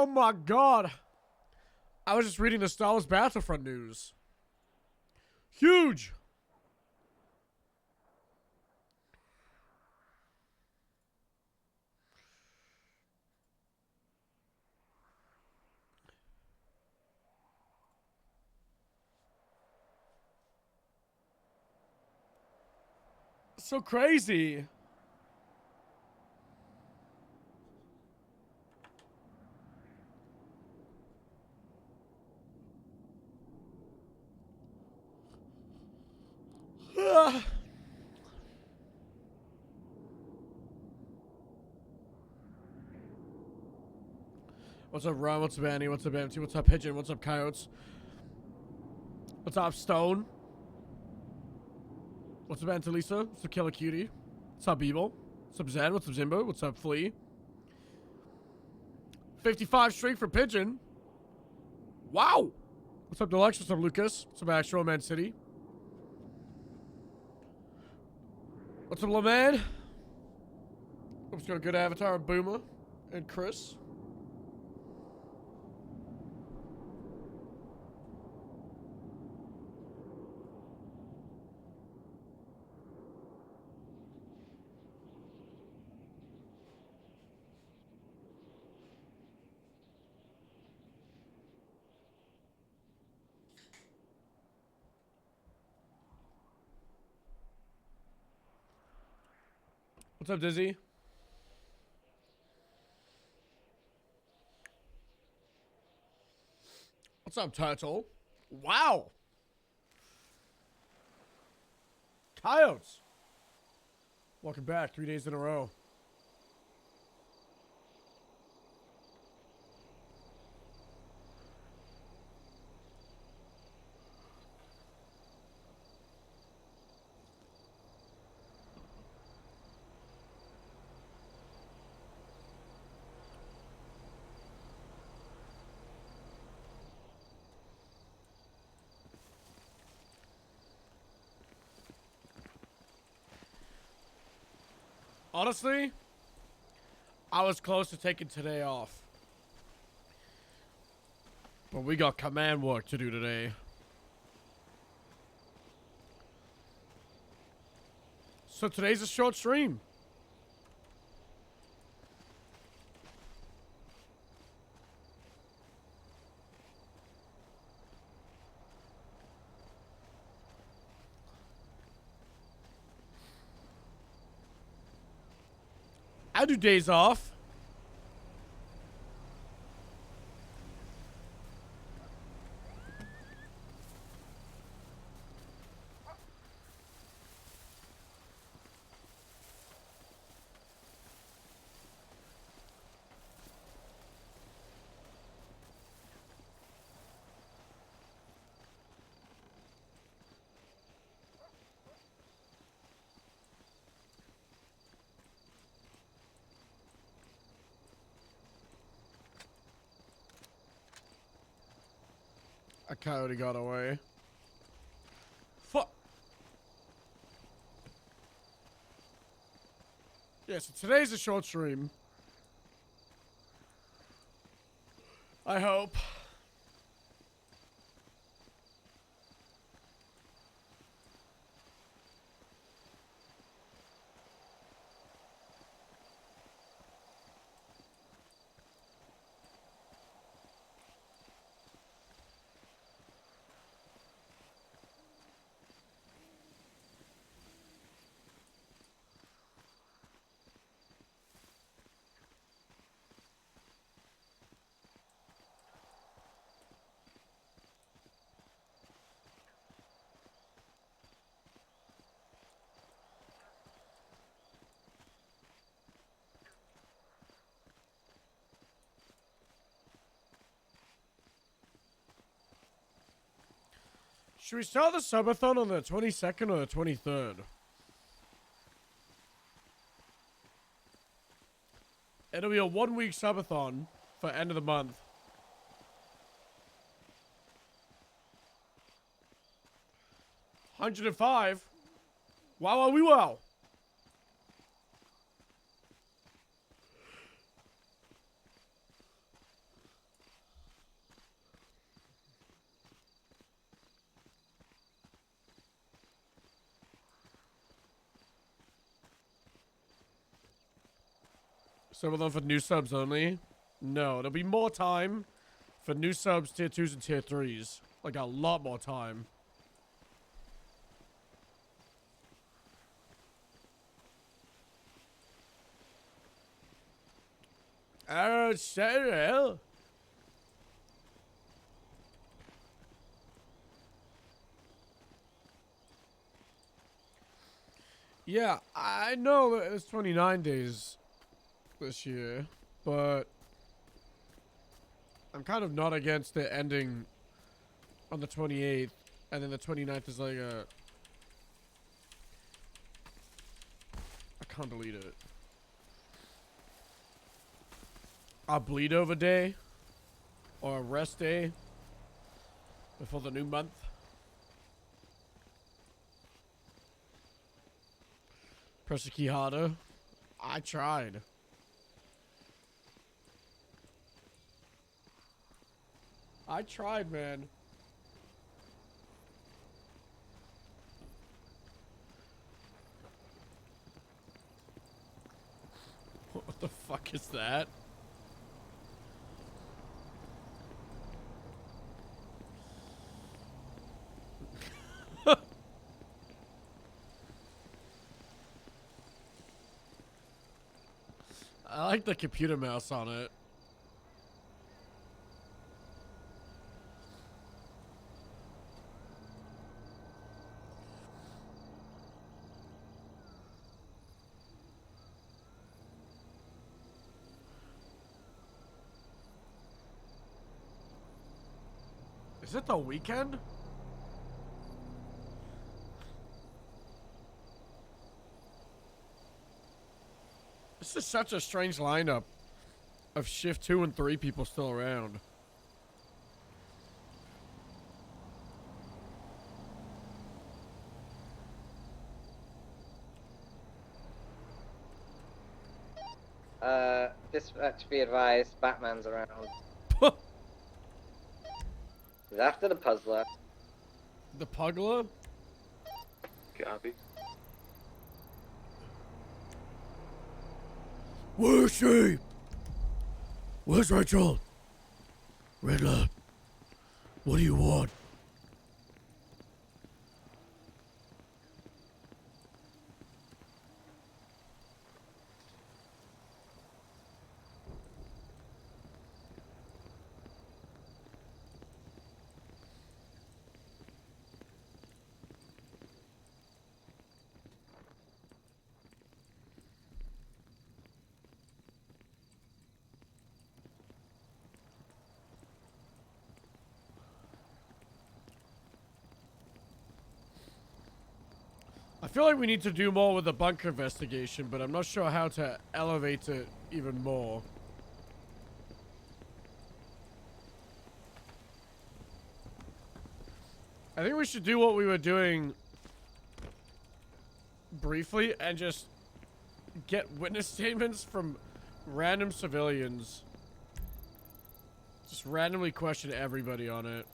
Oh my god. I was just reading the Star Wars Battlefront news. Huge. So crazy. What's up, Ron? What's up, Annie? What's up, Empty? What's up, Pigeon? What's up, Coyotes? What's up, Stone? What's up, Antalisa? What's up, Killer Cutie? What's up, Beeble? What's up, Zen? What's up, Zimbo? What's up, Flea? 55 streak for Pigeon. Wow! What's up, Deluxe? What's up, Lucas? What's up, Actual Man City? What's up, LeMan? What's got a good avatar, Boomer and Chris? What's up, Dizzy? What's up, Turtle? Wow! Coyotes! Welcome back, 3 days in a row. Honestly, I was close to taking today off. But we got command work to do today. So today's a short stream. I do days off. A coyote got away. Fuck. Yeah, so today's a short stream. I hope. Should we start the subathon on the 22nd or the 23rd? It'll be a 1 week subathon for end of the month. 105. Wow, we wow. Some of them for new subs only. No, there'll be more time for new subs, tier 2s and tier 3s. Like a lot more time. Cheryl. Yeah, I know that it's 29 days this year, but I'm kind of not against it ending on the 28th, and then the 29th is like a... I can't delete it. A bleed over day, or a rest day, before the new month. Press the key harder. I tried. I tried, man. What the fuck is that? I like the computer mouse on it. Is it the weekend? This is such a strange lineup of shift 2 and 3 people still around. Dispatch, be advised, Batman's around. He's after the puzzler. The Pugler? Copy. Where's she? Where's Rachel? Riddler. What do you want? I feel like we need to do more with the bunker investigation, but I'm not sure how to elevate it even more. I think we should do what we were doing briefly and just get witness statements from random civilians. Just randomly question everybody on it.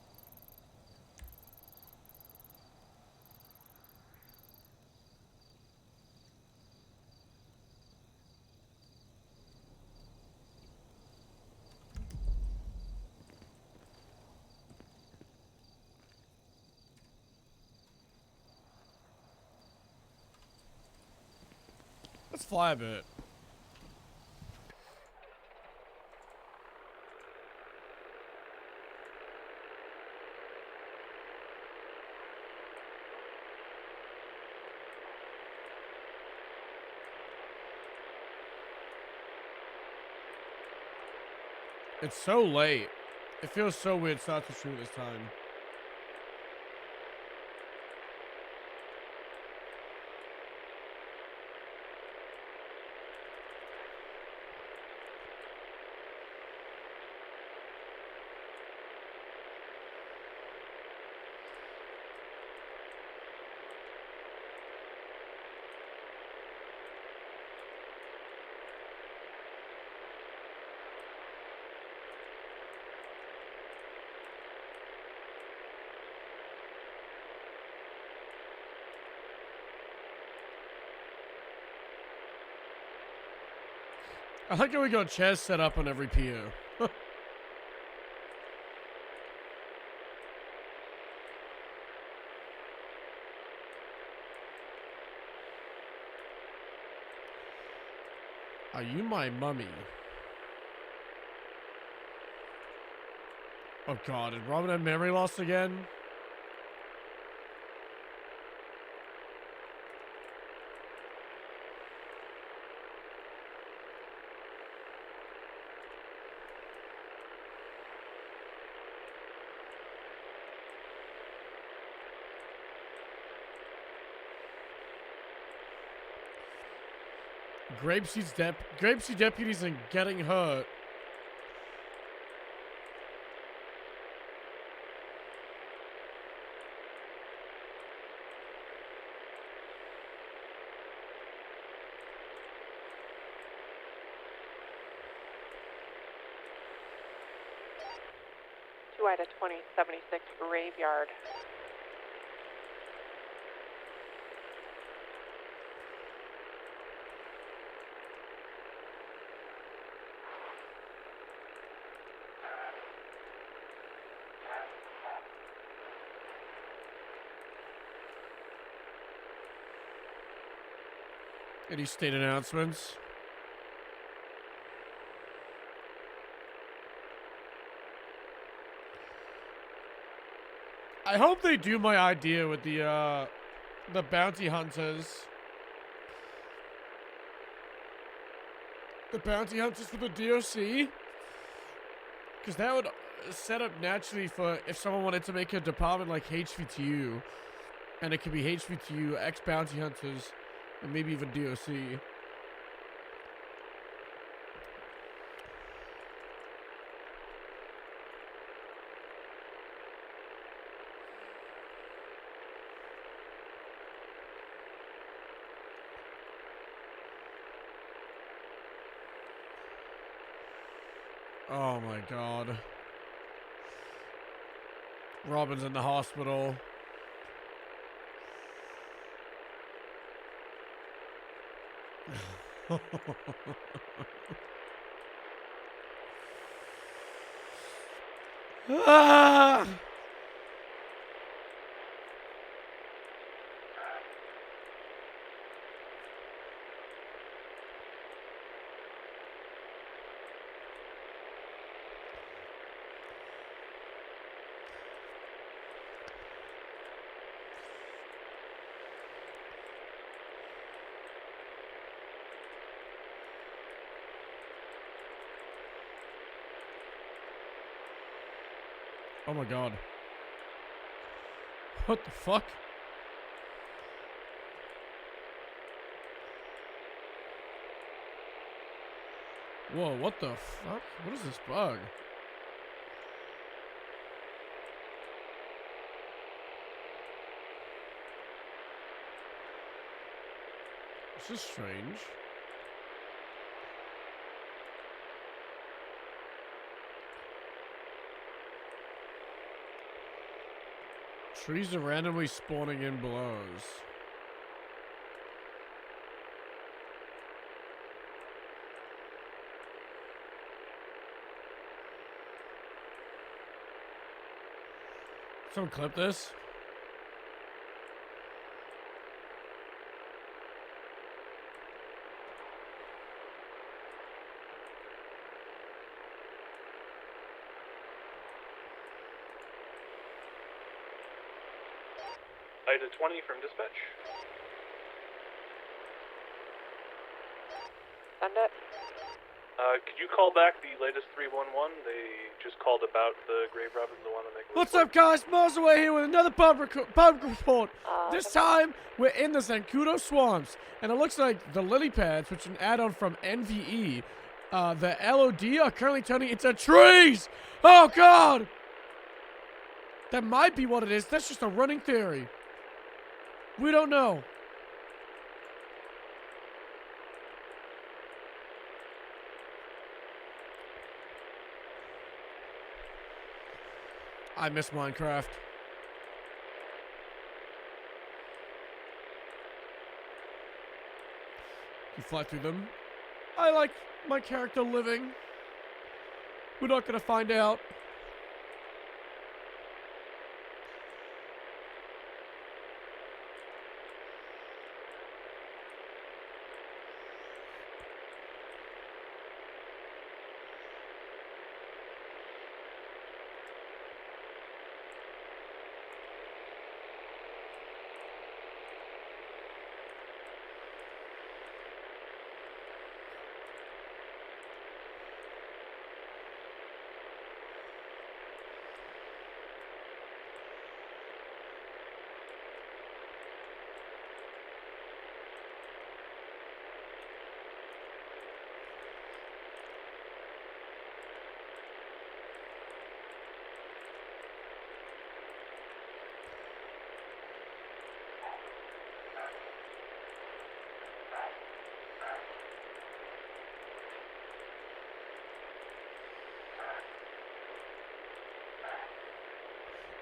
Let's fly a bit. It's so late. It feels so weird to start to stream this time. I like how we got chairs set up on every pier. Are you my mummy? Oh god, did Robin have memory loss again? Grapeseed deputies and getting hurt. At 2076 Graveyard. Any state announcements? I hope they do my idea with the bounty hunters. The bounty hunters for the DOC. Because that would set up naturally for if someone wanted to make a department like HVTU. And it could be HVTU, ex-bounty hunters, and maybe even DOC. Oh my god. Robin's in the hospital. Ah! Oh my god. What the fuck? Whoa, what the fuck? What is this bug? This is strange. Trees are randomly spawning in blows. Someone clip this. Ida 20 from dispatch. Send it. Could you call back the latest 311? They just called about the grave robbing, the one that they... What's up, guys? Myles away here with another pub report. This time, we're in the Zancudo Swamps, and it looks like the lily pads, which is an add-on from NVE, the LOD are currently turning into trees. Oh, God! That might be what it is. That's just a running theory. We don't know. I miss Minecraft. You fly through them. I like my character living. We're not gonna find out.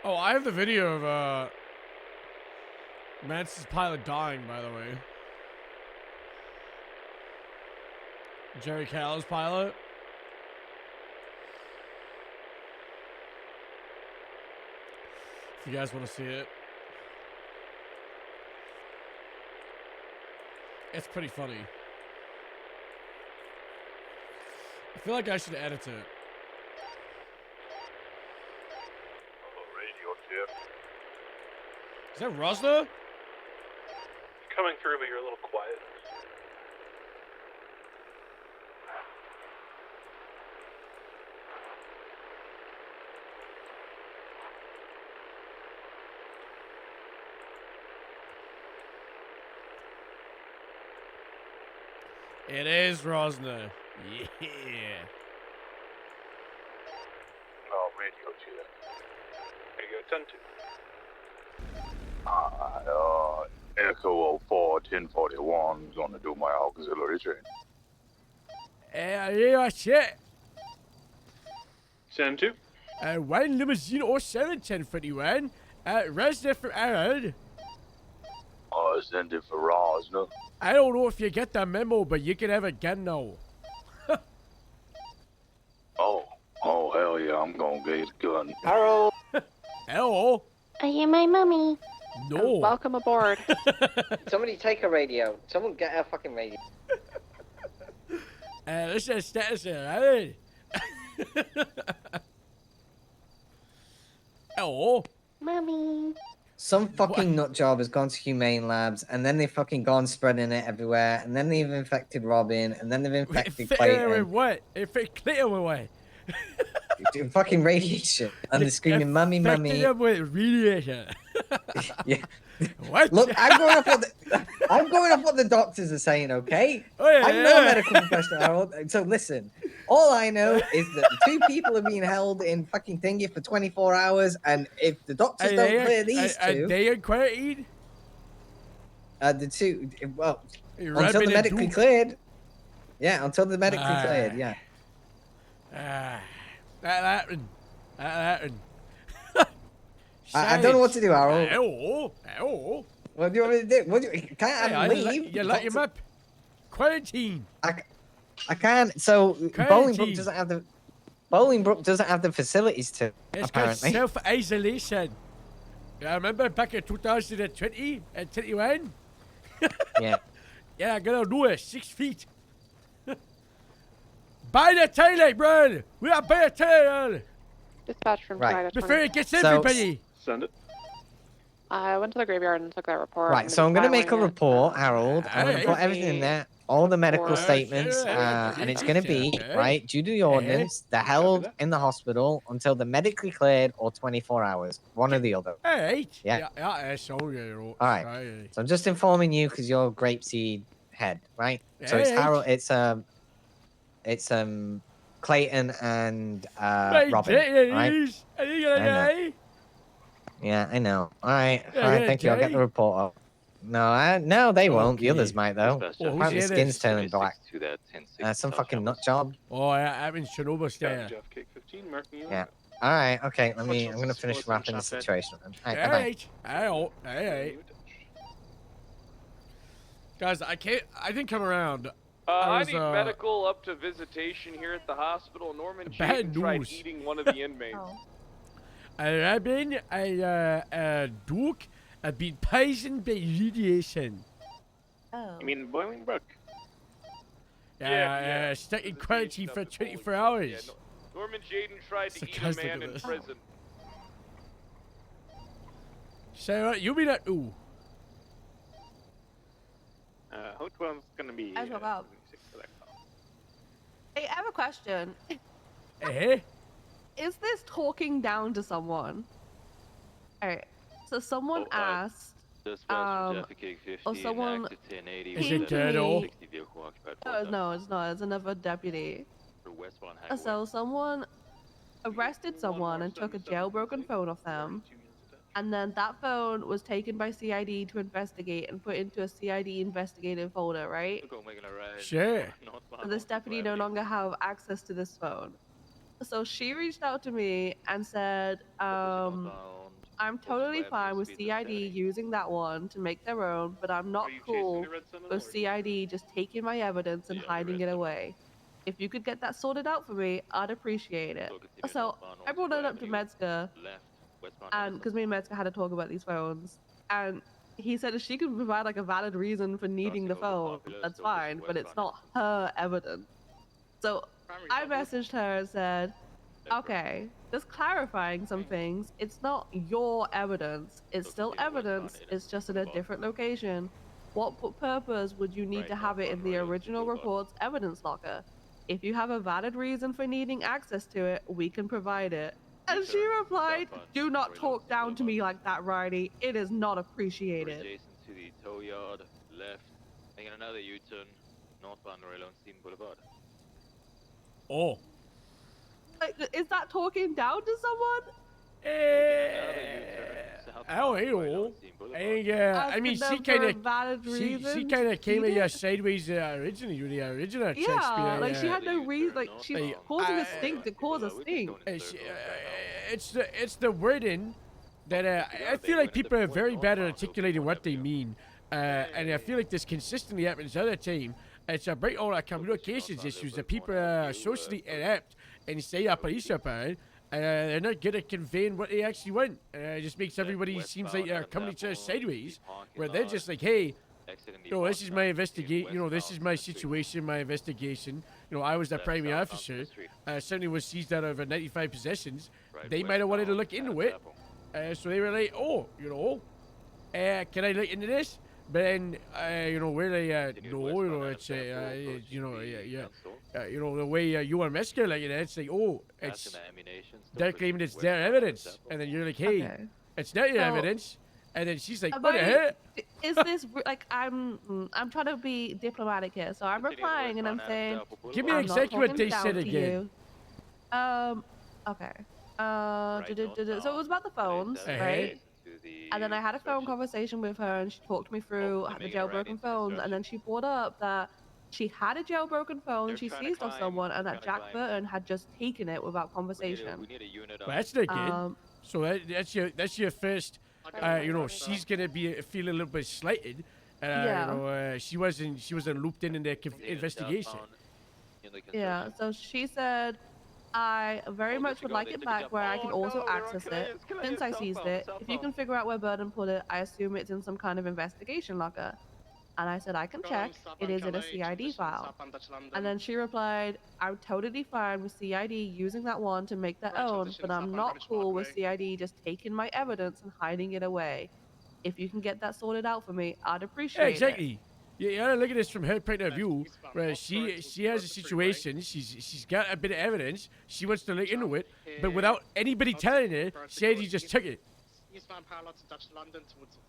Oh, I have the video of Mance's pilot dying, by the way. Jerry Call's pilot. If you guys want to see it. It's pretty funny. I feel like I should edit it. Is that Rosner? Coming through, but you're a little quiet. It is Rosner. Yeah. Oh, radio check. There you go, 10-2. Echo 04 1041 is gonna do my auxiliary training. Yeah, shit. 10-2. One limousine 07 1041. Rosner from Aaron. Oh, send it for Rosner. I don't know if you get the memo, but you can have it again now. Oh, hell yeah, I'm gonna get his gun. Harold! Hello? I am my mommy. No. Welcome aboard. Somebody take a radio. Someone get a fucking radio. This is status here, right? Hello? Mommy. Some fucking nut job has gone to Humane Labs, and then they've fucking gone spreading it everywhere, and then they've infected Robin, and then they've infected With Clayton. what? Clayton with what? Fucking radiation. And they're screaming, "Mummy, mummy." Infected him with radiation. Yeah. What? Look, I'm going off what the doctors are saying, okay? Oh, yeah, I'm not a medical professional, Harold. So listen, all I know is that the two people are being held in fucking thingy for 24 hours, and if the doctors don't clear these two, they in quarantine? the two, well, You're until rubbing the it medically do- cleared. Yeah, until the medically cleared, yeah. That happened. That happened. I don't know what to do, Harold. Hello? What do you want me to do? What do you, can't I Hey, leave? you let him up. Quarantine. I can't. So Bolingbroke doesn't have the facilities to. It's called apparently. self-isolation. I remember back in 2020 and 21? Yeah. Yeah, I gotta do it. 6 feet. Buy the toilet, bro. We are buy a toilet. Dispatch from Right. Schneider Before 20. it gets So- everybody. Send it. I went to the graveyard and took that report. Right. So I'm gonna make a report, Harold. I'm gonna put Hey. everything in there, all the medical Or- statements, and it's gonna be Okay. right due to the ordinance. They're held in the hospital until they're medically cleared or 24 hours, one or the other. Hey. Yeah. That's all right. All right. So I'm just informing you because you're grapeseed head, right? So it's Hey. Harold. It's Clayton and Robin, right? Are you gonna I know. die? Yeah, I know. All right, Yeah, all right. yeah, Thank you. I'll get Jay. the report up. No, they won't. The others Okay. might though. Well, who's Apparently, the skin's others? turning black. Some fucking nut job. Oh, yeah, I'm in Chernobyl stare. Jeff Cake 15, marking you. Yeah. All right. Okay. I'm Which gonna one's finish this? wrapping the What's that? situation. All right. Bye. Hey. Guys, I didn't come around. I was, need medical up to visitation here at the hospital. Norman Bad Jaden tried news. eating one of the inmates. Robin, Duke, I've been poisoned by radiation. Oh. You mean Bolingbroke? Stuck in Visitation quarantine up for to 24 Bolingbroke. hours. Yeah, Norman Jaden tried to eat a Sarcastic man of in this. prison. Sarah, you mean that? Ooh. Which one's gonna be? I woke up. Hey, I have a question. Eh? Is this talking down to someone? Alright. So someone asked, or someone Is came it to Turtle? me. No, it's not. It's another deputy. So someone arrested someone and took a jailbroken phone off them. And then that phone was taken by CID to investigate and put into a CID investigative folder, right? Sure. So this deputy no longer have access to this phone. So she reached out to me and said, I'm totally fine with CID using that one to make their own, but I'm not cool with CID just taking my evidence and hiding it away. If you could get that sorted out for me, I'd appreciate it. So I brought it up to Metzger, and because me and Metzger had to talk about these phones, and he said if she could provide like a valid reason for needing the phone, that's fine, but it's not her evidence. So I messaged her and said, okay, just clarifying some things. It's not your evidence. It's still evidence. It's just in a different location. What purpose would you need to have it in the original report's evidence locker? If you have a valid reason for needing access to it, we can provide it. And she replied, do not talk down to me like that, Riley. It is not appreciated. Adjacent to the tow yard, left, making another U-turn, northbound rail on Steam Boulevard. Oh. Like, is that talking down to someone? I don't know. I mean, she kind of came at you sideways originally with the original text. Yeah, like she had no reason. Like she's causing a stink to cause a stink. It's the wording that I feel like people are very bad at articulating what they mean, and I feel like this consistently happens other time. It's about all our communications issues that people are socially inept and say a police report. They're not good at conveying what they actually want. It just makes everybody seems like they're coming to us sideways, where they're just like, hey, this is my investigation. This is my situation, my investigation. I was the primary officer. Somebody was seized out of 95 possessions. They might have wanted to look into it. So they were like, can I look into this? But then, we're like, no, it's, the way you are Metzger, like, it's like, they're claiming it's their evidence. And then you're like, hey, it's not your evidence. And then she's like, what the heck? Is this, like, I'm trying to be diplomatic here. So I'm replying and I'm saying, give me exactly what they said again. Okay. So it was about the phones, right? And then I had a phone conversation with her and she talked me through the jailbroken phones, and then she brought up that she had a jailbroken phone she seized off someone and that Jack Burton had just taken it without conversation. Well, that's not good. So that's your first, she's gonna be feeling a little bit slighted. She wasn't looped in the investigation. Yeah, so she said, I very much would like it back where I can also access it. Since I seized it, if you can figure out where Burden put it, I assume it's in some kind of investigation locker. And I said, I can check. It is in a CID file. And then she replied, I'm totally fine with CID using that one to make their own, but I'm not cool with CID just taking my evidence and hiding it away. If you can get that sorted out for me, I'd appreciate it. Exactly. You gotta look at this from her point of view, where she has a situation, she's got a bit of evidence, she wants to look into it, but without anybody telling her, she just took it.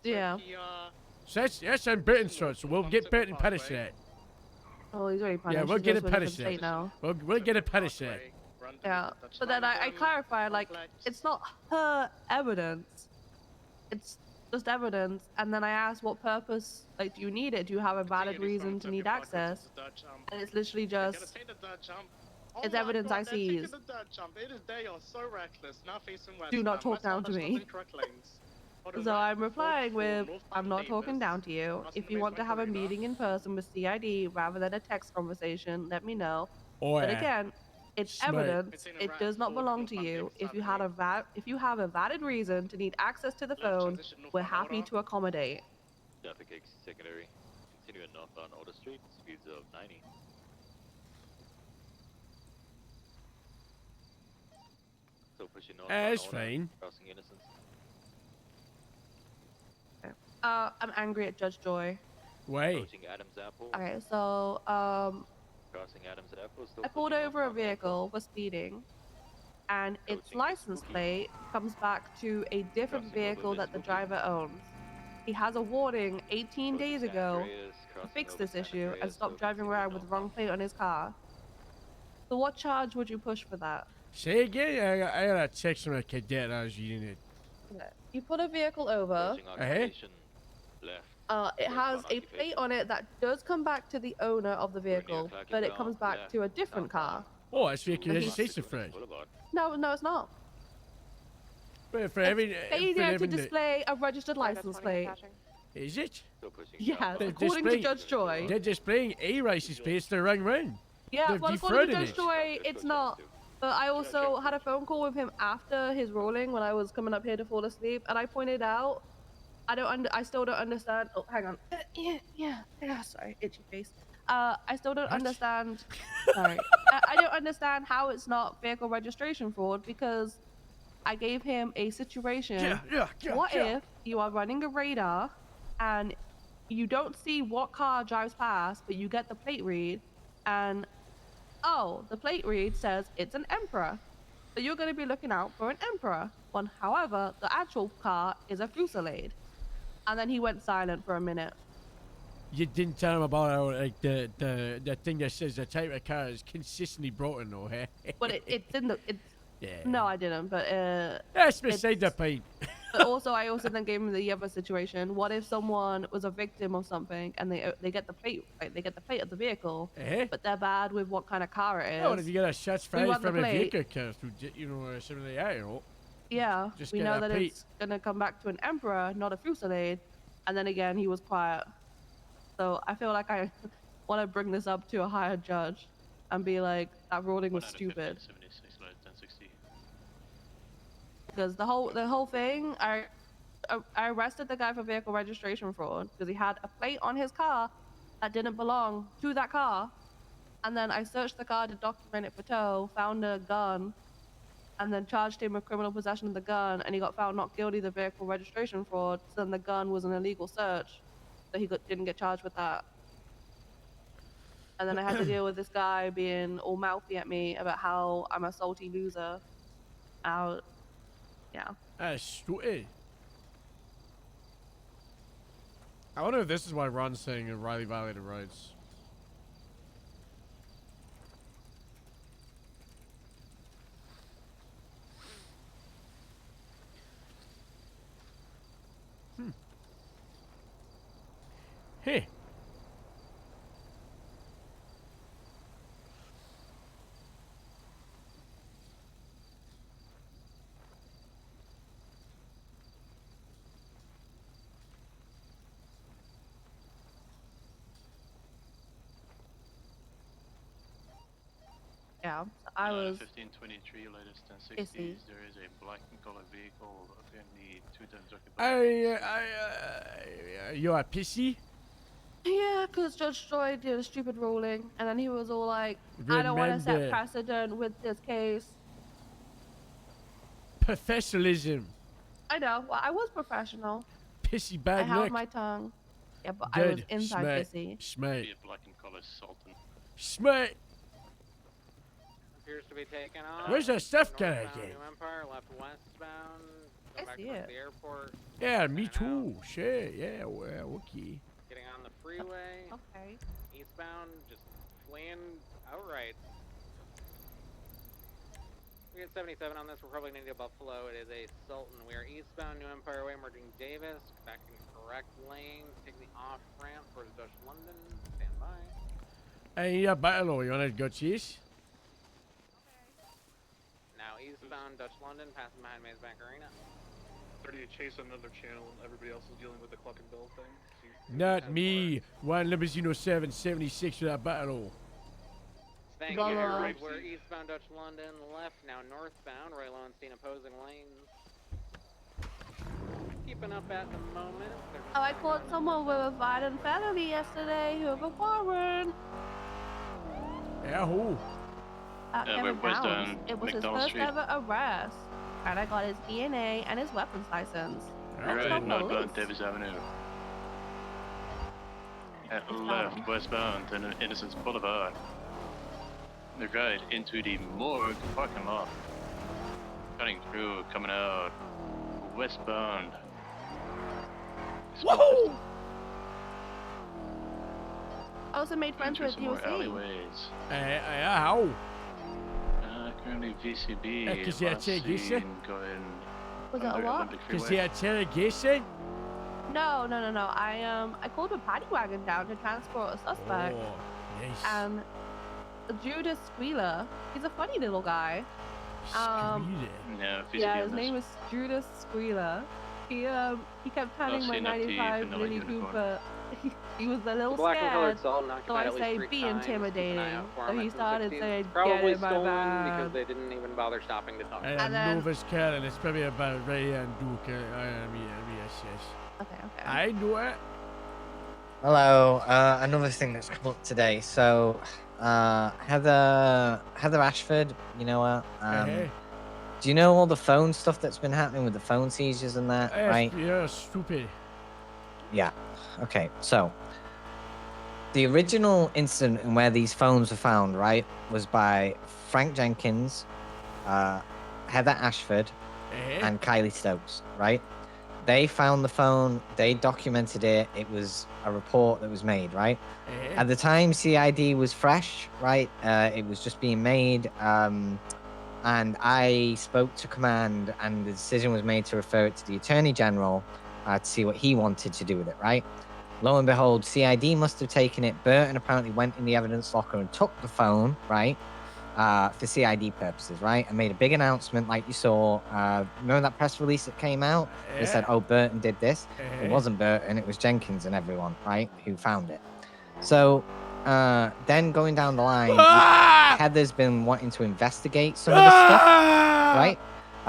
Yeah. So that's on Burton's fault, so we'll get Burton punished for that. Oh, he's already punished. Yeah, we'll get it punished for the state now. We'll get it punished for that. Yeah, but then I clarified, like, it's not her evidence. It's just evidence. And then I asked what purpose, like, do you need it? Do you have a valid reason to need access? And it's literally just, it's evidence I seized. Do not talk down to me. So I'm replying with, I'm not talking down to you. If you want to have a meeting in person with CID rather than a text conversation, let me know. Oh, But yeah. again, it's Smart. evidence. It does not belong to you. If you have a valid reason to need access to the phone, we're happy to accommodate. Traffic secondary. Continue northbound Order Street, speeds of 90. So pushing northbound It's Order, fine. crossing Innocence. I'm angry at Judge Joy. Wait. Approaching Adams Airport. Okay, so Crossing Adams Airport. Still I pulled pushing over a northbound Order. vehicle for speeding, and its Coaching license Spooky. plate comes back to a different Crossing over vehicle that the Spooky. driver owns. He has a warning 18 Approaching days San ago Andreas, to crossing fix over this San issue and Andreas, stop so driving continue around with the wrong northbound. plate on his car. So what charge would you push for that? Say again? I got a text from a cadet I was reading it. You put a vehicle over. Approaching occupation. Left. It has a plate on it that does come back to the owner of the vehicle, but it comes back to a different car. Oh, it's for your he's- registration friend. No, it's not. But for every... Failure to display a registered license plate. Is it? Yes, They're according to displaying- Judge Joy. They're displaying a license plate the wrong one. Yeah, They've well, according to defrauded Judge it. Joy, it's not. But I also had a phone call with him after his ruling when I was coming up here to fall asleep, and I pointed out, I still don't understand. Oh, hang on. Yeah. Sorry, itchy face. I still don't understand. Sorry, I don't understand how it's not vehicle registration fraud because I gave him a situation. What if you are running a radar and you don't see what car drives past, but you get the plate read, and oh, the plate read says it's an Emperor. So you're going to be looking out for an Emperor. However, the actual car is a Fusillade. And then he went silent for a minute. You didn't tell him about how, like, the thing that says the type of car is consistently broken, though, eh? But it's in the... Yeah. No, I didn't, but... That's beside the point. But also, I also then gave him the other situation. What if someone was a victim of something and they get the plate, like, they get the plate of the vehicle, but they're bad with what kind of car it is? Oh, if you get a shots We fired want the from a plate. vehicle car through, you know, something like that, you know? Yeah, Just we get know that that plate. it's gonna come back to an Emperor, not a Fusillade. And then again, he was quiet. So I feel like I want to bring this up to a higher judge and be like, that ruling was stupid. Because the whole thing, I arrested the guy for vehicle registration fraud because he had a plate on his car that didn't belong to that car. And then I searched the car to document it for tow, found a gun, and then charged him with criminal possession of the gun, and he got found not guilty of the vehicle registration fraud. So then the gun was an illegal search, so he didn't get charged with that. And then I had to deal with this guy being all mouthy at me about how I'm a salty loser. Yeah. That's stupid. I wonder if this is why Ron's saying Riley violated rights. Hey. Yeah, I was 1523, latest 1060s. pissy. There is a black and color vehicle, apparently 2 times occupied. You are pissy? Yeah, because Judge Joy did a stupid ruling, and then he was all like, I don't want to set Remember- precedent with this case. Professionalism. I know, well, I was professional. Pissy I bad held luck. my tongue. Yeah, but I was Good. inside Smart. pissy. Smart. Be a black and color Sultan. Smart. Appears to be taken off. Where's that stuff guy Northbound again? New Empire, left westbound. Go I back see towards it. the airport. Yeah, me too. Shit. Yeah, well, okay. Getting on the freeway. Okay. Eastbound, just fleeing outright. We get 77 on this. We're probably going to Buffalo. It is a Sultan. We are eastbound New Empire Way, merging Davis. Back in correct lane. Take the off ramp for Dutch London. Stand by. Hey, battle, you wanna go cheese? Now eastbound Dutch London, passing behind Maze Bank Arena. 30 to chase another channel, and everybody else is dealing with the cluck and bill thing. Not me. One limousine 776 for that battle. Thank Blah, you. blah. We're eastbound Dutch London, left now northbound. Ray Lowenstein opposing lanes. Keeping up at the moment. Oh, I caught someone with a violent felony yesterday who have a warrant. Yeah, who? we're west on It was his McDonald first Street. ever arrest. And I got his DNA and his weapons license. You're Let's right, go northbound police. Davis Avenue. At left, westbound, and Innocence Boulevard. The right into the morgue parking lot. Cutting through, coming out, westbound. Whoa! I also made friends Into with some more DOC. alleyways. How? Currently VCB. Because he had last interrogation? seen going Was it a under what? Olympic Because Freeway. he had interrogation? No. I called a paddy wagon down to transport a suspect. Oh, nice. And Judas Squealer, he's a funny little guy. Screed No, VCB Yeah, on his this. name is Judas Squealer. He kept turning my seen up to you, 95 vanilla Mini unicorn. Cooper. He was a little Black and scared. colored salt knocked So him out I at least say, 3 be times. Keep an intimidating. eye out for So him he at started 10:16. saying, get Probably in my stolen van. because they didn't even bother stopping to talk. I And am then- Novus Karen. It's probably about Ray and Duke. Yes. Okay. I know it. Hello. Another thing that's come up today. So, Heather Ashford. You know what? Hey. Do you know all the phone stuff that's been happening with the phone seizures and that? Right? You're stupid. Yeah. Okay. So, the original incident in where these phones were found, right, was by Frank Jenkins, Heather Ashford, and Kylie Stokes, right? They found the phone, they documented it, it was a report that was made, right? At the time, CID was fresh, right? It was just being made, and I spoke to command, and the decision was made to refer it to the Attorney General to see what he wanted to do with it, right? Lo and behold, CID must have taken it. Burton apparently went in the evidence locker and took the phone, right? For CID purposes, right? And made a big announcement like you saw. Remember that press release that came out? They said, oh, Burton did this. It wasn't Burton, it was Jenkins and everyone, right? Who found it. So then going down the line, Heather's been wanting to investigate some of the stuff, right?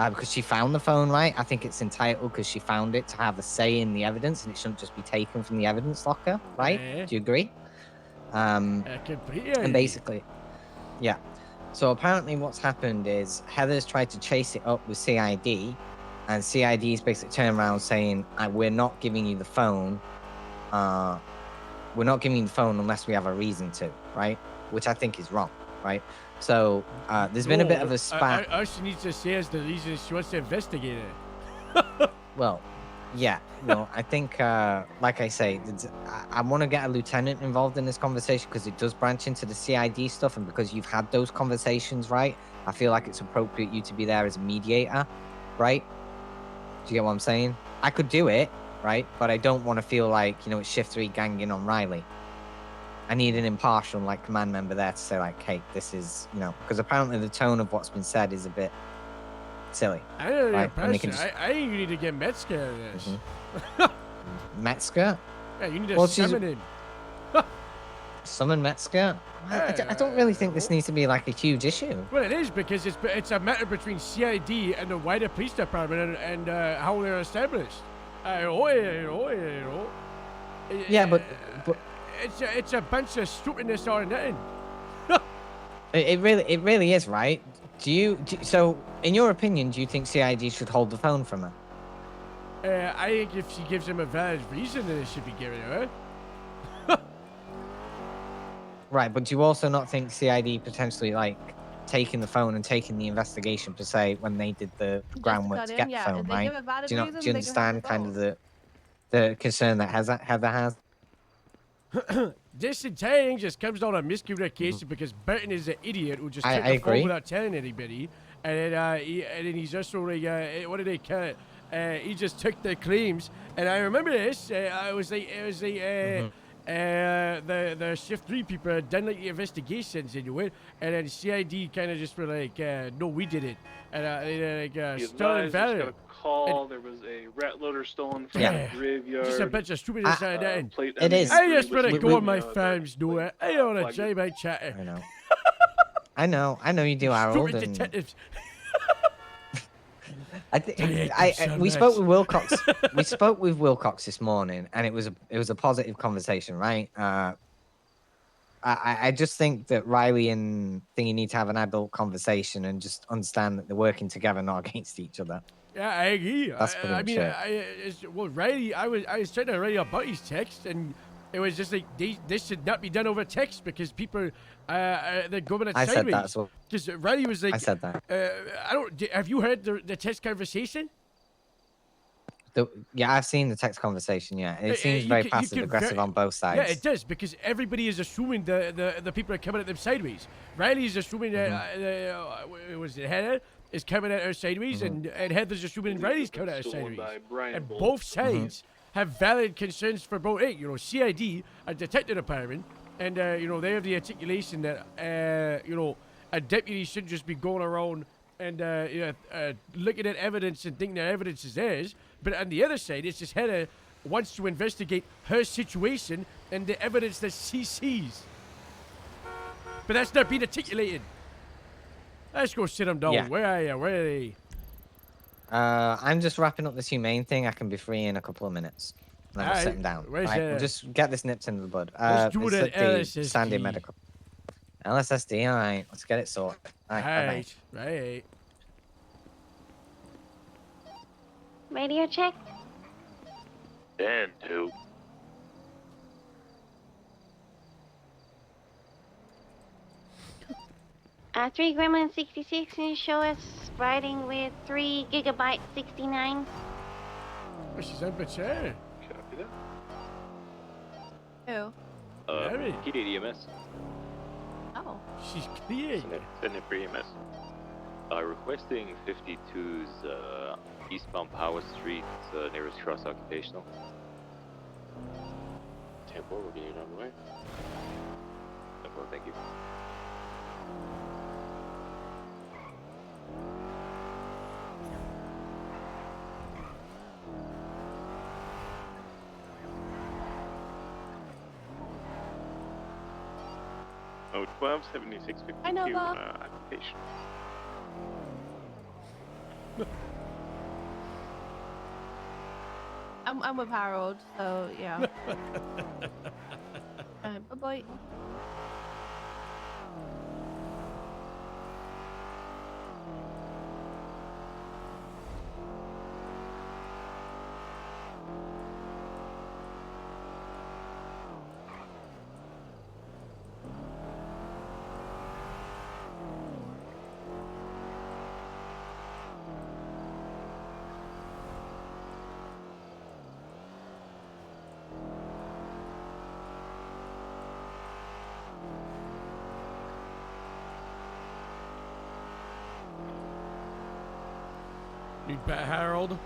Because she found the phone, right? I think it's entitled because she found it to have a say in the evidence and it shouldn't just be taken from the evidence locker, right? Do you agree? And basically, yeah. So apparently what's happened is Heather's tried to chase it up with CID and CID's basically turned around saying, we're not giving you the phone. We're not giving you the phone unless we have a reason to, right? Which I think is wrong, right? So there's been a bit of a spat. All she needs to say is the reason she wants to investigate it. Well, yeah, no, I think, like I say, I want to get a lieutenant involved in this conversation because it does branch into the CID stuff, and because you've had those conversations, right? I feel like it's appropriate you to be there as a mediator, right? Do you get what I'm saying? I could do it, right? But I don't want to feel like, it's Shift 3 ganging on Riley. I need an impartial, command member there to say, hey, this is, because apparently the tone of what's been said is a bit silly. I don't know, right? And they can I think you need to get Metzger in this. Metzger? Yeah, you need to summon him. Summon Metzger? I don't really think this needs to be a huge issue. Well, it is because it's a matter between CID and the wider police department and how they're established. Yeah, but it's a bunch of stupidness or nothing. it really is, right? So, in your opinion, do you think CID should hold the phone from her? I think if she gives him a valid reason, then it should be given to her. Right, but do you also not think CID potentially taking the phone and taking the investigation per se when they did the groundwork to get the phone, right? Do you understand kind of the concern that Heather has? This entire thing just comes down to miscommunication because Burton is an idiot who just took the phone without telling anybody, and then he's just sort of what did they call it? He just took the claims, and I remember this. the shift 3 people done like the investigations into it, and then CID kind of just were like, no, we did it, and Be Sterling advised, just got Valley. a call. There was a rat loader stolen from Yeah. the graveyard. Just a bunch of stupidness like that. Plate It is. I just was want to used go on in, my the farms, do it. I don't want to flag- try my chatter. I know you do, Harold. Stupid And detectives. I hate think them so we spoke much. with Wilcox. We spoke with Wilcox this morning, and it was a positive conversation, right? I just think that Riley and Thingy need to have an adult conversation and just understand that they're working together, not against each other. Yeah, I agree. That's pretty I much mean, it. well, Riley, I was trying to write about his text, and it was just like this should not be done over text because people they're going at I sideways. said that as well. Because Riley was like, I said that. I don't. Have you heard the text conversation? Yeah, I've seen the text conversation. Yeah, it seems you very can- you passive can aggressive very- on both sides. Yeah, it does because everybody is assuming the people are coming at them sideways. Riley is assuming that was it Heather is coming at her sideways, and Heather's assuming Riley's coming at her Stolen sideways. by Brian And Bolt. both sides have valid concerns for both. Hey, CID, a detective department, and they have the articulation that a deputy shouldn't just be going around and looking at evidence and thinking that evidence is theirs. But on the other side, it's just Heather wants to investigate her situation and the evidence that she sees. But that's not being articulated. Let's go sit them down. Yeah. Where are you? Where are they? I'm just wrapping up this humane thing. I can be free in a couple of minutes. Then we'll Alright, sit him down. where's Right, the- we'll just get this nipped into the bud. Let's do it's it at at the LSSD. Sandy Medical. LSSD, all right. Let's get it sorted. All right, bye-bye. Right. Radio check. And two. 3 Gremlin 66, and show us riding with 3 Gigabyte 69. Oh, she's up a chair. Copy that. Who? Mary. Kitty EMS. Oh. She's cleared. Send it for EMS. Requesting 52's eastbound Power Street, nearest cross occupational. Tempo, we're getting on the way. Tempo, thank you. Oh, 127652 I know, Bob. application. I'm with Harold, so yeah. Bye-bye. Need better Harold.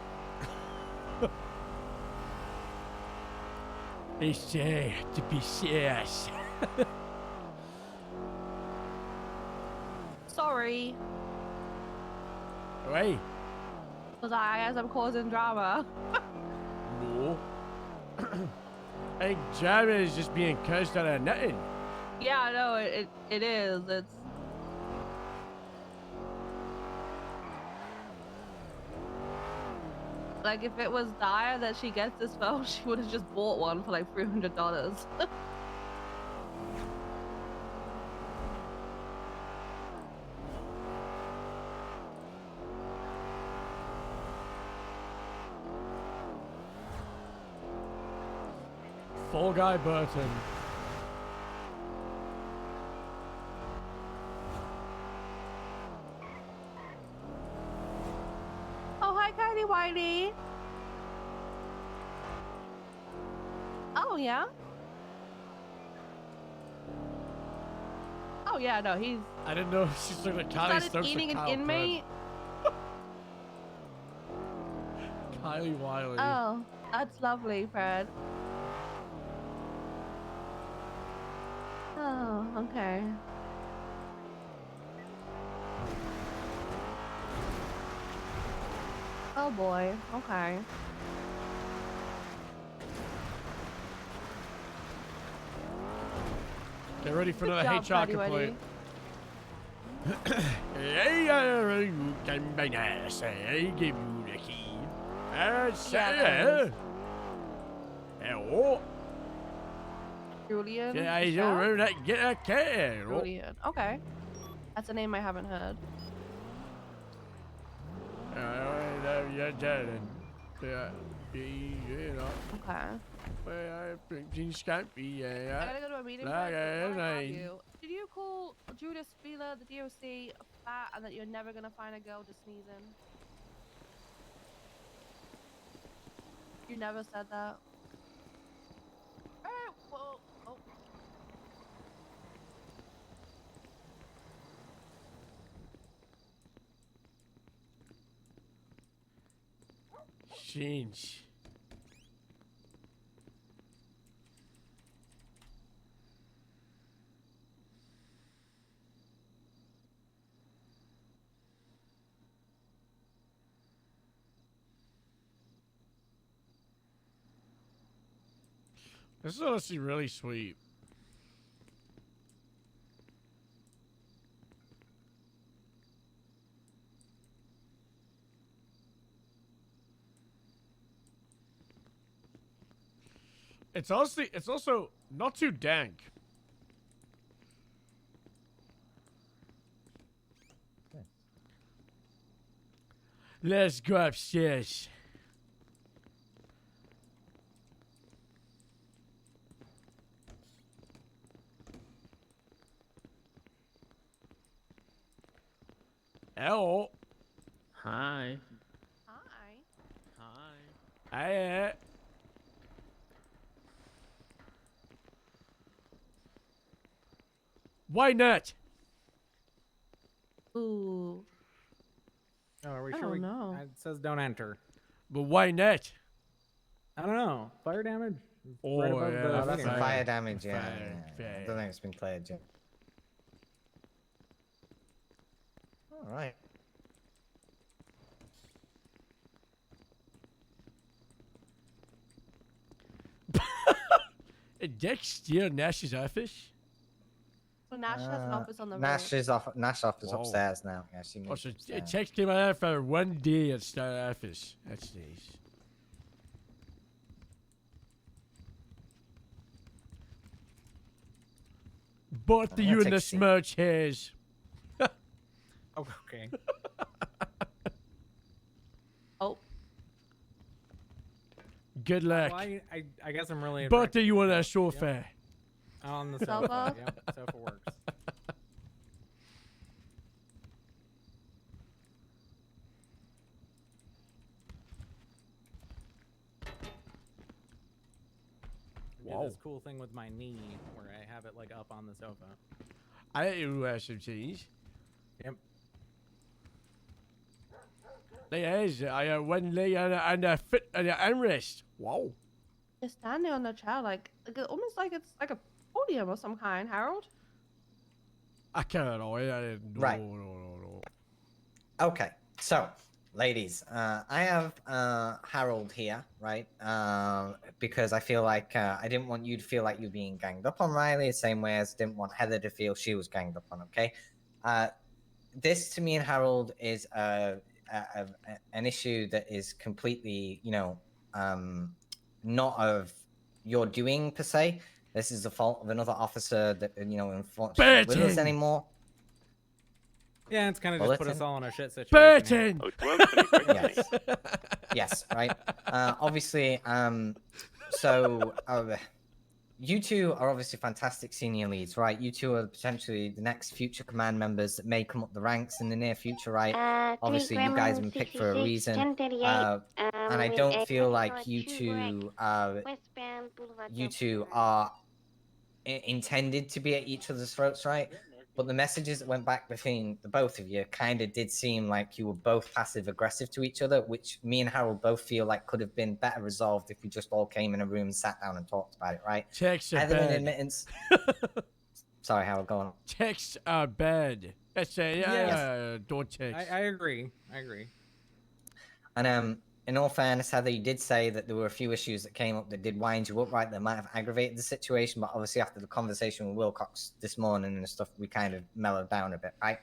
They say to be serious. Sorry. Hey. Was I as I'm causing drama? No. I think drama is just being cursed out of nothing. Yeah, I know it is. It's like if it was dire that she gets this phone, she would have just bought one for like $300. Fall Guy Burton. Oh, hi, Kylie Whitey. Oh, yeah? Oh, yeah, no, he's I didn't know she's looking at Kylie started Stokes eating and an Kyle inmate. Kylie Wiley. Oh, that's lovely, Fred. Okay. Oh boy. Okay. Get ready for Good another job, HR Fatty complaint. Weddy. Hey, give you the key. Yeah, Hello. Julian. Yeah, I Michelle? don't know that. Get that cat. Julian. Okay. That's a name I haven't heard. You're telling. Yeah, you know. Okay. Well, I think things can't be. I gotta go to a meeting. Like But before I have I you, did you call Judas Spieler, the DOC, fat and that you're never gonna find a girl to sneeze in? You never said that. Well, oh. Change. This is honestly really sweet. It's also not too dank. Let's go upstairs. Hello. Hi. Hi. Hi. Hi. Why not? Ooh. Oh, are we I sure don't know. It says don't enter. But why not? I don't know. Fire damage? It's Oh, right above yeah, the Oh, that's meter. fire damage, yeah. Fire, I don't think it's been cleared yet. Alright. Dex steal Nash's office? So Nash has an office on the road. Nash office Whoa. upstairs now. Yeah, she moved Oh, so upstairs. Dex came out for 1 day at Star Office. That's nice. Both of I'm you gonna in take the a seat. smirch hairs. Oh, okay. Oh. Good luck. Well, I guess I'm really Both attracted of you to on that Yep. sofa. On the Sofa? sofa. Yep, sofa works. I do this cool thing with my knee where I have it like up on the sofa. I do some cheese. Yep. There is. I have one leg and a foot and an armrest. Wow. You're standing on the chair like almost like it's like a podium of some kind, Harold. I can't know. I didn't know. Right. No. Okay, so, ladies, I have Harold here, right? Because I feel like I didn't want you to feel like you're being ganged up on, Riley, the same way as I didn't want Heather to feel she was ganged up on, okay? This, to me and Harold, is an issue that is completely, not of your doing, per se. This is the fault of another officer that, unfortunately isn't with us anymore. Yeah, it's kind of just put us all in a shit situation. Burton! Yes. Yes, right. Obviously, so you two are obviously fantastic senior leads, right? You two are potentially the next future command members that may come up the ranks in the near future, right? Obviously, you guys have been picked for a reason. And I don't feel like you two are intended to be at each other's throats, right? But the messages that went back between the both of you kind of did seem like you were both passive aggressive to each other, which me and Harold both feel like could have been better resolved if we just all came in a room, sat down, and talked about it, right? Checks are Heather, in bad. admittance. Sorry, Howard, go on. Texts are bad. Don't text. I agree. I agree. And in all fairness, Heather, you did say that there were a few issues that came up that did wind you up, right? That might have aggravated the situation, but obviously after the conversation with Wilcox this morning and stuff, we kind of mellowed down a bit, right?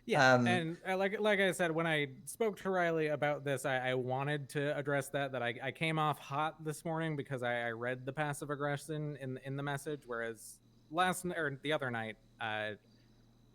Yeah, and like I said, when I spoke to Riley about this, I wanted to address that I came off hot this morning because I read the passive aggression in the message, whereas the other night, I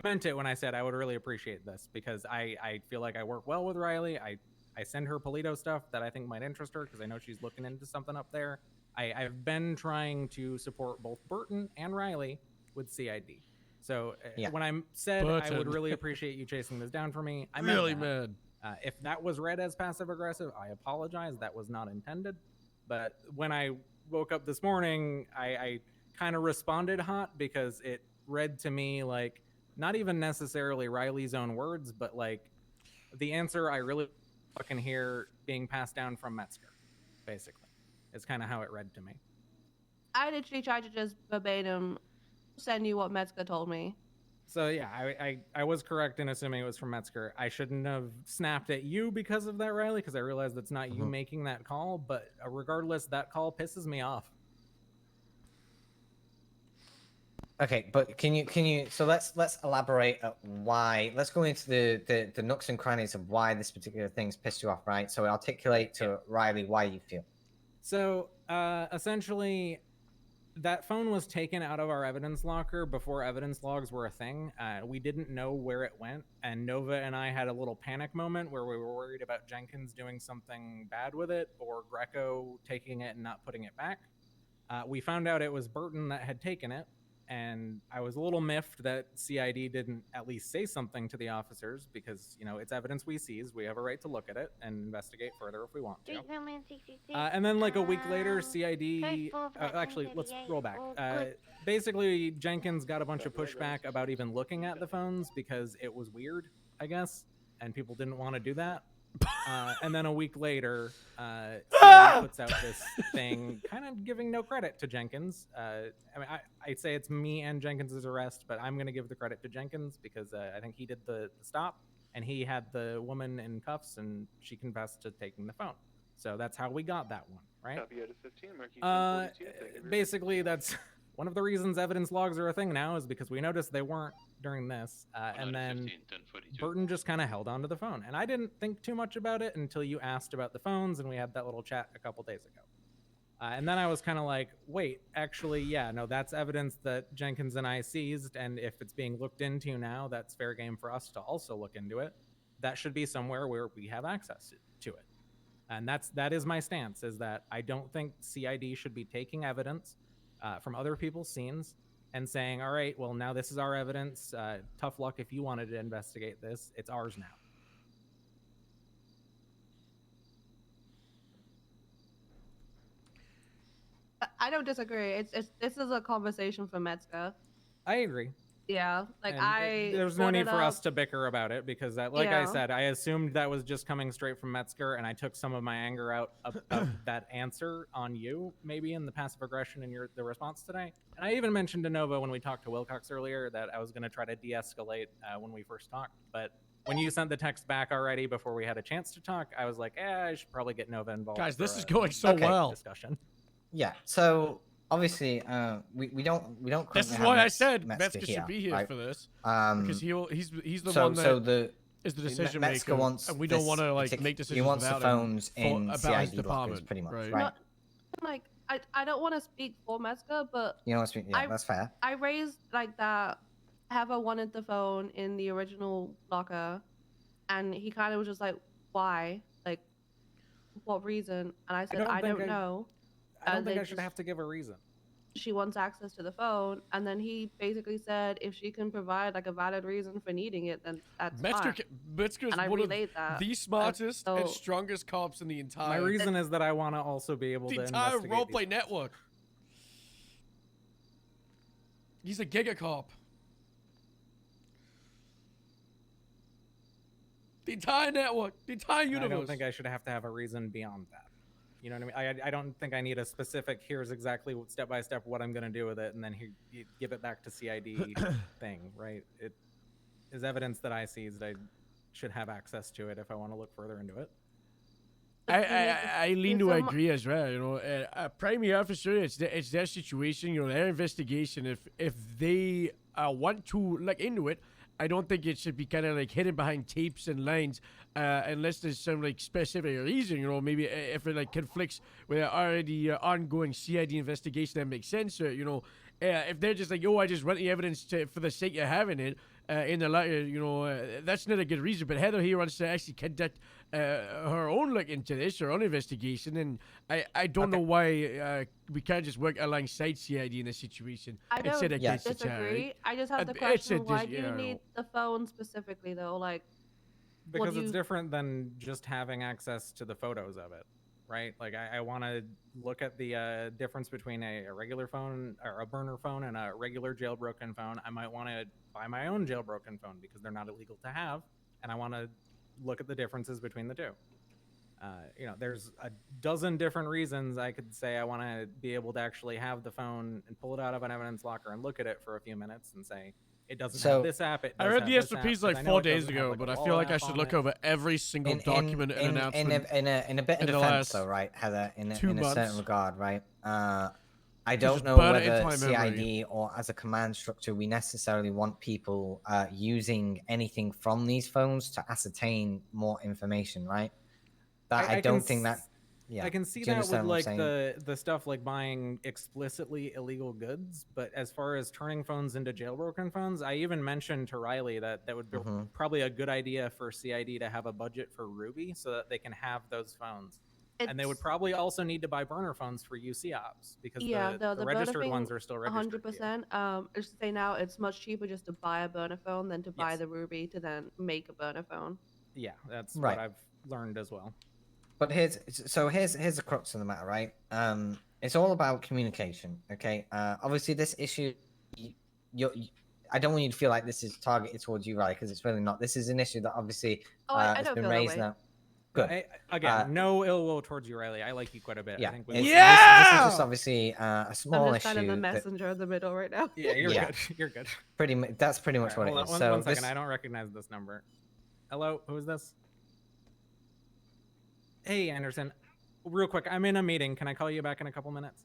meant it when I said I would really appreciate this because I feel like I work well with Riley. I send her Polito stuff that I think might interest her because I know she's looking into something up there. I've been trying to support both Burton and Riley with CID. So when I said I would really appreciate you chasing this down for me, I meant really that. mad. If that was read as passive aggressive, I apologize. That was not intended. But when I woke up this morning, I kind of responded hot because it read to me like not even necessarily Riley's own words, but like the answer I really fucking hear being passed down from Metzger, basically. It's kind of how it read to me. I literally tried to just verbatim send you what Metzger told me. So yeah, I was correct in assuming it was from Metzger. I shouldn't have snapped at you because of that, Riley, because I realized that's not you making that call. But regardless, that call pisses me off. Okay, but can you? So let's elaborate at why. Let's go into the nooks and crannies of why this particular thing's pissed you off, right? So articulate to Riley why you feel. So essentially, that phone was taken out of our evidence locker before evidence logs were a thing. We didn't know where it went, and Nova and I had a little panic moment where we were worried about Jenkins doing something bad with it or Greco taking it and not putting it back. We found out it was Burton that had taken it, and I was a little miffed that CID didn't at least say something to the officers because, you know, it's evidence we seize. We have a right to look at it and investigate further if we want to. And then like a week later, CID... actually, let's roll back. Basically, Jenkins got a bunch of pushback about even looking at the phones because it was weird, I guess, and people didn't want to do that. And then a week later, CID puts out this thing, kind of giving no credit to Jenkins. I mean, I'd say it's me and Jenkins' arrest, but I'm going to give the credit to Jenkins because I think he did the stop, and he had the woman in cuffs, and she confessed to taking the phone. So that's how we got that one, right? Copy out of 15, marking 1042. Thank you very Basically, that's one of the reasons evidence logs are a thing now is because we noticed they weren't during this, and then 15, Burton just kind of held onto the phone. And I didn't think too much about it until you asked about the phones, and we had that little chat a couple days ago. And then I was kind of like, wait, actually, yeah, no, that's evidence that Jenkins and I seized, and if it's being looked into now, that's fair game for us to also look into it. That should be somewhere where we have access to it. And that is my stance, is that I don't think CID should be taking evidence from other people's scenes and saying, all right, well, now this is our evidence. Tough luck if you wanted to investigate this. It's ours now. I don't disagree. This is a conversation for Metzger. I agree. Yeah, like And there's no need for us to bicker about it because that, like I said, I assumed that was just coming straight from Metzger, and I took some of my anger out of that answer on you, maybe in the passive aggression in the response today. And I even mentioned to Nova when we talked to Wilcox earlier that I was going to try to de-escalate when we first talked, but when you sent the text back already before we had a chance to talk, I was like, I should probably get Nova involved. Guys, this is going so well. Discussion. Yeah. So obviously, we don't. This is why I said Metzger should be here for this, because he's the one that is the decision maker, wants and we don't want to like make decisions. He wants about the phones him in about CID his department, lockers, pretty much, right? right? Like, I don't want to speak for Metzger, but You know what I mean? Yeah, that's fair. I raised like that. Heather wanted the phone in the original locker, and he kind of was just like, "Why? Like, what reason?" And I said, "I don't know." I don't think I should have to give a reason. She wants access to the phone, and then he basically said if she can provide like a valid reason for needing it, then that's fine. Metzger's and I one of relayed that. the smartest and strongest cops in the entire. My reason is that I want to also be able to entire investigate roleplay network. He's a giga cop. The entire network, the entire universe. I don't think I should have to have a reason beyond that. You know what I mean? I don't think I need a specific. Here's exactly step by step what I'm going to do with it, and then you give it back to CID thing, right? It is evidence that I see that I should have access to it if I want to look further into it. I lean to agree as well. You know, primary officer, it's their situation. You know, their investigation. If they want to look into it, I don't think it should be kind of like hidden behind tapes and lines, unless there's some like specific reason. You know, maybe if it like conflicts with an already ongoing CID investigation that makes sense. You know, if they're just like, oh, I just want the evidence for the sake of having it. In the letter, you know, that's not a good reason. But Heather here wants to actually conduct her own look into this, her own investigation, and I don't know why we can't just work alongside CID in this situation. I don't against disagree. I just have the it's question: why do you need the phone specifically, though? Like, because it's different than just having access to the photos of it, right? Like, I want to look at the difference between a regular phone or a burner phone and a regular jailbroken phone. I might want to buy my own jailbroken phone because they're not illegal to have, and I want to look at the differences between the two. You know, there's a dozen different reasons I could say I want to be able to actually have the phone and pull it out of an evidence locker and look at it for a few minutes and say, it doesn't have this app. It does I read have the this app, SOPs 'cause like I know 4 it days doesn't ago, have, like, but a I wall feel like I app should on look it. over every single document and announcement. In a bit of in the defense, last though, right, Heather? In a 2 certain months. regard, right? I Just don't know burn it into whether my memory. CID or as a command structure we necessarily want people using anything from these phones to ascertain more information, right? That I don't think that. Yeah, I can see do you that with understand what I'm like saying? the stuff like buying explicitly illegal goods, but as far as turning phones into jailbroken phones, I even mentioned to Riley that would be probably a good idea for CID to have a budget for Ruby so that they can have those phones. And they would probably also need to buy burner phones for UC ops because the registered ones are still registered. 100%. Just to say now, it's much cheaper just to buy a burner phone than to buy the Ruby to then make a burner phone. Yeah, that's Right. what I've learned as well. But here's the crux of the matter, right? It's all about communication, okay? Obviously, this issue, I don't want you to feel like this is targeted towards you, right? Because it's really not. This is an issue that obviously I has don't been feel that raised way. now. Good. Again, no ill will towards you, Riley. I like you quite a bit. Yeah. I think This is just obviously a small I'm just issue. kind of the that- messenger in the middle right now. Yeah, you're good. You're good. That's pretty much what it is. So one second. this- I don't recognize this number. Hello, who is this? Hey, Anderson. Real quick, I'm in a meeting. Can I call you back in a couple minutes?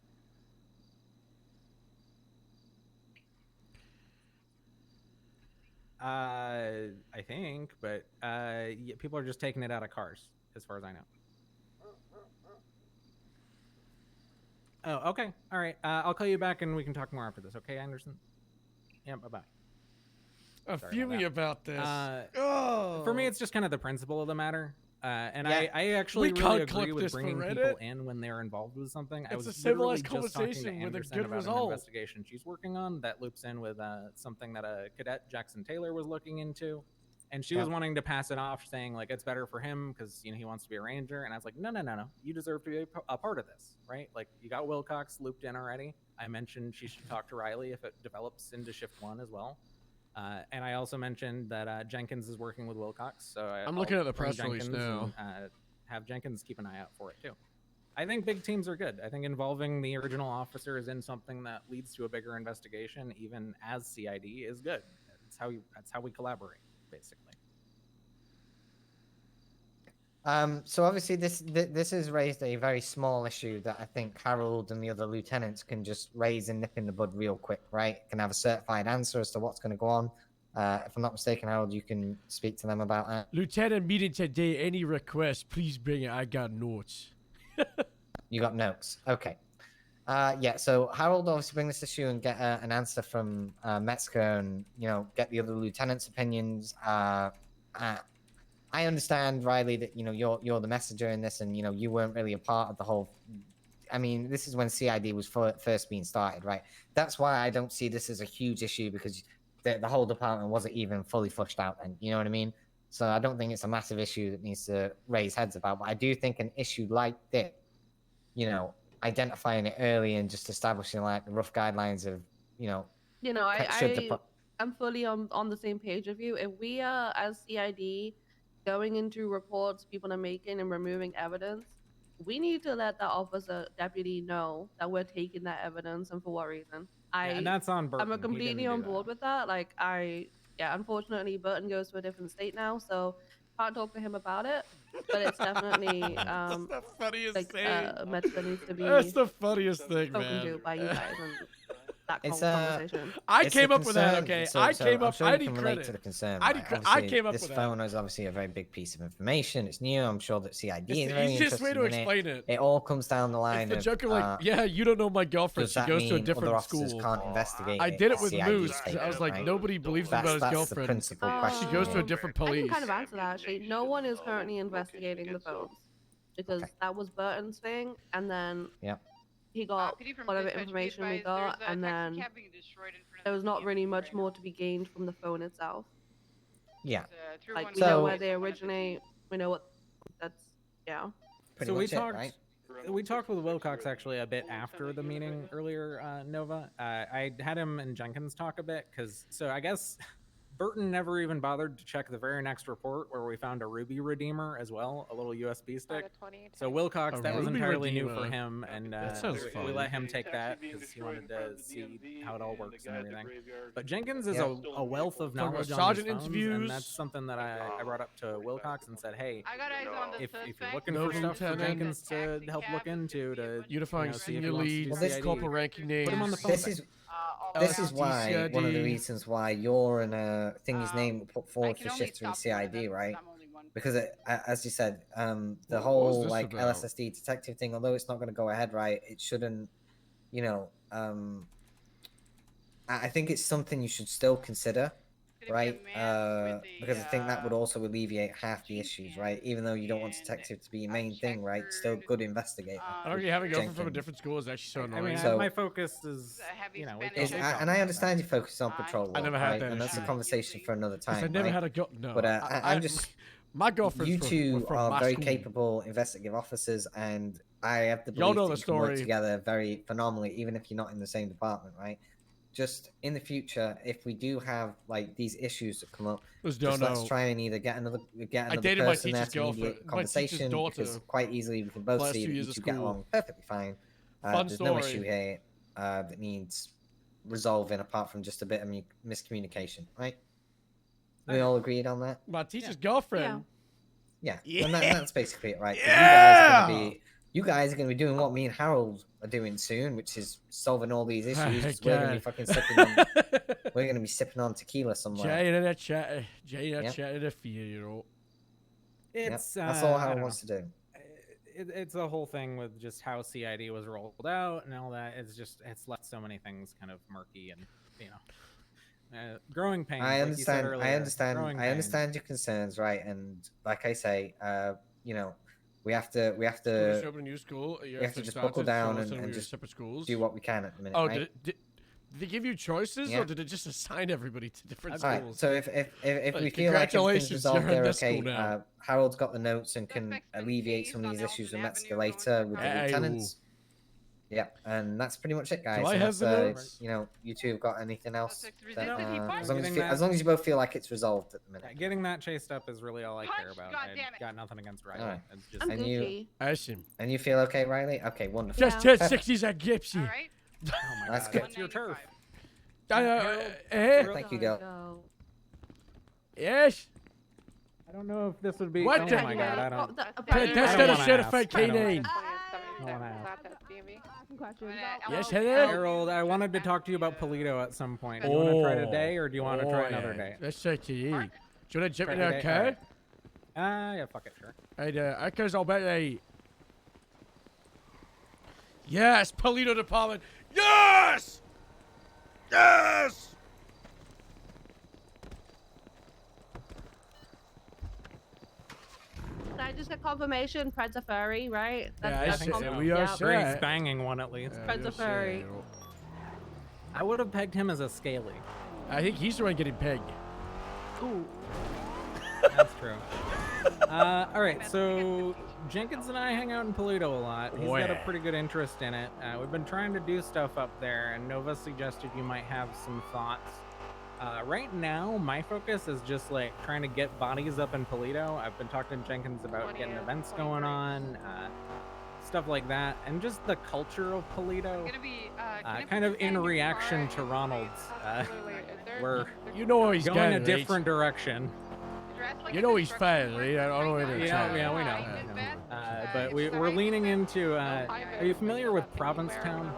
I think, but yeah, people are just taking it out of cars, as far as I know. Oh, okay. All right. I'll call you back and we can talk more after this. Okay, Anderson? Yeah, bye-bye. I'm fuming about this. For me, it's just kind of the principle of the matter. And Yeah. I actually We really can't agree clip with this for bringing Reddit. people in when they're involved with something. I It's was a civilized literally just talking to conversation with a Anderson good about result. an investigation she's working on that loops in with something that a cadet, Jackson Taylor, was looking into. And she was Yeah. wanting to pass it off, saying like it's better for him because he wants to be a ranger. And I was like, no, you deserve to be a part of this, right? Like you got Wilcox looped in already. I mentioned she should talk to Riley if it develops into shift 1 as well. And I also mentioned that Jenkins is working with Wilcox. So I'm looking at the press release now. And, have Jenkins keep an eye out for it too. I think big teams are good. I think involving the original officers in something that leads to a bigger investigation, even as CID, is good. That's how we collaborate, basically. So obviously this has raised a very small issue that I think Harold and the other lieutenants can just raise and nip in the bud real quick, right? Can have a certified answer as to what's going to go on. If I'm not mistaken, Harold, you can speak to them about that. Lieutenant meeting today. Any request, please bring it. I got notes. You got notes. Okay. Yeah, so Harold obviously bring this issue and get an answer from Metzger and, get the other lieutenants' opinions. I understand, Riley, that, you're the messenger in this and, you weren't really a part of the whole... I mean, this is when CID was first being started, right? That's why I don't see this as a huge issue because the whole department wasn't even fully flushed out then. You know what I mean? So I don't think it's a massive issue that needs to raise heads about. But I do think an issue like this, identifying it early and just establishing like the rough guidelines of, I'm fully on the same page with you. If we are, as CID, going into reports people are making and removing evidence, we need to let that officer deputy know that we're taking that evidence and for what reason. And that's on Burton. I'm He completely didn't on do board with that. Like unfortunately Burton goes to a different state now, so can't talk to him about it. But it's definitely That's the funniest like thing. a matter that needs to be That's the funniest thing, spoken man. to by you guys and that It's conversation. I it's came a up with that. concern, Okay, so- I so came I'm up. sure I you need can credit. relate to the concern. I right? came Obviously, up this with that. phone is obviously a very big piece of information. It's new. I'm sure that CID It's is the very easiest way to interested in explain it. It all comes down the line It's the of joke of like, yeah, you don't know my girlfriend. does She that goes to a mean different other officers school. can't investigate I did it if with CID Moose. is 'Cause taken I was it, like, right? nobody believes him about his That's the girlfriend. principal question. She goes to a here. different I can police. kind of answer that actually. No one is currently investigating the phones because that was Burton's thing, and then Yep. he got whatever information we got, and then there was not really much more to be gained from the phone itself. Yeah. Like we know So- where they originate, we know what. That's yeah. Pretty So we much it, talked. right? We talked with Wilcox actually a bit after the meeting earlier, Nova. I had him and Jenkins talk a bit because I guess Burton never even bothered to check the very next report where we found a Ruby Redeemer as well, a little USB stick. So Wilcox, A that was Ruby entirely new Redeemer. for him, and That sounds we fun. let him take that because he wanted to see how it all works and everything. But Jenkins is a wealth of From knowledge on sergeant these phones, interviews. and that's something that I brought up to Wilcox and said, hey, if you're looking No for stuff for lieutenant. Jenkins to help look into to Unifying see if he senior wants to do leads, CID, corporal ranking names. put him on the phone. This is why one of the CID. reasons why you're in a thingy's name put forward for shift 3 CID, right? Because as you said, the What whole was this like about? LSSD detective thing, although it's not going to go ahead, right? It shouldn't, you know. I think it's something you should still consider, right? Because I think that would also alleviate half the issues, right? Even though you don't want detective to be your main thing, right? Still good investigator. I don't having a girlfriend from a Jenkins. different school is actually so I annoying. mean, So- my focus is, you know, we Is, can- and I understand you focus on patrol I work, never had right? that And that's a issue. conversation for another 'Cause time. I never right? had a girl. No, But I'm just. My girlfriend's You from, two were from are my very school. capable investigative officers, and I have the Y'all belief know that the you can work story. together very phenomenally, even if you're not in the same department, right? Just in the future, if we do have like these issues that come up, Just let's don't know. try and either get another dated my person there teacher's to mediate girlfriend- the my teacher's conversation, because daughter quite easily we can both last see 2 that you years of two get school. along perfectly fine. Fun There's no issue story. here that needs resolving apart from just a bit of miscommunication, right? We all agreed on that? My teacher's girlfriend. Yeah, Yeah. and that's basically it, right? 'Cause Yeah! You guys are gonna be doing what me and Harold are doing soon, which is solving all these issues. 'Cause we're gonna be God. fucking sipping on, we're gonna be sipping on tequila somewhere. Jay and that chat. Jay and that Yep. chat in a fear, you know. Yep, It's that's all I Harold don't wants to do. It's a whole thing with just how CID was rolled out and all that. It's left so many things kind of murky and growing pains. I like you said understand. earlier, I understand. growing I pains. understand your concerns, right? And like I say, you know, we have to We're just opening a new school. we have to just buckle down and just separate schools. do what we can at the minute. Oh, right? did they give you choices, Yeah. or did it just assign everybody to different All right. schools? So if we Like, feel like everything's congratulations, resolved, you're in they're this okay. school now. Harold's got the notes and can alleviate some of these issues with Metzger later with the Hey, lieutenants. Yeah, and that's pretty much it, guys. I Unless, have the notes? you know, you two have got anything else? That, Getting as long that- as you both feel like it's resolved at the minute. Getting that chased up is really all I care about. I got nothing against Riley. Alright. It's just I'm And you- Gucci. Awesome. And you feel okay, Riley? Okay, wonderful. Just Yeah. hit 60s at Gypsy. oh my That's god, good. that's your turf. Thank you, girl. Go. Yes. I don't know if this would be. What Oh the- my god, I Oh, don't. the- I That's don't not a wanna certified ask. I don't- canine. I don't wanna ask. Yes, hello. Harold, I wanted to talk to you about Polito at some point. Do you want to try today, or do you want to try another day? That's so to you. Do you want to jump Try in our today? car? Alright. Yeah, fuck it, sure. I cause I'll bet they. Yes, Polito Department. Yes. Yes. Can I just get confirmation? Fred's a furry, right? Yeah, I that's said- confirm- we are yeah. sure. Greg's banging one at least. Fred's a furry. I would have pegged him as a scaly. I think he's the one getting pegged. Ooh. That's true. All right, so Jenkins and I hang out in Polito a lot. He's got a Yeah. pretty good interest in it. We've been trying to do stuff up there, and Nova suggested you might have some thoughts. Right now, my focus is just like trying to get bodies up in Polito. I've been talking to Jenkins about getting events going on. stuff like that, and just the culture of Polito. Kind of in reaction to Ronald's, we're he's going a right? different direction. He's fast, right? I don't know anything. Yeah, we know. But we're leaning into. Are you familiar with Provincetown?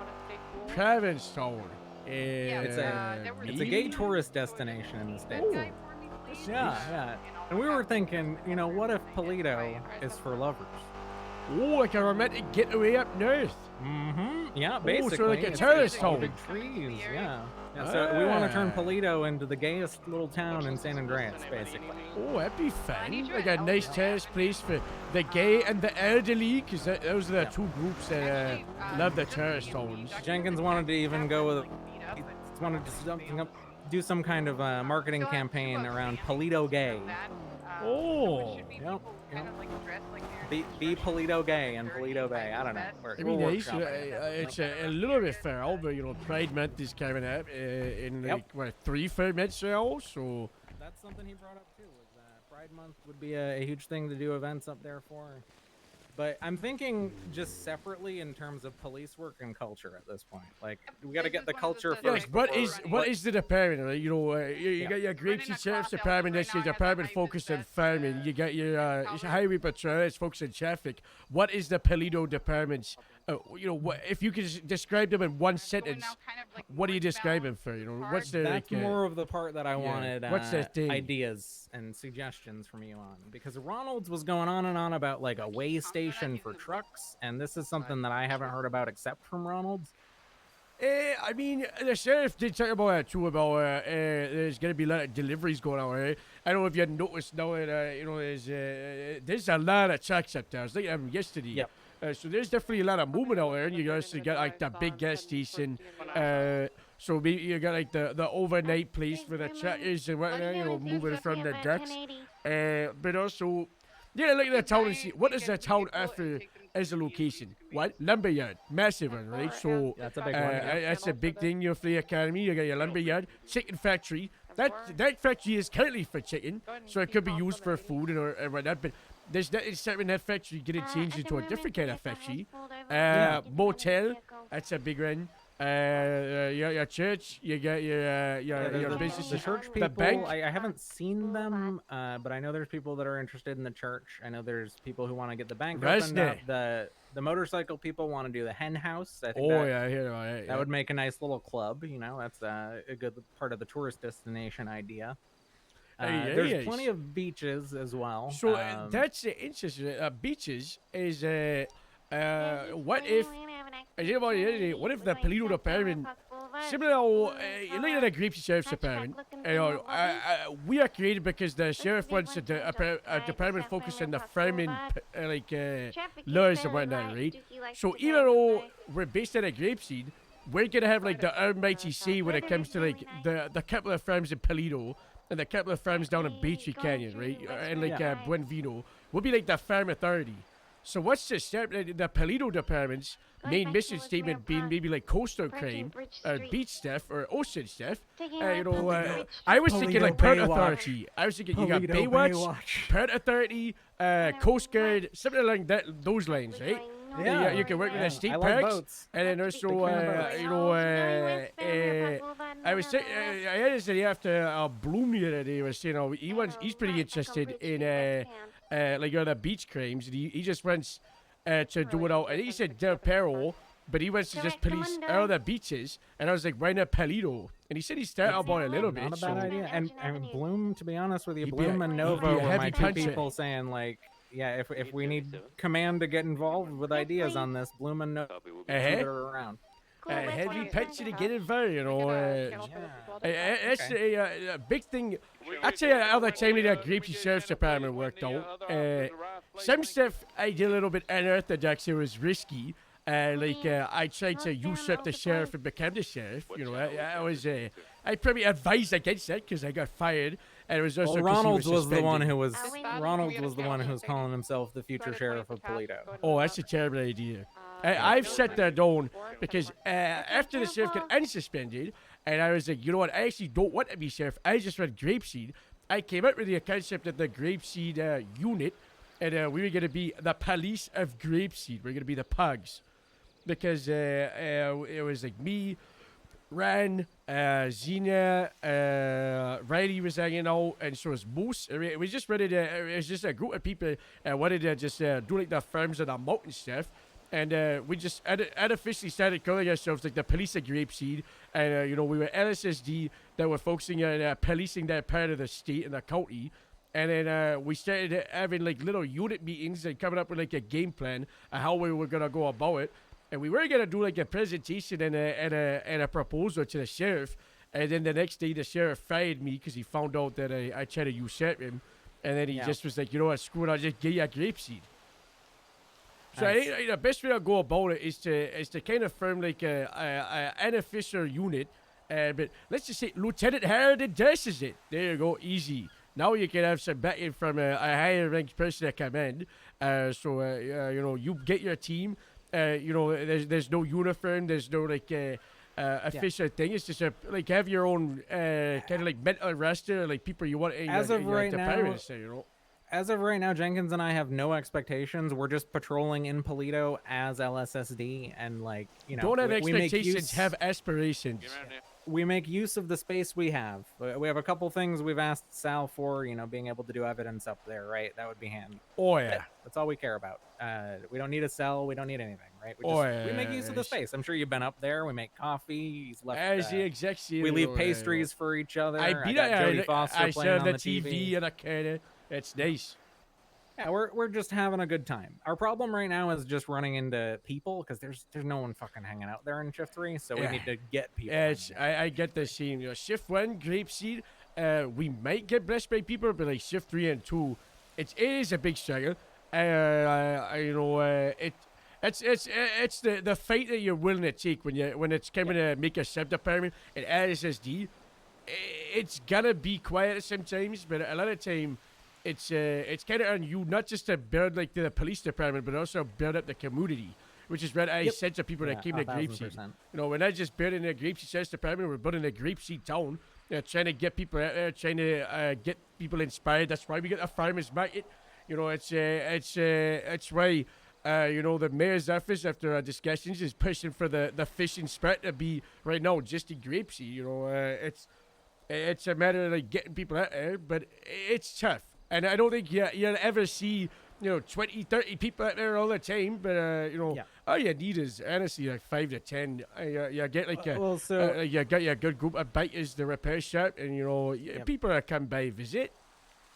Provincetown. It's a gay tourist destination in the state. Yeah. And we were thinking, what if Polito is for lovers? Oh, like a romantic getaway up north. Mm-hmm. Yeah, basically. so like a tourist it's all home. big trees. Yeah. So we want to turn Polito into the gayest little town in San Andreas, basically. Oh, that'd be fun. Like a nice tourist place for the gay and the elderly, because those are the two groups that love the tourist towns. Jenkins wanted to even go with, he wanted to do some kind of marketing campaign around Polito Gay. Oh. Yep. Be Polito Gay and Polito Bay. I don't know. I mean, it's a little bit feral, but Pride Month is coming up in like 3-4 months now, so. That's something he brought up too. Was Pride Month would be a huge thing to do events up there for. But I'm thinking just separately in terms of police work and culture at this point. Like, we got to get the culture first. Yes, what is the department? Right? You got your Grapeseed Sheriff's Department, that's your department focused on farming. You got your Highway Patrol, it's focused on traffic. What is the Polito Department's? If you could describe them in one sentence, what are you describing for? What's the? That's more of the part that I wanted. What's the thing? Ideas and suggestions from you on, because Ronald's was going on and on about like a way station for trucks, and this is something that I haven't heard about except from Ronald's. I mean, the sheriff did talk about it too. About there's gonna be a lot of deliveries going on. Right? I don't know if you had noticed now that there's a lot of trucks up there. I was looking at them yesterday. Yep. So there's definitely a lot of movement out there, and you guys got like the big gas station. So maybe you got like the overnight place for the truckers and whatnot, moving from the decks. But also, look at the town and see what does the town offer as a location. What? Lumberyard, massive one, right? So that's a big one. That's a big thing. For the academy, you got your lumberyard, chicken factory. That factory is currently for chicken, so it could be used for food and whatnot. But there's nothing certain that factory getting changed into a different kind of factory. Motel, that's a big one. Your church, you got your business. The church people, the bank. I haven't seen them, but I know there's people that are interested in the church. I know there's people who want to get the bank opened up. The motorcycle people want to do the hen house. I think that would make a nice little club. That's a good part of the tourist destination idea. There's plenty of beaches as well. So that's interesting. Beaches is what if? What if the Polito Department, similar to the Grapeseed Sheriff's Department, we are created because the sheriff wants a department focused on the farming laws and whatnot, right? So even though we're based out of Grapeseed, we're gonna have like the almighty say when it comes to like the couple of farms in Polito and the couple of farms down in Beachy Canyon, right? And Buenvino. We'll be like the farm authority. So what's the Polito Department's main mission statement being maybe like coastal crime, or beach stuff, or ocean stuff? I was thinking like Port Authority. I was thinking you got Baywatch, Port Authority, Coast Guard, something along those lines, right? Yeah, you can work with the state like parks, boats. and then also, I was saying, I had this idea after Bloom the other day was saying, he's pretty interested in the beach crimes. And he just wants to do it out, and he said Del Perro, but he wants to just police all the beaches. And I was like, why not Polito? And he said he started about it a little bit. Not a bad idea. And Bloom, to be honest with you, Bloom and Nova were my two people saying like, yeah, if we need command to get involved with ideas on this, Bloom and Nova are around. Heavy pension to get involved, It's a big thing. I'd say all the time that Grapeseed Sheriff's Department worked out. Some stuff I did a little bit unorthodox. It was risky. I tried to usurp the sheriff and become the sheriff. I probably advised against that because I got fired. And it was also Ronald was the one who was calling himself the future sheriff of Polito. Oh, that's a terrible idea. I've set that down because after the sheriff got unsuspended, and I was like, you know what, I actually don't want to be sheriff. I just want Grapeseed. I came up with the concept of the Grapeseed unit, and we were gonna be the police of Grapeseed. We're gonna be the pugs, because it was like me, Ran, Xenia, Riley was hanging out, and so was Moose. It was just ready to. It was just a group of people wanted to just do like the farms and the mountain stuff. And we just artificially started calling ourselves like the police of Grapeseed. And, you know, we were LSSD that were focusing on policing that part of the state and the county. And then we started having like little unit meetings and coming up with like a game plan of how we were going to go about it. And we were going to do like a presentation and a proposal to the sheriff. And then the next day the sheriff fired me because he found out that I tried to usurp him. And then he just was like, you know what, screw it, I'll just give you a Grapeseed. So I think the best way to go about it is to kind of form like an unofficial unit, but let's just say Lieutenant Harrod endorses it. There you go, easy. Now you can have some backing from a higher ranked person at command. So you know, you get your team. You know, there's no uniform, there's no like official thing. It's just like have your own kind of like mental roster, like people you want in As of right now, pirates, you know. As of right now, Jenkins and I have no expectations. We're just patrolling in Polito as LSSD, and like, you know, don't have we make expectations, use, have aspirations. we make use of the space we have. We have a couple things we've asked Sal for, you know, being able to do evidence up there, right? That would be handy. Oh yeah, that's all we care about. We don't need a cell. We don't need anything, right? We make use of the space. I'm sure you've been up there. We make coffee. He's left. As the exec, we leave pastries for each other. I got Jodie Foster I playing saw on the TV and I kind of. It's nice. Yeah, we're just having a good time. Our problem right now is just running into people because there's no one fucking hanging out there in shift 3, so we need to get people. I get the same. You know, shift 1, Grapeseed, we might get blessed by people, but like shift 3 and 2, it is a big struggle. You know, it's the fight that you're willing to take when it's coming to make a sub department at LSSD. It's gonna be quiet sometimes, but a lot of time. It's kind of on you not just to build like the police department, but also build up the community, which is what I said to people that came to Grapeseed. You know, we're not just building a Grapeseed Sales department, we're building a Grapeseed town. Trying to get people out there, trying to get people inspired. That's why we get a farmers market. You know, it's why you know, the mayor's office after our discussions is pushing for the fishing spot to be right now just in Grapeseed. You know, it's a matter of like getting people out there, but it's tough. And I don't think you'll ever see, you know, 20, 30 people out there all the time. But, you know, all you need is, honestly, like 5 to 10. You get like you got your good group of biters, the repair shop, and, you know, people that come by visit.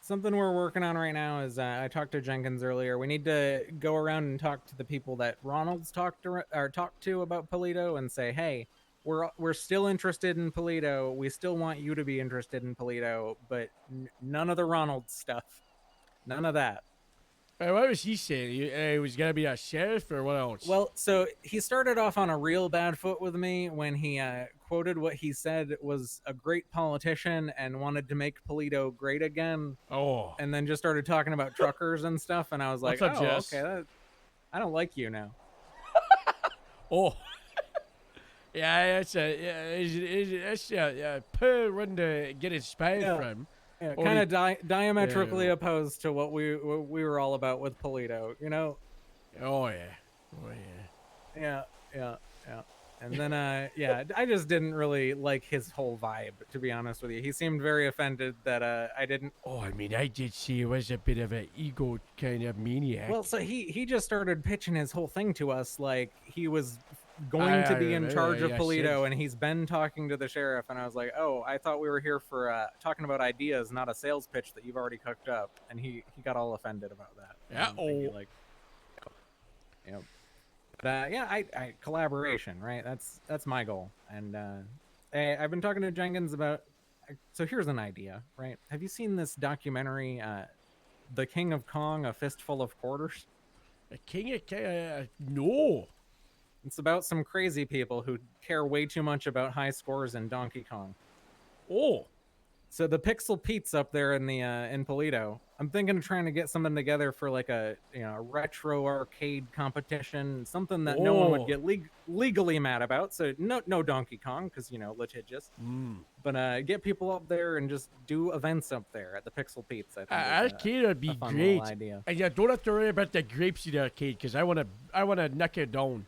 Something we're working on right now is I talked to Jenkins earlier. We need to go around and talk to the people that Ronald's talked to about Polito and say, hey, we're still interested in Polito. We still want you to be interested in Polito, but none of the Ronald stuff. None of that. What was he saying? He was going to be a sheriff or what else? Well, so he started off on a real bad foot with me when he quoted what he said was a great politician and wanted to make Polito great again. Oh. And then just started talking about truckers and stuff. And I was like, okay, I don't like you now. Oh. Yeah, it's a poor one to get inspired from. Yeah, kind of diametrically opposed to what we were all about with Polito, you know? Oh yeah. Yeah. And then I just didn't really like his whole vibe, to be honest with you. He seemed very offended that I didn't. Oh, I mean, I did see he was a bit of an ego kind of maniac. Well, so he just started pitching his whole thing to us like he was going to be in charge of Polito, and he's been talking to the sheriff, and I was like, oh, I thought we were here for talking about ideas, not a sales pitch that you've already cooked up. And he got all offended about that. But I collaboration, right? That's my goal. And I've been talking to Jenkins about. So here's an idea, right? Have you seen this documentary, "The King of Kong: A Fistful of Quarters"? The King of Kong? No. It's about some crazy people who care way too much about high scores in Donkey Kong. Oh. So the Pixel Pete's up there in the in Polito, I'm thinking of trying to get something together for like a retro arcade competition, something that no one would get legally mad about. So no Donkey Kong, because litigious. But get people up there and just do events up there at the Pixel Pete's. I think Arcade would be a fun great. little idea. And you don't have to worry about the Grapeseed arcade because I wanna knock it down.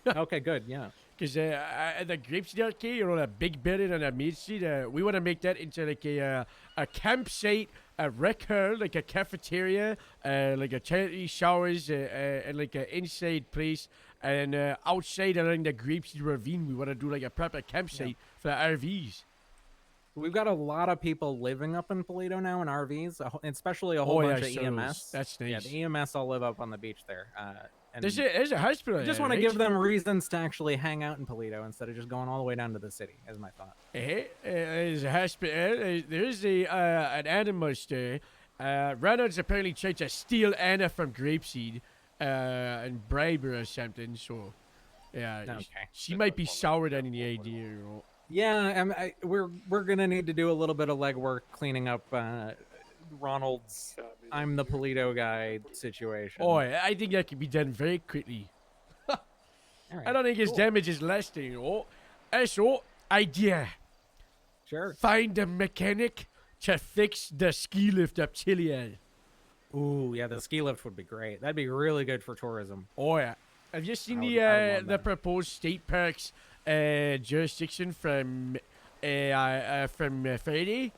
Okay, good, yeah. Because the Grapeseed arcade, the big building on the Main Street, we want to make that into like a campsite, a record, like a cafeteria, like a charity showers, and like an inside place. And outside around the Grapeseed ravine, we want to do like a proper campsite for the RVs. We've got a lot of people living up in Paleto now in RVs, especially a whole bunch of EMS. That's nice. Yeah, the EMS all live up on the beach there. And There's a hospital. I just want to give them reasons to actually hang out in Paleto instead of just going all the way down to the city, is my thought. There's a hospital. There's an animal store. Reynolds apparently tried to steal Anna from Grapeseed and bribe her or something. So, yeah, Okay. she might be soured on the idea. Yeah, we're gonna need to do a little bit of legwork cleaning up Ronald's "I'm the Paleto guy" situation. Oh, I think that can be done very quickly. I don't think his damage is lasting. So, idea. Sure. Find a mechanic to fix the ski lift up Chiliad. Ooh, yeah, the ski lift would be great. That'd be really good for tourism. Oh yeah. Have you seen I would love the proposed state parks jurisdiction from Friday?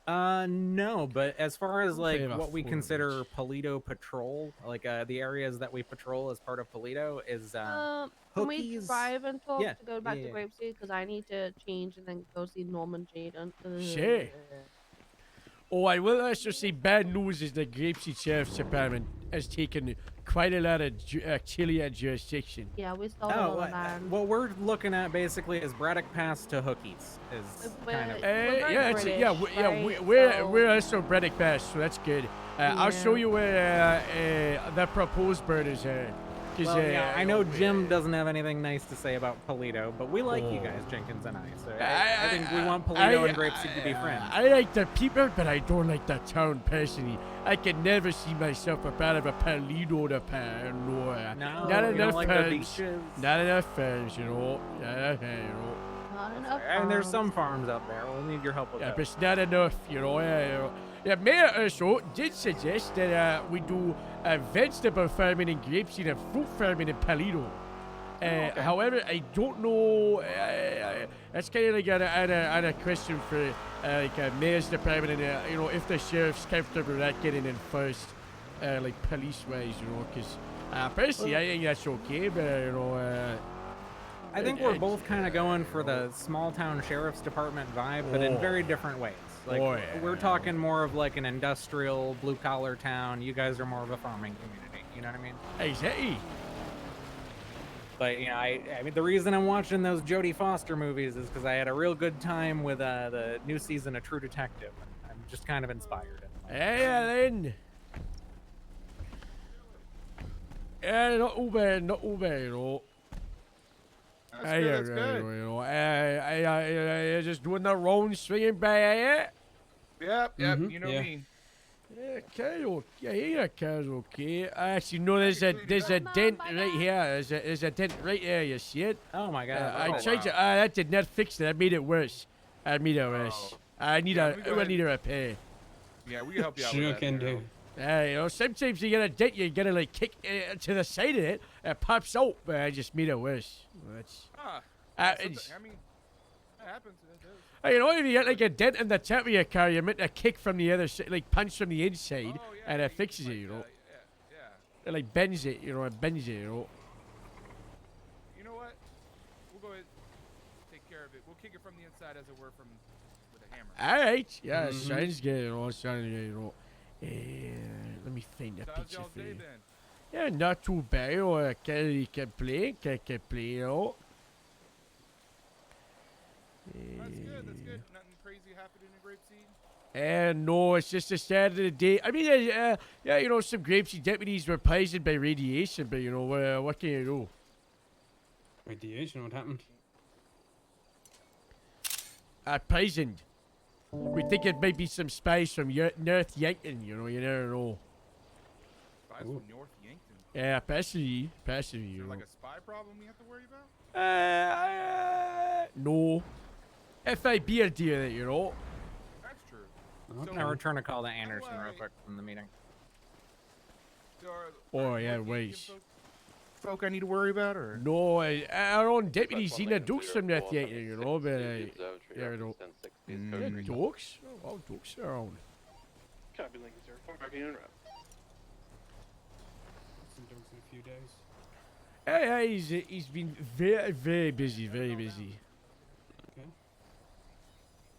No, but as far as like They have a what we forge. consider Paleto patrol, like the areas that we patrol as part of Paleto is Can we Hookies. drive and talk Yeah, to go back yeah, to Grapeseed? Because I need to change and then go see Norman Jaden. Sure. Oh, I will also say bad news is the Grapeseed Sheriff's Department has taken quite a lot of Chiliad jurisdiction. Yeah, we stole Oh, all the what, land. what we're looking at basically is Braddock Pass to Hookies. Is kind of. We're also Braddock Bass, so that's good. I'll show you where the proposed borders are. Well, yeah, I know Jim doesn't have anything nice to say about Paleto, but we like you guys, Jenkins and I. So I think we want Paleto and Grapeseed to be friends. I like the people, but I don't like the town personally. I can never see myself a part of a Paleto to Paranoia. No, not you enough don't like the farms. beaches? Not enough farms, Not enough, Not enough. And there's some farms out there. We'll need your help with Yeah, that. but it's not enough, Yeah, Mayor also did suggest that we do vegetable farming in Grapeseed and fruit farming in Paleto. However, I don't know. That's kind of like a question for like a mayor's department, and if the sheriff's comfortable with that getting in first, like police-wise, because personally I think that's okay, but I think we're both kind of going for the small town sheriff's department vibe, but in very different ways. Like we're talking more of like an industrial blue collar town. You guys are more of a farming community. You know what I mean? Exactly. But I mean, the reason I'm watching those Jodie Foster movies is because I had a real good time with the new season of True Detective. And I'm just kind of inspired. Hey, Alan. Yeah, not too bad, That's good. I just doing the wrong swinging by it. Yep, you know me. Yeah, car's okay. Yeah, car's okay. Actually, no, there's a dent right here. There's a dent right there. You see it? Oh my God! I tried to. That did not fix it. I made it worse. I need a repair. Yeah, we can help you out Sure with that. can do. Sometimes you get a dent, you gotta like kick to the side of it. It pops out, but I just made it worse. I mean, that happens. If you get like a dent in the top of your car, you're meant to kick from the other side, like punch from the inside, and it fixes it, It like bends it, it bends it, You know what? We'll go ahead and take care of it. We'll kick it from the inside as it were with a hammer. Alright, yeah, sounds good, sounds good, let me find a So how's picture y'all's for day you. been? Yeah, not too bad, can't complain, That's good. Nothing crazy happening in Grapeseed? And no, it's just the start of the day. I mean, some Grapeseed deputies were poisoned by radiation, but what can you do? Radiation? What happened? Poisoned. We think it might be some spies from North Yankton, you know, you never know. Spies from North Yankton. Yeah, possibly, you Is there know. like a spy problem we have to worry about? No. FIB deal it, you know. That's true. Can I return a call to Anderson real quick from the meeting? Oh, yeah, wait. Folk I need to worry about, or? No, our own deputy seen the Dukes from North Yankton, you know, but yeah, you know. Dukes? Oh, Dukes are on. Copy, Lincoln, sir. Far back in route. Some jokes in a few days. Yeah, he's been very busy, very busy.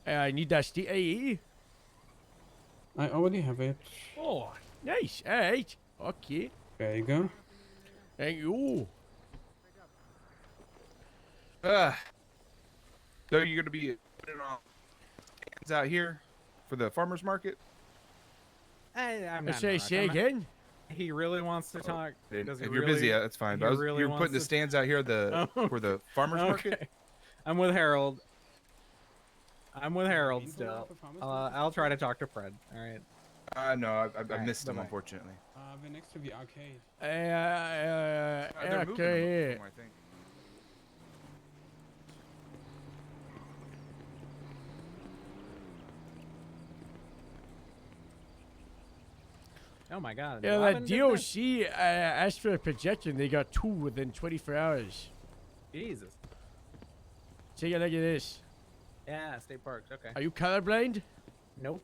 Okay. I need that state ID. I already have it. Oh, nice. Alright. Okay. There you go. Thank you. So you're gonna be putting on stands out here for the farmers market? I'm not. Say again. He really wants to talk. Does he If you're really, busy, that's fine. But you're putting the stands out here for the farmers market? I'm with Harold. Still. I'll try to talk to Fred. All right. No, I missed him, unfortunately. We're next to the arcade. They're moving okay. them, I think. Oh my God. Yeah, Robin that did DOC asked for a projection. They got 2 within 24 hours. Jesus. Take a look at this. Yeah, state parks. Okay. Are you colorblind? Nope.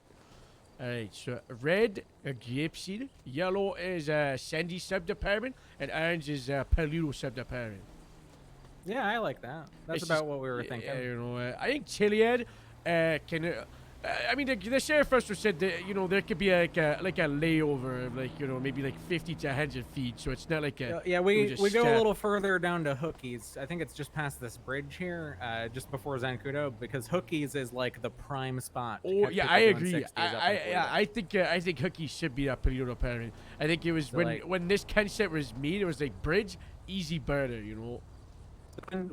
Alright, so red, a grapeseed. Yellow is Sandy sub-department. And orange is Palito sub-department. Yeah, I like that. That's It's about just- what we were thinking. You know, I think Chiliad can. I mean, the sheriff first said that, you know, there could be like a layover of like, you know, maybe like 50 to 100 feet. So it's not like a. Yeah, we just go a stop. little further down to Hookies. I think it's just past this bridge here, just before Zancudo, because Hookies is like the prime spot. to Oh catch yeah, people I doing agree. 60s up in Florida. I think Hookie should be a Palito department. I think it was So, when this concept was made, it was like bridge, easy burner, you know.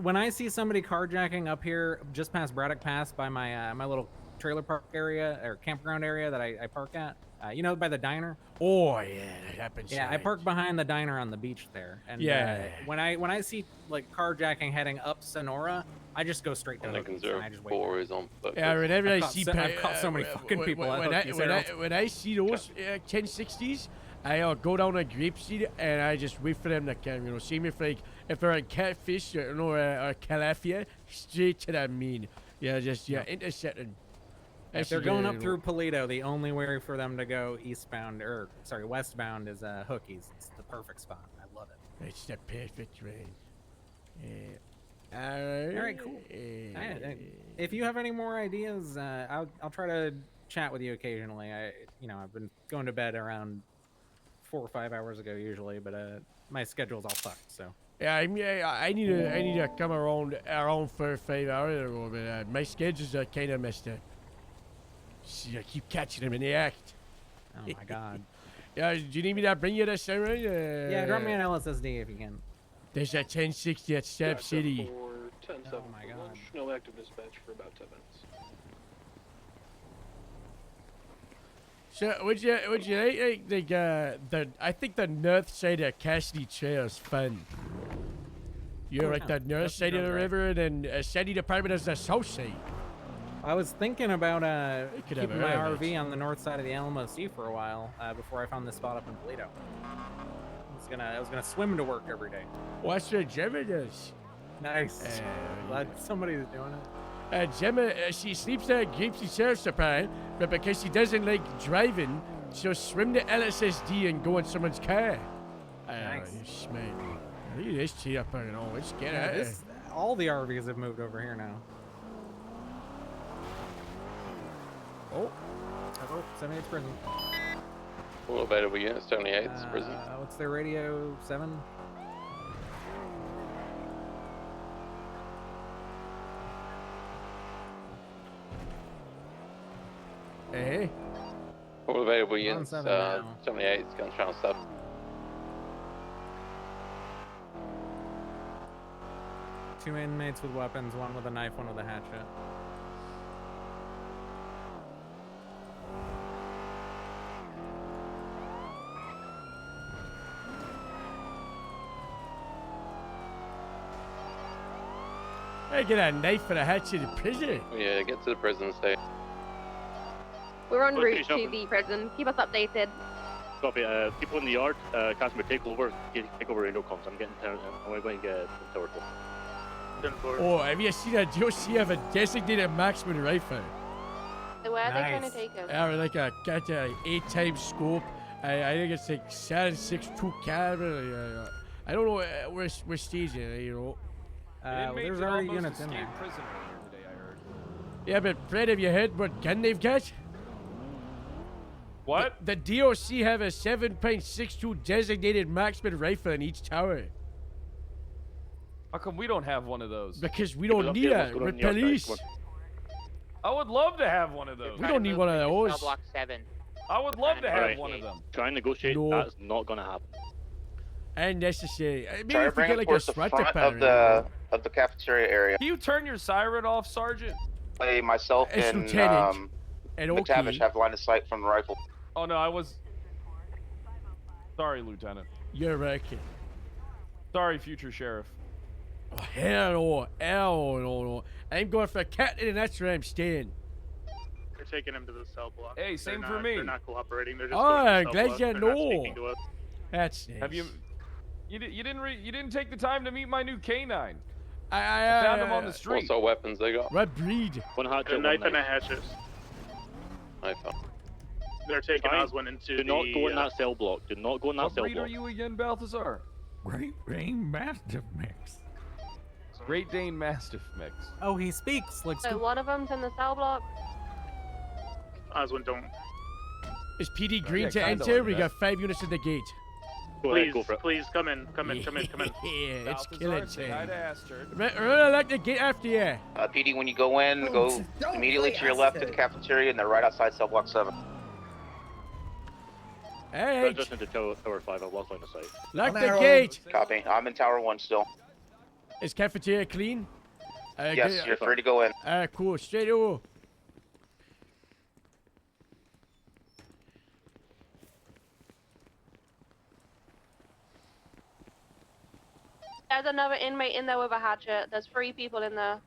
When I see somebody carjacking up here, just past Braddock Pass by my my little trailer park area or campground area that I park at, you know, by the diner. Oh yeah, that happens. Yeah, I park behind the diner on the beach there, and Yeah. when I see like carjacking heading up Sonora, I just go straight to Hookies and I just wait. Is on foot. Yeah, whenever I I've caught see I've caught so many fucking people at Hookies. when I see those 1060s, I'll go down a grapeseed and I just wait for them to come. You know, see me if they're on catfish or or tilapia, straight to that mean. Yeah, just intercepting. If they're going up through Polito, the only way for them to go eastbound westbound is Hookies. It's the perfect spot. I love it. It's the perfect range. Yeah. All right, cool. If you have any more ideas, I'll try to chat with you occasionally. I've been going to bed around 4 or 5 hours ago usually, but my schedule's all fucked. So. Yeah, I need to come around 4 or 5 hours ago, but my schedules are kind of messed up. See, I keep catching them in the act. Oh my God. Yeah, do you need me to bring you this around? Yeah, drop me an LSSD if you can. There's that 1060 at Step City. For 10 Oh my God. No active dispatch for about 10 minutes. So would you like I think the north side of Cassidy Trail is fun. You're like the north side of the river, and then Sandy Department is the south side. I was thinking about could keeping have my airbags. RV on the north side of the Alamo Sea for a while before I found this spot up in Toledo. I was gonna swim to work every day. What's what Gemma does? Nice. Glad somebody's doing it. Gemma, she sleeps at Grapeseed Sheriff's Department, but because she doesn't like driving, she'll swim to LSSD and go in someone's car. Nice. You smart. Look at this cheat up and all. Let's get Yeah, out. all the RVs have moved over here now. Oh. 78's prison. All available units, 78's prison. What's their radio? 7? Hey. All available units, 7 now. 78's gun channel sub. Two inmates with weapons, one with a knife, one with a hatchet. I get a knife and a hatchet in prison. Yeah, get to the prison state. We're en Well, route finish to up. the prison. Keep us updated. Copy. People in the yard, Casimir, take over radio comms. I'm getting I'm going to get tower 4. Oh, have you seen a DOC have a designated marksman rifle? So where are they trying to take him? Like a 8x scope. I think it's like 7.62 caliber. I don't know where staging it, you know. There's already units in there. Yeah, but Fred, have you heard what gun they've got? What? The DOC have a 7.62 designated marksman rifle in each tower. How come we don't have one of those? Because we don't need it. We're police. I would love to have one of those. We don't need one of those. Block 7. I would love to have Alright, one of them. Try and negotiate. No. That's not going to happen. Unnecessary. Maybe Try to if we bring get it like a towards the sweater front pattern. of the cafeteria area. Can you turn your siren off, Sergeant? Play myself It's and Lieutenant. And McTavish okay. have line of sight from the rifle. Oh no, I was. Sorry, Lieutenant. You're wrecking. Sorry, future sheriff. Oh, hell no. I'm going for a captain and that's where I'm staying. They're taking him to the cell block. Hey, same They're for not, me. They're not cooperating. They're just Oh, going to the I'm cell glad block. you They're not know. speaking to us. That's nice. Have you? You didn't take the time to meet my new canine. I found him on the street. What sort of weapons they got? What breed? One hatchet, A one knife and a knife. hatchet. Knife. They're taking Fine. Oswin into Do not the. go in that cell block. Do not go in that What cell breed block. are you again, Balthazar? Great Dane Mastiff mix. Great Dane Mastiff mix. Oh, he speaks. Like So one of them's in the cell block. Oswin, don't. Is PD green yeah, to kinda enter? like We that. got 5 units at the gate. Go ahead, Please, go for it. please come in. Come in. Yeah, it's Balthazar, killing say hi time. to Astrid. Run like the gate after you. PD, when you go in, go immediately to your left to the cafeteria, and they're right outside cell block 7. Hey, Just into tower 5. I'll walk line of sight. lock the gate. Copy. I'm in Tower 1 still. Is cafeteria clean? Yes, you're free to go in. Cool. Straight over. There's another inmate in there with a hatchet. There's 3 people in there.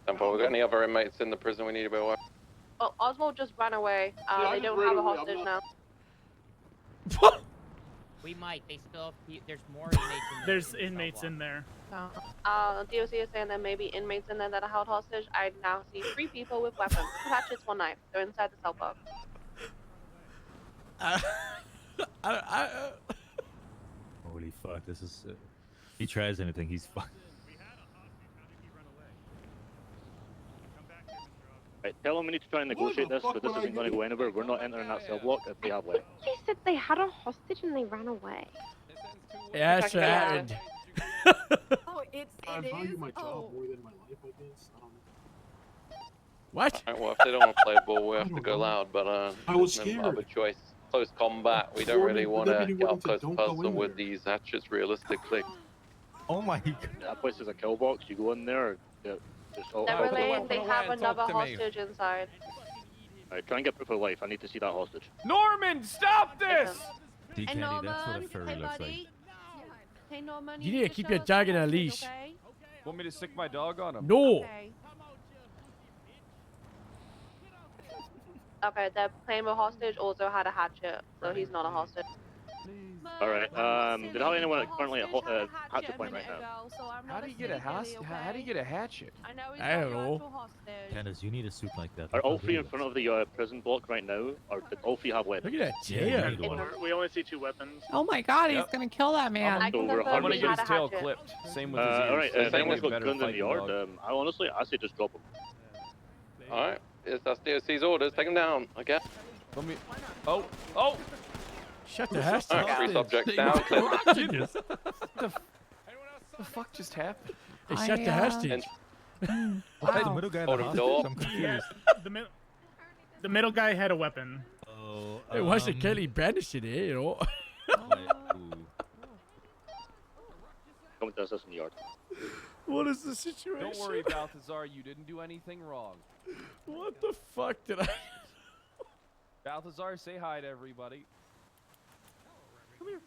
Temple, we got any other inmates in the prison we need to be aware? Oh, Oswald just ran away. They don't have a hostage now. We might. They still have. There's more inmates in there. There's inmates in there. DOC is saying there may be inmates in there that are held hostage. I now see 3 people with weapons. 2 hatchets, 1 knife. They're inside the cell block. Holy fuck, this is. He tries anything, he's fucked. Right, tell them we need to try and negotiate this, but this isn't going to go anywhere. We're not entering that cell block if they have left. They said they had a hostage and they ran away. Yeah, that's what happened. Oh, it value is? my job Oh. more than my life, I guess. What? Alright, well, if they don't want to play ball, we have to go loud, but I was there's no scared. other choice. Close combat, we don't really want to get up close don't go person in with there. these hatchets realistically. Oh my god. That place is a kill box. You go in there. Yeah, just all. They're Alright, relaying they have another hostage inside. try and get proof of life. I need to see that hostage. Norman, stop this! D Candy, that's what a furry looks like. Hey Norman, You need to keep your dog in a leash. Want me to stick my dog on him? No. Okay, the claimer hostage also had a hatchet, so he's not a hostage. Alright, do you have anyone currently at hatchet point right now? How do you get a How do you get a hatchet? I don't know. Candace, you need a suit like that. Are all 3 in front of the prison block right now? Or did all 3 have weapons? Look at that Yeah, tail. you need one. We only see 2 weapons. Oh my god, Yep. he's gonna kill that man. I can So we're confirm I'm gonna he get had his a tail hatchet. clipped. Same with his ears. Alright, Same if anyone's with got better guns in the fighting yard, dog. I say just drop them. Alright, yes, that's DOC's orders, take them down, okay? Let me. Oh, oh! Shut the hostage. Alright, 3 subjects down, clear. The fuck just happened? They shut the hostage. What's the middle guy in the Hold him hostage? door. I'm confused. The middle guy had a weapon. Oh, It wasn't Kelly Bandishing it, you know. Come to us in the yard. What is the situation? Don't worry, Balthazar. You didn't do anything wrong. What the fuck did I? Balthazar, say hi to everybody. Come here.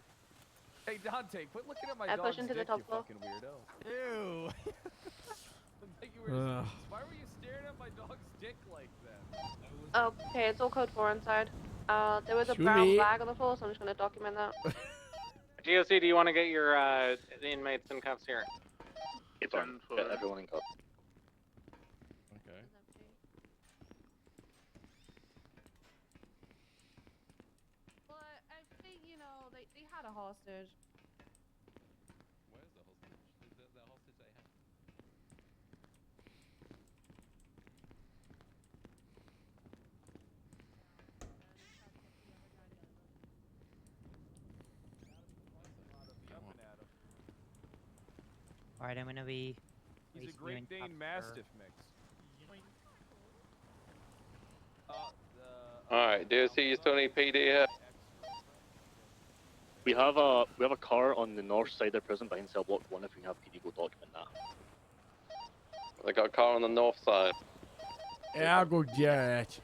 Hey Dante, quit looking at my I dog's push into the dick, top you floor. fucking weirdo. Ew. Like you were why were you staring at my dog's dick like that? Okay, it's all code 4 inside. There was a Shoot brown me. flag on the floor, so I'm just gonna document that. GOC, do you want to get your the inmates in cuffs here? It's on. Get everyone in cuffs. Okay. But I think, you know, they had a hostage. Where's the hostage? The hostage they have. Alright, I'm gonna be. He's a Great Dane Mastiff mix. Alright, DOC, you still need PD here? We have a car on the north side of the prison behind cell block 1. If we have PD, go document that. They got a car on the north side. Yeah, I'll go get it.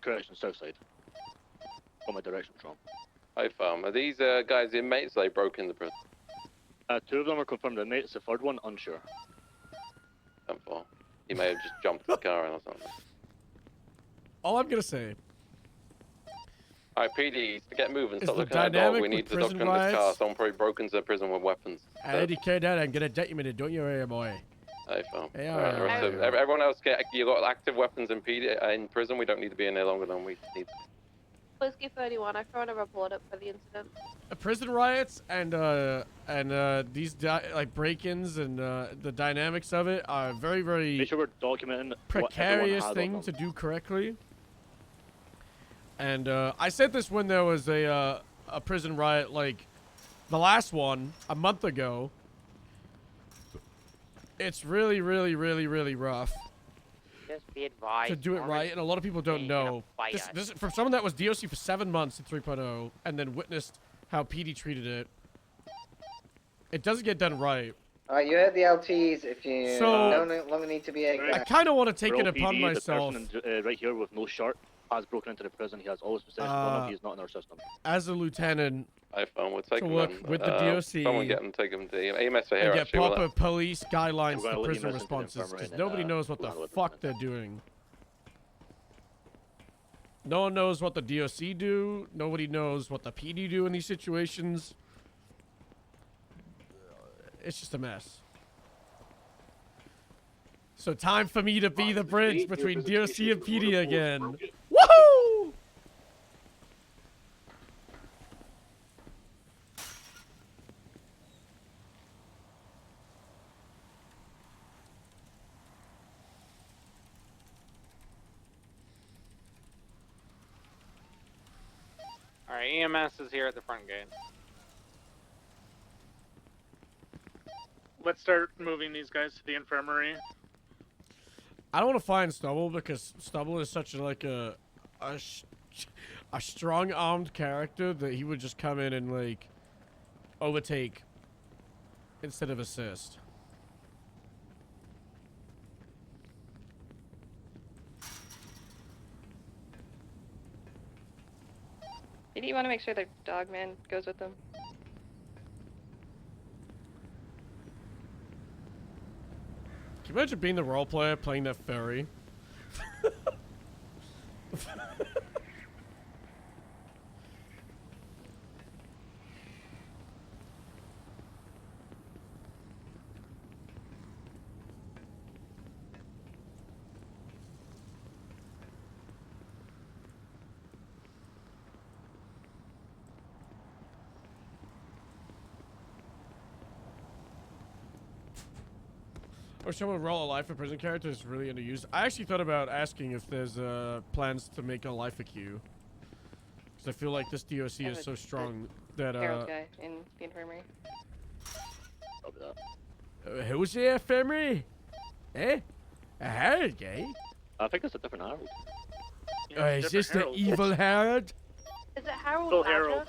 Correction, south side. From my direction from. Hi, farm. Are these guys inmates? They broke in the prison. 2 of them are confirmed inmates. The third one, unsure. Simple. He may have just jumped the car or something. All I'm gonna say Alright, PD, to get moving, is stop the looking at the dog. dynamic We with need to prison document this car. riots. Someone probably broke into the prison with weapons. I already carried that. I'm gonna document it. Don't you worry, boy. Hey, farm. Yeah, Alright, the rest of- everyone else, you got active weapons in PD in prison. We don't need to be in there longer than we need. Whiskey 31, I've thrown a report up for the incident. Prison riots and these like break-ins and the dynamics of it are very, very Make sure we're documenting precarious what everyone thing had on to do correctly. And I said this when there was a prison riot, like the last one a month ago. It's really, really, really, really rough Just be advised. to do it right, and a lot of people don't know. This is from someone that was DOC for 7 months in 3.0 and then witnessed how PD treated it. It doesn't get done right. Alright, you heard the LTs. If you So- no longer need to be a I kind of want to take For it all upon PD, myself. The person right here with no shirt has broken into the prison. He has all his possessions on him. He's not in our system. As a lieutenant, Hi, farm. We'll take to him work in. with the DOC Someone get him, take him to EMS for and here, get actually. will proper police guidelines We're gonna for let prison EMS into the responses, infirmary because and nobody then, knows what the we'll handle it fuck they're doing. No one knows what the DOC do. Nobody knows what the PD do in these situations. It's just a mess. So time for me to be the bridge between DOC and PD again. Woohoo! Alright, EMS is here at the front gate. Let's start moving these guys to the infirmary. I don't want to find Stubble because Stubble is such a strong-armed character that he would just come in and like overtake instead of assist. Did you want to make sure the dog man goes with them? Can you imagine being the role player playing that fairy? Or someone roll a life for prison character is really underused. I actually thought about asking if there's plans to make a life a queue. Because I feel like this DOC is so strong that Harold guy in the infirmary. who's the infirmary? Eh? A Harold guy? I think it's a different Harold. Is this the evil Harold? Is it Harold Bill Badger? Harold.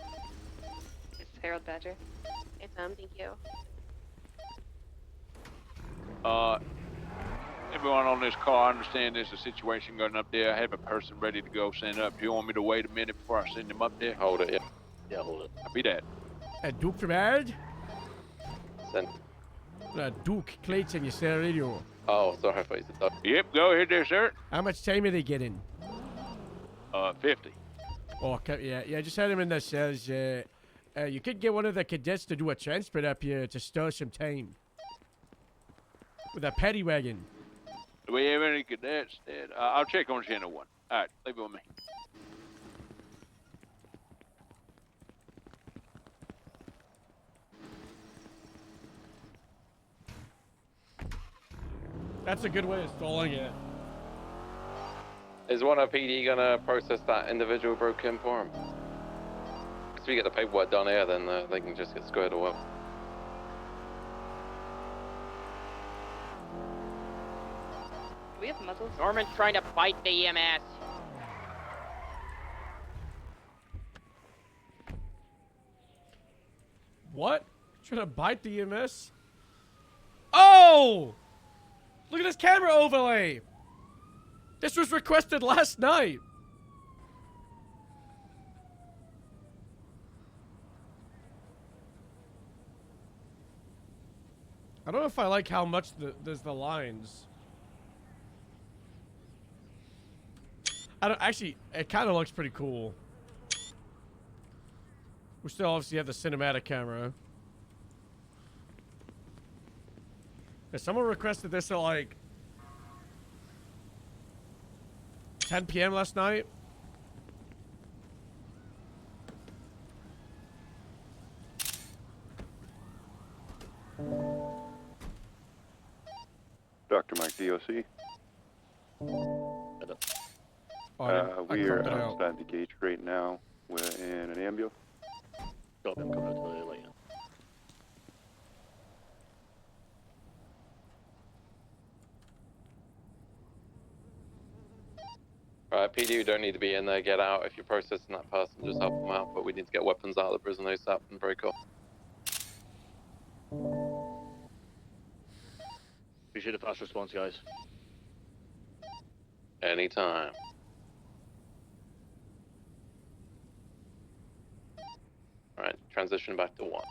It's Harold Badger. It's thank you. Everyone on this car, I understand there's a situation going up there. I have a person ready to go send up. Do you want me to wait a minute before I send them up there? Hold it, yeah. Yeah, hold it. Copy that. Duke from Ard? Send. Duke Clayton, you say radio. Oh, sorry, I thought you said Doug. Yep, go ahead there, sir. How much time are they getting? 50. Oh, okay, yeah, just had him in that says, you could get one of the cadets to do a transport up here to stall some time. With a paddy wagon. Do we have any cadets? I'll check on Channel 1. All right, leave it with me. That's a good way of stalling it. Is one of PD gonna process that individual broke in for him? Because we get the paperwork done here, then they can just get squared away. Do we have muzzles? Norman's trying to bite the EMS. What? Trying to bite the EMS? Oh! Look at this camera overlay! This was requested last night! I don't know if I like how much there's the lines. I don't actually. It kind of looks pretty cool. We still obviously have the cinematic camera. Yeah, someone requested this at like 10 p.m. last night. Dr. Mike, DOC. We are outside the gate right now. We're in an ambulance. Got them coming out to the lane. Alright, PD, you don't need to be in there. Get out. If you're processing that person, just help them out. But we need to get weapons out of the prison ASAP and break off. Appreciate the fast response, guys. Anytime. Alright, transition back to 1.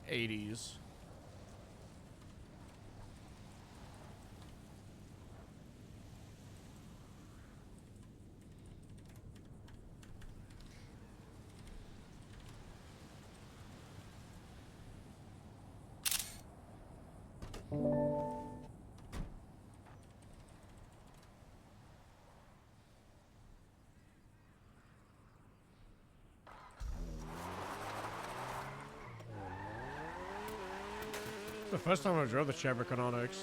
'80s. The first time I drove the Chevrolet Canonics.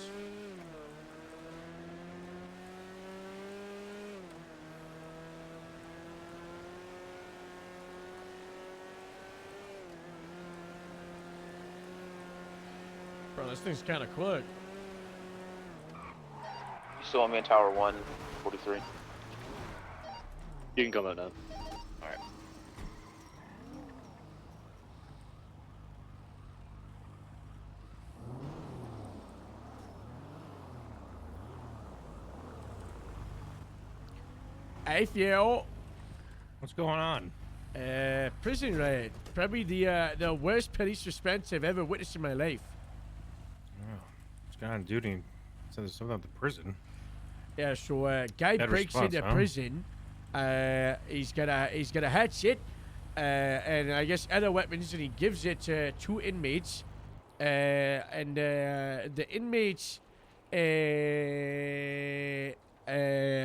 Bro, this thing's kind of quick. You still want me in Tower 1, 43? You can come out now. Alright. Hey, Theo. What's going on? Prison riot. Probably the worst police suspense I've ever witnessed in my life. Oh, this guy on duty said there's something at the prison. Yeah, so guy Bad breaks response, into huh? prison. He's got a hatchet, and I guess other weapons, and he gives it to 2 inmates. And the inmates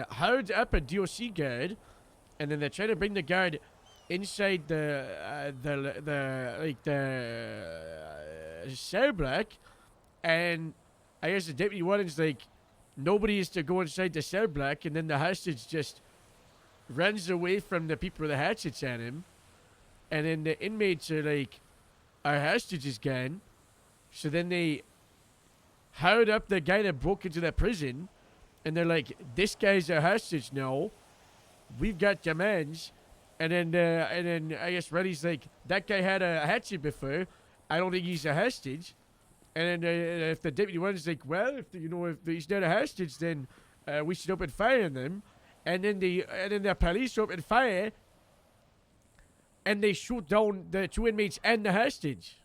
hired up a DOC guard, and then they're trying to bring the guard inside the cell block, and I guess the deputy warden's like, nobody is to go inside the cell block, and then the hostage just runs away from the people with the hatchets on him, and then the inmates are like, our hostage is gone, so then they hired up the guy that broke into the prison, and they're like, this guy's a hostage now, we've got demands, And then I guess Reddy's like, that guy had a hatchet before. I don't think he's a hostage. And then if the deputy one is like, well, if he's not a hostage, then we should open fire on them. And then the police open fire, and they shoot down the 2 inmates and the hostage,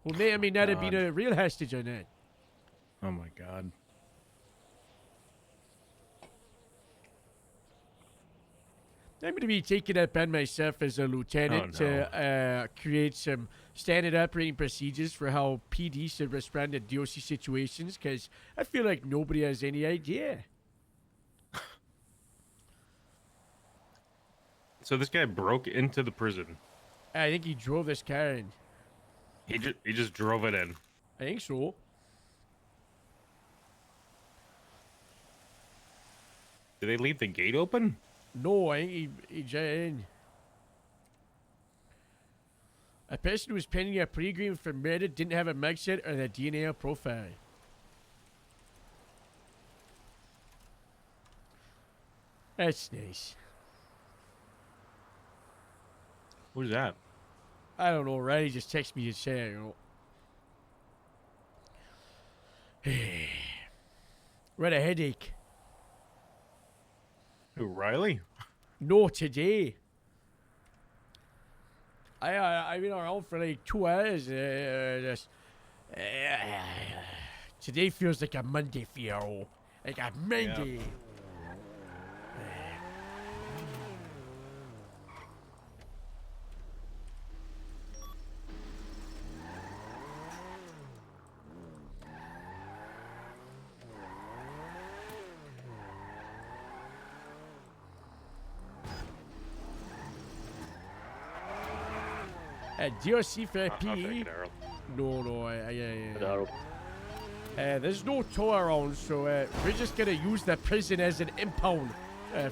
who may or may not have been a real hostage or not. Oh my god. I'm going to be taking it upon myself as a lieutenant to create some standard operating procedures for how PD should respond to DOC situations, because I feel like nobody has any idea. So this guy broke into the prison. I think he drove this car in. He just drove it in. I think so. Did they leave the gate open? No, I think he got in. A person who was pending a plea agreement for murder didn't have a mugshot or a DNA profile. That's nice. Who's that? I don't know, right? He just texted me to say, Read a headache. Who, Riley? No, today. I've been around for like 2 hours. Today feels like a Monday for you. Like a Monday. DRC for PE? No, there's no tow around, so we're just gonna use the prison as an impound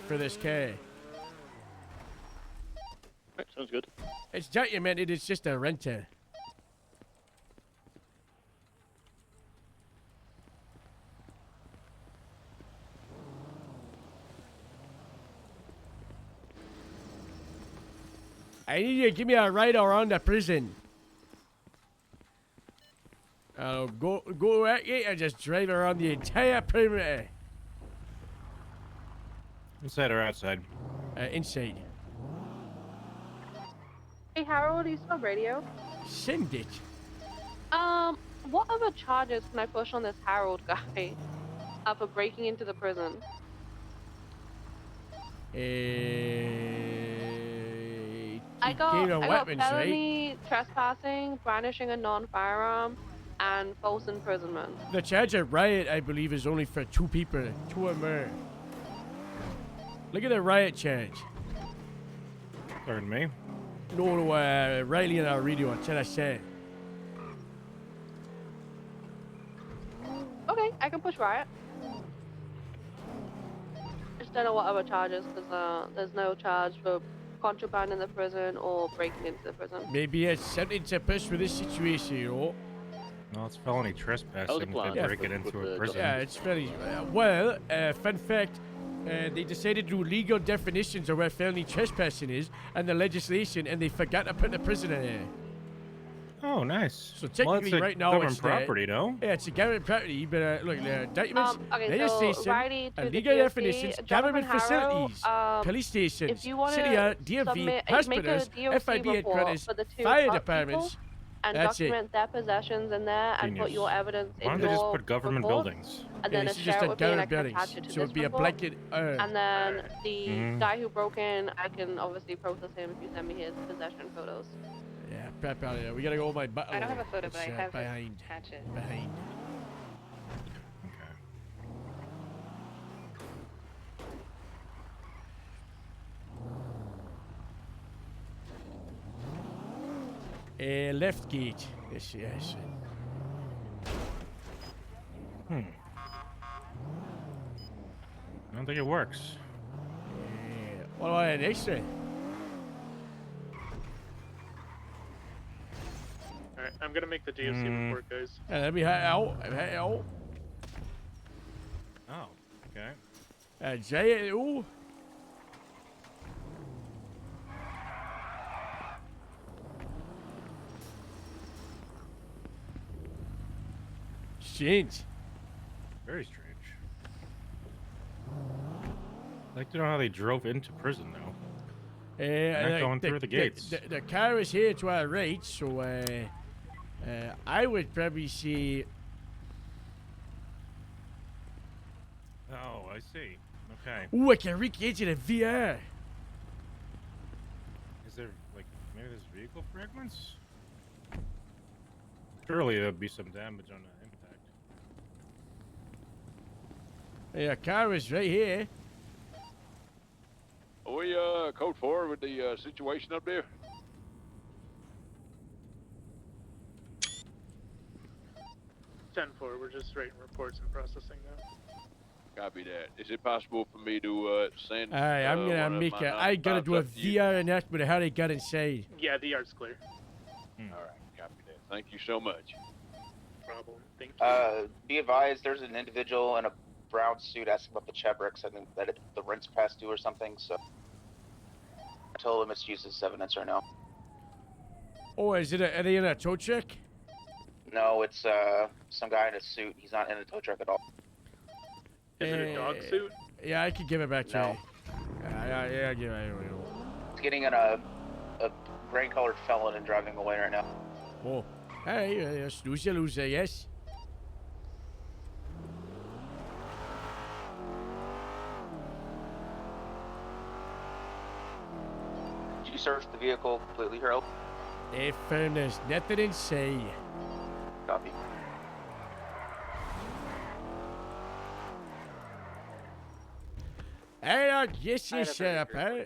for this car. Right, sounds good. It's documented, it's just a renter. I need you to give me a ride around the prison. Go at you and just drive around the entire perimeter. Inside or outside? Inside. Hey Harold, do you still have radio? Send it. What other charges can I push on this Harold guy for breaking into the prison? I got weapons, felony trespassing, brandishing a non-firearm, and false imprisonment. The charge of riot, I believe, is only for 2 people, 2 or more. Look at the riot charge. Pardon me? No, Riley in our radio, until I said. Okay, I can push riot. I just don't know what other charges, because there's no charge for contraband in the prison or breaking into the prison. Maybe it's something to push with this situation, you know? No, it's felony trespassing if they break it into a prison. Yeah, it's very... fun fact, they decided to do legal definitions of what felony trespassing is and the legislation, and they forgot to put the prison in there. Oh, nice. So technically, right now, government property, no? Yeah, it's a government property, but look, documents, okay, legislation, so legal DOC, definitions, government facilities, police stations, if you wanna city, DMV, hospitals, FIB headquarters, fire departments. And that's document their possessions in there and put your evidence in your Why don't they just put government report, buildings? And then this is share just it a with me and I government can attach buildings, it to so it'd this be a report. blanket. And then the guy who broke in, I can obviously process him if you send me his possession photos. Yeah, prep out here. We gotta go with my butt. I don't have a photo, but I have behind. his hatchet. Behind. Left gate. Yes. I don't think it works. What about an X-ray? Alright, I'm gonna make the DOC report, guys. Yeah, let me head out. Oh, okay. Jay, ooh. strange. Very strange. I'd like to know how they drove into prison now. They're not going through the gates. The car is here to our right, so I would probably say. Oh, I see. Okay. Ooh, I can recreate it in VR. Is there like maybe there's vehicle fragments? Surely there'd be some damage on the impact. Yeah, car is right here. Are we code 4 with the situation up there? We're just writing reports and processing now. Copy that. Is it possible for me to send? Alright, I'm gonna one of make my I gotta do a 955 to you? VR enactment of how they got inside. Yeah, the yard's clear. All right, copy that. Thank you so much. Problem. Thank you. Be advised, there's an individual in a brown suit asking about the Chebricks. I think that the rent's past due or something, so I told him it's used as evidence right now. Oh, is it are they in a tow truck? No, it's some guy in a suit. He's not in a tow truck at all. Is it a dog suit? Yeah, I could give it back to No. you. Yeah, give it. He's getting in a gray-colored felon and driving away right now. Oh, hey, snoozer loser, yes. Did you search the vehicle completely, Harold? They found there's nothing inside. Copy. Hey, I guess you shut up, eh?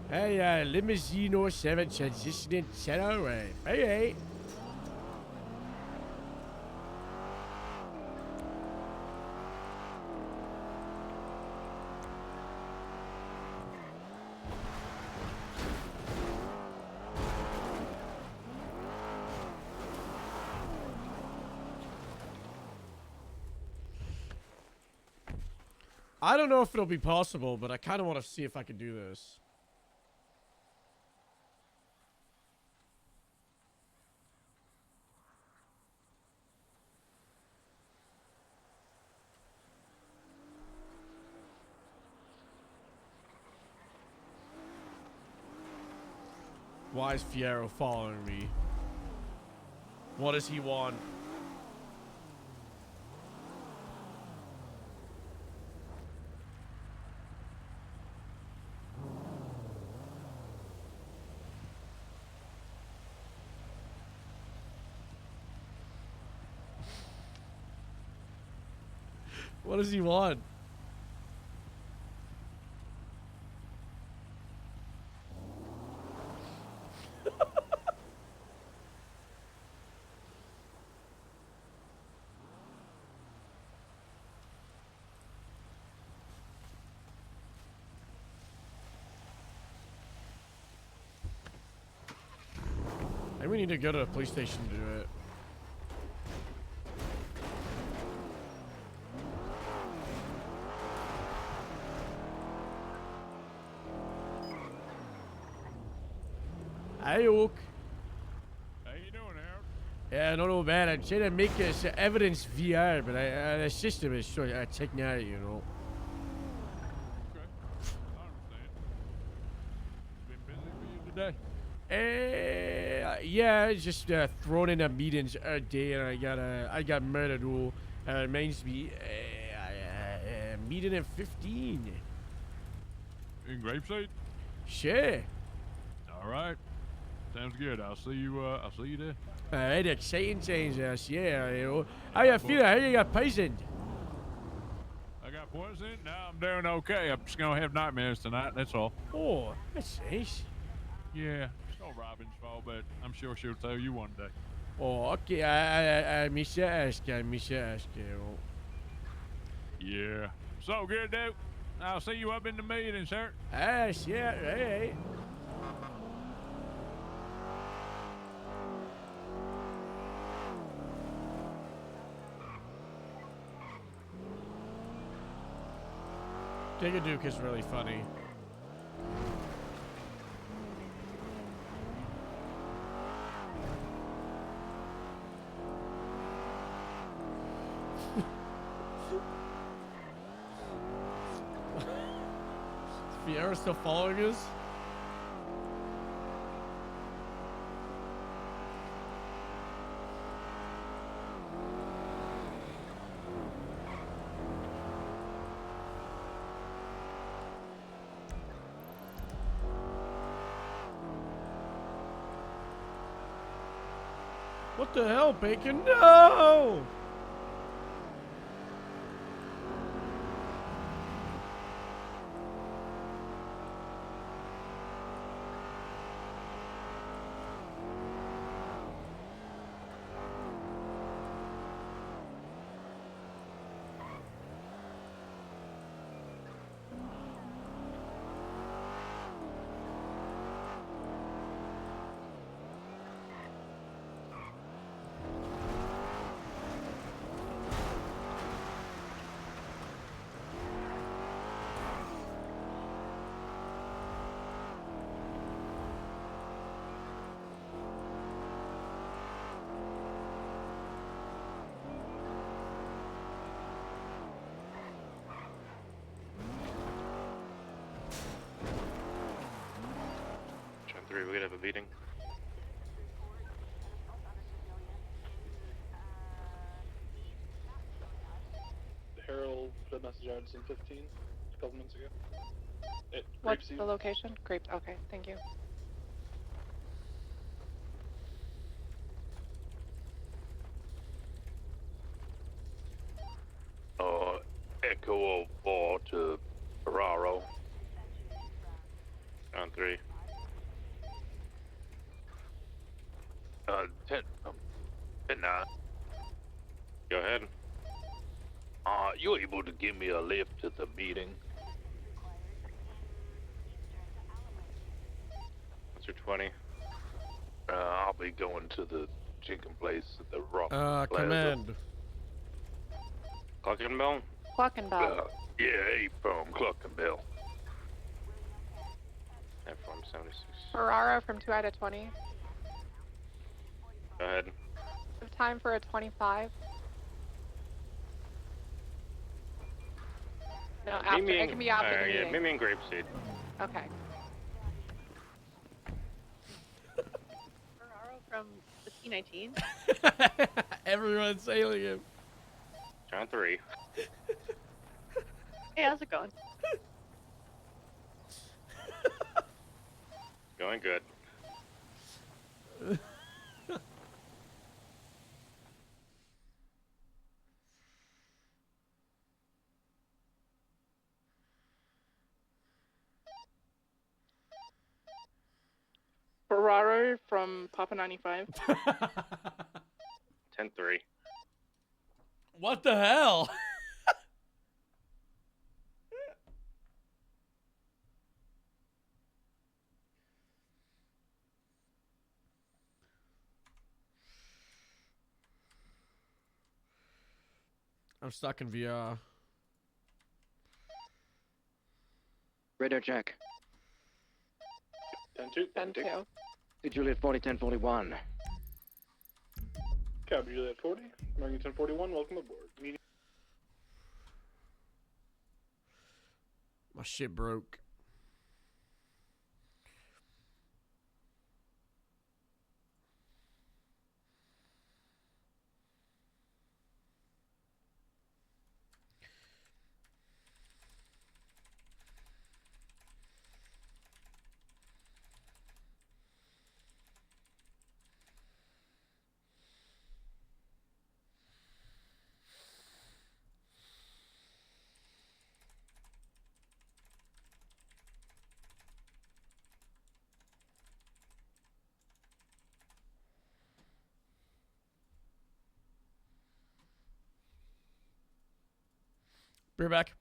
Hey, limousine 07 transitioning center way. Hey. I don't know if it'll be possible, but I kind of want to see if I can do this. Why is Fierro following me? What does he want? What does he want? I think we need to go to the police station to do it. Hey, Oak. How you doing, Harold? Yeah, not all bad. I'm trying to make this evidence VR, but the system is so technology, you know. Okay, I understand. Been busy for you today? Yeah, just thrown in a meetings a day, and I got murdered. Rule reminds me, meeting at 15. In Grapeseed? Sure. All right. Sounds good. I'll see you there. Alright, exciting times, yeah, you know. How you feeling? How you got poisoned? I got poisoned. Now I'm doing okay. I'm just gonna have nightmares tonight. That's all. Oh, that's nice. Yeah, it's no Robin's fault, but I'm sure she'll tell you one day. Oh, okay. I miss you ask. You know. Yeah. So good, dude. I'll see you up in the meeting, sir. Yeah, right. Digaduke is really funny. Is Fiera still following us? What the hell, Bacon? No! John 3, we could have a meeting. Harold put a message out in 15 a couple minutes ago. What's the location? Grape. Okay, thank you. Echo 04 to Ferraro. John 3. 10 9. Go ahead. You able to give me a lift to the meeting? What's your 20? I'll be going to the chicken place at the Rock Plaza. Command. Cluckenbell? Cluckenbell. Yeah, A from Cluckenbell. F-form 76. Ferraro from 2 out of 20. Go ahead. Have time for a 25. No, after. It can be after the meeting. Meet me in Grapeseed. Okay. Ferraro from the T19. Everyone's sailing him. John 3. Hey, how's it going? Going good. Ferraro from Papa 95. 10-3. What the hell? I'm stuck in VR. Radio check. 10-2. 10-2. To Juliet 40, 1041. Copy Juliet 40. American 1041, welcome aboard. Meeting. My shit broke. Be right back.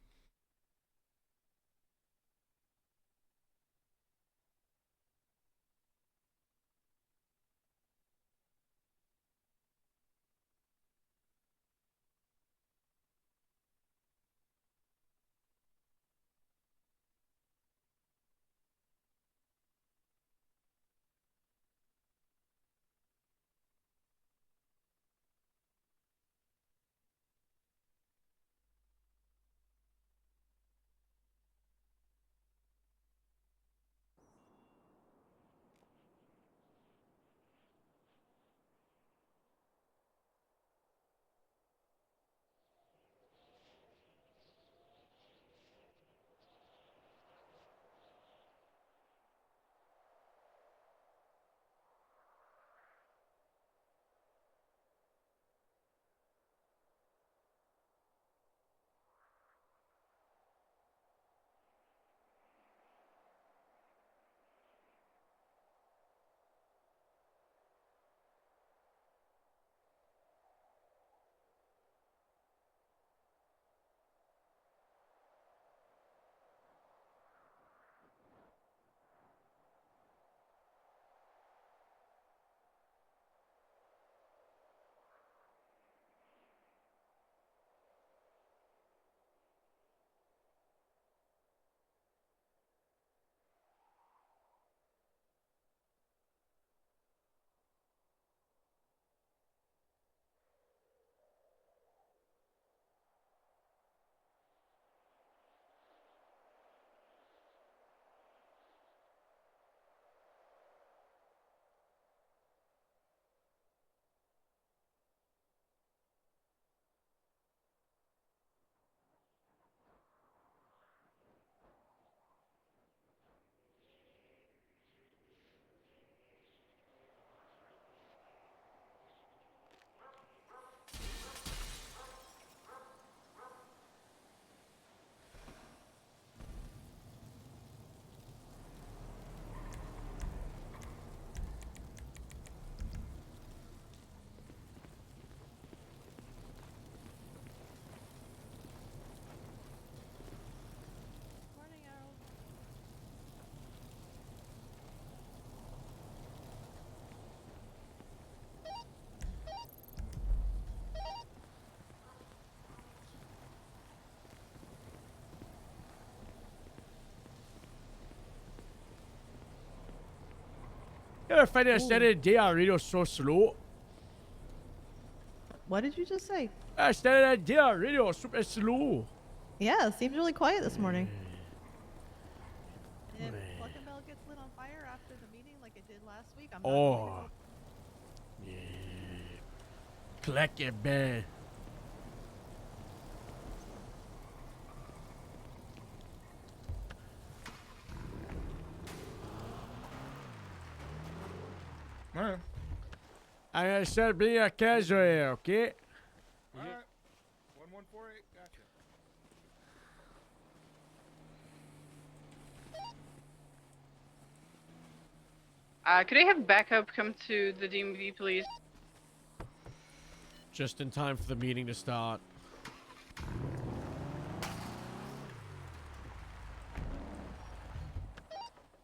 You ever find that standing day on radio so slow? What did you just say? Standing day on radio super slow. Yeah, it seems really quiet this morning. If Fucking Bell gets lit on fire after the meeting like it did last week, I'm not going to go. Yeah. Clack it, man. Alright. I'm gonna start being a casual here, okay? Alright. 1148, gotcha. Could I have backup come to the DMV, please? Just in time for the meeting to start.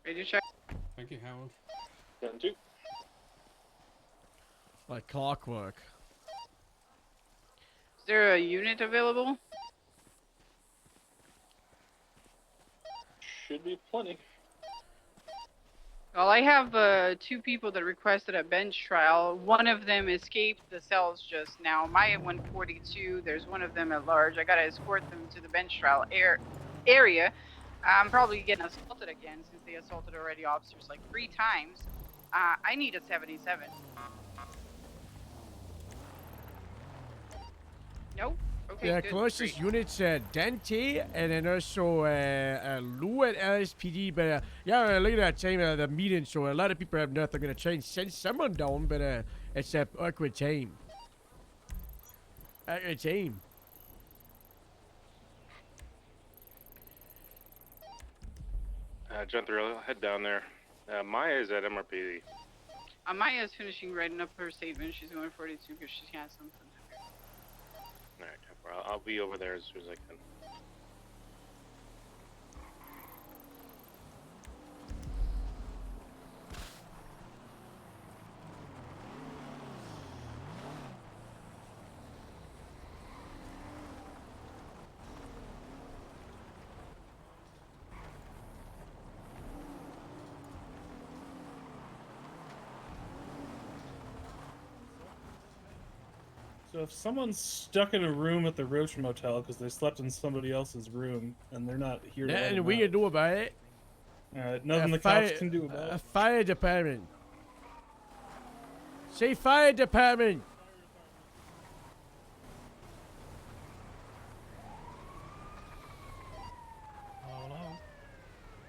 Radio check. Thank you, Howard. 10-2. Like clockwork. Is there a unit available? Should be plenty. Well, I have 2 people that requested a bench trial. One of them escaped the cells just now. Maya 142. There's one of them at large. I gotta escort them to the bench trial area. I'm probably getting assaulted again since they assaulted already officers like 3 times. I need a 77. Nope. Okay, Yeah, good. closest units Dante and then also Lou at LSPD. But yeah, look at that time the meeting. So a lot of people have nothing. They're gonna try and send someone down, but it's a awkward time. Awkward time. John 3, I'll head down there. Maya is at MRPD. Maya's finishing writing up her statement. She's going 42 because she has something. Alright, I'll be over there as soon as I can. So if someone's stuck in a room at the Roach Motel because they slept in somebody else's room and they're not here to let Nothing them we out. can do about it. Alright, nothing the cops can do about it. Fire department. Say fire department.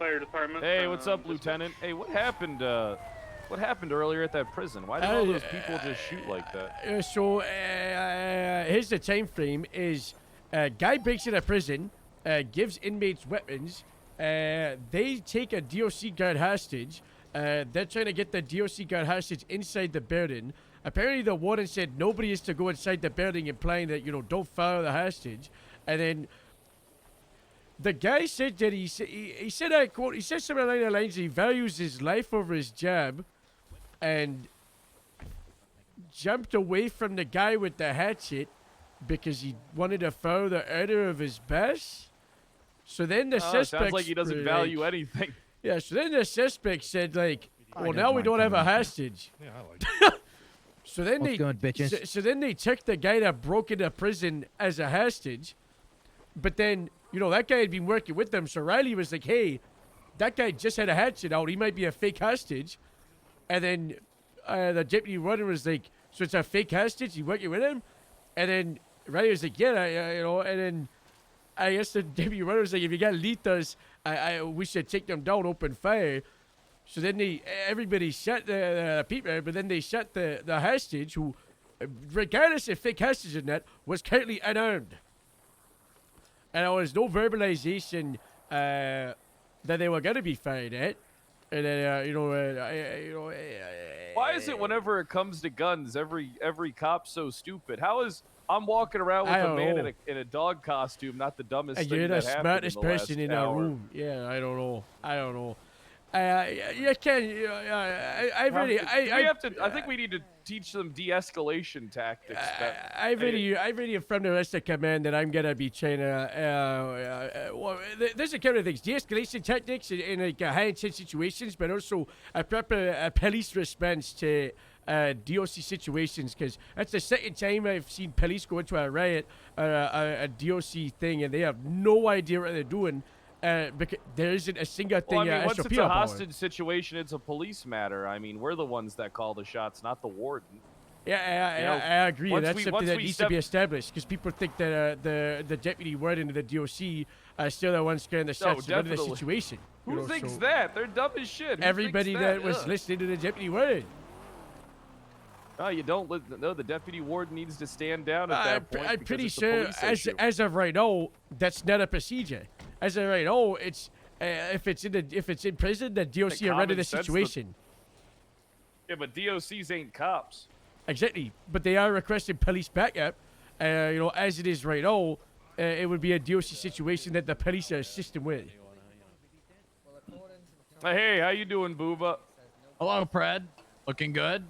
Fire department. Hey, what's up, Lieutenant? Hey, what happened earlier at that prison? Why did all those people just shoot like that? So here's the time frame: is a guy breaks into prison, gives inmates weapons. They take a DOC guard hostage. They're trying to get the DOC guard hostage inside the building. Apparently, the warden said nobody is to go inside the building, implying that don't follow the hostage. And then the guy said that he said, I quote, he said something along the lines, he values his life over his job, and jumped away from the guy with the hatchet because he wanted to follow the order of his boss. So then the suspect sounds like he doesn't value anything. Yeah, so then the suspect said, like, well, now we don't have a hostage. Yeah, I like it. So then What's going, bitches? So then they took the guy that broke into prison as a hostage. But then, that guy had been working with them. So Riley was like, hey, that guy just had a hatchet out. He might be a fake hostage. And then the deputy warden was like, so it's a fake hostage? You working with him? And then Riley was like, yeah, and then I guess the deputy warden was like, if you got lethals, we should take them down, open fire. So then everybody shot the people, but then they shot the hostage, who, regardless if fake hostage or not, was currently unarmed. And there was no verbalization that they were going to be fired at. And then, Why is it whenever it comes to guns, every cop's so stupid? How is I'm walking around with a man in a dog costume, not the dumbest thing you're that the happened smartest in the person last in that hour. room. Yeah, I don't know. You can. I really. I think we need to teach them de-escalation tactics. I've already from the rest of command that I'm gonna be trying to. Well, there's a couple of things: de-escalation tactics in like high intense situations, but also a proper police response to DOC situations. Because that's the second time I've seen police go into a riot or a DOC thing, and they have no idea what they're doing. Because there isn't a single thing. Well, I mean, once SOP it's a about it. hostage situation, it's a police matter. I mean, we're the ones that call the shots, not the warden. Yeah, I agree. That's something that needs to be established because people think that the deputy warden of the DOC are still the ones scaring the shots in the situation. Who thinks that? They're dumb as shit. Who Everybody thinks that was listening to the deputy warden. No, you don't. No, the deputy warden needs to stand down at that point. I'm because pretty it's a sure, police issue. as of right now, that's not a procedure. As of right now, it's if it's in prison, the DOC are running the situation. Yeah, but DOCs ain't cops. Exactly, but they are requesting police backup. As it is right now, it would be a DOC situation that the police are assisting with. Hey, how you doing, Booba? Hello, Pred. Looking good.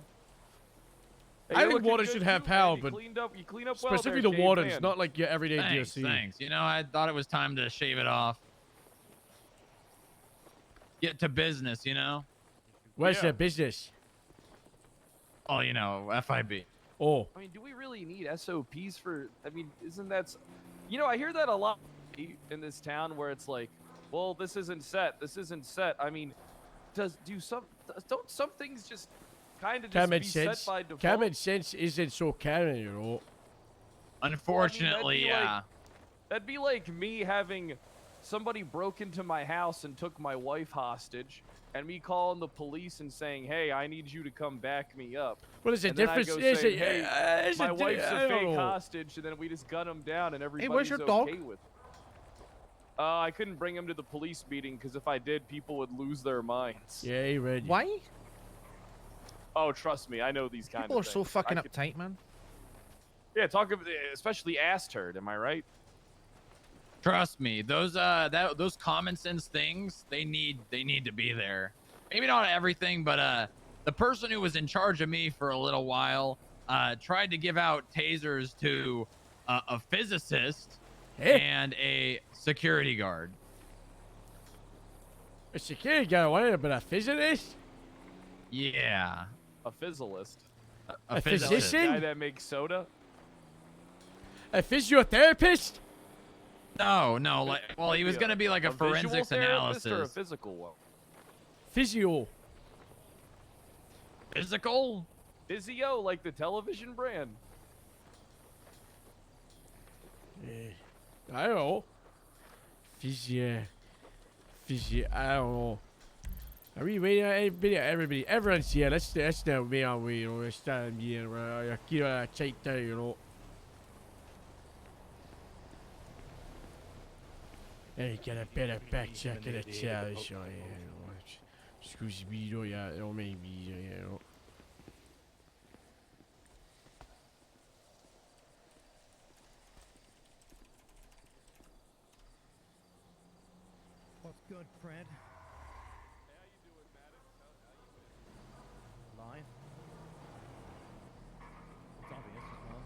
Hey, I think wardens should have power, but you clean up well specifically there, the wardens, caveman. not like your everyday Thanks, DOC. thanks. You know, I thought it was time to shave it off. Get to business, you know? Where's the business? Oh, you know, FIB. Oh. I mean, do we really need SOPs for? I mean, isn't that? I hear that a lot in this town where it's like, well, this isn't set. This isn't set. I mean, don't some things just kind of just Common be sense. set by default? Common sense isn't so common, you know. Unfortunately, yeah. That'd be like me having somebody broke into my house and took my wife hostage, and me calling the police and saying, "Hey, I need you to come back me up." What is the And then I difference? go Is say, it- "Hey, is my it- wife's I a don't fake know. hostage," and then we just gun him down, and everybody's where's your dog? okay with it. I couldn't bring him to the police meeting because if I did, people would lose their minds. Yeah, you ready? Why? Oh, trust me, I know these kind People of are so things. fucking I could- uptight, man. Yeah, especially ass turd. Am I right? Trust me, those common sense things, they need to be there. Maybe not everything, but the person who was in charge of me for a little while tried to give out tasers to a physicist and a security guard. A security guard wanted, but a physicist? Yeah. A fizzleist. A physician? Guy that makes soda. A physiotherapist? No, well, he was gonna be like a visual forensics therapist analysis. or a physical one. Physio. Physical? Physio, like the television brand. I don't know. Physio. I don't know. Are we waiting? Everybody, everyone's here. Let's not wait on we. We're starting here. Keep a tight there, you know. Hey, get a better back check in the chair. Excuse me, maybe, you know. What's good, Fred? Live? It's obvious as well.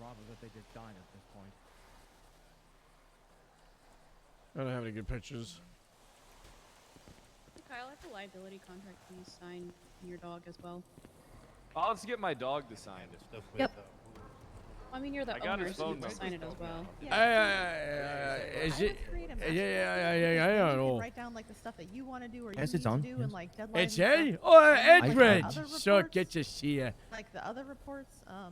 Rather that they just died at this point. I don't have any good pictures. Kyle, I have a liability contract. Please sign your dog as well. I'll just get my dog to sign it. Yep. I mean, you're the I got owner, his so you phone have to sign it number. as well. Is it? Yeah, I don't know. Write down like the stuff that you want to do or you Yes, need it's on, to do yes. and like deadlines. It's and Ed? stuff. Oh, And then, Edred. like, the other So reports, good to see you. Like the other reports. Yeah,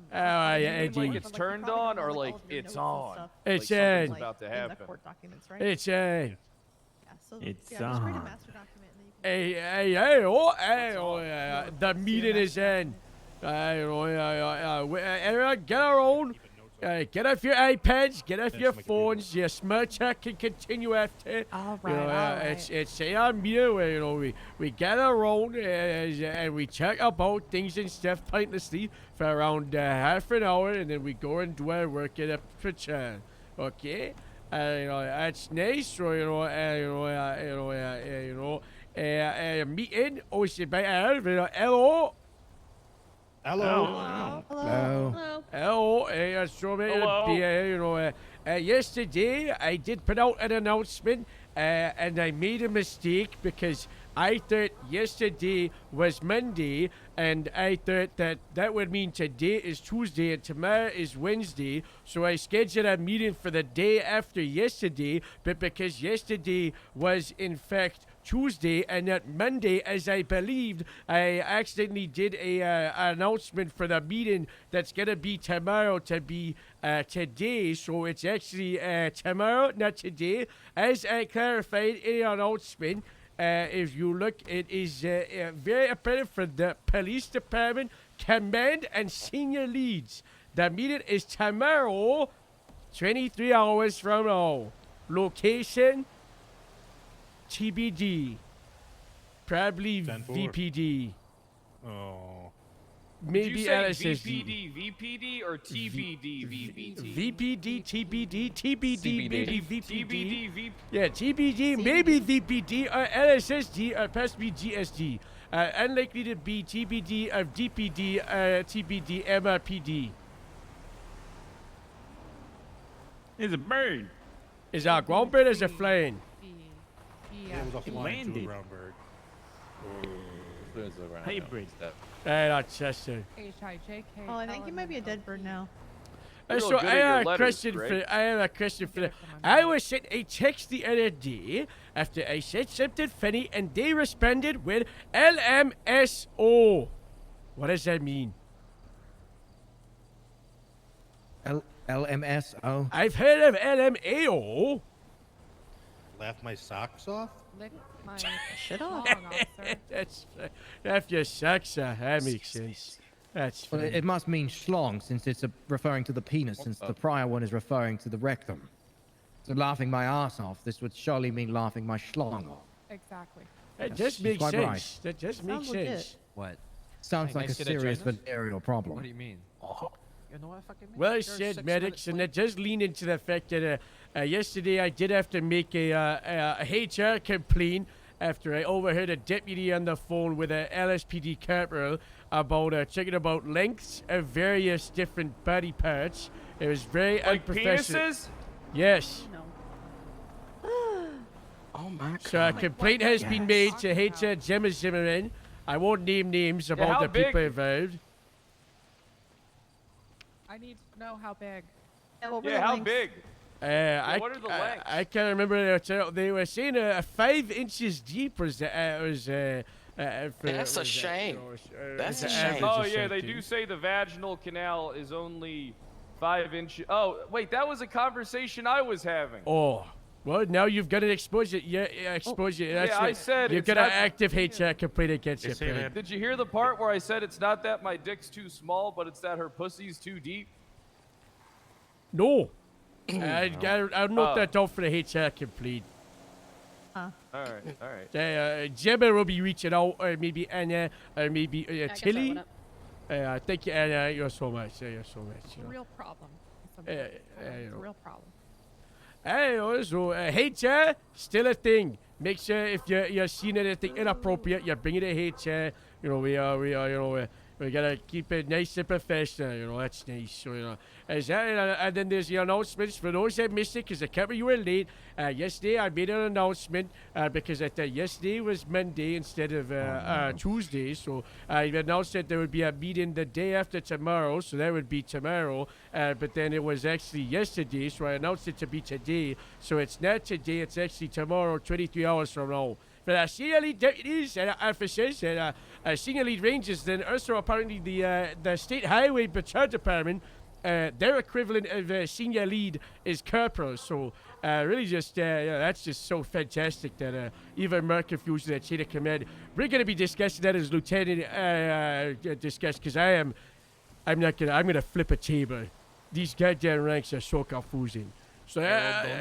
Like Eddie. it's turned on or like it's on. It's like Ed. something's about to in the happen. court documents, right? It's Ed. Yeah, so It's yeah, just create a on. master document and then you can. Hey, the meeting is in. Everyone, get our own. Get off your iPads, get off your phones. Your smart chat can continue after. All You know, right. it's our meeting where we gather around and we talk about things and stuff pointlessly for around half an hour, and then we go and do our work at a return. Okay, that's nice. So meeting hosted by hello. Hello. So yesterday I did put out an announcement, and I made a mistake because I thought yesterday was Monday, and I thought that would mean today is Tuesday and tomorrow is Wednesday. So I scheduled a meeting for the day after yesterday, but because yesterday was in fact Tuesday and not Monday, as I believed, I accidentally did a announcement for the meeting that's gonna be tomorrow to be today. So it's actually tomorrow, not today. As I clarified in the announcement, if you look, it is very apparent for the police department, command, and senior leads. The meeting is tomorrow, 23 hours from now. Location, TBD. Probably 10-4. VPD. Oh. Did you Maybe say LSSD. VPD or TBD VPD? VPD, TBD, TBD, maybe VPD. TBD VP. Yeah, TBD, maybe VPD, or LSSD, or possibly GSD. Unlikely to be TBD, or DPD, TBD, MRPD. It's a bird. Is that a ground bird or is it flying? Yeah, it was a flying landed. round bird. Hybrid. That's just it. Oh, I think you might be a dead bird now. So I have a question for that. I was sent a text the other day after I said something funny, and they responded with LMSO. What does that mean? LMSO. I've heard of LMAO. Laugh my socks off? Lick my shit off. That's if your socks off. That makes sense. That's Well, funny. it must mean schlong since it's referring to the penis, since the prior one is referring to the rectum. So laughing my ass off, this would surely mean laughing my schlong off. Exactly. That Yes, just she's makes quite sense. right. That just makes Sounds legit. sense. What? Sounds like I a sit at serious Jenna's? venereal problem. What do you mean? You know what I fucking mean? Well You're said, 6 medics, minutes and late. that does lean into the fact that yesterday I did have to make a HR complaint after I overheard a deputy on the phone with a LSPD corporal about checking about lengths of various different body parts. It was very Like unprofessional. penises? Yes. Oh my god. So a complaint has been made to HR Gemma Zimmerman. I won't name names about how the people big? involved. I need to know how big. Yeah, how big? What are the lengths? I can't remember. They were saying 5 inches deep was That's a shame. That's a shame. Oh yeah, they do say the vaginal canal is only 5 inches. Oh wait, that was a conversation I was having. Oh, well, now you've got an exposure. Yeah, exposure. That's yeah, I it. said you've it's got an not- active HR complaint against you. Pete. Did you hear the part where I said it's not that my dick's too small, but it's that her pussy's too deep? No. I'll note Oh. that down for the HR complaint. All right. Gemma will be reaching out, or maybe Anna, or maybe guess I Tilly. went up. Thank you, Anna. You're so much. You're so much. It's a real problem. It's you a know. real problem. So HR, still a thing. Make sure if you're seeing anything inappropriate, you bring it to HR. You know, we are, we gotta keep it nice and professional. You know, that's nice. So, and then there's the announcements for those that missed it, because I can't you were late. Yesterday I made an announcement because I thought yesterday was Monday instead of Tuesday. So I announced that there would be a meeting the day after tomorrow. So that would be tomorrow. But then it was actually yesterday. So I announced it to be today. So it's not today. It's actually tomorrow, 23 hours from now. For our senior lead deputies and officers and senior lead rangers, then also apparently the State Highway Patrol Department, their equivalent of senior lead is corporal. So really just, that's just so fantastic that even more confused that chain of command. We're going to be discussing that as lieutenant discuss, because I'm gonna flip a table. These goddamn ranks are so confusing. So don't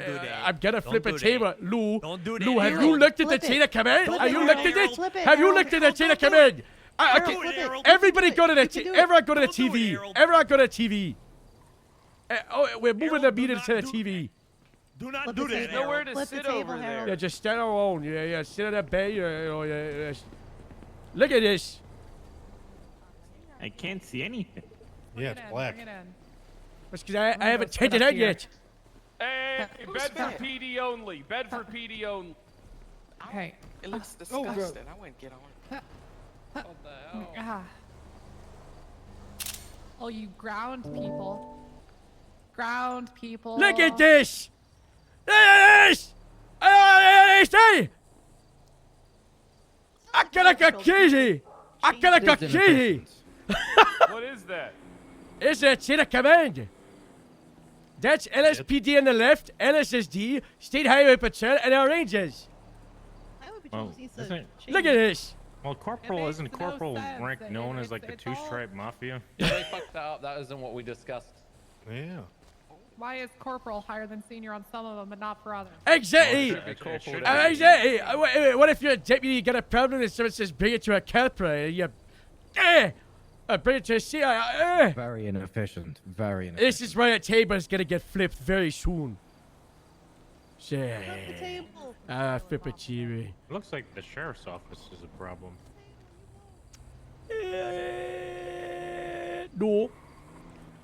do that. I'm gonna flip Don't a do table. that. Lou, Don't do that, Lou, have Harold. you looked at the Flip it. chain of command? Flip Have it, you looked at Harold. it? Flip it, Have you Harold. looked at the chain of command? Harold, Okay, flip it. everybody You go to can the do it. everyone go to the Don't do it, TV. Harold. Everyone go to the TV. We're moving the Harold, do meeting not to the do TV. Do not Flip do the that. table. Nowhere to Flip the sit table, over there. Harold. Yeah, just stand alone. Yeah, sit on that bed. Look at this. I can't see anything. Yeah, it's black. That's because I haven't go sit taken up it here. yet. Hey, bed for PD only. Bed for PD only. Hey. It looks disgusting. I wouldn't get on it. What the hell? Ah. Oh, you ground people. Ground people. Look at this. Look at this. Hey! I got a crazy. I got a crazy. What is that? It's a chain of command. That's LSPD on the left, LSSD, State Highway Patrol, and our Rangers. Well, Look at this. Well, Corporal isn't no Corporal sense. rank known as like the It's all- two-stripe mafia? Yeah, they fucked that up. That isn't what we discussed. Yeah. Why is corporal higher than senior on some of them, but not for others? Exactly. It Exactly. What if you're a deputy, you got a problem, and someone says bring it to a corporal, and you, bring it to a CI. Very inefficient. Very inefficient. This is why a table is gonna get flipped very soon. Say, Flip the table. flip it, Cheery. Looks like the sheriff's office is a problem. No.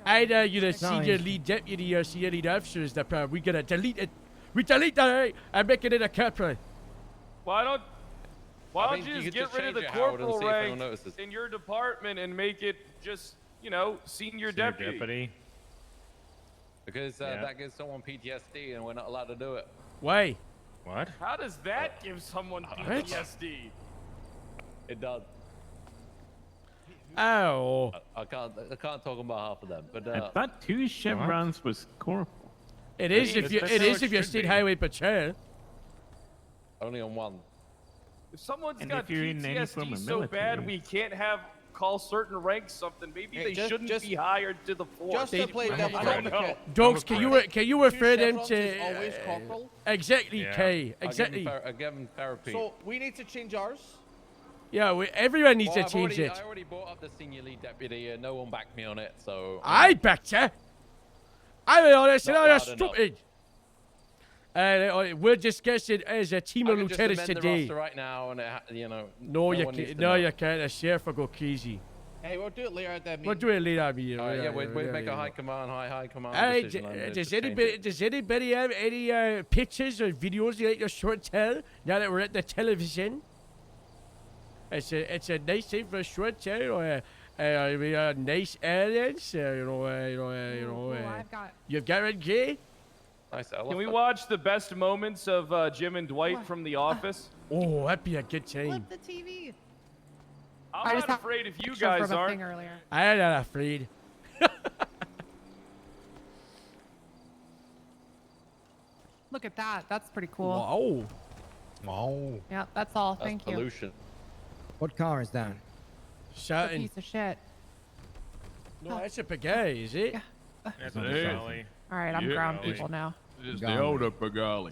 Either you're the No, senior he's- lead deputy or senior lead officer is the problem. We gotta delete it. We delete that and make it in a corporal. Why don't I mean, you you just could just get rid of change the it, Howard, and corporal see if anyone rank notices. in your department and make it just, senior deputy? Because Yeah. that gives someone PTSD and we're not allowed to do it. Why? What? How does that give someone PTSD? It does. Oh. I can't talk on behalf of them, but I thought 2 chevrons was Corporal. It is if you. That's It how is it if you're should State be. Highway Patrol. only on one. If someone's And got if you're in any form PTSD of so bad military. we can't call certain ranks something, maybe Hey, they just- shouldn't just- be hired to the force. Just to play devil's I don't advocate. know. Dogs, can you refer them chevrons is to? always corporal? Exactly, Yeah. Kay. Exactly. I give them therapy. So we need to change ours. Yeah, everyone needs Well, to change it. I already brought up the senior lead deputy and no one backed me on it, so... I backed you. I mean, honest, Not and you're loud enough. stupid. And we're discussing as a team I of can just lieutenants amend the today. roster right now and, No, no you one needs can't. to No, know. you can't. The sheriff will go crazy. Hey, we'll do it later at that meeting. We'll do it later, me. Yeah, we make a high command Hey, decision on it does to change anybody it. does anybody have any pictures or videos you like to short tell now that we're at the television? It's a nice thing for a short tell, or nice aliens, I've got. You've got it, Jay? Nice. Can we watch the best moments of Jim and Dwight from The Office? Oh, that'd be a good time. Flip the TV. I'm I just not have afraid if you picture guys from a aren't. thing earlier. I'm not afraid. Look at that. That's pretty cool. Wow. Wow. Yeah, that's all. That's Thank you. pollution. What car is that? It's a Shouting. piece of shit. No, that's a Pagay, is it? That's It a is. Sally. All right, I'm Yeah, ground it's- people now. It's the Golly. older Pagali.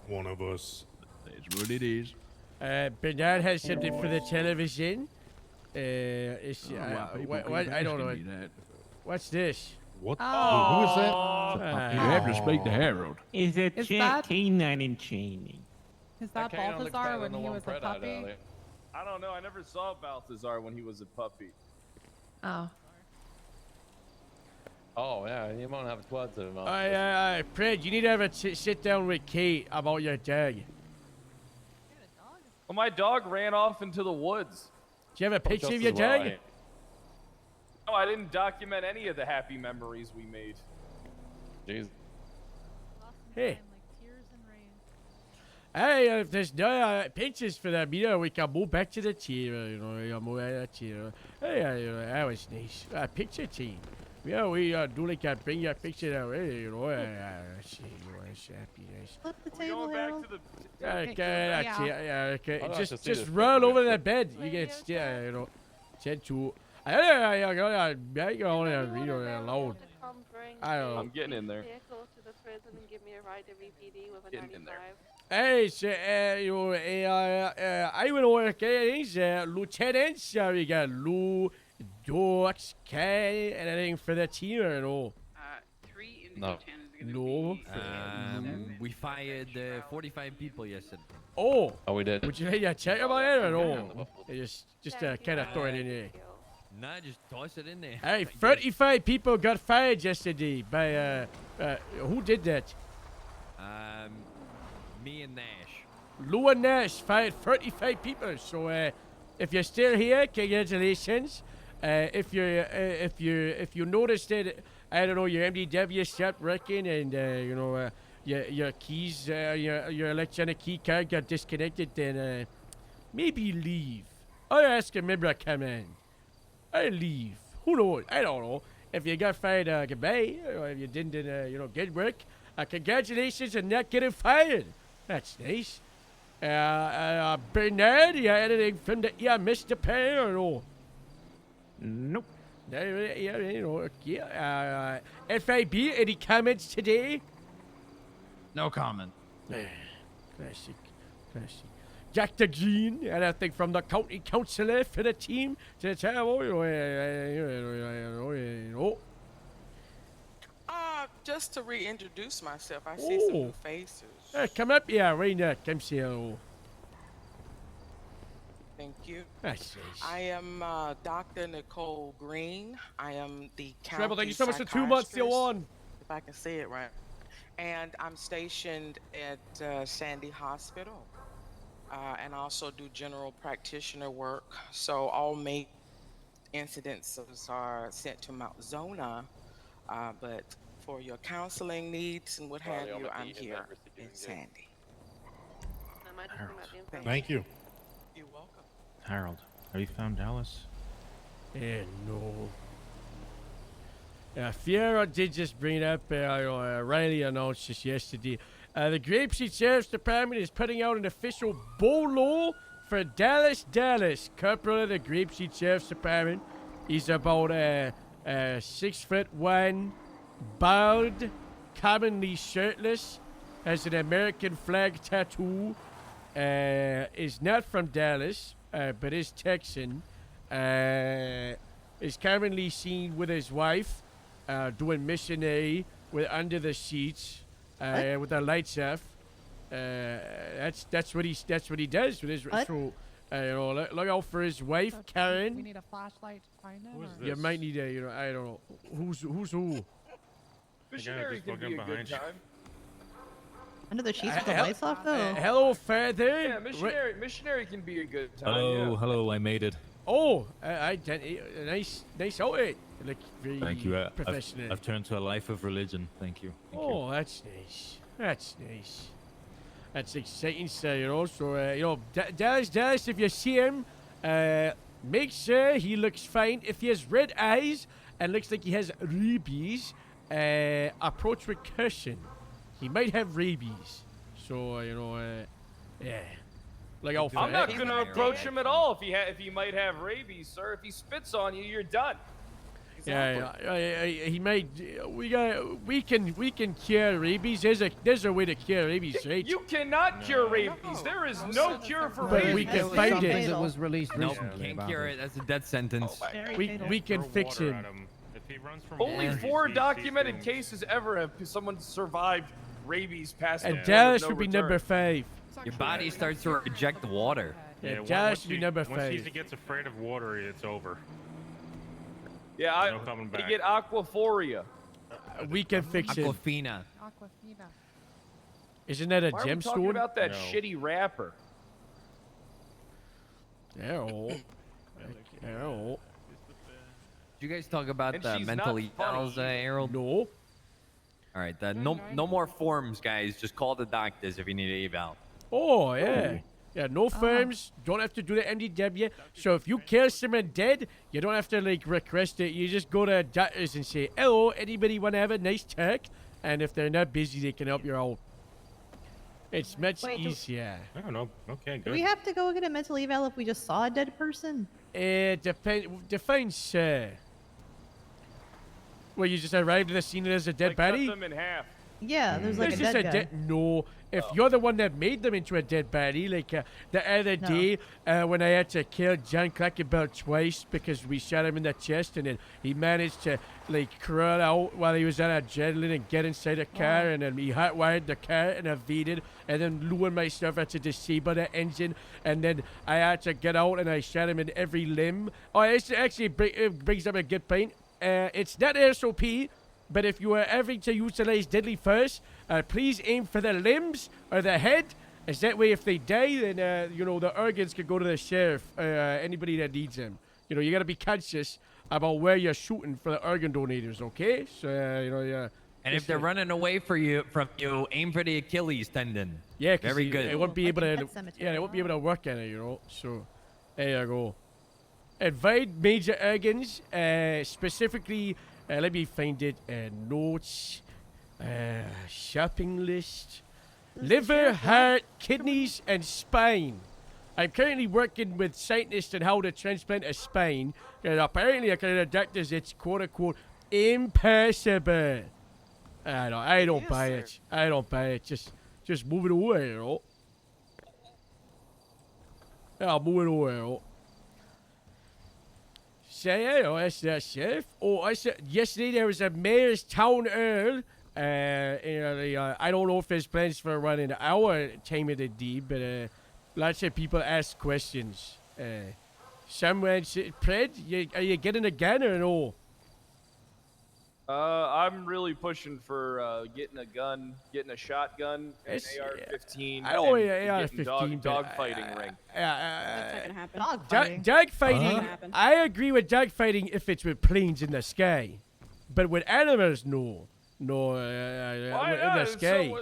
One of us. That's what it is. Bernard has something for the television. It's, I don't know. What's this? What? Oh. Who is that? Uh, You have to speak to Harold. Is it Is Jack that- Canine and Chaining? Is that Canine looks Balthazar better when than he the one was a Fred had puppy? earlier. I don't know. I never saw Balthazar when he was a puppy. Oh. Oh, yeah, you might have words with him. Fred, you need to have a sit down with Kate about your dog. Well, my dog ran off into the woods. Do you have a picture Just of your as well, dog? eh? No, I didn't document any of the happy memories we made. Jeez. Hey. Hey, if there's no pictures for them, we can move back to the chair, move out of the chair. Hey, that was nice. Picture team. Yeah, we do like bring your picture that way, happy nice. Flip the We're table, going back Harold. to the. Okay, I'd like to see Just this roll picture. over that bed. You get, send to. I got on and read it aloud. I don't know. I'm getting in there. Vehicle to the prison and give me a ride to VPD with a Getting in 95. Hey, so, I will work things, lieutenants, we got Lou, Dorks, Kay, and anything for the team or no? 3 No. lieutenants No. We fired 45 people yesterday. Oh. Oh, we did. Would you check about it or no? Just kind of throw it in there. Nah, just toss it in there. Hey, 35 people got fired yesterday by who did that? Me and Nash. Lou and Nash fired 35 people. So if you're still here, congratulations. If you noticed that, I don't know, your MDW stopped working and you know your keys, your electronic key card got disconnected, then maybe leave. Or ask a member to come in. Or leave. Who knows? I don't know. If you got fired, goodbye. Or if you didn't, you know, good work. Congratulations on not getting fired. That's nice. Bernard, you had anything from the Mr. Pay or no? Nope. Yeah, you know, yeah. FIB, any comments today? No comment. Classic. Dr. Green, anything from the county councillor for the team to tell you? Just to reintroduce myself, I see some new faces. Come up here, Raina. Come see hello. Thank you. That's nice. I am Dr. Nicole Green. I am the county Treble, thank you so much for 2 months, still on. If I can say it right. And I'm stationed at Sandy Hospital. And also do general practitioner work. So all main incidences are sent to Mount Zona. But for your counseling needs and what have you, I'm here in Sandy. Harold. Thank you. You're welcome. Harold, have you found Dallas? No. Fiera did just bring it up. Riley announced this yesterday. The Grapeseed Sheriff's Department is putting out an official bolo for Dallas. Corporal of the Grapeseed Sheriff's Department. He's about 6'1", bald, commonly shirtless, has an American flag tattoo, is not from Dallas, but is Texan, is commonly seen with his wife, doing missionary with under the sheets, with the lights off. That's what he does with his. So, you know, look out for his wife, Karen. We need a flashlight to find him. You might need a, you know, I don't know, who's who. Missionary can be a good time. Under the sheets with the lights off, though. Hello, Father. Yeah, missionary can be a good time. Hello, yeah. hello, I made it. Oh, nice outfit. Like very Thank you. professional. I've turned to a life of religion. Thank you. Thank you. That's nice. That's nice. That's exciting, sir. You know, so you know, Dallas. If you see him, make sure he looks fine. If he has red eyes and looks like he has rabies, approach with caution. He might have rabies. So you know, yeah. Like I'm not gonna approach him at all if he might have rabies, sir. If he spits on you, you're done. Yeah, he might. We can cure rabies. There's a way to cure rabies, right? You cannot cure rabies. There is no cure for But rabies. we can find it. That was released Nope, recently. can't cure it. That's a death sentence. We can fix him. If he runs from Only water, 4 he's documented doomed. cases ever have someone survived rabies past the And point Dallas of no would be return. number 5. Your body starts to reject water. Yeah, once Dallas should be he- number Once 5. he gets afraid of water, it's over. Yeah, No coming you back. get aquaphoria. We can fix it. Aquafina. Aquafina. Isn't that a Why are we talking gemstone? about that No. shitty rapper? Ew. Ew. Did you guys talk about And the she's mental not evals, funny. Harold? No. All right, no more forms, guys. Just call the doctors if you need an eval. Oh, yeah. Yeah, no firms. Don't have to do the MDW. So if you kill someone dead, you don't have to, like, request it. You just go to doctors and say, hello, anybody want to have a nice talk? And if they're not busy, they can help you out. It's much easier. I don't know. Okay, Do good. we have to go get a mental eval if we just saw a dead person? Define, sir. Well, you just arrived at the scene and there's a dead Like, cut body? them in half. Yeah, there's like It's a just dead a guy. dead. No, if you're the one that made them into a dead body, like the other No. day when I had to kill John Crackerbell twice because we shot him in the chest and then he managed to like crawl out while he was on adrenaline and get inside a car and then he hotwired the car and evaded and then lured myself had to disable the engine and then I had to get out and I shot him in every limb. Oh, it actually it brings up a good point. It's not SOP. But if you are ever to utilize deadly force, please aim for the limbs or the head. As that way, if they die, then, you know, the organs can go to the sheriff, anybody that needs them. You know, you got to be conscious about where you're shooting for the organ donators, okay? So, you know, yeah. And if they're running away from you, aim for the Achilles tendon. Yeah, because very good. It won't be able to. Pet Cemetery. Yeah, they won't be able to work on it, you know. So, there you go. Avoid major organs, specifically. Let me find it. Notes. Shopping list. Liver, heart, kidneys, and spine. I'm currently working with scientists on how to transplant a spine. And apparently, according to doctors, it's quote-unquote impossible. I don't buy it. I don't buy it. Just move it away, you know. Yeah, move it away, you know. That's sheriff. Oh, I said yesterday there was a mayor's town hall. I don't know if there's plans for running our time of the day, but lots of people ask questions. Someone said, Pred, are you getting a gun or no? I'm really pushing for getting a gun, getting a shotgun, an AR-15. I don't want and an getting AR-15, dog fighting ring. That's not gonna happen. Dogfighting, I agree with dogfighting if it's with planes in the sky. But with animals, no. No, in the sky.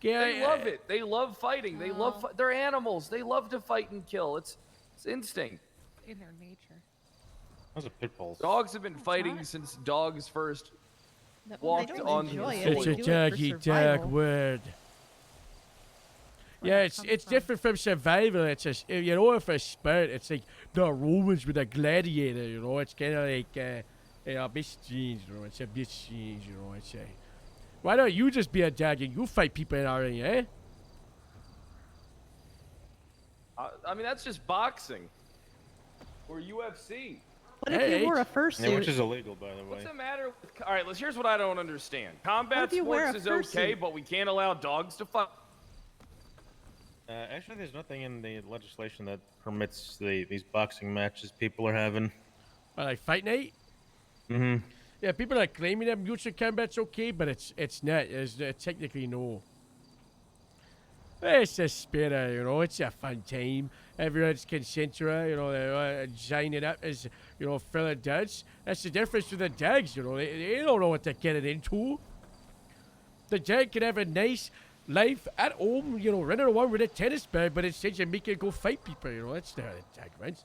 They love it. They love fighting. They love. They're animals. They love to fight and kill. It's instinct. In their nature. Those are pit bulls. Dogs have been fighting since dogs first walked on the It's a dog word. Yeah, it's different from survival. It's a, you know, for sport, it's like the Romans with a gladiator. You know, it's kind of like a bit strange. You know, it's a bit strange. You know, it's a. Why don't you just be a dog and you fight people in already, eh? I mean, that's just boxing or UFC. What if you wore a fursuit? Yeah, which is illegal, by the way. What's the matter with... All right, here's what I don't understand. Combat if you wear sports a is okay, fursuit? but we can't allow dogs to fight. Actually, there's nothing in the legislation that permits these boxing matches people are having. Like fight night? Mm-hmm. Yeah, people are claiming that mutual combat's okay, but it's not. It's technically no. It's a spitter, you know. It's a fun time. Everyone's consensual, you know. They're signing up as, you know, fellow dogs. That's the difference with the dogs, you know. They don't know what they're getting into. The dog can have a nice life at home, you know, running around with a tennis bag, but instead you make it go fight people, you know. That's not a dog, right?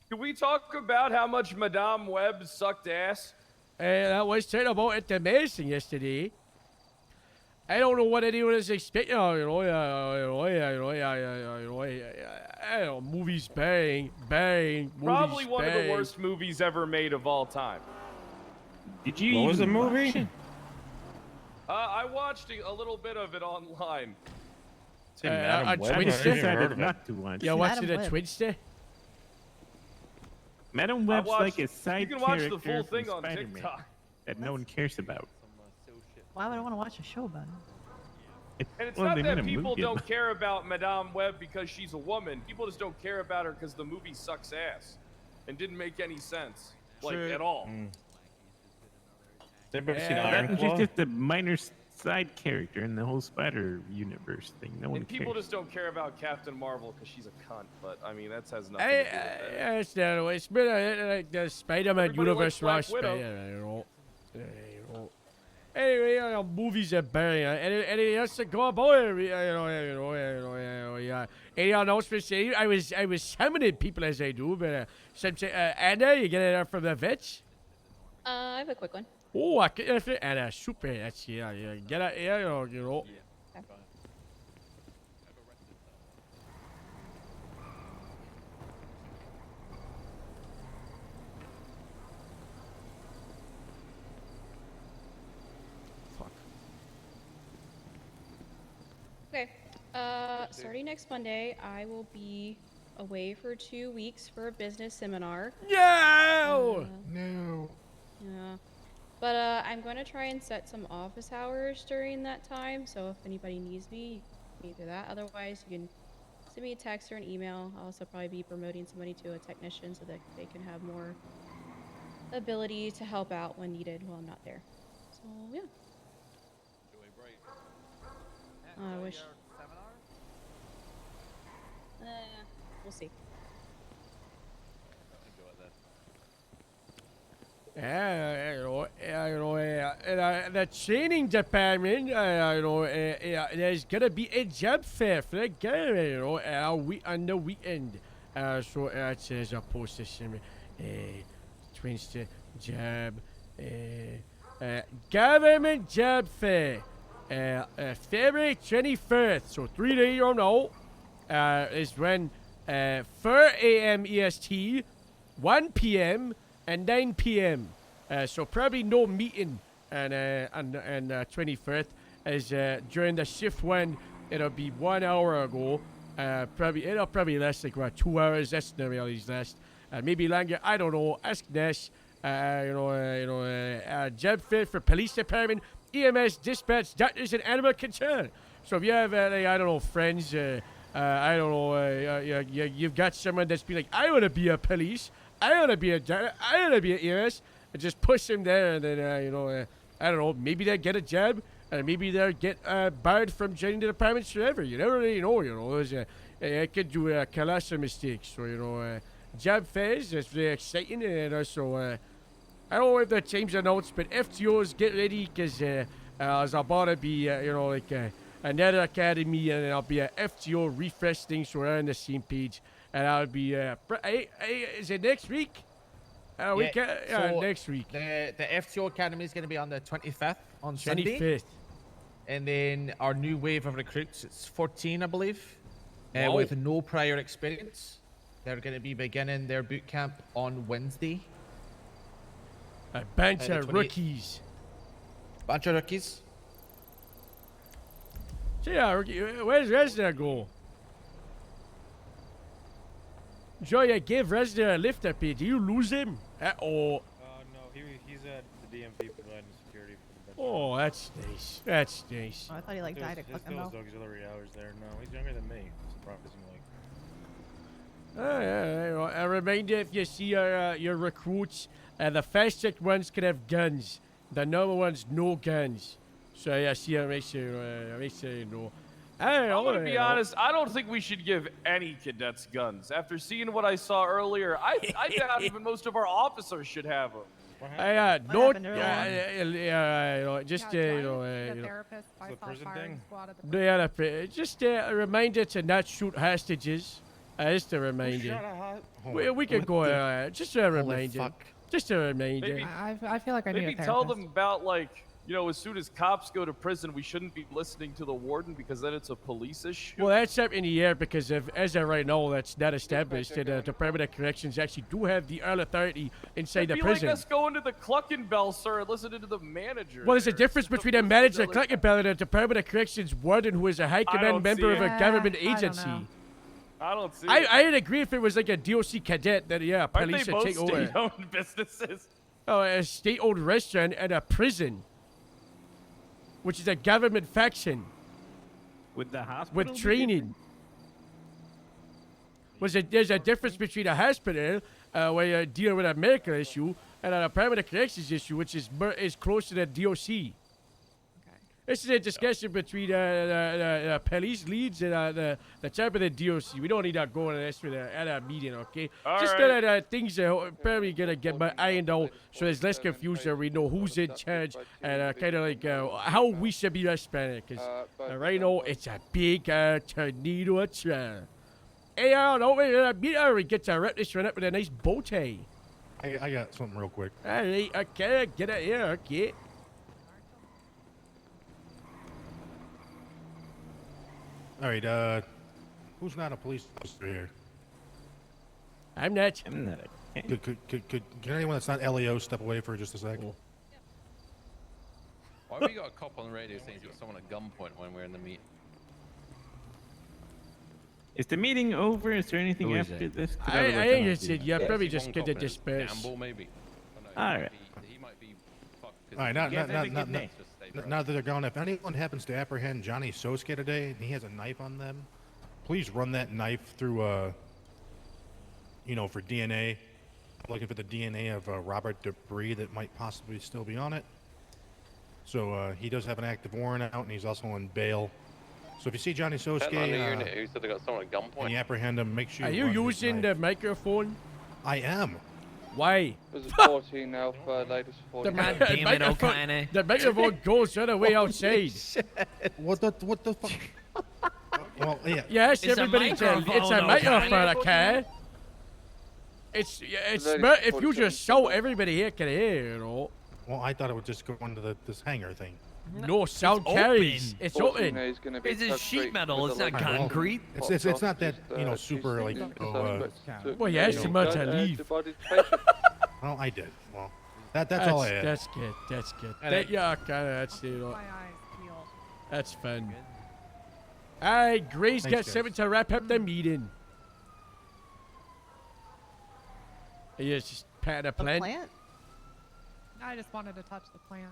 Can we talk about how much Madame Web sucked ass? That was talking about at the Madison yesterday. I don't know what anyone is expecting. I don't know, movies bang, movies Probably one of the bang. worst movies ever made of all time. Did you? What was the movie? I watched a little bit of it online. On Twitch. Yeah, watched it on Twitch. Madam Web's like a side You can watch character the full from thing on Spider-Man TikTok. that no one cares about. Why would I want to watch a show about it? And it's Well, not they that made a people movie don't about- care about Madame Web because she's a woman. People just don't care about her because the movie sucks ass and didn't make any sense, like at all. Anybody seen That Iron was Claw? just a minor side character in the whole Spider universe thing. No one And people cares. just don't care about Captain Marvel because she's a cunt. But I mean, that has nothing to do with that. It's not. It's been like the Spider-Man Everybody universe likes was Black Widow. Spider-Man, you know. Anyway, you know, movies are bang. Anything else to go about it? Any announcements? I was summoning people as I do, but Anna, you get it from the vets? I have a quick one. Oh, I get it. Anna, super. That's yeah. Get it here, you know. Starting next Monday, I will be away for 2 weeks for a business seminar. No! No. Yeah. But I'm going to try and set some office hours during that time. So if anybody needs me, you can do that. Otherwise, you can send me a text or an email. I'll also probably be promoting somebody to a technician so that they can have more ability to help out when needed while I'm not there. So yeah. I wish. We'll see. The training department, there's gonna be a job fair for the government, on the weekend. So it says a position, Twinston job, government job fair, February 21st. So 3 days from now, is when 4 a.m. EST, 1 p.m. and 9 p.m. So probably no meeting on 21st, as during the shift when it'll be 1 hour ago. It'll probably last like about 2 hours. That's not really last. Maybe longer. I don't know. Ask Nash. Job fit for police department, EMS, dispatch, doctors, and animal control. So if you have, I don't know, friends, I don't know, you've got someone that's been like, I want to be a police, I want to be a doctor, I want to be an EMS, and just push them there, and then, I don't know, maybe they'll get a job, and maybe they'll get barred from joining the departments forever. You never really know, I could do colossal mistakes. So, job fairs, that's very exciting, and also, I don't know if the team's announced, but FTOs, get ready, because there's about to be, another academy, and I'll be a FTO refresh thing, so we're on the same page. And I'll be, is it next week? So next week. The FTO Academy is going to be on the 25th on Sunday. 25th. And then our new wave of recruits, it's 14, I believe, with no prior experience. They're going to be beginning their boot camp on Wednesday. A bunch of rookies. Bunch of rookies. So yeah, where's Resner go? Joy, I gave Resner a lift up here. Do you lose him? No, he's at the DMV providing security for the bench. Oh, that's nice. That's nice. Oh, I thought he like died at His Clucking though. dog's other 8 hours there. No, he's younger than me. Surprisingly. A reminder, if you see your recruits, the fast-checked ones can have guns. The normal ones, no guns. So yeah, see, make sure you know. I'm gonna be honest. I don't think we should give any cadets guns. After seeing what I saw earlier, I doubt even most of our officers should have them. Just Just a reminder to not shoot hostages. Just a reminder. We can go. Just a reminder. Just a reminder. Maybe, I feel like I need a maybe therapist. tell them about, like, as soon as cops go to prison, we shouldn't be listening to the warden because then it's a police issue. Well, that's up in the air because as of right now, that's not established. The Department of Corrections actually do have the authority inside the prison. Like us going to the Clucking Bell, sir, and listening to the manager. Well, there's a difference between a manager of Clucking Bell and a Department of Corrections warden who is a high command member of a government agency. I don't see it. I'd agree if it was like a DOC cadet that, police would take over. Aren't they both state-owned businesses? Oh, a state-owned restaurant and a prison, which is a government faction. With the hospital? With training. There's a difference between a hospital, where you deal with a medical issue, and a Department of Corrections issue, which is close to the DOC. This is a discussion between the police leads and the top of the DOC. We don't need to go into this at a meeting, okay? That things are probably going to get ironed out so there's less confusion. We know who's in charge and kind of like how we should be responding. Because right now, it's a big tornado trial. Hey, we get to wrap this one up with a nice bow tie. Hey, I got something real quick. All right, okay, get it here, okay. All right, who's not a police officer here? I'm not. Could anyone that's not LEO step away for just a second? Why have we got a cop on the radio saying he's got someone at gunpoint when we're in the meet? Is the meeting over? Is there anything Who is after it? this? 'Cause I otherwise think don't it's do it. that. Yeah, Yeah, probably see, just one get the comment is disperse. Gamble, maybe. All right. He might be fucked. 'cause All right, he's- now, Yeah, now, now, that's a now, good now, name. now that they're gone, if anyone happens to apprehend Johnny Sosuke today and he has a knife on them, please run that knife through, you know, for DNA. I'm looking for the DNA of Robert Debris that might possibly still be on it. So he does have an active warrant out, and he's also on bail. So if you see Johnny That man in the unit Sosuke who said they got someone at and gunpoint. you apprehend him, make sure Are you you run his using the knife. microphone? I am. Why? Was it 14 Alpha, latest The 14? God damn it, microphone, O'Connor. the microphone goes right away outside. What the fuck? Well, yeah. Yes, It's a everybody. It's a microphone, microphone, O'Connor. okay? It's Ladies, if you 47. just shout, everybody here can hear, you know. Well, I thought it would just go into this hangar thing. No, sound carries. It's 14 open. is gonna be It's tucked sheet straight metal, with it's the not leg. concrete. It's not that, Just, you know, two super like seconds, oh, but Well, yeah, you it's know, much don't, I leave. divided patient. well, I did. Well, that's all I had. That's good. That's good. And That, it- yeah, kind of. That's you know, My eyes peeled. that's fun. All right, Grace Thanks, got guys. 7 to wrap up the meeting. Yeah, it's just patting a The plant. plant? I just wanted to touch the plant.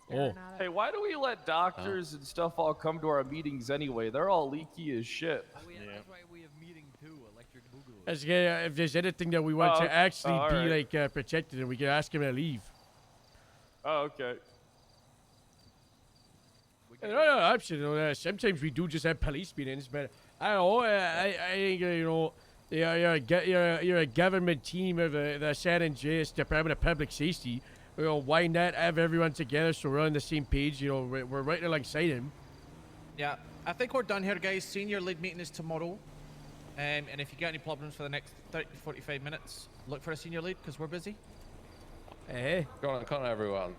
Been Oh. staring at Hey, it. why do we let doctors and stuff all come to our meetings anyway? They're all leaky as shit. That's why we have meeting too, electric boogaloo. As, if there's anything that we want Oh, to actually all be right. like protected, and we can ask him to leave. Oh, okay. No, absolutely. Sometimes we do just have police meetings, but I don't know. I think you know, you're a government team of the San Andreas Department of Public Safety. You know, why not have everyone together so we're on the same page? You know, we're right alongside him. Yeah, I think we're done here, guys. Senior lead meeting is tomorrow. And if you get any problems for the next 30 to 45 minutes, look for a senior lead because we're busy. Hey. Go on, everyone.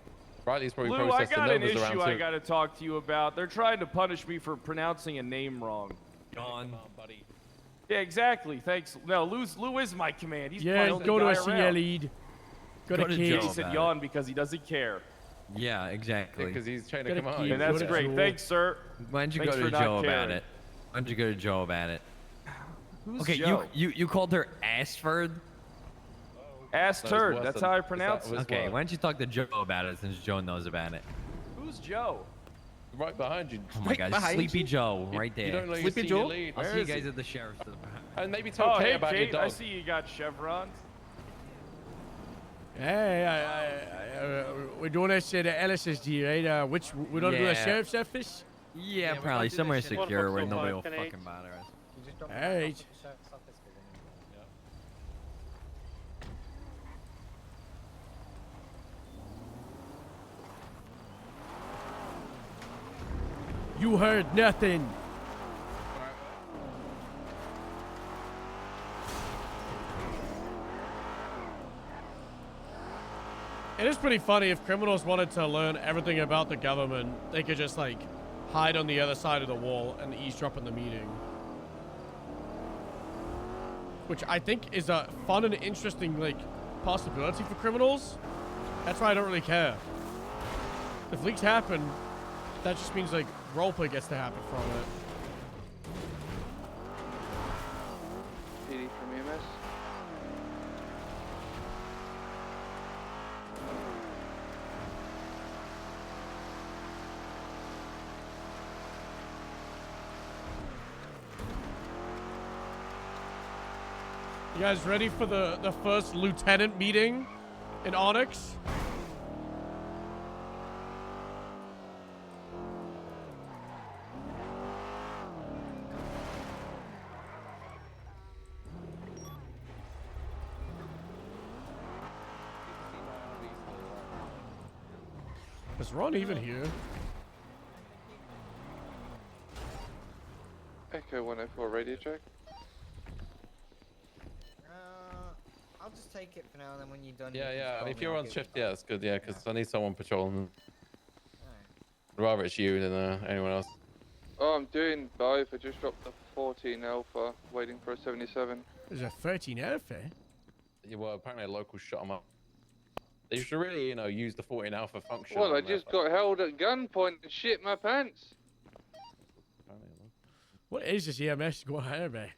Riley's probably Lou, I processing got an numbers around issue I too. got to talk to you about. They're trying to punish me for pronouncing a name wrong. John. Come on, buddy. Yeah, exactly. Thanks. No, Lou is my command. He's Yeah, my only go to guy a senior around. lead. Go Go to to Kate. Joe. He said about yawn because he doesn't care. Yeah, exactly. Because he's trying to Gotta come out. keep- And that's Go to great. Joe. Thanks, sir. Why don't you Thanks go for to not Joe about caring. it? Why don't you go to Joe about it? Who's Okay, Joe? you called her Ashford? Ass That was turd. worse That's than- how I that pronounce was it. Okay, worse. why don't you talk to Joe about it since Joe knows about it? Who's Joe? Right behind you. Oh my god, Sleepy Joe, right You there. don't know your Sleepy senior Joe? lead. I'll Where see you is guys he? at the sheriff's department. And maybe tell Oh, Kate hey, about your Kate. dog. I see you got chevrons. Hey, we're doing this at LSSD, right? Which we don't do the Yeah. sheriff's office. Yeah, we probably might do somewhere this shit. secure where 145, nobody will 10-8. fucking bother us. All right. You heard nothing. It is pretty funny if criminals wanted to learn everything about the government, they could just like hide on the other side of the wall and eavesdrop in the meeting. Which I think is a fun and interesting like possibility for criminals. That's why I don't really care. If leaks happen, that just means like roleplay gets to happen from it. PD from EMS. You guys ready for the first lieutenant meeting in Onyx? Is Ron even here? Echo 104 radio check. I'll just take it for now, and then when you're done. Yeah, you can yeah. call If me, you're I'll on give shift, it yeah, back. that's good. Yeah, because I need someone patrolling. I'd rather it's you than anyone else. Oh, I'm doing both. I just dropped the 14 Alpha, waiting for a 77. There's a 13 Alpha. Yeah, well, apparently a local shot him up. They should really, use the 14 Alpha function. Well, I on their just got held at gunpoint and shit my pants. What is this EMS going on, man?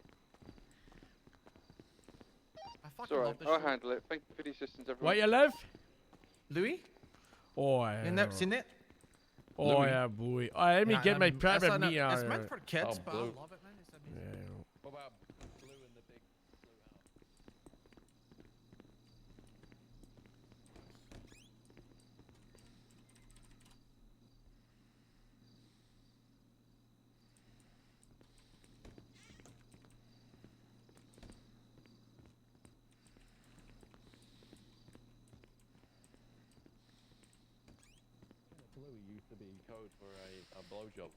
It's alright, I'll handle it. Thank you for the assistance, everyone. Where you live? Louis? Oh, yeah. You never seen it? Oh, yeah, boy. Let me get my private meat out. It's meant for kids, but I love it, man. It's amazing. Yeah. What about Blue and the big Blue house? Blue used to be code for a blowjob.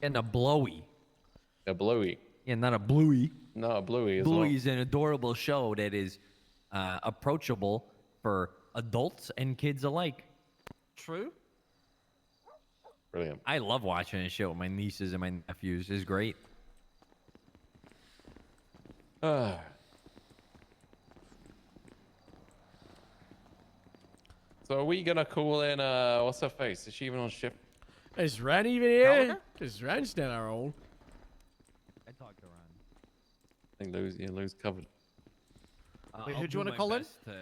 And a blowy. A bluey. Yeah, not a bluey. No, a bluey as Bluey well. is an adorable show that is approachable for adults and kids alike. True. Brilliant. I love watching this show with my nieces and my nephews. It's great. So are we gonna call in what's her face? Is she even on shift? Is Ren even here? Because Ren's not our own. I talked to Ron. I think Lou's covered. Wait, I'll who do you do want to my call in? best to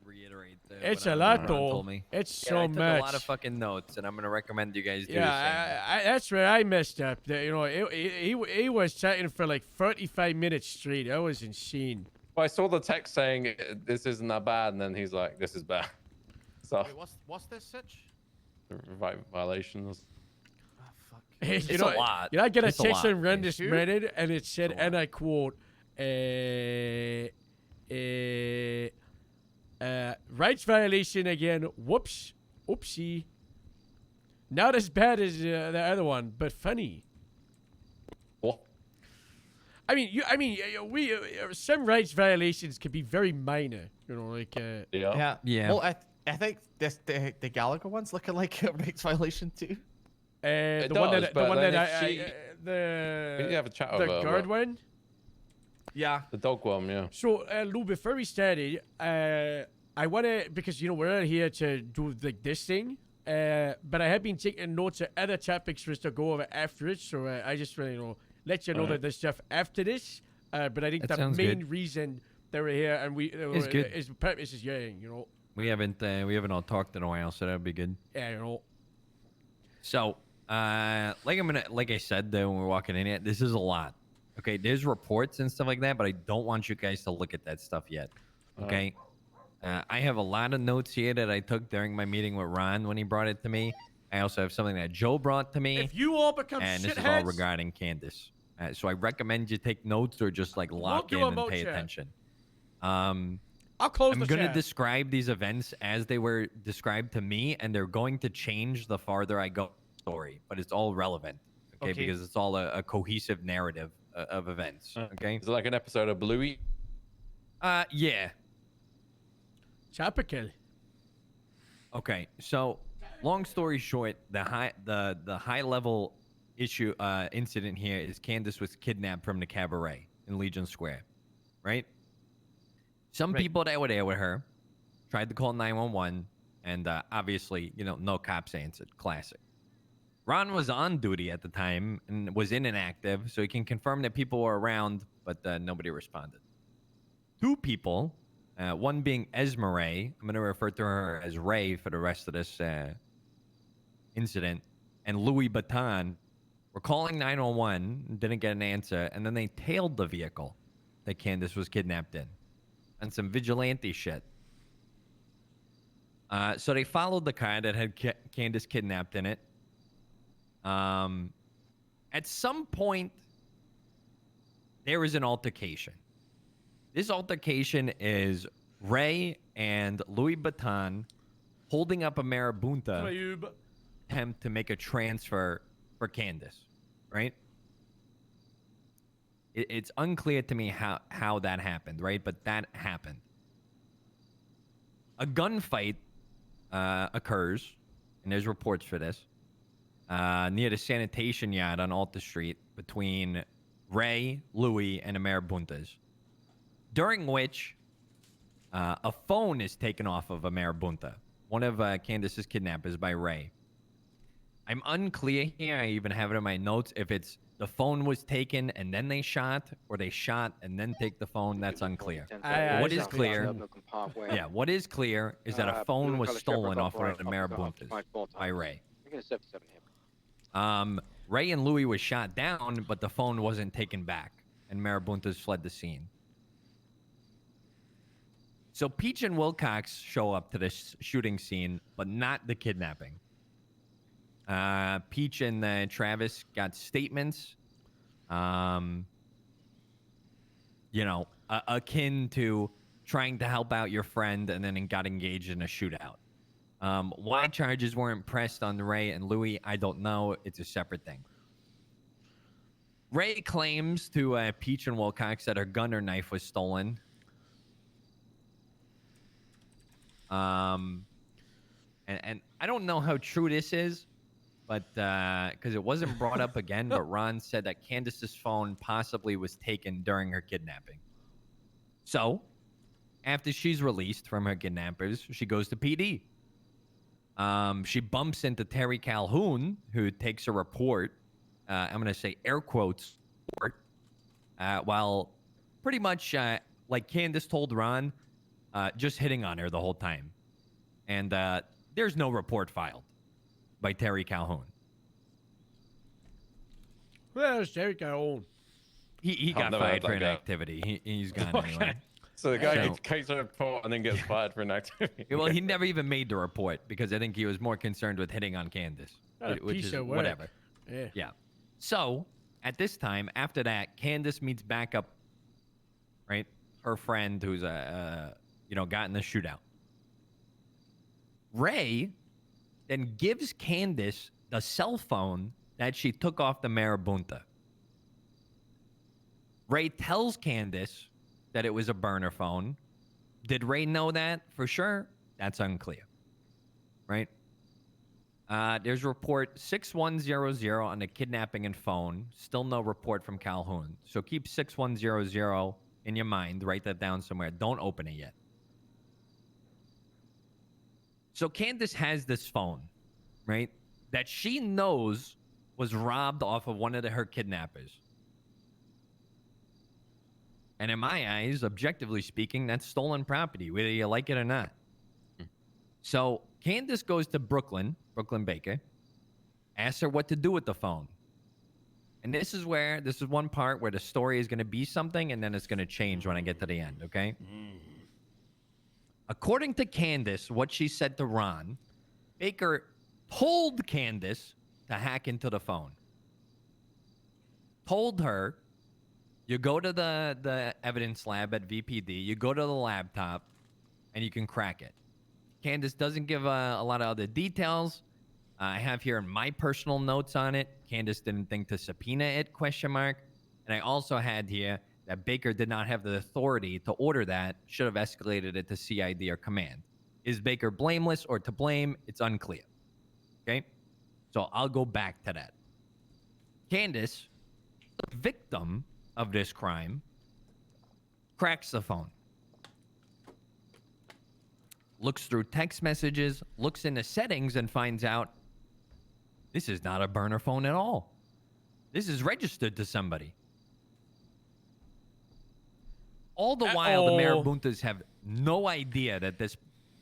reiterate It's what a lot, Ron though. told me. It's Yeah, so I took much. a lot of fucking notes, and I'm gonna recommend you guys do the same. Yeah, that's where I messed up. You know, he was chatting for like 35 minutes straight. That was insane. Well, I saw the text saying this isn't that bad, and then he's like, "This is bad." So Wait, what's this sitch? violations. You It's know, a lot. You know, I get a It's a text lot. from Ren this Sure. minute, and it said, and I quote, rights violation again. Whoops. Oopsie. Not as bad as the other one, but funny. What? I mean, some rights violations can be very minor. You know, like Yeah. Yeah. Well, I think the Gallagher one's looking like a rights violation too. the does, one that but then if we we need to have a chat the over, guard but- one. Yeah. The dog one, yeah. So, Lou, before we started, I want to, because, you know, we're not here to do like this thing, but I have been taking notes of other topics for us to go over after it, so I just want to, let you know that there's stuff after this, but I think That the sounds main good. reason that we're here and we It's good. is the purpose is yang, you know. We haven't all talked in a while, so that'd be good. Yeah, you know. So, like I said though, when we're walking in here, this is a lot. Okay, there's reports and stuff like that, but I don't want you guys to look at that stuff yet. Okay, I have a lot of notes here that I took during my meeting with Ron when he brought it to me. I also have something that Joe brought to me, If you all become and this is all shitheads, regarding Candace. So I recommend you take notes or just like lock do in a and moat pay chat. attention. I'll close I'm the going to chat. describe these events as they were described to me, and they're going to change the farther I go in the story, but it's all relevant, okay? Because it's all a cohesive narrative of events, okay? Is it like an episode of Bluey? Yeah. Topical. Okay, so long story short, the high level issue incident here is Candace was kidnapped from the cabaret in Legion Square, right? Some people that were there with her tried to call 911, and obviously, no cops answered. Classic. Ron was on duty at the time and was inactive, so he can confirm that people were around, but nobody responded. Two people, one being Esmeralda, I'm going to refer to her as Ray for the rest of this incident, and Louis Baton were calling 911, didn't get an answer, and then they tailed the vehicle that Candace was kidnapped in. And some vigilante shit. So they followed the car that had Candace kidnapped in it. At some point, there was an altercation. This altercation is Ray and Louis Baton holding up a marabunta attempt to make a transfer for Candace, right? It's unclear to me how that happened, right? But that happened. A gunfight occurs, and there's reports for this, near the sanitation yard on Alta Street between Ray, Louis, and the marabuntas, during which a phone is taken off of a marabunta, one of Candace's kidnappers by Ray. I'm unclear here, I even have it in my notes, if it's the phone was taken and then they shot, or they shot and then take the phone. That's unclear. But what is clear? Yeah, what is clear is that a phone was stolen off one of the Marabuntas by Ray. Ray and Louis was shot down, but the phone wasn't taken back, and Marabuntas fled the scene. So Peach and Wilcox show up to this shooting scene, but not the kidnapping. Peach and Travis got statements, akin to trying to help out your friend, and then got engaged in a shootout. Why charges weren't pressed on Ray and Louis, I don't know. It's a separate thing. Ray claims to Peach and Wilcox that her gun or knife was stolen. And I don't know how true this is, but because it wasn't brought up again, but Ron said that Candace's phone possibly was taken during her kidnapping. So, after she's released from her kidnappers, she goes to PD. She bumps into Terry Calhoun, who takes a report. I'm going to say air quotes, report, while pretty much like Candace told Ron, just hitting on her the whole time. And there's no report filed by Terry Calhoun. Where's Terry Calhoun? He got fired for inactivity. He's gone anyway. So the guy takes a report and then gets fired for inactivity. Well, he never even made the report because I think he was more concerned with hitting on Candace, which is whatever. Yeah. So at this time, after that, Candace meets back up, right? Her friend who's got in the shootout. Ray then gives Candace the cell phone that she took off the Marabunta. Ray tells Candace that it was a burner phone. Did Ray know that for sure? That's unclear, right? There's report 6100 on the kidnapping and phone. Still no report from Calhoun. So keep 6100 in your mind. Write that down somewhere. Don't open it yet. So Candace has this phone, right, that she knows was robbed off of one of her kidnappers. And in my eyes, objectively speaking, that's stolen property, whether you like it or not. So Candace goes to Brooklyn Baker, asks her what to do with the phone. And this is one part where the story is going to be something, and then it's going to change when I get to the end, okay? According to Candace, what she said to Ron, Baker told Candace to hack into the phone. Told her, you go to the evidence lab at VPD, you go to the laptop, and you can crack it. Candace doesn't give a lot of other details. I have here my personal notes on it. Candace didn't think to subpoena it, ? And I also had here that Baker did not have the authority to order that, should have escalated it to CID or command. Is Baker blameless or to blame? It's unclear. Okay? So I'll go back to that. Candace, the victim of this crime, cracks the phone. Looks through text messages, looks into settings, and finds out this is not a burner phone at all. This is registered to somebody. All the while, the Marabuntas have no idea that this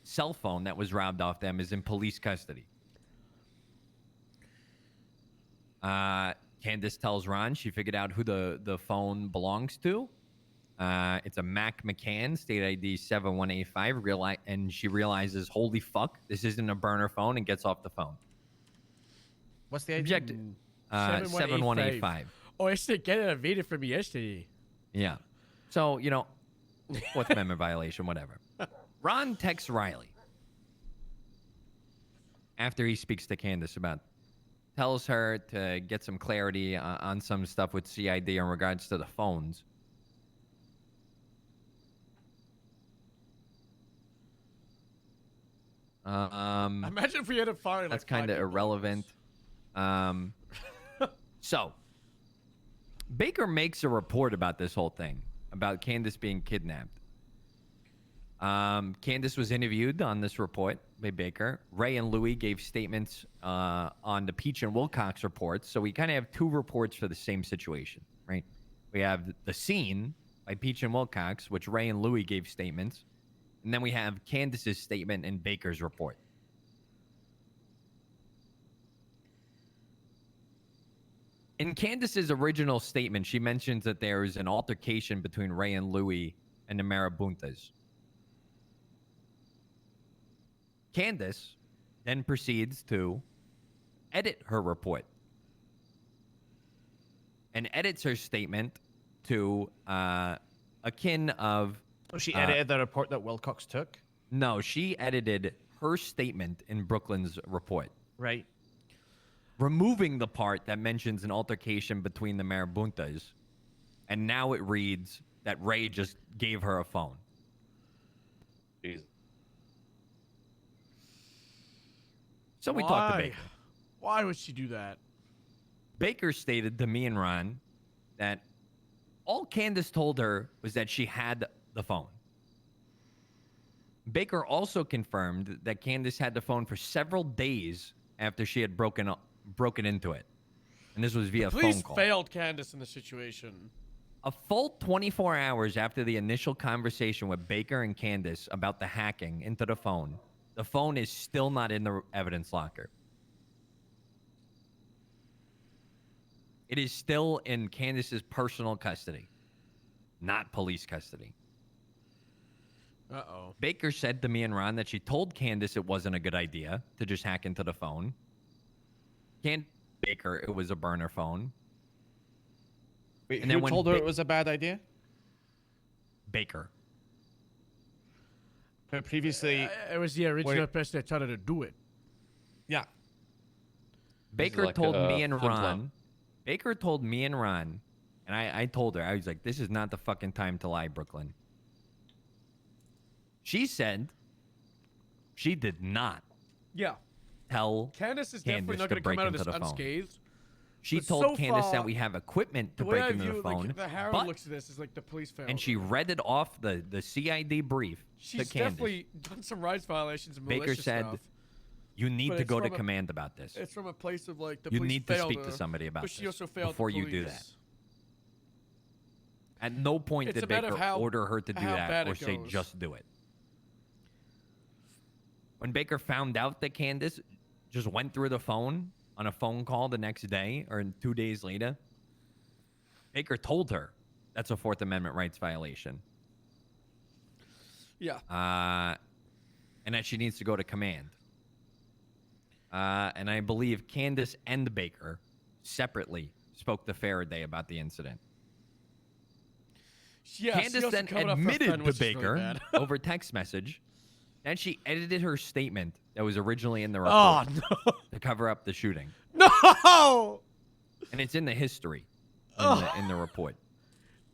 cell phone that was robbed off them is in police custody. Candace tells Ron she figured out who the phone belongs to. It's a Mac McCann, state ID 7185, and she realizes, holy fuck, this isn't a burner phone, and gets off the phone. What's the objective? 7185. Oh, I should get a video from yesterday. Yeah. So, Fourth Amendment violation, whatever. Ron texts Riley after he speaks to Candace tells her to get some clarity on some stuff with CID in regards to the phones. Imagine if we had a fire. That's kind of irrelevant. So, Baker makes a report about this whole thing, about Candace being kidnapped. Candace was interviewed on this report by Baker. Ray and Louie gave statements on the Peach and Wilcox reports. So we kind of have two reports for the same situation, right? We have the scene by Peach and Wilcox, which Ray and Louie gave statements. And then we have Candace's statement in Baker's report. In Candace's original statement, she mentions that there is an altercation between Ray and Louie and the Marabuntas. Candace then proceeds to edit her report and edits her statement to akin of... Oh, she edited the report that Wilcox took? No, she edited her statement in Brooklyn's report. Right. Removing the part that mentions an altercation between the Marabuntas, and now it reads that Ray just gave her a phone. Jesus. So we talked to Why? Baker. Why would she do that? Baker stated to me and Ron that all Candace told her was that she had the phone. Baker also confirmed that Candace had the phone for several days after she had broken into it. And this was via phone Police call. failed Candace in the situation. A full 24 hours after the initial conversation with Baker and Candace about the hacking into the phone is still not in the evidence locker. It is still in Candace's personal custody, not police custody. Uh-oh. Baker said to me and Ron that she told Candace it wasn't a good idea to just hack into the phone. Baker, it was a burner phone. Wait, and who then told her it was a bad idea? Baker. But previously... It was the original person that told her to do it. Yeah. Baker like told a me and flim-flam. Ron. Baker told me and Ron, and I told her, I was like, this is not the fucking time to lie, Brooklyn. She said she did not Yeah. tell Candace is definitely Candace not to going to come break out of into this the phone. unscathed. She But told so Candace far, that we have equipment to the way break I into view, the phone, like, the Harold but, looks at this is like the police failed. and she read it off the CID brief She's to Candace. definitely done some rights violations and Baker malicious said, stuff. you need But to it's go to from a- command about this. It's from a place of like the You police need to failed speak to her, somebody about but she this also failed before the you do police. that. At no point It's did a matter Baker of how- order her to do how that bad or it say goes. just do it. When Baker found out that Candace just went through the phone on a phone call the next day or 2 days later, Baker told her that's a Fourth Amendment rights violation. Yeah. And that she needs to go to command. And I believe Candace and Baker separately spoke to Faraday about the incident. Yeah, she Candace also then covered up her admitted friend, to which is really Baker bad. over text message. Then she edited her statement that was originally in the Oh, report to cover up the shooting. No! And it's in the history in the report.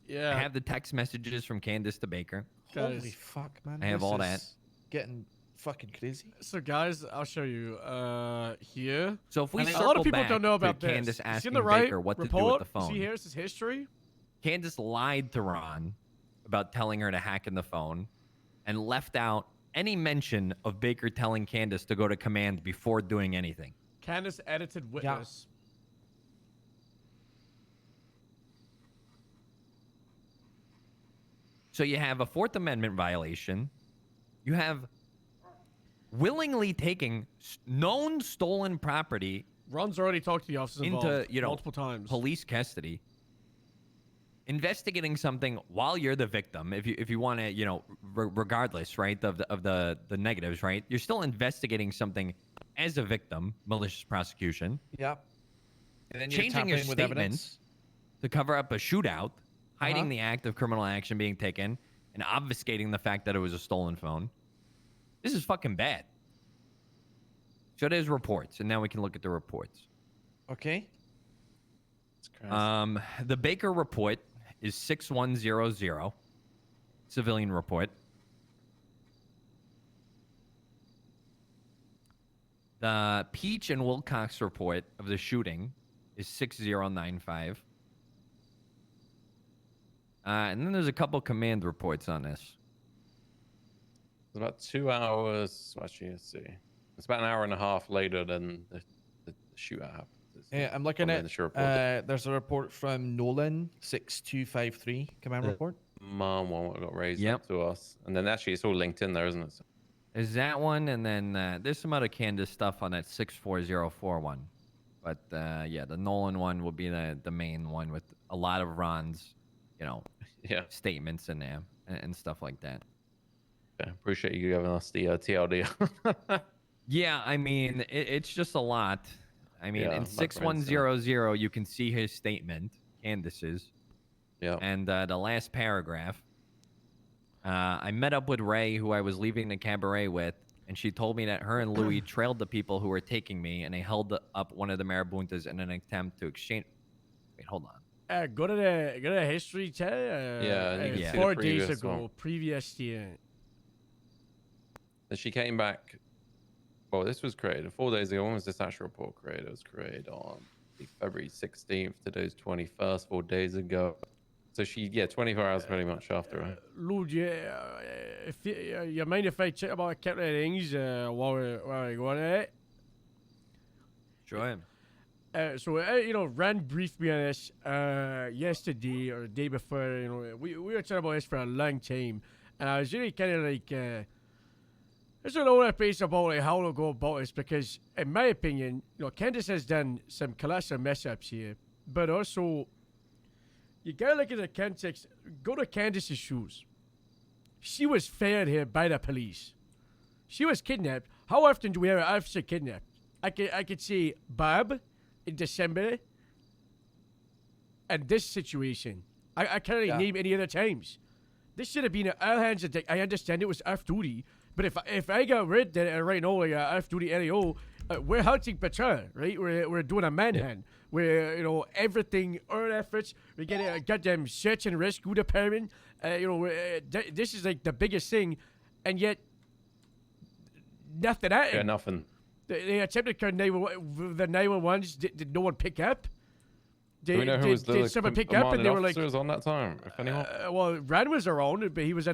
Yeah. I have the text messages from Candace to Baker. Holy fuck, man. I have this all that. is Getting fucking crazy. So guys, I'll show you here. So if we And a circle lot of people back don't know to about this. Candace You see asking on the right Baker what to do with report? the phone. See here, this is history. Candace lied to Ron about telling her to hack in the phone and left out any mention of Baker telling Candace to go to command before doing anything. Candace edited witness. So you have a Fourth Amendment violation. You have willingly taking known stolen property Ron's already talked to the officers into, involved you know, multiple times. police custody. Investigating something while you're the victim, if you want to, you know, regardless, right, of the negatives, right, you're still investigating something as a victim, malicious prosecution. Yep. And then Changing your with statement evidence. to cover up a shootout, hiding the act of criminal action being taken, and obfuscating the fact that it was a stolen phone. This is fucking bad. So there's reports, and now we can look at the reports. Okay. The Baker report is 6100, civilian report. The Peach and Wilcox report of the shooting is 6095. And then there's a couple command reports on this. It's about 2 hours. Actually, let's see. It's about an hour and a half later than the shootout happened. Yeah, I'm looking at. The report. There's a report from Nolan 6253 command report. Mom one got raised Yep. up to us, and then actually it's all linked in there, isn't it? Is that one, and then there's some other Candace stuff on that 64041. But yeah, the Nolan one will be the main one with a lot of Ron's, statements in there and stuff like that. Yeah, appreciate you giving us the TLD. Yeah, I mean, it's just a lot. I mean, in 6100, you can see his statement, Candace's. Yeah. And the last paragraph. I met up with Ray, who I was leaving the cabaret with, and she told me that her and Louis trailed the people who were taking me, and they held up one of the marabuntas in an attempt to exchange. Wait, hold on. Go to the history tab. Yeah. 4 days ago, previous year. Then she came back. Well, this was created 4 days ago. When was this actual report created? It was created on February 16th. Today's 21st, 4 days ago. So 24 hours pretty much after, right? Lord, if you mind if I check about a couple of things while we're going at it? Sure. So, Rand briefed me on this yesterday or the day before. We were talking about this for a long time. And I was really kind of like, there's a lot of place about how to go about this because, in my opinion, Candace has done some colossal mess ups here. But also, you gotta look at the context. Go to Candace's shoes. She was fired here by the police. She was kidnapped. How often do we have an officer kidnapped? I could say Bob in December. And this situation. I can't really name any other times. This should have been all hands on deck. I understand it was off duty. But if I got rid of it right now, like off duty LEO, we're hunting patrol, right? We're doing a manhunt. We're everything, our efforts. We get a goddamn search and rescue department. This is like the biggest thing, and yet nothing happened. Yeah, nothing. They attempted to call 911. The 911s did no one pick up. Do we know who was the someone pick up and they were like on that time, if anyone? Well, Rand was around, but he was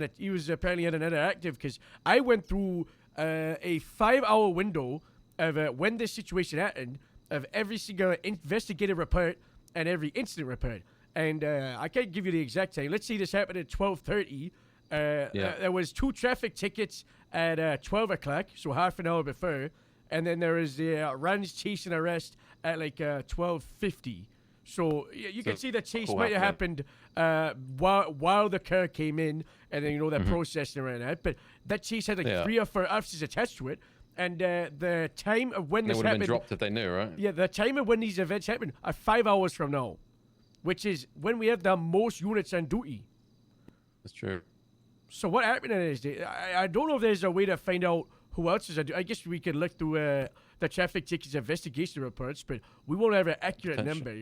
apparently at another active because I went through a 5-hour window of when this situation happened, of every single investigative report and every incident report. And I can't give you the exact time. Let's say this happened at 12:30. There was 2 traffic tickets at 12 o'clock, so half an hour before. And then there was the Rand's chase and arrest at like 12:50. So you can see the chase might have happened while the car came in, and then that process and that. But that chase had like 3 or 4 officers attached to it, and the time of when this happened. They would have been dropped if they knew, right? Yeah, the time of when these events happened are 5 hours from now, which is when we have the most units on duty. That's true. So what happened in this day? I don't know if there's a way to find out who else is. I guess we could look through the traffic tickets investigation reports, but we won't have an accurate number,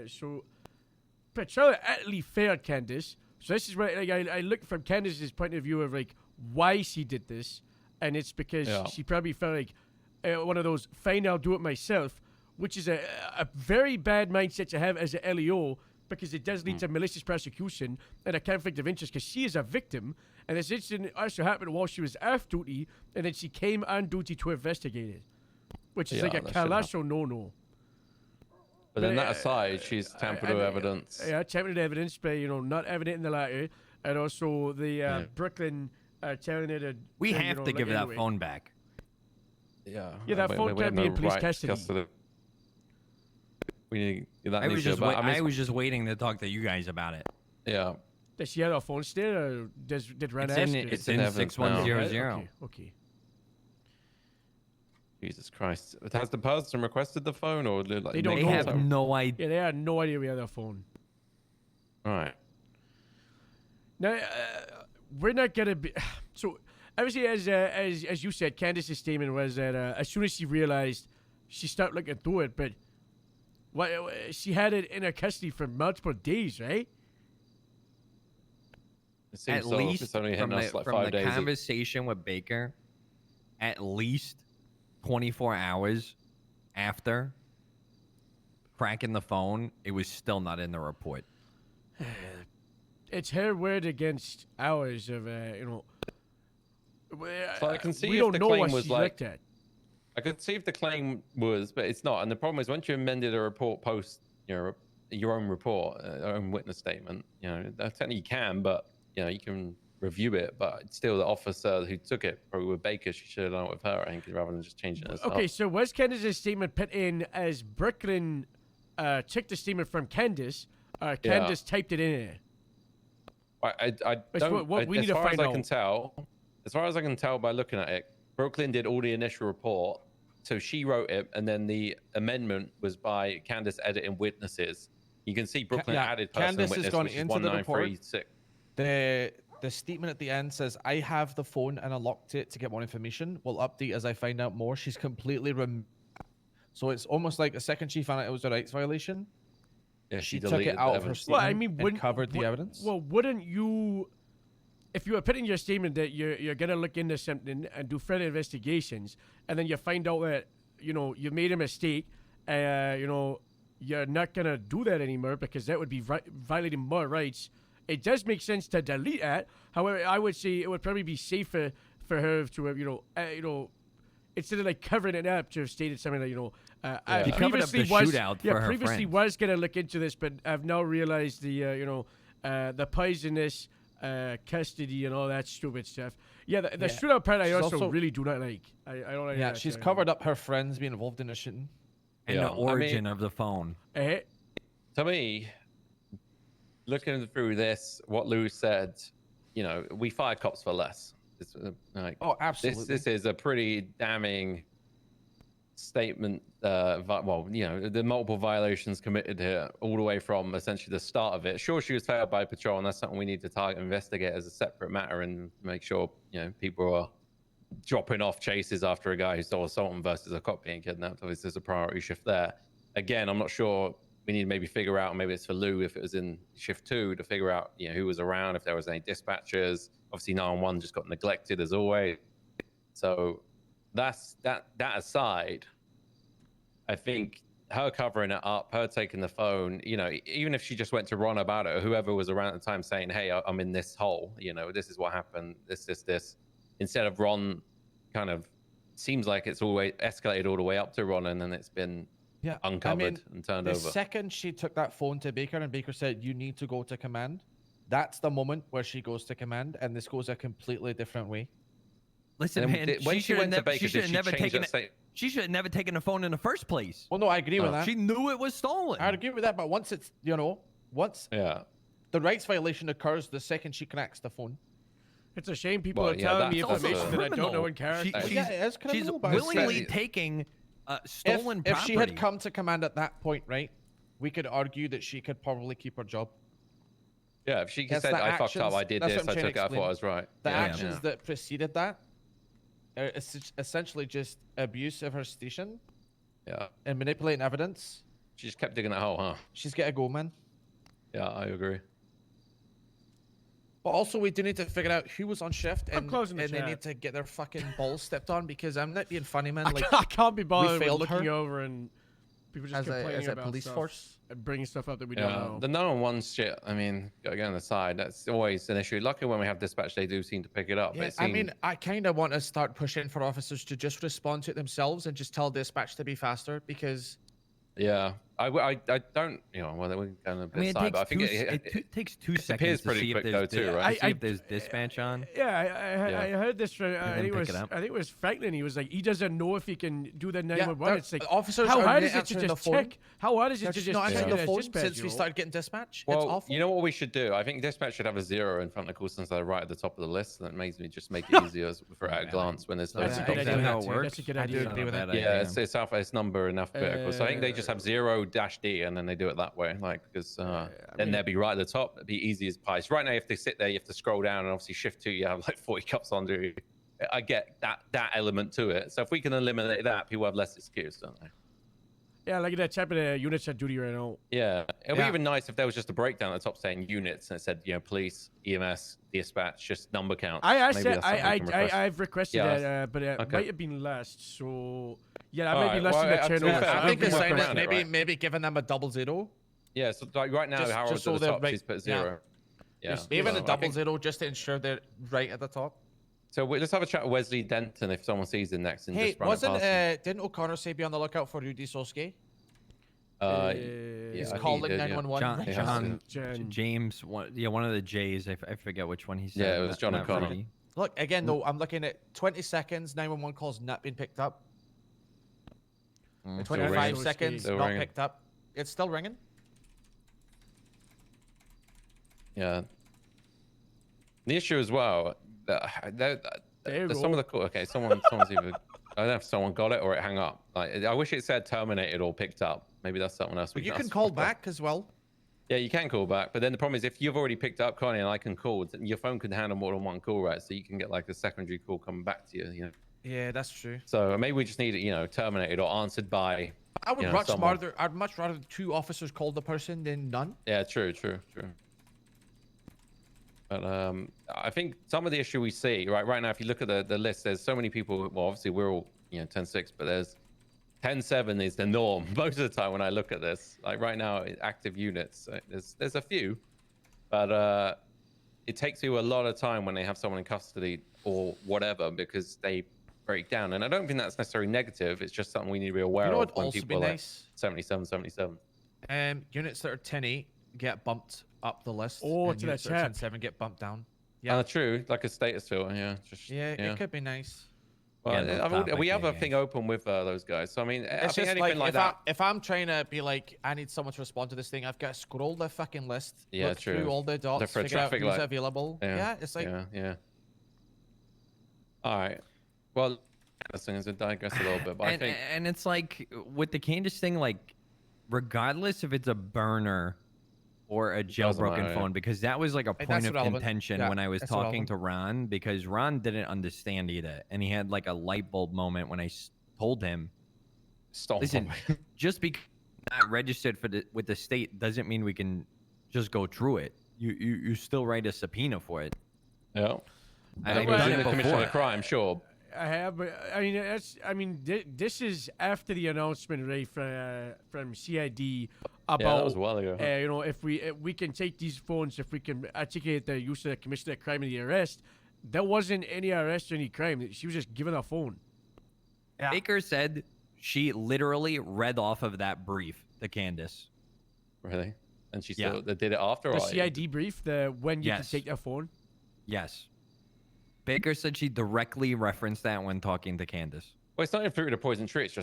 So Patrol actually failed Candace. So this is where I look from Candace's point of view of like why she did this, and it's because she probably felt like one of those fine, I'll do it myself, which is a very bad mindset to have as a LEO, because it does lead to malicious prosecution and a conflict of interest, because she is a victim. And this incident also happened while she was off duty, and then she came on duty to investigate it, which is like a colossal no-no. But then that aside, she's tampered with evidence. Yeah, tampered with evidence, but not evident in the latter. And also the Brooklyn telling her to... We have to give that phone back. Yeah. Yeah, that phone can't be in police custody. We need that. I was just waiting to talk to you guys about it. Yeah. Does she have her phone still, or did Rand ask? It's in 6100. Okay. Jesus Christ! Has the person requested the phone, or they don't? They have no idea. Yeah, they have no idea we have their phone. All right. Now we're not gonna be. So obviously, as you said, Candace's statement was that as soon as she realized, she stopped looking through it. But she had it in her custody for multiple days, right? At least from the conversation with Baker, at least 24 hours after cracking the phone, it was still not in the report. It's her word against ours of, So I can see we if don't the know claim what was she like. looked at. I could see if the claim was, but it's not. And the problem is, once you amended a report post, your own report, own witness statement, technically you can, but you can review it. But it's still the officer who took it, probably with Baker, she should have done it with her, I think, rather than just changing it herself. Okay, so was Candace's statement put in as Brooklyn took the statement from Candace? Candace typed it in there. I That's don't. what we need as to far find as I can out. tell, as far as I can tell by looking at it, Brooklyn did all the initial report, so she wrote it, and then the amendment was by Candace editing witnesses. You can see Brooklyn added person Candace witness, has gone which is into the report. 1936. The statement at the end says, "I have the phone and I locked it to get more information. Will update as I find out more." She's completely so it's almost like a second she found out it was a rights violation. Yeah, she took it out of her statement. Well, I mean, and covered the evidence. Well, wouldn't you, if you were putting your statement that you're gonna look into something and do further investigations, and then you find out that you made a mistake, you're not gonna do that anymore because that would be violating more rights. It does make sense to delete that. However, I would say it would probably be safer for her to have, instead of like covering it up, to have stated something like, She covered up the shootout for her previously friends. was gonna look into this, but I've now realized the poisonous custody and all that stupid stuff. Yeah, the shootout part I She's also really do not like. I don't like Yeah, that. she's covered up her friends being involved in a shooting. And the origin of the phone. To me, looking through this, what Lou said, we fire cops for less. It's, absolutely. This is a pretty damning statement. The multiple violations committed here, all the way from essentially the start of it. Sure, she was failed by patrol, and that's something we need to target, investigate as a separate matter, and make sure people are dropping off chases after a guy who stole someone versus a cop being kidnapped. Obviously, there's a priority shift there. Again, I'm not sure. We need to maybe figure out, maybe it's for Lou if it was in shift 2, to figure out who was around, if there was any dispatchers. Obviously 911 just got neglected as always. So that aside, I think her covering it up, her taking the phone, even if she just went to Ron about it, or whoever was around at the time saying, hey, I'm in this hole, this is what happened, this, instead of Ron kind of seems like it's always escalated all the way up to Ron, and then it's been uncovered and turned over. The second she took that phone to Baker and Baker said, you need to go to command, that's the moment where she goes to command, and this goes a completely different way. Listen, man, she should have never taken it. She should have never taken the phone in the first place. Well, no, I agree with that. She knew it was stolen. I agree with that, but once it's, the rights violation occurs the second she connects the phone. It's a shame people are telling me information that I don't know in character. She's willingly taking stolen property. If she had come to command at that point, right, we could argue that she could probably keep her job. Yeah, if she said, I fucked up, I did this, I took it, I thought I was right. The actions that preceded that are essentially just abuse of her station. Yeah. And manipulating evidence. She just kept digging that hole, huh? She's got to go, man. Yeah, I agree. But also, we do need to figure out who was on shift, and they need to get their fucking balls stepped on, because I'm not being funny, man. Like, I can't be bothered with failed looking her over and people just complaining about police stuff force. and bringing stuff up that we don't know. The 911 shit, I mean, gotta go on the side. That's always an issue. Luckily, when we have dispatch, they do seem to pick it up. Yeah, I mean, I kind of want to start pushing for officers to just respond to it themselves and just tell dispatch to be faster, because... Yeah, I don't, whether we're going a bit side, but I think it takes 2 seconds appears to pretty see quick if though there's too, right? See if there's dispatch on. Yeah, I heard this from, I think it was Franklin. He was like, he doesn't know if he can do the 911. It's like, officers how are hard is it to answering the just phone. check? How hard is it to just not check answering the phone dispatch, since we started getting dispatch? Well, it's awful. You know what we should do? I think dispatch should have a 0 in front of the call signs that are right at the top of the list, and that makes me just make it easier for at a glance when there's no. That's a good idea. That's a good idea. I do agree with that. Yeah, it's number enough vehicles. So I think they just have 0-D, and then they do it that way, because then they'll be right at the top. It'd be easy as pie. So right now, if they sit there, you have to scroll down, and obviously shift 2, you have like 40 cops under you. I get that element to it. So if we can eliminate that, people have less excuse, don't they? Yeah, like that type of units at duty right now. Yeah, it'd be even nice if there was just a breakdown at the top saying units, and it said, police, EMS, dispatch, just number counts. I've requested that, but it might have been last. So yeah, that might be less than the turnover. I think it's saying that maybe giving them a 00. Yeah, so like right now, Harold's at the top, she's put 0. Yeah. Even a 00 just to ensure they're right at the top. So let's have a chat with Wesley Denton if someone sees him next and Hey, just run it past him. didn't O'Connor say be on the lookout for Rudy Sosuke? Yeah, He's I think calling he did, 911. James, one of the J's. I forget which one he said. Yeah, it was John O'Connor. Rudy. Look, again, though, I'm looking at 20 seconds, 911 calls not been picked up. 25 seconds, Still not ringing. picked up. It's still ringing? Yeah. The issue as well, some of the call. Okay, someone's either. I don't know if someone got it or it hung up. Like, I wish it said terminated or picked up. Maybe that's someone else. But you can call back as well. Yeah, you can call back. But then the problem is if you've already picked up, Connie, and I can call, your phone can handle more than one call, right? So you can get like a secondary call coming back to you. You know. Yeah, that's true. So maybe we just need it, terminated or answered by. I would I'd much rather 2 officers call the person than none. Yeah, true. But I think some of the issue we see right now, if you look at the list, there's so many people. Well, obviously we're all 10-6, but there's 10-7 is the norm most of the time when I look at this. Like right now, active units, there's a few, but it takes you a lot of time when they have someone in custody or whatever because they break down. And I don't think that's necessarily negative. It's just something we need to be aware of when people are like 77. Units that are 10-8 get bumped up the list. Oh, and to units that that are chat. 10-7 get bumped down. Yeah, true. Like a status filter. Yeah, it could be nice. Well, we have a thing open with those guys. So I mean, I think anything like that. If I'm trying to be like, I need someone to respond to this thing, I've got to scroll the fucking list, look through all the dots, figure out who's available. Yeah, it's like. Yeah. All right. Well, this thing is a digress a little bit, but I think. And it's like with the Candace thing, like, regardless if it's a burner or a jailbroken phone, because that was like a point of contention when I was talking to Ron, because Ron didn't understand either, and he had like a light bulb moment when I told him, listen, just because not registered with the state doesn't mean we can just go through it. You still write a subpoena for it. Yeah. I've done done it it commission of before. a crime, sure. I have, but I mean, this is after the announcement, right, from CID about that was a while ago. if we can take these phones, if we can articulate the use of the commission of crime in the arrest. There wasn't any arrest or any crime. She was just given a phone. Yeah. Baker said she literally read off of that brief to Candace. Really? And she still did it after? The CID brief, when you can take a phone. Yes. Baker said she directly referenced that when talking to Candace. Well, it's not even fruit of the poison tree. It's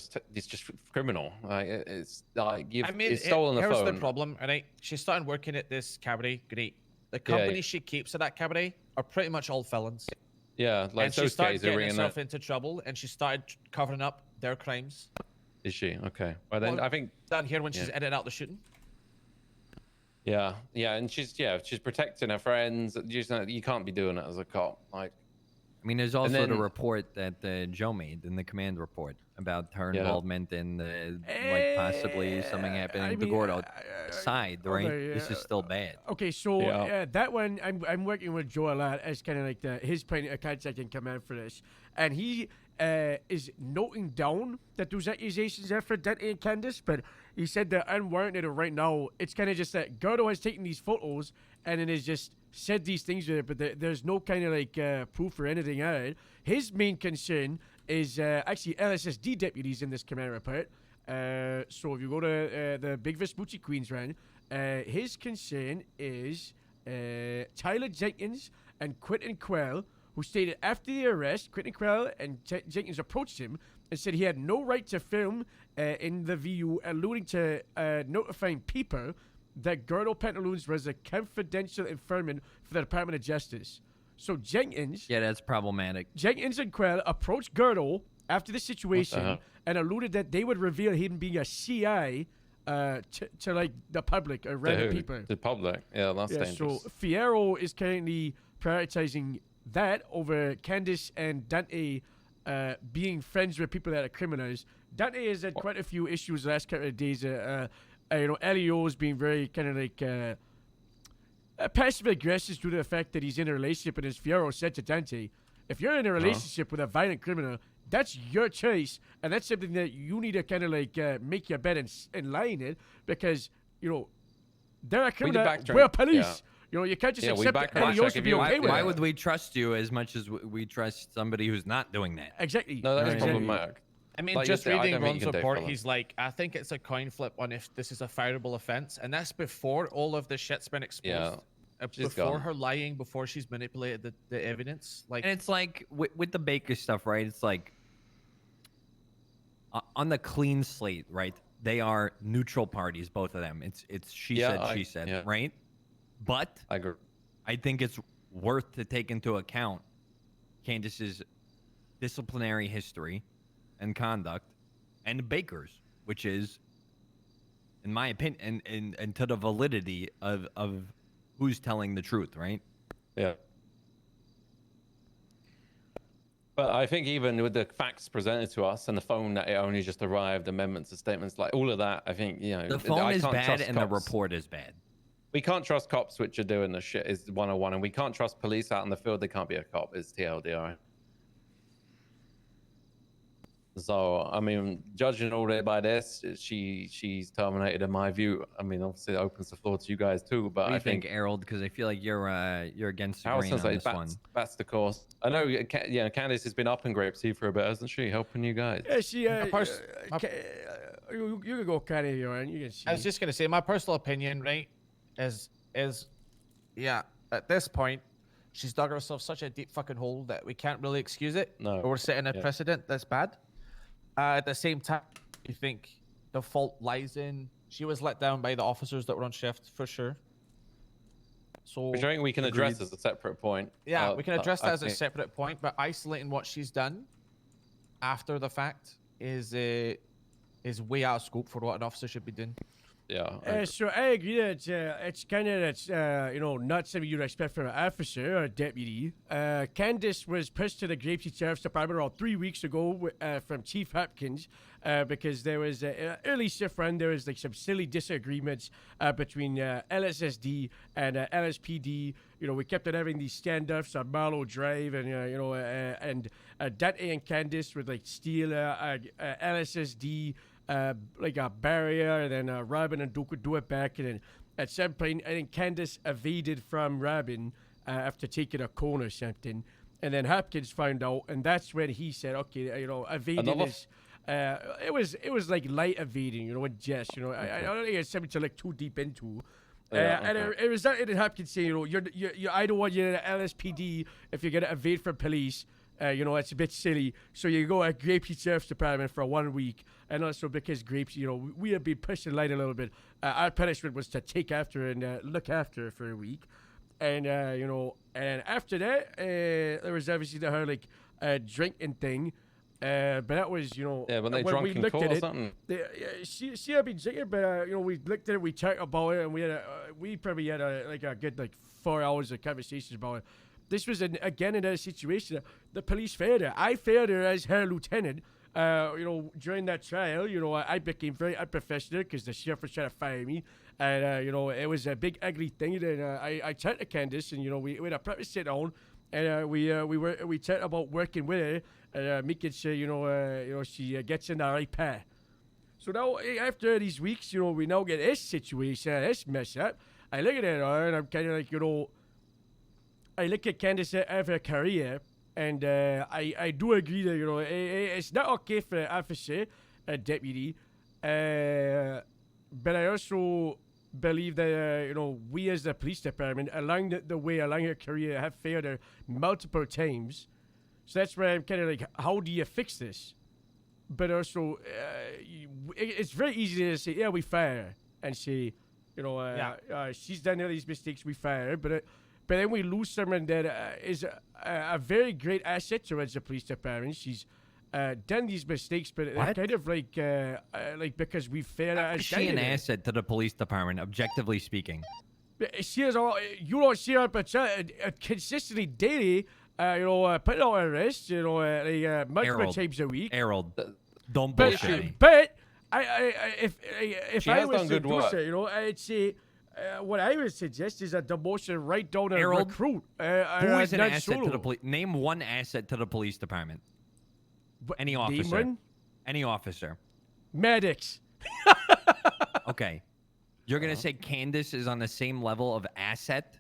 just criminal. Like it's like it's stolen the phone. Here's the problem, right? She started working at this cabaret. Great. The company she keeps at that cabaret are pretty much all felons. Yeah, like and she those started guys are getting ringing herself that. into trouble, and she started covering up their crimes. Is she? Okay. Well, then I think down here when she's editing out the shooting. Yeah, and she's protecting her friends. You can't be doing it as a cop. Like, I mean, there's also the report that Joe made in the command report about her involvement in like possibly something happening to Gordo. Side, right? This is still bad. Okay, so that one, I'm working with Joe a lot as kind of like his point of contact in command for this, and he is noting down that those accusations are for Dante and Candace, but he said they're unwarranted right now. It's kind of just that Gordo has taken these photos and then has just said these things with it, but there's no kind of like proof or anything at it. His main concern is actually LSSD deputies in this command report. So if you go to the Big Vespucci Queens run, his concern is Tyler Jenkins and Quentin Quell, who stated after the arrest, Quentin Quell and Jenkins approached him and said he had no right to film in the VU, alluding to notifying people that Gordo Pantaloons was a confidential informant for the Department of Justice. So Jenkins... Yeah, that's problematic. Jenkins and Quell approached Gordo after the situation and alluded that they would reveal him being a CI to like the public or random people. The public. Yeah, that's dangerous. So Fierro is currently prioritizing that over Candace and Dante being friends with people that are criminals. Dante has had quite a few issues the last couple of days. Elio is being very kind of like passive aggressive due to the fact that he's in a relationship, and as Fierro said to Dante, if you're in a relationship with a violent criminal, that's your choice, and that's something that you need to kind of like make your bed and lie in it, because they're a criminal, we're police. You know, you can't just Yeah, we accept it. background And you also check be if you- okay with Why it. would we trust you as much as we trust somebody who's not doing that? Exactly. No, that is Exactly. problematic. I mean, Like you just said, I reading don't think Ron's you can report, take he's like, I think it's a coin flip on if this is a fireable offense, and that's before all of the shit's been exposed. Yeah, she's before gone. her lying, before she's manipulated the evidence. Like, And it's like with the Baker stuff, right? It's like on the clean slate, right? They are neutral parties, both of them. It's she said, right? But I agree. I think it's worth to take into account Candace's disciplinary history and conduct, and Baker's, which is, in my opinion, and to the validity of who's telling the truth, right? Yeah. But I think even with the facts presented to us and the phone that it only just arrived, amendments and statements, like all of that, I think, you know, The phone I is can't bad trust and the cops. report is bad. We can't trust cops which are doing the shit is 101, and we can't trust police out in the field. They can't be a cop. Is TLDR. So I mean, judging all day by this, she's terminated in my view. I mean, obviously it opens the floor to you guys too, but What do I you think, Harold? Because I feel like you're against the grain on this one. That's the course. I know. Yeah, Candace has been up in Grapeseed for a bit, hasn't she? Helping you guys. Yeah, she. You can go, Kenny, and you can see. I was just gonna say, my personal opinion, right, is yeah, at this point, she's dug herself such a deep fucking hole that we can't really excuse it. No. Or we're setting a precedent that's bad. At the same time, you think the fault lies in she was let down by the officers that were on shift for sure. So Which I think we can address as a separate point. Yeah, we can address that I as a think- separate point, but isolating what she's done after the fact is way out of scope for what an officer should be doing. Yeah. So I agree that it's kind of not something you'd expect from an officer or a deputy. Candace was pushed to the Grapeseed Sheriff's Department around 3 weeks ago from Chief Hopkins because there was an early shift run. There was like some silly disagreements between LSSD and LSPD. You know, we kept on having these standoffs on Marlow Drive, and and Dante and Candace would like steal LSSD. Like a barrier, and then Robin and Duke would do it back, and then at some point, I think Candace evaded from Robin after taking a cone or something, and then Hopkins found out, and that's when he said, okay, evading is, it was like light evading, with Jess, I don't think it's something to look too deep into. And it resulted in Hopkins saying, you're I don't want you in LSPD if you're gonna evade from police. It's a bit silly. So you go at Grapeseed Sheriff's Department for 1 week, and also because Grapes, we have been pushing light a little bit. Our punishment was to take after her and look after her for a week, and and after that, there was obviously the whole drinking thing, but that was when they drunk we in looked court at or it, something. She had been drinking, but we looked at it, we talked about it, and we probably had a good 4 hours of conversations about it. This was again another situation. The police failed her. I failed her as her lieutenant. During that trial, I became very unprofessional because the sheriff was trying to fire me, and it was a big ugly thing. And I turned to Candace, and we had a proper sit down, and we talked about working with her, and making sure she gets in the right path. So now after these weeks, we now get this situation, this mess up. I look at her, and I'm kind of I look at Candace of her career, and I do agree that it's not okay for an officer, a deputy, but I also believe that we as the police department along her career have failed her multiple times. So that's where I'm kind of how do you fix this? But also, it's very easy to say, yeah, we fire her, and say, she's done all these mistakes, we fire her, but then we lose someone that is a very great asset towards the police department. She's done these mistakes, but they're kind of like because we failed her. Is she an asset to the police department, objectively speaking? She is all. You don't see her, but consistently daily. Putting on her wrist. Multiple times a week. Harold, don't bullshit me. But if I was to do so, I'd say. What I would suggest is a demotion right down to Harold, recruit. Who is an asset to the police? Name one asset to the police department. Any officer. One? Any officer. Medics. Okay. You're going to say Candace is on the same level of asset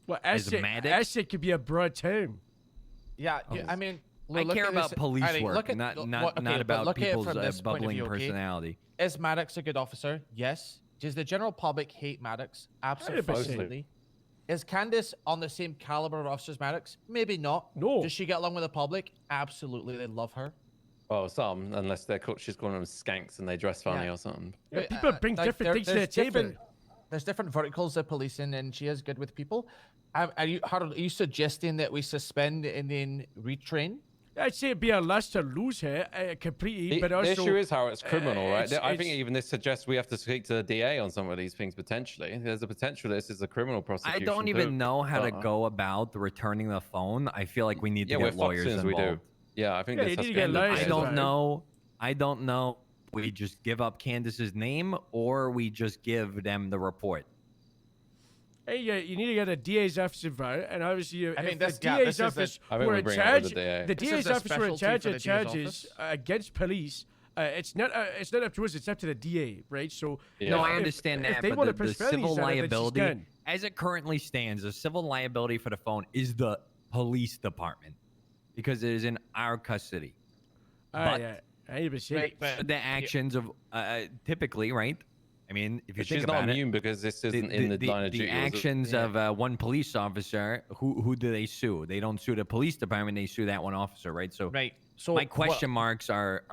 Well, asthmatic. that shit could be a broad term. Yeah, I mean, I look care at about this- police alright, work, look at- not look- not okay, not but about look at it people's from this point of bubbling view, okay? personality. Is Maddox a good officer? Yes. Does the general public hate Maddox? 100%. Absolutely. Is Candace on the same caliber of officer as Maddox? Maybe not. No. Does she get along with the public? Absolutely. They love her. Well, some, unless she's calling them skanks and they dress funny or something. Yeah, people bring different things to the table. There's different verticals of policing, and she is good with people. Are you suggesting that we suspend and then retrain? I'd say it'd be a loss to lose her completely, but also... The issue is how it's criminal, right? I think it's- even this suggests we have to speak to the DA on some of these things potentially. There's a potential this is a criminal I prosecution. don't even too. know how to go about returning the phone. I feel like we need to Yeah, get we're lawyers fucked as involved. we do. Yeah, I think Yeah, this you has need to get be lawyers I involved. don't know. I don't know. We just give up Candace's name, or we just give them the report. Hey, you need to get a DA's office involved, and obviously, I mean, if this- the yeah, DA's this is the- office I think were we in bring it with charge, the DA. the This is DA's the office were in specialty charge for of the DA's charges office. against police. It's not up to us. It's up to the DA, right? So Yeah. No, I if- understand if that, they but wanna the push felonies civil on her, then she's liability, done. as it currently stands, the civil liability for the phone is the police department because it is in our custody. But yeah, 100%. Right, but the actions of typically, right? I mean, if you But think she's about not it, immune because this isn't in the line of duty. the is it? actions of one police officer, who do they sue? They don't sue the police department; they sue that one officer, right? So, Right. So my question marks are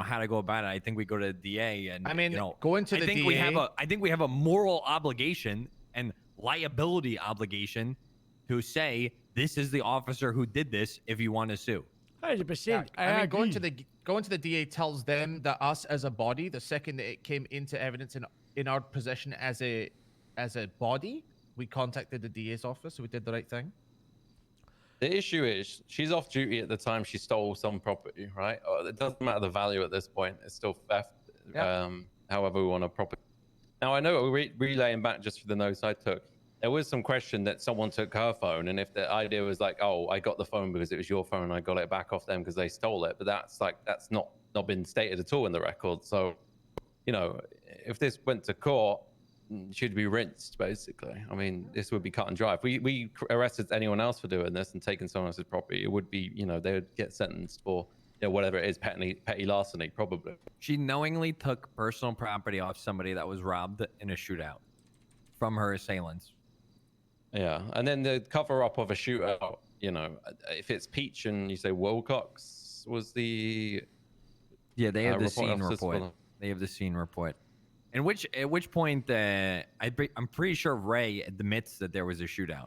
how to go about it. I think we go to the DA, and I mean, you know, going to I the think we have DA I think we have a moral obligation and liability obligation to say this is the officer who did this. If you want to sue, 100%. I I mean, agree. going to the DA tells them that us as a body, the second that it came into evidence in our possession as a body, we contacted the DA's office. So we did the right thing. The issue is she's off duty at the time she stole some property, right? It doesn't matter the value at this point. It's still theft. Yeah. However we want to property. Now I know relaying back just for the notes I took. There was some question that someone took her phone, and if the idea was like, "Oh, I got the phone because it was your phone, and I got it back off them because they stole it," but that's not been stated at all in the record. So, you know, if this went to court, she'd be rinsed basically. I mean, this would be cut and dry. If we arrested anyone else for doing this and taking someone else's property, it would be, you know, they would get sentenced for, you know, whatever it is, petty larceny probably. she knowingly took personal property off somebody that was robbed in a shootout from her assailants. Yeah, and then the cover up of a shootout, you know, if it's Peach and you say Wilcox was the Yeah, they have the report scene officers for report. them. They have the scene report. At which point, I'm pretty sure Ray admits that there was a shootout.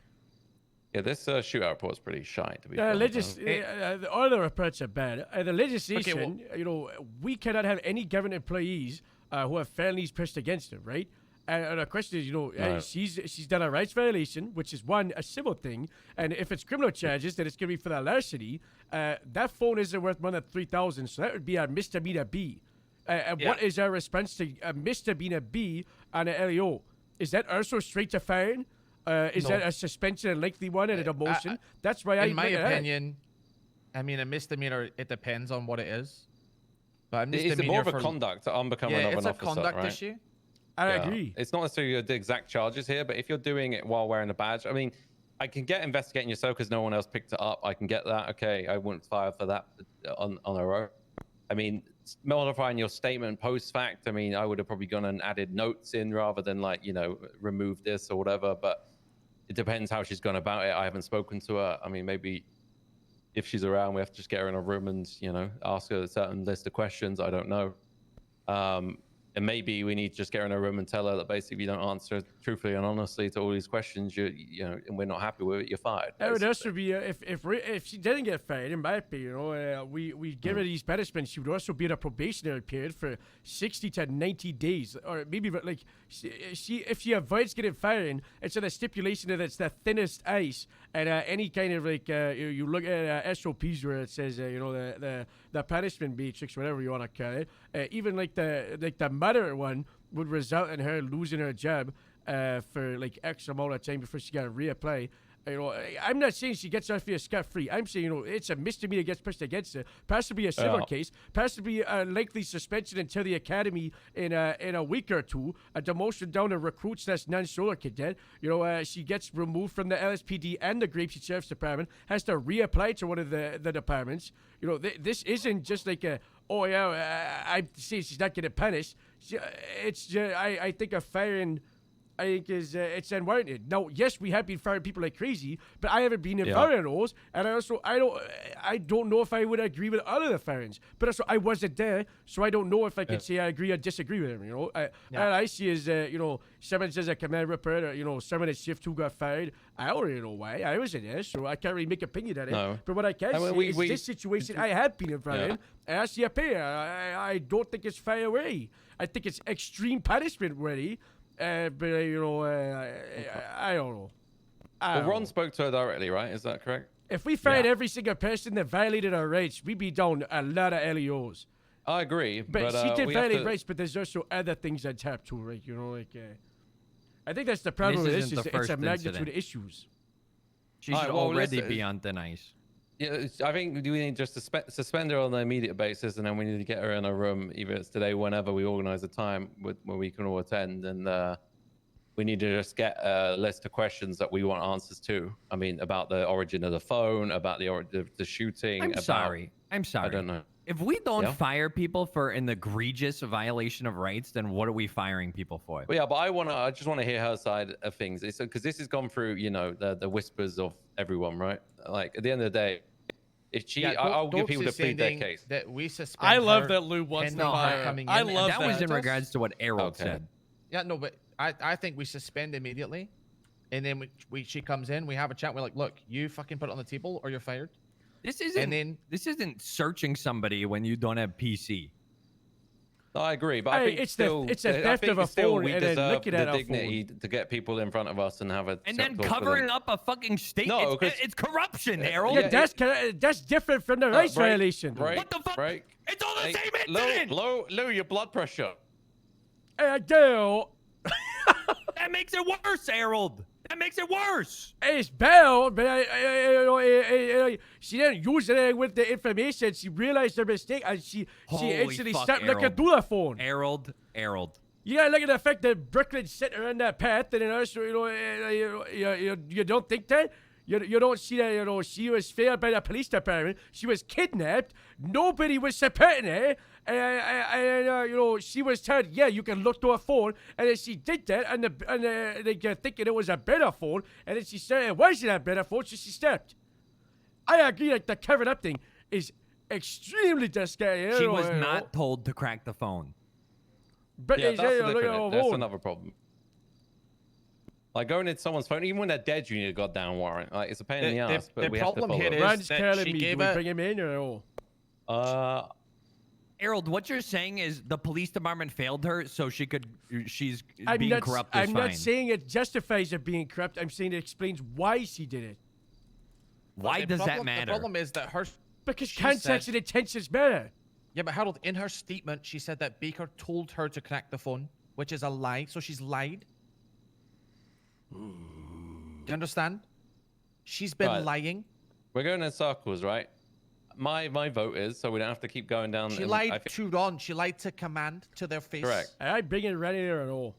Yeah, this shootout report is pretty shy to be The fair. all the reports are bad. The legislation, Okay, you know, we cannot have any government employees who have felonies pushed against them, right? And the question is, you know, Right. she's done a rights violation, which is a civil thing, and if it's criminal charges, then it's gonna be for the larceny. That phone isn't worth more than $3,000, so that would be a misdemeanor B. And what is our response to a misdemeanor B on an LEO? Is that also straight to fine? Is No. that a suspension, a lengthy one, and a demotion? That's why In my opinion, I mean, a misdemeanor, it depends on what it is. But a It's misdemeanor more of a for- conduct unbecoming yeah, of it's an a officer, conduct right? issue. I Yeah. agree. It's not necessarily the exact charges here, but if you're doing it while wearing a badge, I mean, I can get investigating yourself because no one else picked it up. I can get that. Okay, I wouldn't fire for that on our own. I mean, modifying your statement post fact. I mean, I would have probably gone and added notes in rather than like, you know, remove this or whatever. But it depends how she's gone about it. I haven't spoken to her. I mean, maybe if she's around, we have to just get her in a room and, you know, ask her a certain list of questions. I don't know. And maybe we need to just get her in a room and tell her that basically if you don't answer truthfully and honestly to all these questions, you know, and we're not happy with it, you're fired. That would also be if she didn't get fired, in my opinion, you know, we give her these punishments. She would also be in a probationary period for 60 to 90 days, or maybe like if she avoids getting fired, it's a stipulation that it's the thinnest ice, and any kind of like you look at SOPs where it says you know the punishment matrix, whatever you want to call it, even like the mother one would result in her losing her job for like X amount of time before she got to reapply. You know, I'm not saying she gets off here scot-free. I'm saying, you know, it's a misdemeanor gets pushed against her. Possibly a civil case. Possibly a lengthy suspension until the academy in a week or two. A demotion down to recruits that's non-solar cadet. You know, she gets removed from the LSPD and the Grapeseed Sheriff's Department. Has to reapply to one of the departments. You know, this isn't just like a, oh yeah, I'm saying she's not getting punished. I think a firing... I think it's unwarranted. Now, yes, we have been firing people like crazy, but I haven't been in firing those, and I don't know if I would agree with all of the firings. But also, I wasn't there, so I don't know if I can say I agree or disagree with them. You know, all I see is you know, someone says a command report, or you know, someone at shift 2 got fired. I don't really know why. I wasn't there, so I can't really make opinion on it. No. But what I can say is this situation I have been in firing, and I see a pay. I don't think it's fair way. I think it's extreme punishment worthy. But you know, I don't know. Well, Ron spoke to her directly, right? Is that correct? If we fired every single person that violated our rights, we'd be down a lot of LEOs. I agree, but she did violate rights, but there's also other things on tap too, right? You know, like I think that's the problem with this. Is it's a magnitude of issues. She's already beyond thin ice. Yeah, I think we need just to suspend her on an immediate basis, and then we need to get her in a room, either it's today, whenever we organize a time where we can all attend, and we need to just get a list of questions that we want answers to. I mean, about the origin of the phone, about the shooting. I'm sorry. I don't know. If we don't fire people for an egregious violation of rights, then what are we firing people for? Well, yeah, but I just want to hear her side of things. Because this has gone through, you know, the whispers of everyone, right? Like, at the end of the day, if she, I'll give people to plead their case. That we suspend I love that Lou wants to fire. I love that. That was in regards to what Errol said. Yeah, no, but I think we suspend immediately, and then she comes in, we have a chat. We're like, look, you fucking put it on the table, or you're fired. This isn't searching somebody when you don't have PC. No, I agree, but I think it's a theft of a phone, we and then deserve looking at the our dignity phone. to get people in front of us and have a and then covering up a fucking state. No, it's corruption, Harold. Yeah, that's different from the rights violation. What the fuck? It's all the same incident. Low your blood pressure. I do. That makes it worse, Harold. That makes it worse. It's bad, but she didn't use it with the information. She realized her mistake, and she instantly stopped looking through the phone. Harold. You gotta look at the fact that Brooklyn sent her on that path, and also, you don't think that? You don't see that, you know, she was failed by the police department. She was kidnapped. Nobody was supporting her. And you know, she was told, yeah, you can look to her phone. And then she did that, and they thinking it was a better phone. And then she said it wasn't a better phone, so she stopped. I agree, like, the covered up thing is extremely disgusting. She was not told to crack the phone. But yeah, that's another problem. Like, going into someone's phone, even when they're dead, you need a goddamn warrant. Like, it's a pain in the ass, but we have to follow it. Ryan's telling me, do we bring him in or no? Harold, what you're saying is the police department failed her, so she's being corrupt. I'm not saying it justifies her being corrupt. I'm saying it explains why she did it. Why does that matter? The problem is that because context and intentions matter. Yeah, but Harold, in her statement, she said that Baker told her to crack the phone, which is a lie. So she's lied. Do you understand? She's been lying. We're going in circles, right? My vote is, so we don't have to keep going down. She lied to Ron. She lied to command, to their face. Correct. I bring it right here at all.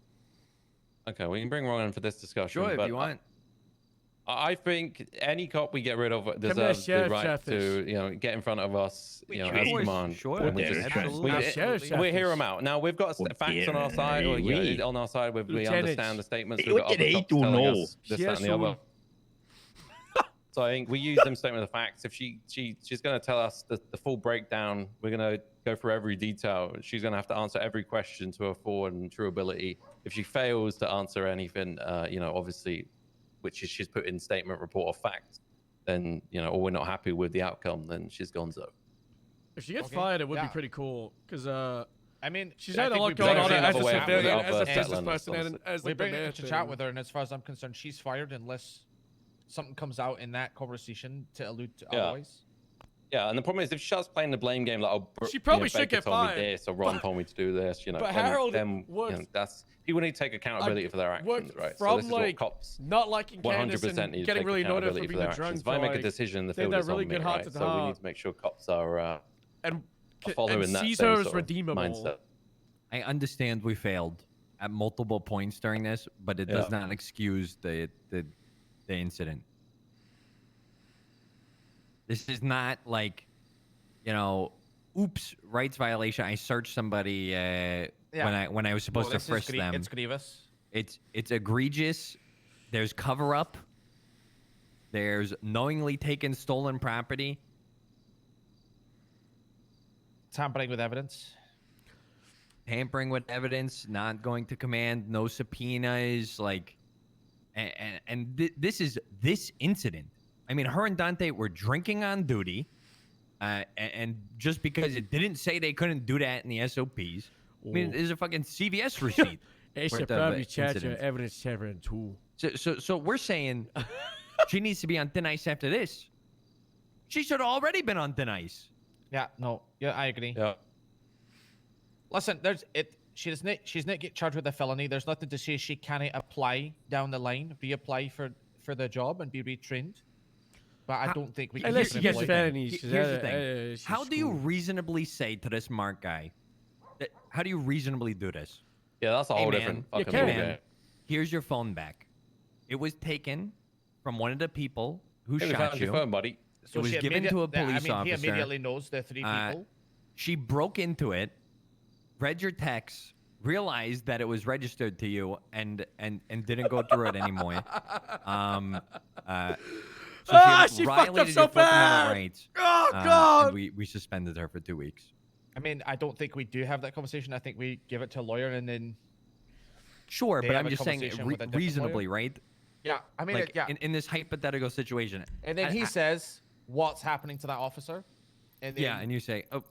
Okay, we can bring Ron in for this discussion. Sure, but if you want. I think any cop we get rid of deserves the right to, you know, get in front of us, you know, as command. Sure, we hear them out. Now we've got facts on our side, or you know, on our side. We understand the statements. We've got other cops telling us this, that, and the other. So I think we use them statement of facts. If she's going to tell us the full breakdown, we're going to go through every detail. She's going to have to answer every question to her full and true ability. If she fails to answer anything, you know, obviously, which is she's put in statement, report, or fact, then, you know, or we're not happy with the outcome, then she's gonzo. If she gets fired, it would be pretty cool, because I mean, she's had a lot going on as a civilian, as a business person, and and as we a bring her man to chat with her, and as far as I'm concerned, she's fired unless something comes out in that conversation to allude to otherwise. Yeah, and the problem is if she starts playing the blame game, like, oh, She probably should Baker get told me fired. this, or Ron told me to do this, you know. But then, Harold then, worked- that's people need to take accountability for their actions, right? From So this is like what cops not liking 100% Candace and need to getting take really annoyed at her for accountability for being their a drunk. actions. If I make a decision in the they field, have it's really on me, good heart right? to So we heart. need to make sure cops are and following that sees same her as sort of redeemable. mindset. I understand we failed at multiple points during this, but it does not excuse the incident. This is not like, you know, oops, rights violation. I searched somebody when I was supposed to frisk them. It's grievous. It's egregious. There's cover up. There's knowingly taken stolen property. Tampering with evidence. Tampering with evidence, not going to command, no subpoenas, like, this incident. I mean, her and Dante were drinking on duty, and just because it didn't say they couldn't do that in the SOPs, I mean, there's a fucking CVS receipt. They for should the probably charge her incident. evidence tampering too. So we're saying she needs to be on thin ice after this. She should have already been on thin ice. Yeah, no, yeah, I agree. Yeah. Listen, she's not get charged with a felony. There's nothing to say she can't apply down the line, reapply for the job and be retrained. But I don't think we can. Unless she gets employ- felonies. Here's the thing. How do you reasonably say to this Mark guy? How do you reasonably do this? Yeah, that's a Hey, whole man, different you fucking can't. ballgame. Here's your phone back. It was taken from one of the people who Hey, we shot found you. your phone, buddy. It was given to a police He officer. immediately knows the three people. She broke into it, read your text, realized that it was registered to you, and didn't go through it anymore. She fucked up violated so your Fourth Amendment bad. rights, Oh and God! we suspended her for 2 weeks. I mean, I don't think we do have that conversation. I think we give it to a lawyer and then. Sure, they but have I'm a just saying conversation with a different reasonably, lawyer. right? Yeah, I mean, like, yeah. in this hypothetical situation. And then he says, "What's happening to that officer?" And then, Yeah, and you say, oh,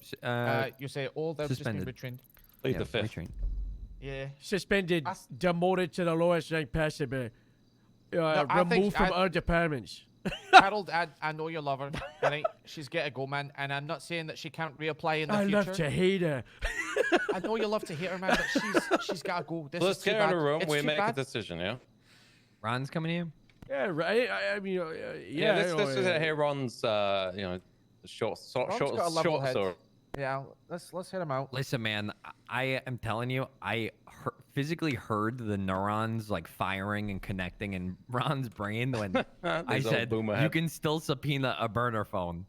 you say, "Oh, they've just been suspended. retrained." Plead the fifth. retrained. Yeah. Suspended, demoted to the lowest rank possible, I think removed from I- other departments. Harold, I know you love her, right? She's got to go, man. And I'm not saying that she can't reapply in the I future. love to hate her. I know you love to hate her, man, but she's got to go. This Let's is too get her in bad. a room. It's We too make bad. a decision, yeah? Ron's coming here. Yeah, right. I mean, yeah. This is it here, Ron's, short Ron's got a level head. story. Yeah, let's hit him out. Listen, man, I am telling you, I physically heard the neurons like firing and connecting in Ron's brain when I There's old said boomer you head. can still subpoena a burner phone,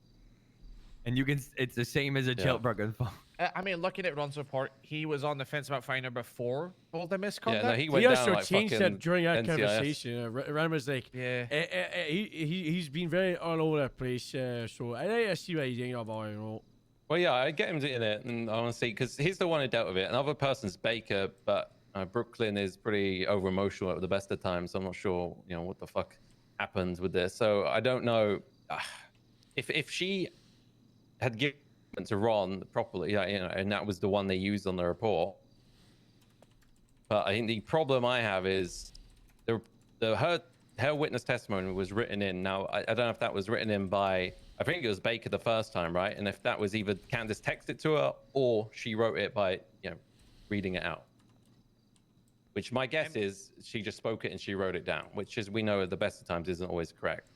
and you can. It's the same as a jailbroken phone. I mean, looking at Ron's report, he was on the fence about finding her before all the misconduct. Yeah, no, he He went down also like changed fucking that during our NCIS. conversation. Ron was like, Yeah. he's been very all over the place. So I see what he's doing about, you know. Well, yeah, I get him in it, and I want to see, because he's the one who dealt with it. Another person's Baker, but Brooklyn is pretty over emotional at the best of times. So I'm not sure, what the fuck happened with this. So I don't know if she had given it to Ron properly, and that was the one they used on the report. But I think the problem I have is her witness testimony was written in. Now I don't know if that was written in by. I think it was Baker the first time, right? And if that was either Candace texted to her or she wrote it by, reading it out. Which my guess is she just spoke it and she wrote it down, which is, we know at the best of times isn't always correct.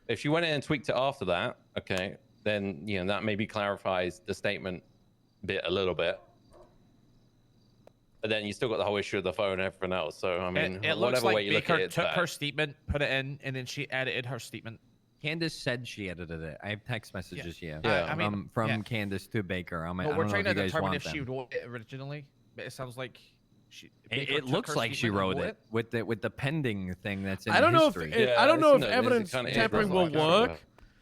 If she went in and tweaked it after that, okay, then, that maybe clarifies the statement bit a little bit. But then you still got the whole issue of the phone and everything else. So, I mean, It looks whatever like way you look Baker at it, it's took bad. her statement, put it in, and then she edited her statement. Candace said she edited it. I have text messages here. Yeah. I mean, from yeah. Candace to Baker. I But don't we're know trying if to you guys determine want if she them. wrote it originally, but it sounds like Baker It took looks her like she statement and wrote it with the pending thing that's in I don't know if history. I don't know if isn't it? evidence It kinda is tampering will like that. work.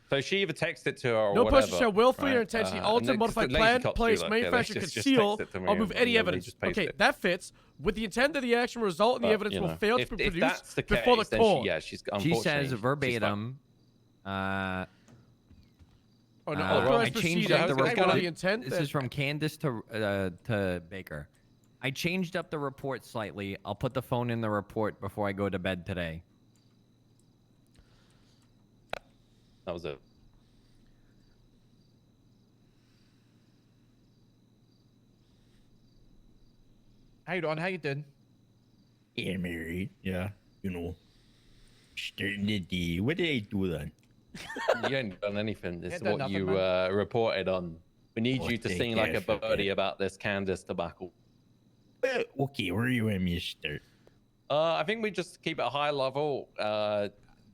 So she either texted to her or No whatever. person shall willfully or right? intentionally And alter, then modify, just the lazy plan, cops do place, that. Yeah, manufacture, they just conceal, text it to me or move and any then they evidence. just paste Okay, it. that fits with the intent that the action will result in the But, evidence will fail to if be that's produced the before the case, then court. she's She unfortunately, says she's verbatim. Or an well, authorized I changed proceeding up the with report. the intent This that- is from Candace to Baker. I changed up the report slightly. I'll put the phone in the report before I go to bed today. That was it. How you doing? How you doing? Yeah, married. Yeah, you know, starting the day. What did I do then? You ain't done anything. This Ain't is done what nothing, you man. reported on. We need Oh, you to thank sing like a God for birdie that. about this Candace debacle. Okay, where you want me to start? I think we just keep it high level.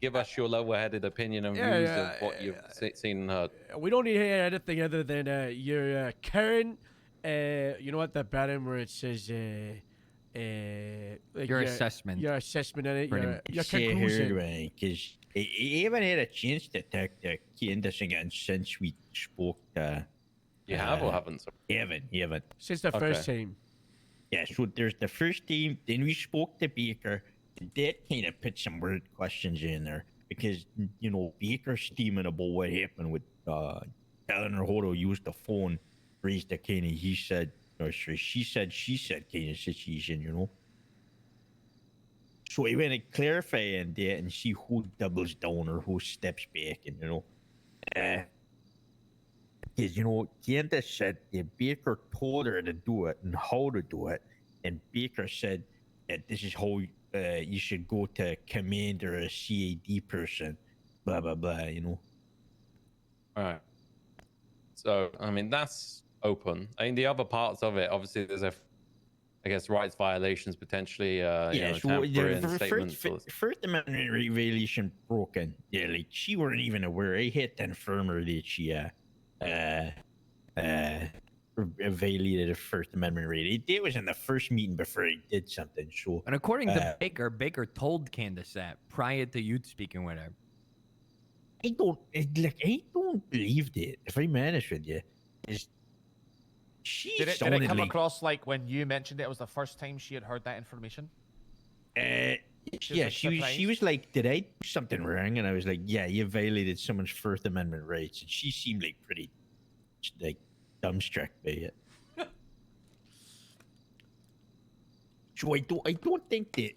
Give us your level-headed opinion and views of what you've seen and heard. We don't need to hear anything other than your current, you know what, the bottom where it says, like Your assessment. Your assessment in it, Pretty your much. conclusion. Because I haven't had a chance to talk to Candace again since we spoke. You have or haven't? Sir? Haven't. Since the first time. Yeah, so there's the first team, then we spoke to Baker, and that kind of put some weird questions in there because, you know, Baker's steaming about what happened with telling her how to use the phone, raised the kind of he said, or she said kind of situation, you know. So I went to clarify on that and see who doubles down or who steps back, and, you know. Because, you know, Candace said that Baker told her to do it and how to do it. And Baker said that this is how you should go to command or a CAD person, blah, blah, blah, you know. All right. So, I mean, that's open. I mean, the other parts of it, obviously, there's I guess, rights violations potentially, tampering statements. First Amendment violation broken. Yeah, like, she weren't even aware. I had to inform her that she, violated a First Amendment right. It was in the first meeting before I did something. So, and according to Baker told Candace that prior to you speaking with her. I don't believe that. If I'm honest with you, Did it come across like when you mentioned it was the first time she had heard that information? She was like, "Did I do something wrong?" And I was like, "Yeah, you violated someone's First Amendment rights." And she seemed like pretty, like, dumbstruck by it. So I don't think that.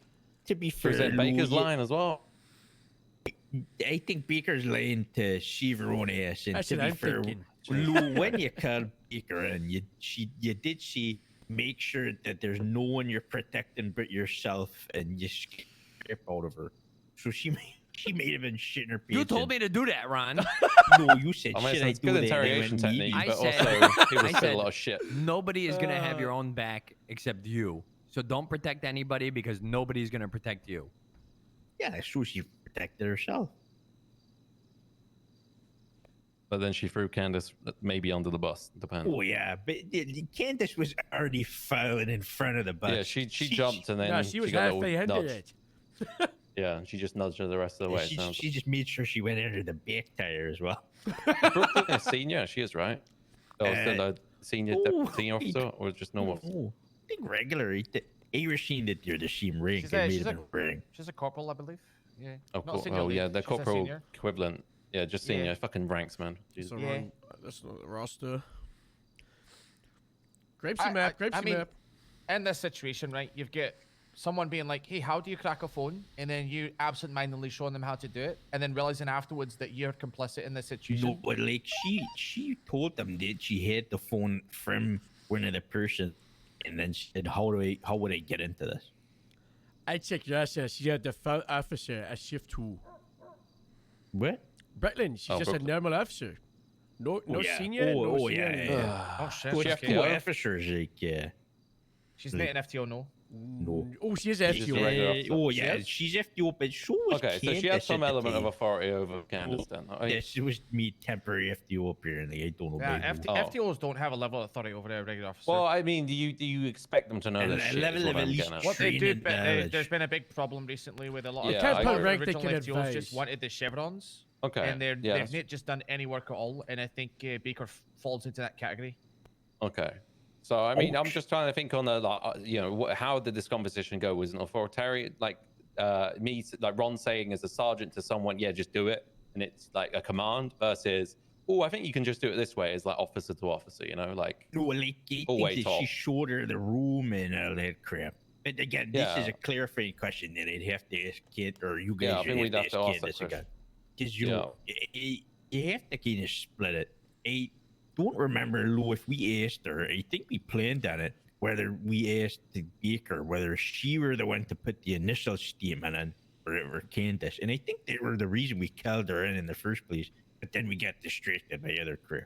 To be fair, Was that Baker's line as well? I think Baker's lying to shave her own ass. And That's to what be I'm fair, thinking. Lou, when you called Baker and you did say make sure that there's no one you're protecting but yourself, and you strip out of her. So she may have been shitting her pants. You told me to do that, Ron. No, you said I mean, should I it's do good that? interrogation technique, I but said, also people I spit said, a lot of shit. Nobody is gonna have your own back except you. So don't protect anybody because nobody's gonna protect you. Yeah, so she protected herself. But then she threw Candace maybe under the bus. Depends. Oh yeah, but Candace was already falling in front of the bus. Yeah, she jumped and then No, she was got a halfway little into nudge. it. Yeah, she just nudged her the rest of the way. She just made sure she went under the back tire as well. Brooklyn is senior. She is right. Oh, still a senior officer or just normal? I think regular. You were seeing that you're the same rank. She's a corporal, I believe. Yeah. Oh, Not cool. senior Oh, lead, yeah, the she's a corporal senior. equivalent. Yeah, just senior. Yeah. Fucking ranks, man. That's Jesus. the wrong. That's not the roster. Grapesy map. I mean, in this situation, right, you've got someone being like, hey, how do you crack a phone? And then you absentmindedly showing them how to do it, and then realizing afterwards that you're complicit in the situation. No, but like she told them that she had the phone from one of the person, and then she said, how would I get into this? I checked your assets. She's a default officer at shift 2. What? Brooklyn, she's just a Brooklyn. normal officer. No yeah. senior. Oh, no oh, senior. yeah. Oh, shit. So She's it's two officers, like, yeah. She's not an FTO, no? No. Oh, she is FTO. Oh, yeah, she's FTO, but so was Okay, so she has some element of authority over Candace then. Yeah, she was me temporary FTO apparently. I don't know. Yeah, FTOs don't have a level of authority over their regular officer. Well, I mean, do you expect them to know this shit? level is what of I'm at getting at. What they do, but there's been a big problem recently with a lot of original FTOs just wanted the chevrons. Okay. And they've not just done any work at all, and I think Baker falls into that category. Okay. So, I mean, I'm just trying to think on the, how did this conversation go? Was it authoritarian, like Ron saying as a sergeant to someone, yeah, just do it, and it's like a command, versus, oh, I think you can just do it this way, as like officer to officer, like. No, like, I think that she showed her the room and all that crap. But again, this is a clarifying question that I'd have to ask Kid, or you guys Yeah, I think we'd have to ask that this again. because you know you have to kind of split it. I don't remember, Lou, if we asked her. I think we planned on it. Whether we asked the Baker whether she were the one to put the initial statement in, or it were Candace, and I think they were the reason we called her in the first place. But then we got distracted by other crew.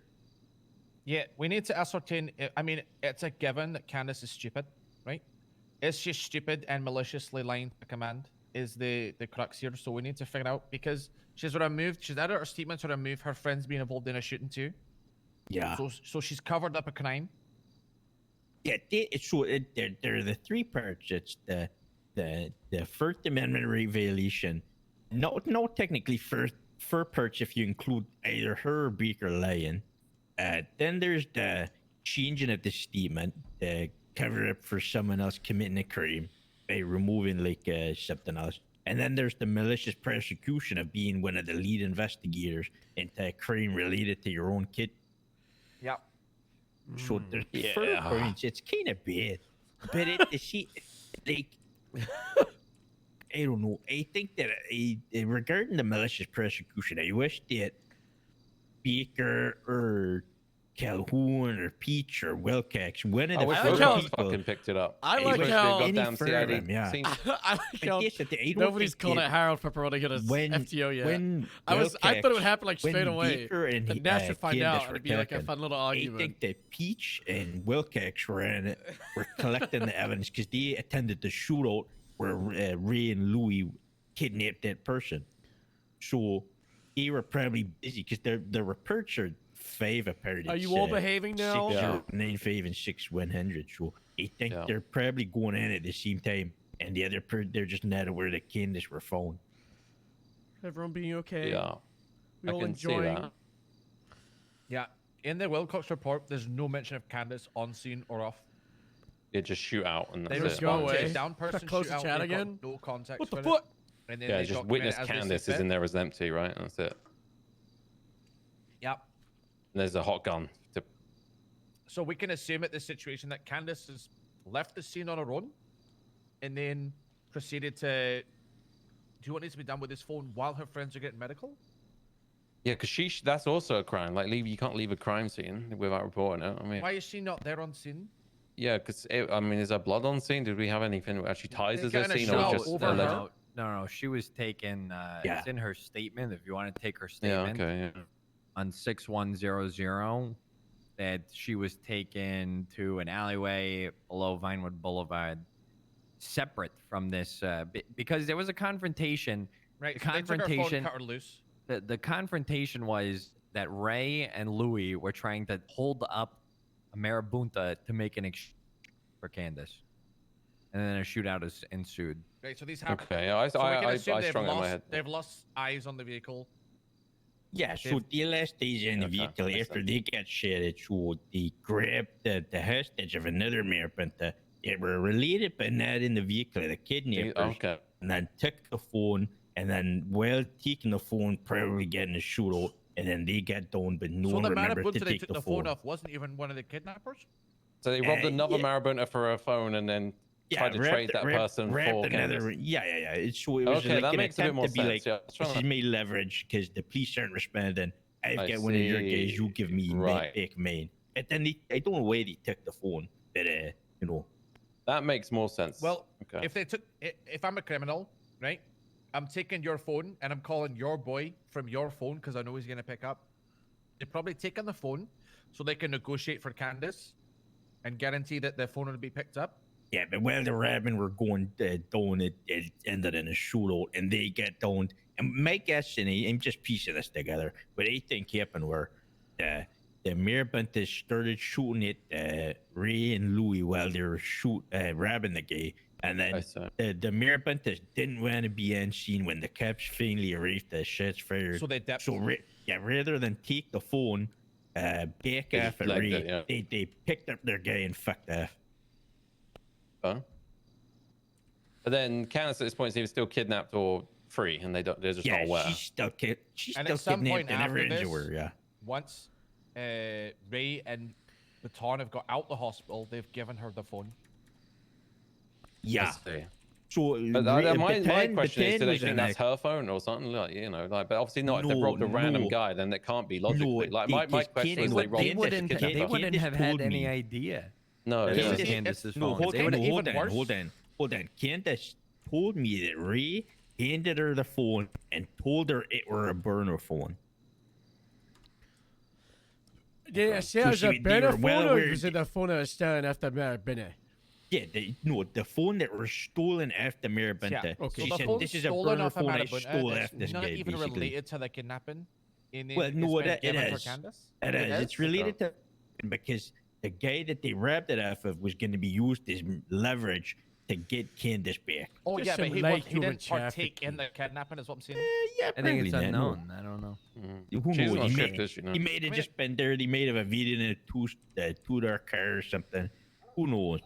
Yeah, we need to ascertain. I mean, it's a given that Candace is stupid, right? Is she stupid and maliciously lying to command? Is the crux here? So we need to figure out, because she's added her statement to remove her friends being involved in a shooting too. Yeah. So she's covered up a crime. Yeah, they're the three parts. It's the First Amendment right violation. No, technically first parts if you include either her or Baker lying. Then there's the changing of the statement, the cover up for someone else committing a crime by removing like something else. And then there's the malicious prosecution of being one of the lead investigators into a crime related to your own kid. Yep. So there's four points. It's kind of bad, but like I don't know. I think that regarding the malicious prosecution, I wish that Baker or Calhoun or Peach or Wilcox, one of the Wilcox fucking picked it up. I like how goddamn CID. I like how nobody's called it Harold Pepperoni on his FTO yet. I thought it would happen like straight away. The Nash would find out and it'd be like a fun little argument. I think that Peach and Wilcox were collecting the evidence because they attended the shootout where Ray and Louie kidnapped that person. So they were probably busy because their reports are 5 apart. Are you all behaving now? 9, 5, and 6, 100. So I think they're probably going in at the same time, and the other they're just not aware that Candace were phone. Everyone being okay. Yeah, we all I can enjoying. see that. Yeah, in the Wilcox report, there's no mention of Candace on scene or off. Yeah, just shoot out and They that's it. respond to a down person, Close shoot the out, chat they've got again? no context. What the with fuck? It, and then Yeah, they just document witness it as they see Candace fit. is in there as empty, right? That's it. Yep. And there's a hot gun. So we can assume at this situation that Candace has left the scene on her own, and then proceeded to do what needs to be done with this phone while her friends are getting medical. Yeah, because that's also a crime. Like, you can't leave a crime scene without reporting it. I mean, Why is she not there on scene? yeah, because I mean, is there blood on scene? Did we have anything that actually ties us They're to the getting scene, a or shot just over alleged? her. No, she was taken. Yeah. It's in her statement. If you want to take her Yeah, statement, okay, yeah. on 6100, that she was taken to an alleyway below Vinewood Boulevard, separate from this, because there was a confrontation. Right. The So they took her phone, confrontation. cut her loose. The confrontation was that Ray and Louie were trying to hold up a marabunta to make an exchange for Candace, and then a shootout ensued. Right. So these happen. Okay, yeah, so we can I assume they've strung it in my lost. head. They've lost eyes on the vehicle. Yeah, so the last days in the vehicle after they got shot, so they grabbed the hostage of another marabunta. They were related but not in the vehicle, the kidnappers. Okay. And then took the phone, and then while taking the phone, probably getting a shootout, and then they got down, but no So one the remembered marabunta to they take took the the phone. phone off wasn't even one of the kidnappers. So they robbed another yeah. marabunta for her phone and then tried to trade that person for another. Candace. Yeah. So it was Okay, like that an makes a bit attempt more to be sense. like, Yeah, this is my leverage because the police aren't responding. I've I got one of your guys. see. You give me Right. back mine. And then I don't know why they took the phone, but you know. That makes more sense. Well, okay. if I'm a criminal, right, I'm taking your phone and I'm calling your boy from your phone because I know he's gonna pick up. They're probably taking the phone so they can negotiate for Candace and guarantee that the phone will be picked up. Yeah, but while the rabbin were going down, it ended in a shootout, and they get down. And my guess, and I'm just piecing this together, but I think happened where the marabuntas started shooting at Ray and Louie while they were rabbing the guy, and then the marabuntas didn't want to be on scene when the cops finally arrived. The shots fired. So they dipped. So rather than take the phone back They off at legged Ray, it, yeah. they picked up their guy and fucked off. Huh? But then Candace at this point seems still kidnapped or free, and they're just not aware. she's still she's And still at some kidnapped point and never after this, injured her. Yeah. once Ray and Baton have got out the hospital, they've given her the phone. Yeah. So my question is, do they was think an that's her phone or something? Like, you know, like, but obviously not. If they robbed a random guy, then it can't be logically. Like my question was, they wouldn't have had any idea. No, that it was yeah. Candace's No, phone. hold They on, would've- hold on. Candace told me that Ray handed her the phone and told her it were a burner phone. Did it say So it was a they burner were well phone, or aware was it the phone that was stolen after Marabina? Yeah, the phone that was stolen after Marabunta. Yeah. Okay. She So the said, phone's this is a stolen burner off of phone I Marabunta. stole It's after this not guy, even basically. related to the kidnapping. Well, no, it is. is. It is. It's related to because the guy that they robbed it off of was going to be used as leverage to get Candace back. Oh Just yeah, but some he light didn't human partake in the kidnapping, is what I'm saying. Yeah, I think it's probably not, no. unknown. I don't know. Who She's knows? not He shift, may, is she, no? he may have just been there. He may have a video in a two-door car or something. Who knows?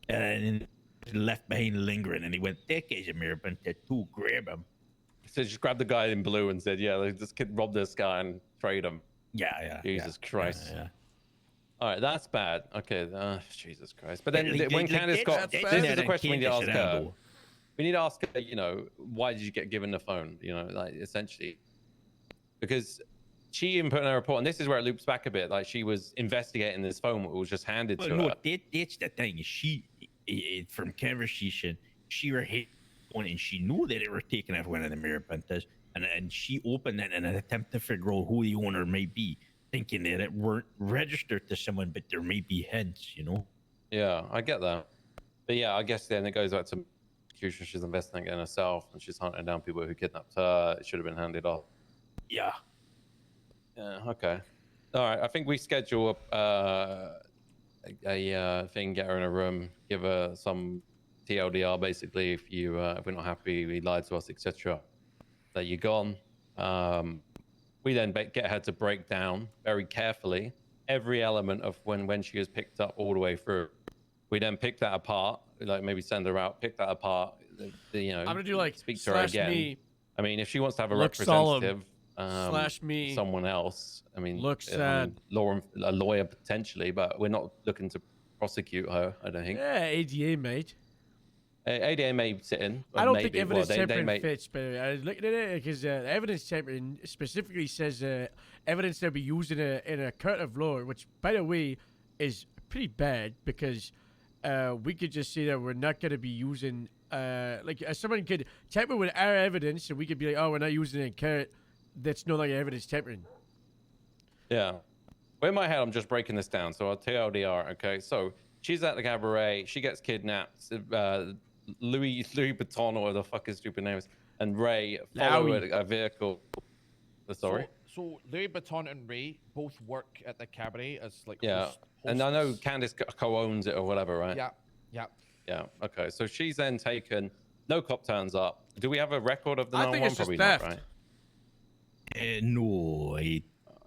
And left behind lingering, and he went, that guy's a Marabunta too. Grab him. So just grabbed the guy in blue and said, "Yeah, this kid robbed this guy and trade him." Yeah. Jesus Christ. Yeah. All right, that's bad. Okay, Jesus Christ. But then Like, when like, Candace got, that's this is better the question we need to than ask Candace her. Rambo. We need to ask her, you know, why did you get given the phone? You know, like essentially, because she even put in her report, and this is where it loops back a bit. Like she was investigating this phone, that was just handed Well, to no, her. that's the thing. From conversation, she were hit on, and she knew that it were taken off one of the Marabuntas, and she opened it in an attempt to figure out who the owner might be, thinking that it weren't registered to someone, but there may be hints, you know. Yeah, I get that. But yeah, I guess then it goes back to execution. She's investigating herself, and she's hunting down people who kidnapped her. It should have been handed off. Yeah. Yeah. Okay. All right. I think we schedule a thing. Get her in a room. Give her some TLDR. Basically, if we're not happy, we lied to us, etc. That you're gone. We then get her to break down very carefully every element of when she was picked up all the way through. We then pick that apart, like maybe send her out, pick that apart. You know, I'm gonna do like speak to her again. me. I mean, if she wants to have a Look representative, slash me. someone else. I mean, Look sad. a lawyer potentially, but we're not looking to prosecute her. I don't think. Yeah, ADA, mate. ADA may sit in. I don't maybe. think evidence they tampering may... fits, but I was looking at it because evidence tampering specifically says evidence they'll be used in a court of law, which, by the way, is pretty bad because we could just say that we're not going to be using someone could tamper with our evidence, and we could be like, oh, we're not using it in court. That's no longer evidence tampering. Yeah. Well, in my head, I'm just breaking this down. So I'll TLDR. Okay. So she's at the cabaret. She gets kidnapped. Louis Vuitton, or the fuck his stupid name is, and Ray follow a vehicle. Sorry. So Louis Vuitton and Ray both work at the cabaret as like Yeah. And I know Candace co-owns it or whatever, right? Yeah. Yeah. Okay. So she's then taken. No cop turns up. Do we have a record of the I 911? think it's just Probably theft. not, right? No, I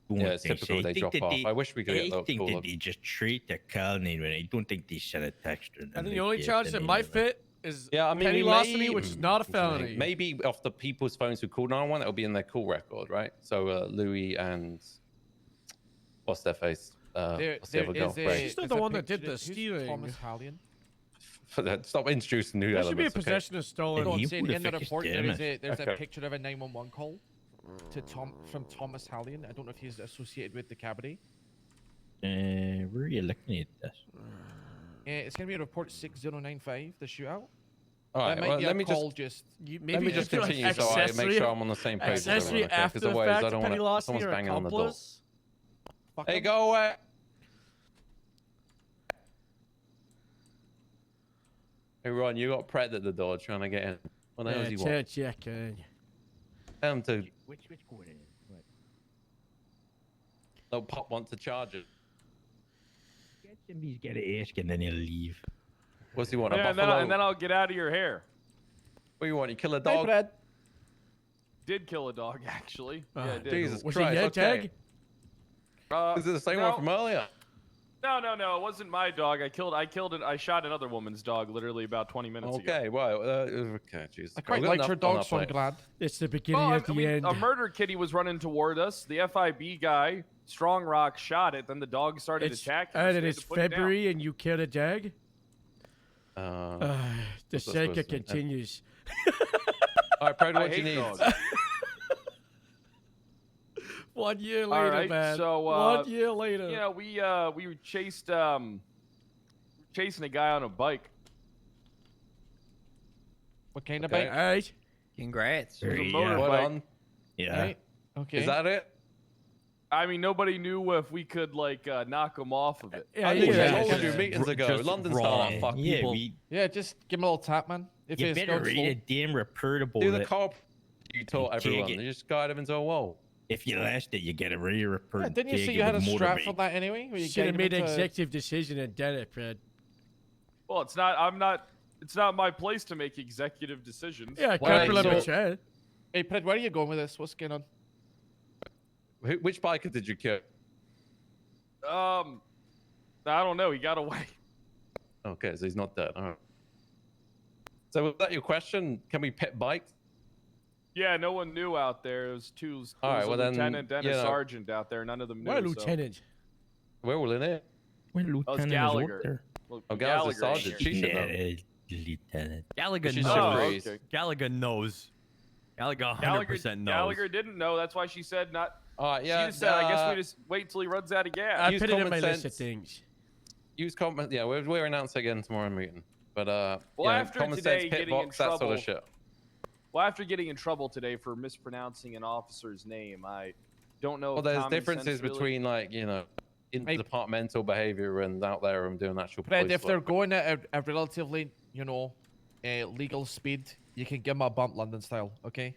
don't Yeah, it's think typical so. they drop off. I wish we could get I those think call that up. they just treat the call 911. I don't think they send a text or I think the only charge that might fit is I mean, petty we larceny, may- which is not a felony. Maybe off the people's phones who called 911, it'll be in their call record, right? So Louis and what's their face? What's the other girl? Ray. She's not the one that did the Who's stealing. Thomas Hallion. Stop introducing new There elements. should be a okay? possession of stolen. No, I'm Who saying the in the fuck is report there's Okay. a picture of a 911 call to from Thomas Hallion. I don't know if he's associated with the cabaret. Where are you looking at this? It's gonna be a report 6095, the shootout. All right, That might well, be let a me call just Maybe let me just do, like, continue so I make accessory- sure I'm on the same page. with accessory everyone, okay? 'Cause after the otherwise I fact, don't petty wanna- larceny someone's or banging on the door. accomplice. Hey, go away. Hey, Ron, you got Pret at the door trying to get in. What the hell does he want? Check. Tell him to. Which corner? What? No, Pop wants to charge it. Get him. He's got to ask, and then he'll leave. What's he want? A Yeah, and buffalo? then I'll get out of your hair. What do you want? You kill a dog? Did kill a dog actually. Yeah, I did. Jesus Was Christ. it your okay. tag? Is it the same no. one from earlier? No, it wasn't my dog. I shot another woman's dog literally about 20 minutes ago. Okay, well, okay, Jesus. I quite We've got liked her enough on dog, our so I'm plate. glad. It's the beginning Well, of the I mean, end. a murder kitty was running toward us. The FIB guy, Strong Rock, shot it. Then the dog started attacking. us. And We it had is to put it down. February, and you killed a jag. The What's that saga supposed to mean? continues. All right, Pride, I what do you hate need? dogs. 1 year All later, right, man. so 1 year later. you know, we were chasing a guy on a bike. What kind of Okay. bike? All right. Congrats. It was a Yeah. motorbike. What on? Yeah. Right? Okay. Is that it? I mean, nobody knew if we could like knock him off of it. Yeah, I yeah, think yeah, we told yeah. you meetings ago. Just London raw. style. Fuck Yeah, people. Yeah, just give him a little tap, man. If You it's better going read slow. a damn reportable. Do the that car you taught You everyone. take it. You just guide them into a wall. if you lost it, you get a rear report. Yeah, didn't you say you had a strap for that anyway? Where you Should have guide him made an into- executive decision and done it, Fred. Well, it's not. It's not my place to make executive decisions. Yeah, Well, Corporal so- Lambertine. Hey, Pred, where are you going with this? What's going on? Which biker did you kill? I don't know. He got away. Okay, so he's not dead. All right. So was that your question? Can we pit bikes? Yeah, no one knew out there. It was two. All right, a well then, lieutenant and you a know- sergeant out there. None of them knew. Why, so- Lieutenant? We're all in it. When Oh, it's Lieutenant is Gallagher. up there. Well, Oh, Gallagher's a Gallagher. sergeant. She should know. Lieutenant. Gallagher She's knows. super raised. okay. Gallagher knows. Gallagher 100% knows. Gallagher didn't know. That's why she said not. All right, yeah. She just said, I guess we just wait till he runs out of gas. I Use put it in common my list of sense. things. Use common. Yeah, we're announcing again tomorrow meeting. But Well, you know, after common today, sense, pit getting in box, that sort trouble- of shit. Well, after getting in trouble today for mispronouncing an officer's name, I don't know. Well, if there's common differences sense really- between like interdepartmental behavior and out there and doing actual Fred, police if they're work. going at a relatively, legal speed, you can give them a bump London style, okay?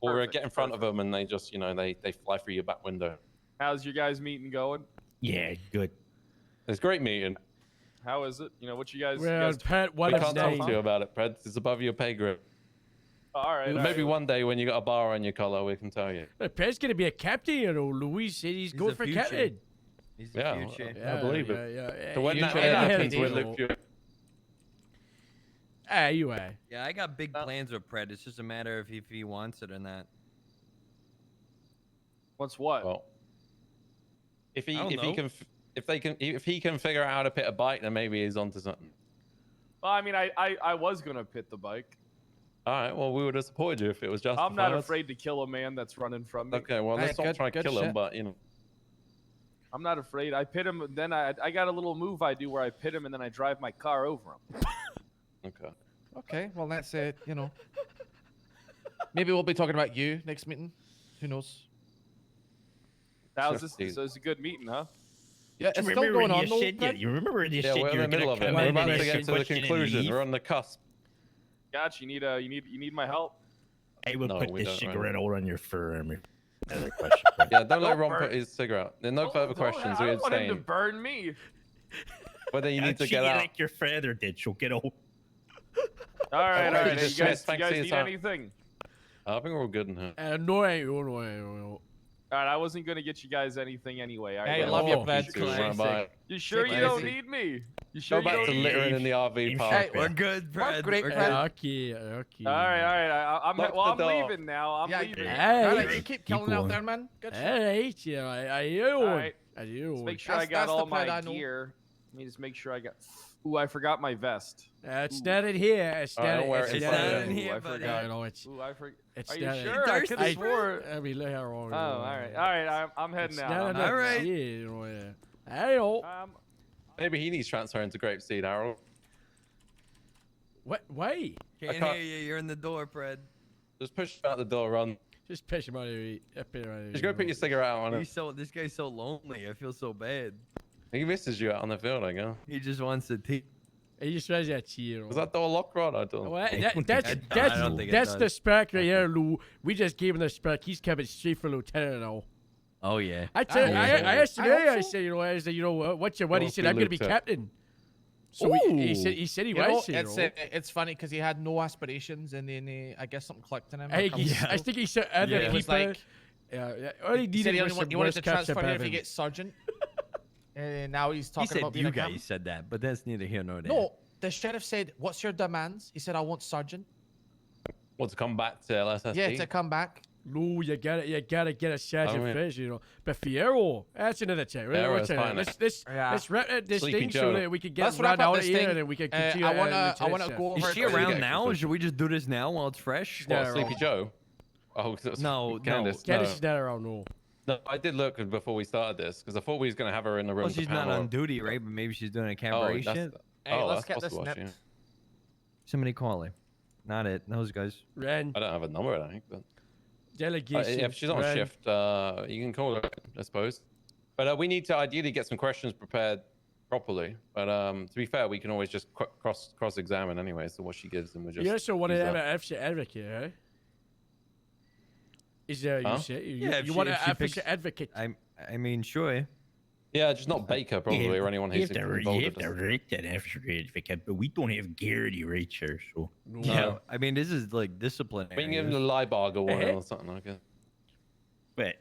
Or Perfect, get in front of them and they just they fly through your back window. How's your guys' meeting going? Yeah, good. It's a great meeting. How is it? What you guys? Well, Pat, We what can't is talk name? to you about it, Pred. It's above your pay grade. All right. Maybe one day when you got a bar on your collar, we can tell you. Pat's going to be a captain, Louis said he's going the for future. captain. He's the Yeah, future. I believe yeah, it. yeah. So when that Future happens, happens, we'll look you. You are. Yeah, I got big plans with Pred. It's just a matter of if he wants it or not. What's what? Well, if I don't know. if he can figure out how to pit a bike, then maybe he's onto something. Well, I mean, I was gonna pit the bike. All right. Well, we would have supported you if it was justified. I'm not afraid to kill a man that's running from me. Okay. Well, let's Hey, not try to good kill him, shit. but I'm not afraid. I pit him, then I got a little move I do where I pit him and then I drive my car over him. Okay. Okay, well, that's it, Maybe we'll be talking about you next meeting. Who knows? How's this? So it's a good meeting, huh? Yeah, Do it's you still remember going when on, you though, said, yeah, Fred? you remember when you Yeah, said we're you in were the middle gonna of it. come We're in about and to ask get a to the question and conclusion. leave? We're on the cusp. Gotcha. You need my help. I would No, put we this don't, right? cigarette out on your forearm. Another question. Yeah, don't let Don't Ron burn- put his cigarette. There are no further questions. I We don't want him to abstain. burn me. Whether you need to Treat get you out. like your father did. She'll get old. All right, all right. Okay, You just guys thanks for your need time. anything? I think we're all good in here. No. All right, I wasn't gonna get you guys anything anyway. All right, Hey, well, love you, Oh, Fred. Bye. You sure you Classic. don't need me? You sure Go you back don't to need littering me? in the RV Hey, park. We're good, Pred. great, We're Pred. good. Okay. All right. I'm Lock well. the I'm door. leaving now. I'm Yeah, leaving. Hey. Alright, you keep killing out going. there, man. Good shit. Alright, yeah, I do. All right. I do. Let's make sure That's- I got that's the all plan I my know. gear. Let me just make sure I got. Ooh, I forgot my vest. It's not in here. It's All right, not don't worry, it's it's not not in in here. here, I buddy. forgot. You know, it's Ooh, I forgot. it's Are you not- sure? I could have swore. I mean, look how Oh, all right. I'm heading It's out. not I'm in heading All the- right. yeah, you know, yeah. Hey, oh. Maybe he needs transferring to Grapeseed, Harold. What? Wait. Can't can't- hear you. You're in the door, Pred. Just push him out the door, Ron. Just push him out of here. Up here, right Just go put your cigarette out on him. This guy's so lonely. I feel so bad. He misses you out on the field, I guess. He just wants to tea. He just says that to you. Was that door locked, Ron? I don't. Well, that's I don't think it that's does. the spec right here, Lou. We just gave him the spec. He's coming straight for lieutenant now. Oh yeah. I said, I asked him I earlier. I also- said, what's your what? He Well, said, be I'm gonna be lieutenant. captain. So he said he You know, was. it's funny because he had no aspirations, and then I guess something clicked in him. I, or think something. I think he said other He was people. like, all he he needed said he was only some he wanted to worst catch transfer up here if he heaven. gets sergeant. And now he's He talking said about being you a captain. guys said that, but that's neither here nor there. No, the sheriff said, "What's your demands?" He said, "I want sergeant." Want to come back to LSSD? Yeah, to come back. No, you gotta get a sergeant mean- first, you know. But Fierro, that's another check. Right? Fierro's Let's fine. let's wrap up this Sleepy thing Joe. so that we can get Let's run wrap up out this of here thing. and then we can continue. I wanna Lieutenant go Chef. over. Is she Oh, you around get now? confused. Or should we just do this now while it's fresh? What, Yeah, Sleepy right. Joe? Oh, No, Candace. Candace No. is not around, no. No, I did look before we started this because I thought we was gonna have her in the room. Well, to she's not panel. on duty, right? But maybe she's doing a Oh, cabaret that's, shit. Hey, let's that's get this possible, nipped. actually. Somebody call her. Not it. Those guys. Ren, I don't have a number, I think. But delegation. if she's on Ren. shift, you can call her, I suppose. But we need to ideally get some questions prepared properly. But to be fair, we can always just cross examine anyway. So what she gives, and we just. You also want to use have that. an officer advocate, right? Is there Huh? you say you, Yeah, if you she- want if an she officer picks- advocate? I mean, sure. Yeah, just not Baker probably, or anyone who's involved You with have to this. write that after advocate, but we don't have Garrity right here, so. Yeah. I mean, this is like disciplinary. We can give him the Liebag or one Eh? or something like that. But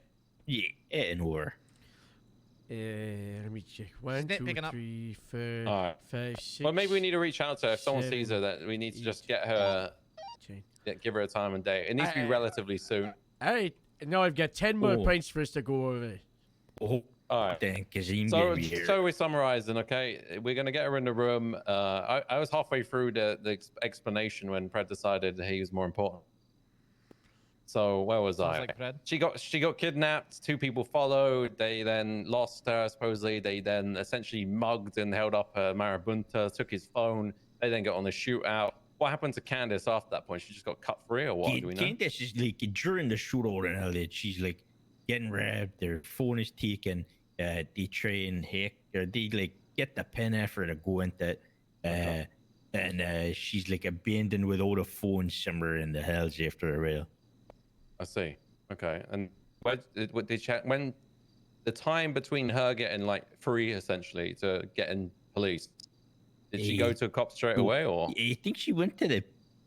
yeah, and or. Let me check. 1, Snip 2, picking up. 3, 4, Alright. 5, 6. Well, maybe we need to reach out to her. If someone seven, sees her, that we need to just get her, give her a time and date. It needs to be relatively soon. Alright, now I've got 10 more Oh. points for us to go over. Oh, all right. Then, because he's So, gonna be here. so we're summarizing, okay? We're gonna get her in the room. I was halfway through the explanation when Pred decided that he was more important. So where was Sounds I? like Pred. She got kidnapped. 2 people followed. They then lost her. Supposedly, they then essentially mugged and held up Marabunta. Took his phone. They then got on the shootout. What happened to Candace after that point? She just got cut free, or what? Do we know? Candace is like during the shootout and all that. She's like getting robbed. Their phone is taken. They try and hack. Or they like get the pen after to go into it. And she's like abandoned without a phone somewhere in the hills after a while. I see. Okay. And when the time between her getting like free essentially to getting police, did she go to a cop straight away, or? I think she went to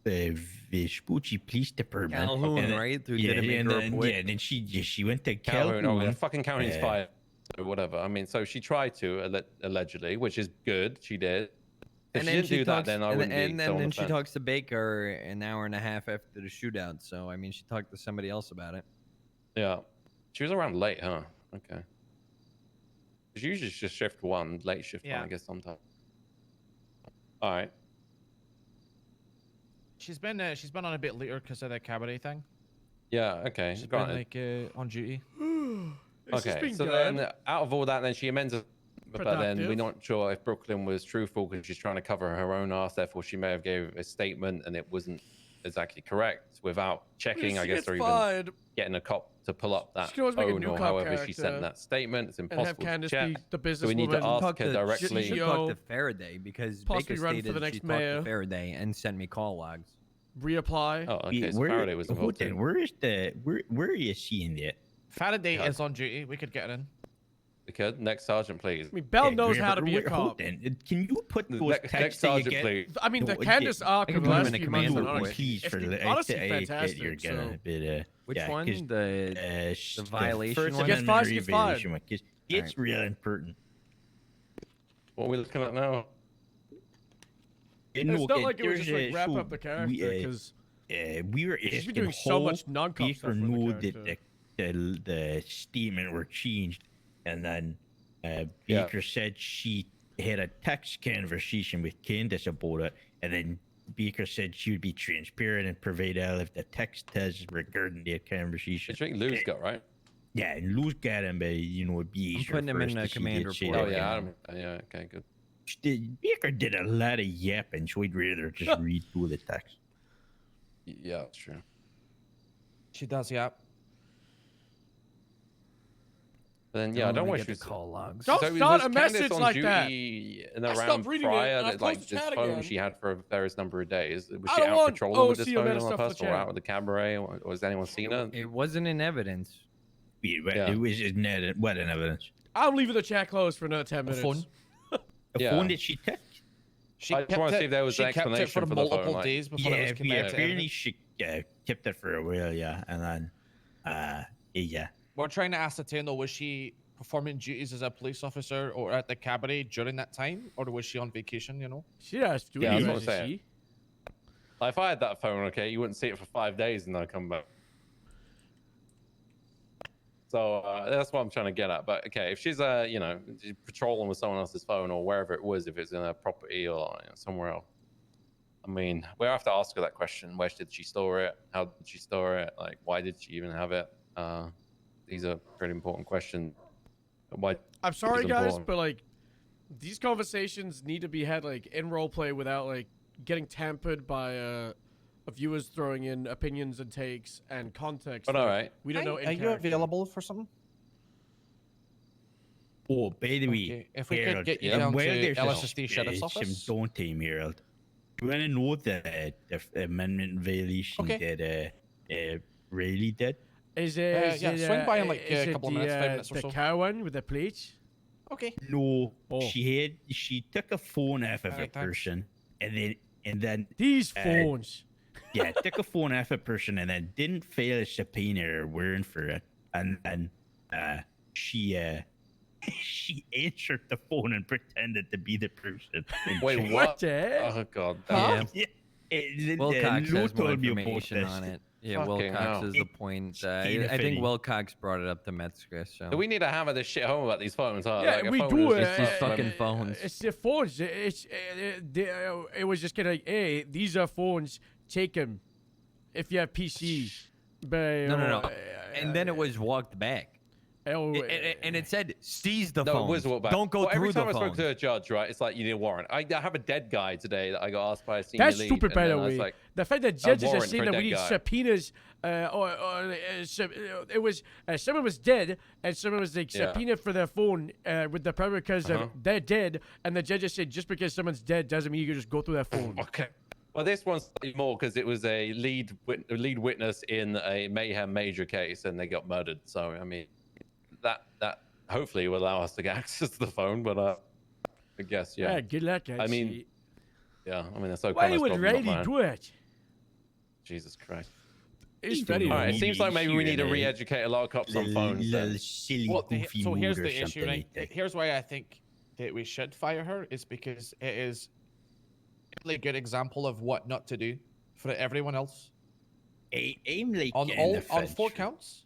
the Vespucci Police Department. Calhoun, and then- right? Who yeah, didn't make and her then, report. yeah, then she went to Calhoun. Calhoun. Oh, yeah, fucking Calhoun's Yeah. fired. So whatever. I mean, so she tried to allegedly, which is good. She did. If she didn't do that, then I wouldn't be so on then the she fence. talks to Baker an hour and a half after the shootout. So I mean, she talked to somebody else about it. Yeah. She was around late, huh? Okay. It's usually just shift 1, late shift 1, Yeah. I guess sometimes. All right. She's been on a bit later because of the cabaret thing. Yeah. Okay. She's granted. been like on duty. Okay, so then out of all that, then she amends it, but then we're Productive. not sure if Brooklyn was truthful because she's trying to cover her own ass. Therefore, she may have gave a statement and it wasn't exactly correct without checking, I she guess, gets or even fired. getting a cop to pull up that She can always make a phone new or cop however she sent character that statement. It's and have impossible to Candace check. be the So we need to businesswoman. ask her directly. She should talk to Faraday because Possibly Baker run stated for the that next she talked mayor. to Faraday and sent me call logs. Reapply. Oh, okay. Wait, So Faraday was involved hold on, too. where are you seeing that? Faraday Yeah. is on duty. We could get her in. We could. Next sergeant, please. I mean, Bell Yeah, knows yeah, how to but be a wait, hold cop. on. Can you put those Next texts that you sergeant, get? please. I mean, the No, Candace arc I of can the put him last in a few command months, report. honestly, Please, it's for the honestly I get fantastic. you're gonna, So. but Which yeah, one? 'cause, The violation first one? She gets fired, she gets fired. violation one, 'cause it's real important. What are we looking at now? It's not like it was just like wrap up the character because we were she's asking been doing so much how non-cop Baker stuff with the knew that character. the statement were changed, and then Yeah. Baker said she had a text conversation with Candace about it, and then Baker said she would be transparent and provide all of the text has regarding that conversation. I think Lou's got right. Yeah, and Lou's got him, but it'd be I'm easier putting him for in us the to see command that shit report. Oh again. yeah. Yeah. Okay. Good. Baker did a lot of yapping, so I'd rather just read through the text. Yeah, that's true. She does, yeah. But then yeah, I don't wanna wish get we the call logs. Don't So start was a message Candace on like that. duty in I the stopped round reading it, prior and I that closed like the this chat phone again. she had for various number of days? Was I she don't out want patrolling with this OC phone amount of on stuff the for bus the or chat. out with the cabaret? Or has anyone seen it? It wasn't in evidence. Yeah. Yeah. It was what in evidence? I'm leaving the chat closed for another 10 minutes. phone. A Yeah. phone that she took? She I just want to see if there was she an kept it explanation for for the multiple phone. Like, days before it Yeah, was committed to apparently evidence. she kept it for a while, yeah, and then, yeah. We're trying to ascertain though, was she performing duties as a police officer or at the cabaret during that time, or was she on vacation? You know. She has to. Yeah, I was gonna say. Like, if I had that phone, okay, you wouldn't see it for 5 days and then I come back. So that's what I'm trying to get at. But okay, if she's she's patrolling with someone else's phone or wherever it was, if it's in a property or somewhere else, I mean, we have to ask her that question. Where did she store it? How did she store it? Like, why did she even have it? These are pretty important questions. Why? I'm sorry, guys, but like, these conversations need to be had like in roleplay without like getting tampered by viewers throwing in opinions and takes and context. But all right, we don't know. Are you available for something? Oh, by the way, Okay, if we could Harold, get you down where to there's LSSD Sheriff's Office. some downtime, Harold. Do you want to know the amendment violation that Riley did? Is it? Yeah, swing by in like is a couple of minutes, 5 minutes or the so. car one with the plates? Okay. No, Oh. she took a phone off of a Alright, thanks. person and then These phones. Yeah, took a phone off a person and then didn't file a subpoena or warrant for it, and then she answered the phone and pretended to be the person. Wait, what? Oh god. Yeah. Yeah. Wilcox Lou has more told me about information this. on it. Yeah, Fucking Wilcox hell. is the point. I Pedophile. think Wilcox brought it up to Metzger. So Do we need to hammer this shit home about these phones? Huh? Yeah, Like, a we phone do. is it's just these not- fucking phones. It's the phones. It was just kind of like, hey, these are phones. Take them if you have PC. But, no. And then it was walked back. And it said seize the No, it phone. was walk back. Don't go Well, through every time the I spoke phone. to a judge, right, it's like you need a warrant. I have a dead guy today that I got asked by a senior That's lead, stupid, and by then the I was way. like, The fact that a judges are warrant saying for a that we dead need guy. subpoenas, it was someone was dead and someone was like Yeah. subpoenaed for their phone with the problem because they're dead, and the judge just said just because someone's dead doesn't mean you can just go through their phone. Okay. Well, this one's slightly more because it was a lead witness in a mayhem major case, and they got murdered. So I mean, that hopefully will allow us to get access to the phone. But I guess yeah. Yeah, good luck, guys. I mean, yeah. I mean, that's so. Why would Riley do it? Jesus Christ. It's very. All right, it seems like maybe we need to re-educate a lot of cops on phones. Then. So here's the issue, right? Here's why I think that we should fire her is because it is a really good example of what not to do for everyone else. I'm like on 4 counts.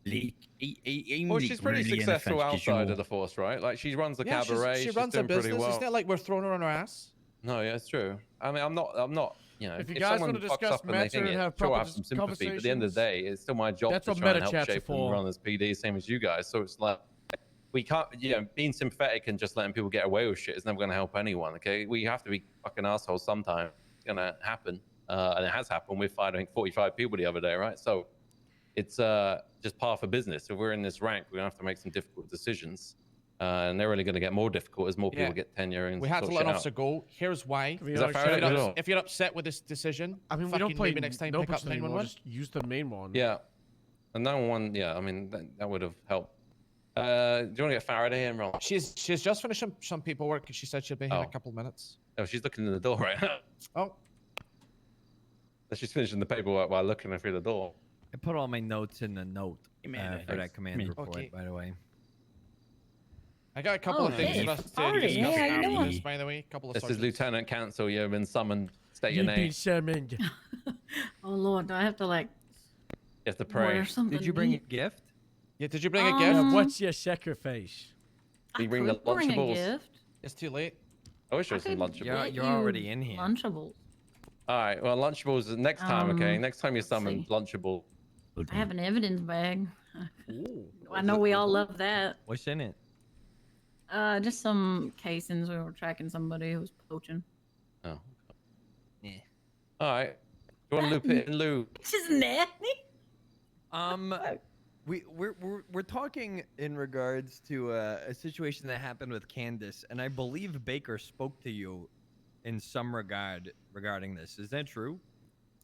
Well, she's pretty successful outside of the force, right? Like she runs the cabaret. She she's runs a doing pretty business. well. It's not like we're throwing her on her ass. No, yeah, it's true. I mean, I'm not. You know, If you if guys someone wanna fucks discuss up and they matter think and it, have sure, I proper have some sympathy. But at the end of the day, it's still my job That's to what try and meta help chats are shape and for. run this PD, same as you guys. So it's like we can't, being sympathetic and just letting people get away with shit is never going to help anyone. Okay, we have to be fucking assholes sometime. It's going to happen, and it has happened. We fired, I think, 45 people the other day, right? So it's just par for business. If we're in this rank, we're gonna have to make some difficult decisions, and they're really gonna get more difficult as more people Yeah. get tenure. And We had to sort let shit an out. officer go. Here's why. Is that fair at all? If you're upset with this decision, I mean, we fucking don't play maybe next time no pick up person anymore. 911. Just use the main one. Yeah, and that one, yeah, I mean that would have helped. Do you want to get Faraday in, Ron? She's just finished some paperwork. She said she'll be here in a couple of minutes. Oh, she's looking in the door right now. Oh. She's finishing the paperwork while looking through the door. I put all my notes in the note for that command report, Okay. by the way. I got a couple of things for us to discuss after this, by the way. A couple of This is subjects. Lieutenant Counsel. You've been summoned. State your You've name. been summoned. Oh Lord, do I have to like You have to order pray. something? Did you bring a to eat? gift? Yeah, did you bring a gift? What's your sacrifice? Do you bring the could bring a Lunchables? gift. It's too late. I wish there was some could Lunchables. You're, get you're you already in here. Lunchables. All right. Well, Lunchables is next time. Okay. Next time you summon see. Lunchable. I have an evidence bag. I know we all love that. What's in it? Just some casings. We were tracking somebody who was poaching. Oh. Yeah. All right. Do you want to loop it in, Lou? It's just nasty. We're talking in regards to a situation that happened with Candace, and I believe Baker spoke to you in some regard regarding this. Is that true?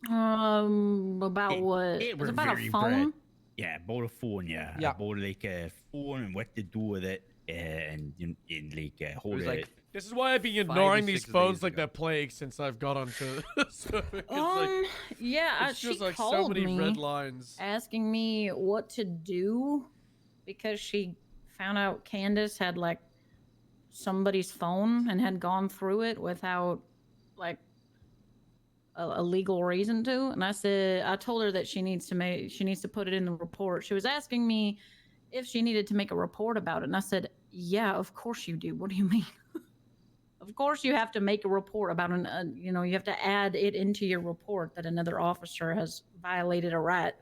About what? It It's were about a very phone. Yeah, about a phone. Yeah, Yeah. about like a phone and what to do with it, and like hold was it. like This is why I've been 5 or ignoring these 6 phones days like ago. the plague since I've got onto. So, Yeah, it's she just like so called many me red lines. asking me what to do because she found out Candace had like somebody's phone and had gone through it without like a legal reason to. And I told her that she needs to put it in the report. She was asking me if she needed to make a report about it. And I said, yeah, of course you do. What do you mean? Of course you have to make a report about you have to add it into your report that another officer has violated a right.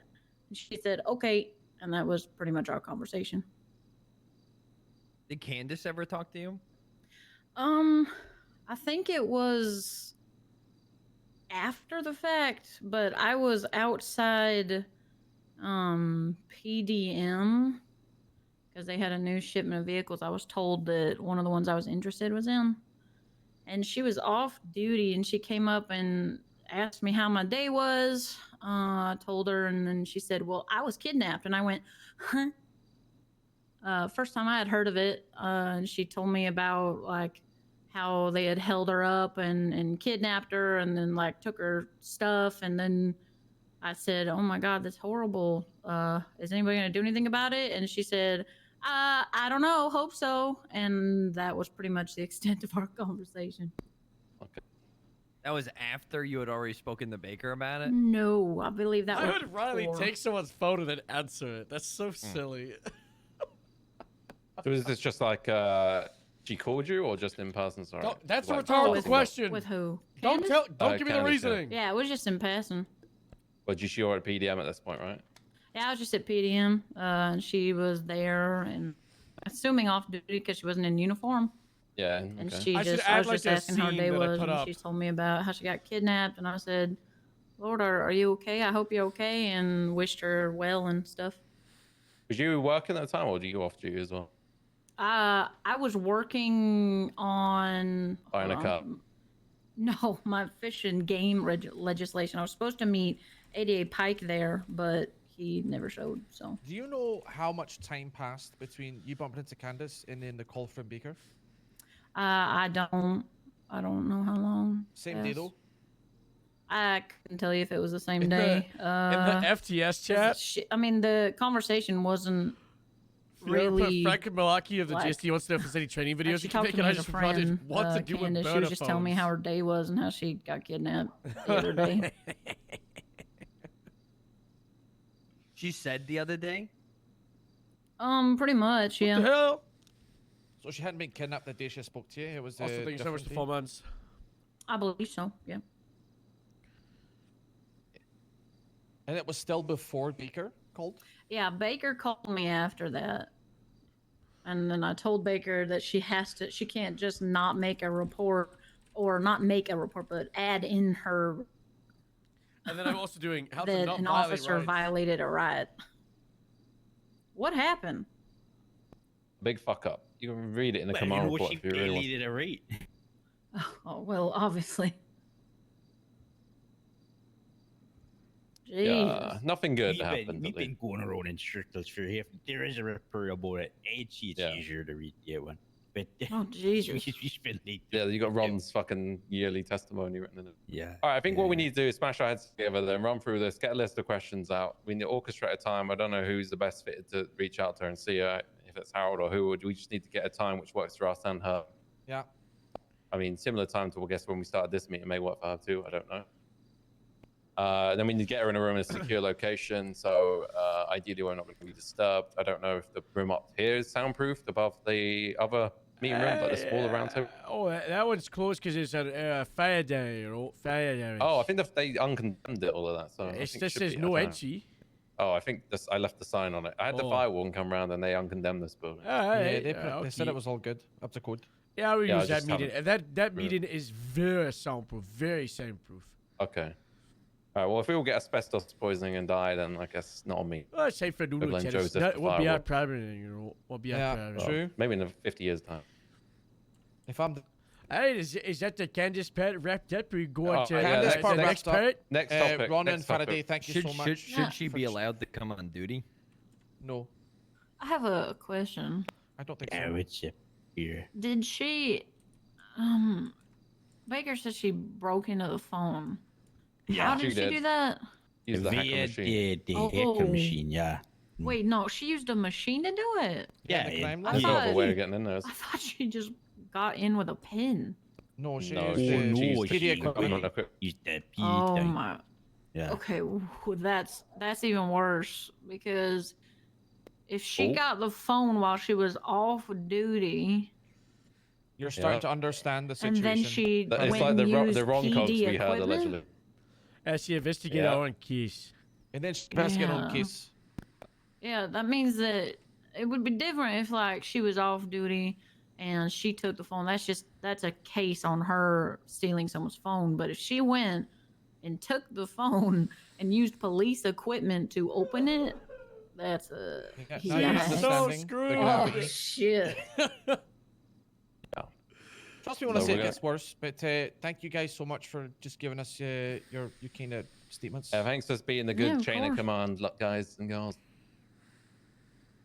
And she said, okay. And that was pretty much our conversation. Did Candace ever talk to you? I think it was after the fact, but I was outside PDM because they had a new shipment of vehicles. I was told that one of the ones I was interested was in. And she was off duty, and she came up and asked me how my day was. I told her, and then she said, well, I was kidnapped. And I went, huh? First time I had heard of it. And she told me about, like, how they had held her up and kidnapped her and then, like, took her stuff. And then I said, oh, my God, that's horrible. Is anybody going to do anything about it? And she said, I don't know, hope so. And that was pretty much the extent of our conversation. Okay. That was after you had already spoken to Baker about it? No, I believe that I was would Riley before. take someone's phone and then answer it. That's so silly. So is this just like she called you or just in person? Sorry. That's a Like, rhetorical question. With who? Don't Candace? give me the Candace, reasoning. Yeah, it was just in passing. But you were at PDM at this point, right? Yeah, I was just at PDM, and she was there, and assuming off duty because she wasn't in uniform. Yeah. And okay. she I should just, add, I was like, just the asking how her scene day that I was, put and up. she told me about how she got kidnapped, and I said, Lord, are you okay? I hope you're okay, and wished her well and stuff. Was you working at the time, or do you off duty as well? I was working on... Buying a car. No, my fish and game legislation. I was supposed to meet ADA Pike there, but he never showed, so... Do you know how much time passed between you bumping into Candace and then the call from Baker? I don't know how long. Same day, though? I couldn't tell you if it was the same In the- day. in the FTS chat? I mean, the conversation wasn't really... Frank Milwaukee of the like- GST wants to know if there's any training videos She you can talked make, to and me I as a just responded, friend, what to do Candace. with She was just telling me phones? how her day was and how she got kidnapped the other day. She said the other day? Pretty much, yeah. What the hell? So she hadn't been kidnapped the day she spoke to you? It was Also, thank you so much for different 4 day? months. I believe so, yeah. And it was still before Baker called? Yeah, Baker called me after that. And then I told Baker that she can't just not make a report, or not make a report, but add in her And then I'm also doing how to that not an violate officer rights. violated a right. What happened? Big fuck up. You can read it in the Well, command you know, report she if you really want. violated a right. Oh, well, obviously. Yeah, nothing good We've happened. been at least. going around in circles for half. There is a report about it. It's easier to read that one. But oh Jesus, we've been like, Yeah, you got Ron's fucking yearly testimony written in it. yeah. All right, I think what we need to do is smash our heads together, then run through this, get a list of questions out. We need to orchestrate a time. I don't know who's the best fitted to reach out to her and see her, if it's Harold or who. We just need to get a time which works for us and her. Yeah. I mean, similar time to, I guess, when we started this meeting may work for her too. I don't know. Then we need to get her in a room in a secure location. So ideally, we're not going to be disturbed. I don't know if the room up here is soundproofed above the other meeting room, like the smaller round table. Oh, that one's closed because it's a fire day, fire day. Oh, I think they uncondemned it, all of that. So I It think just should says be- I no don't know. entry. Oh, I think this. I left the sign on it. I had the Oh. firewall come around and they uncondemned this building. Yeah, they said it was all good, up to code. Yeah, I will Yeah, I use that just meeting. haven't- That meeting is very soundproof, very soundproof. Okay. All right. Well, if we all get asbestos poisoning and die, then I guess not on me. Well, it's safe for We'll Nuno blame Tennis. Joseph That for won't be our firewall. problem, Won't be our Yeah, problem. Well, true. Maybe in 50 years' time. If I'm Hey, is that the Candace pet wrapped up? We go on to Candace the part next wrapped up. part? Next Uh, topic. Ron next and Faraday, topic. thank you Should, so should, much. should she be allowed to come on duty? No, I have a question. I don't think yeah, so. it's here. Did she, Baker said she broke into the phone. Yeah, How did she do that? Use the hacker Via machine. the Oh. hacker machine, yeah. Wait, no, she used a machine to do it. Yeah, the it- crime I There's no other thought- way of getting in there. I thought she just got in with a pin. No, she No, used the she PD equipment. used the PD Oh thing. my. Yeah. Okay, that's even worse because if she got the phone while she was off duty, You're starting to understand the situation. and then she It's went like and the used wrong cogs PD we heard equipment. allegedly. As she investigated our own case. And then she investigated her own Yeah. case. Yeah, that means that it would be different if like she was off duty and she took the phone. That's a case on her stealing someone's phone. But if she went and took the phone and used police equipment to open it, that's a Now you're She's so understanding the screwed. gravity. Oh shit. Trust me when I So say we're it gonna- gets worse, but thank you guys so much for just giving us your kind of statements. Yeah, thanks for being the good Yeah, of chain of course. command, guys and girls.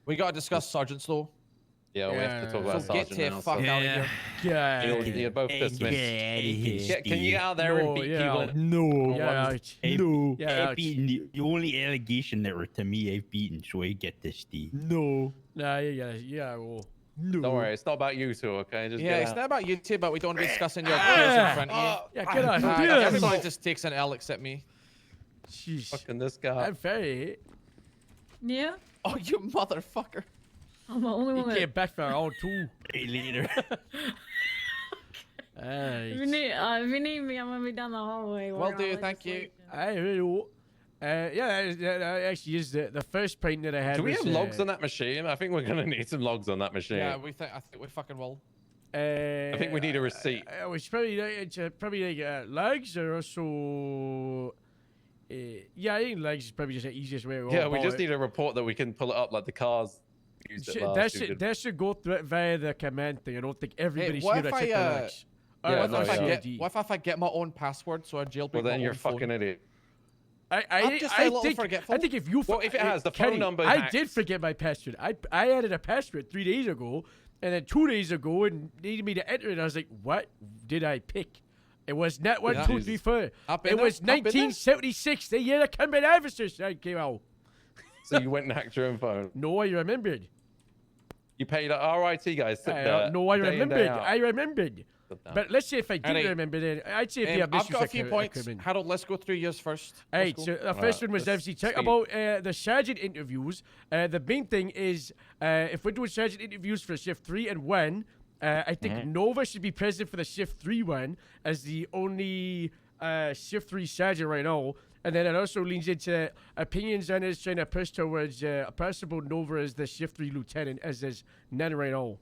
We gotta discuss sergeants though. Yeah, we have to talk about So get Sergeant the now. fuck so- out of here. You're both dismissed. Can you get out there and beat people? No. Yeah, No. Yeah, I've beaten the only allegation that were to me I've beaten, so I get this, Steve. No. Nah, yeah, well. Don't worry, it's not about you two, okay? Just Yeah, get it's out. not about you two, but we don't be discussing your peers in front of you. Yeah, get out Ah, here. everybody just takes an L except me. Jeez. Fucking this guy. I'm very. Yeah, Oh, you motherfucker. I'm the only He one that. came back for all two. Hey, later. If you need me, I'm gonna be down the hallway. Well, dude, thank you. I really know. Yeah, that actually is the first pint that I had. Do we was, have logs on that machine? I think we're gonna need some logs on that machine. Yeah, I think we fucking will. I think we need a receipt. We should probably like legs or also. Yeah, I think legs is probably just the easiest way to go Yeah, we about just it. need a report that we can pull it up like the cars used it last. That should go through it via the command thing. I don't think everybody what should if check the I, legs. Yeah, what, if I no, get, ID. what if I get my own password so I jailbreak Well, then my you're own a fucking phone? idiot. I'm just a little forgetful. I think if you Well, if it has the Kenny, phone number I hacked. did forget my password. I added a password 3 days ago, and then 2 days ago, and needed me to enter it. I was like, what did I pick? It was not 1, Yeah. 2, 3, 4. I've been It there. was I've been there. 1976, the year the combat officers came out. So you went and hacked your own phone. No, I remembered. You paid RIT guys. Sit there No, I day in, day remembered. out. I remembered. But let's say if I didn't Alright. remember, then I'd say if you have I've issues got a with few points. Harold, let's go through yours first. Alright, Let's so go. the first one was let's obviously talk see. about the sergeant interviews. The main thing is if we're doing sergeant interviews for shift 3 and 1, I think Nova should be present for the shift 3 one as the only shift 3 sergeant right now. And then it also leans into opinions on us trying to push towards a possible Nova as the shift 3 lieutenant, as is none right now.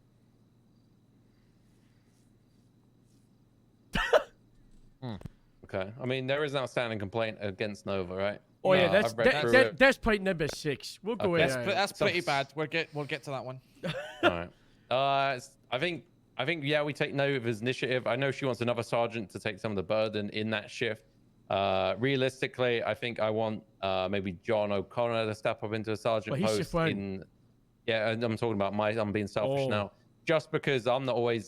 Okay. I mean, there is an outstanding complaint against Nova, right? Oh yeah, I've read through it. that's point number 6. We'll go Okay. with That's pretty bad. We'll get to that one. All right. I think yeah, we take Nova's initiative. I know she wants another sergeant to take some of the burden in that shift. Realistically, I think I want maybe John O'Connor to step up into a sergeant Well, he's post. shift 1. Yeah, and I'm talking about I'm being selfish Oh. now. Just because I'm not always,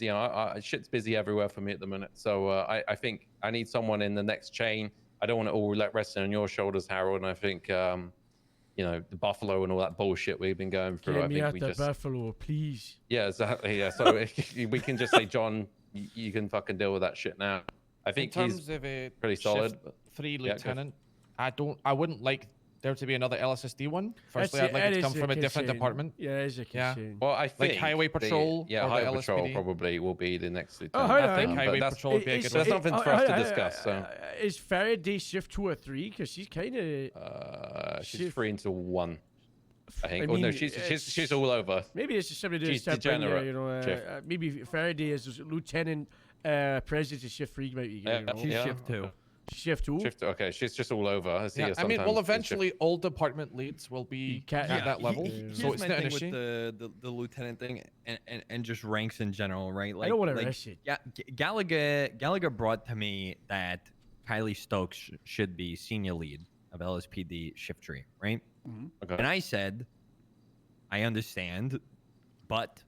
shit's busy everywhere for me at the minute. So I think I need someone in the next chain. I don't want it all resting on your shoulders, Harold. And I think, the Buffalo and all that bullshit we've been going through. Get I me think out we the just, Buffalo, please. yeah, exactly. Yeah, so we can just say, John, you can fucking deal with that shit now. I think In he's terms of a pretty solid. shift 3 Yeah, go. lieutenant, I wouldn't like there to be another LSSD one. Firstly, I'd like it to come from a different department. Yeah, it's a Yeah. concern. Well, I think highway patrol yeah, or the highway patrol LSPD. probably will be the next Oh, lieutenant. hold I think on. But highway that's- patrol would be a good There's one. nothing for us to discuss. So Is Faraday shift 2 or 3? Because she's kind of. she's 3 until 1. I think. I Oh no, mean, she's all over. Maybe it's just something to She's step in there, degenerate, Jeff. maybe Faraday as lieutenant president of shift 3 might be good. She's shift 2. Shift 2. Okay, she's just all over. I see her I mean, well, sometimes in eventually all department leads will be at that level, Here's so it's my not an thing issue. with the lieutenant thing and just ranks in general, right? I don't want to rush it. Yeah, Gallagher brought to me that Kylie Stokes should be senior lead of LSPD shift 3, right? Okay. And I said, I understand, but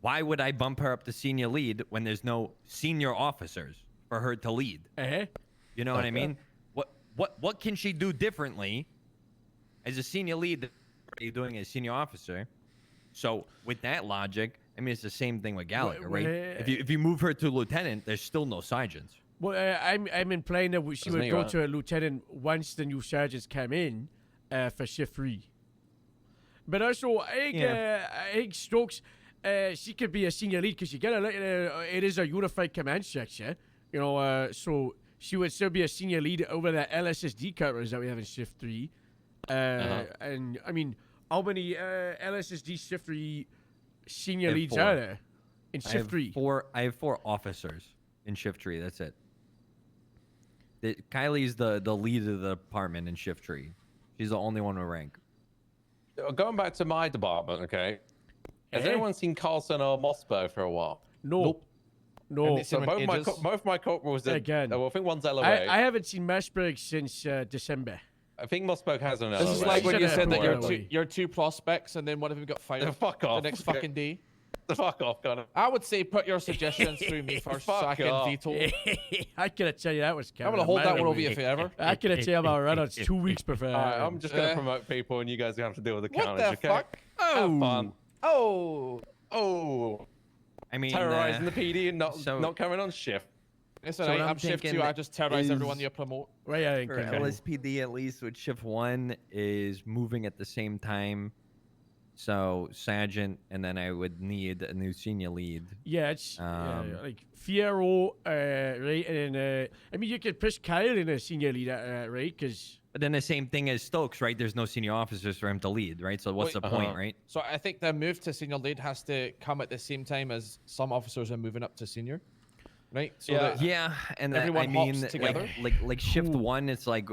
why would I bump her up to senior lead when there's no senior officers for her to lead? You know what I mean? What can she do differently as a senior lead that you're doing as a senior officer? So with that logic, I mean, it's the same thing with Gallagher, right? well, If you move her to lieutenant, there's still no sergeants. Well, I'm implying that she That's would me, go right? to a lieutenant once the new sergeants come in for shift 3. But also, I think Stokes, she could be a senior lead because you get it is a unified command structure, you know. So she would still be a senior lead over the LSSD cutters that we have in shift 3. And I mean, how many LSSD shift 3 senior leads 4. are there in shift 3? I have 4 officers in shift 3. That's it. Kylie's the lead of the department in shift 3. She's the only one with rank. Going back to my department, okay? Has anyone seen Carlson or Mossberg for a while? No. No. So both my corporals are, Again. well, I think one's LOA. I haven't seen Mossberg since December. I think Mossberg has an LOA. This is like when you said that LOA. you're 2 prospects and then one of them got fired. Fuck off. The next fucking day. Fuck off, Connor. I would say put your suggestions through me first so I can off. veto. I could tell you that was I'm going to hold that one over you forever. I could tell you about run it's 2 weeks before. Alright, I'm just going to promote people and you guys have to deal with the What carnage, the okay? fuck? Have fun. Oh. I mean, terrorizing the PD and not coming on shift. It's So alright, what I'm I'm shift 2, thinking I just terrorize everyone is- you promote. For LSPD, at least with shift 1 is moving at the same time. So sergeant, and then I would need a new senior lead. Yeah, it's like Fierro, right? And then, I mean, you could push Kyle in a senior lead, right? Because. But then the same thing as Stokes, right? There's no senior officers for him to lead, right? So what's the point, right? So I think the move to senior lead has to come at the same time as some officers are moving up to senior, right? So that and everyone I mean, hops together. like shift 1, it's like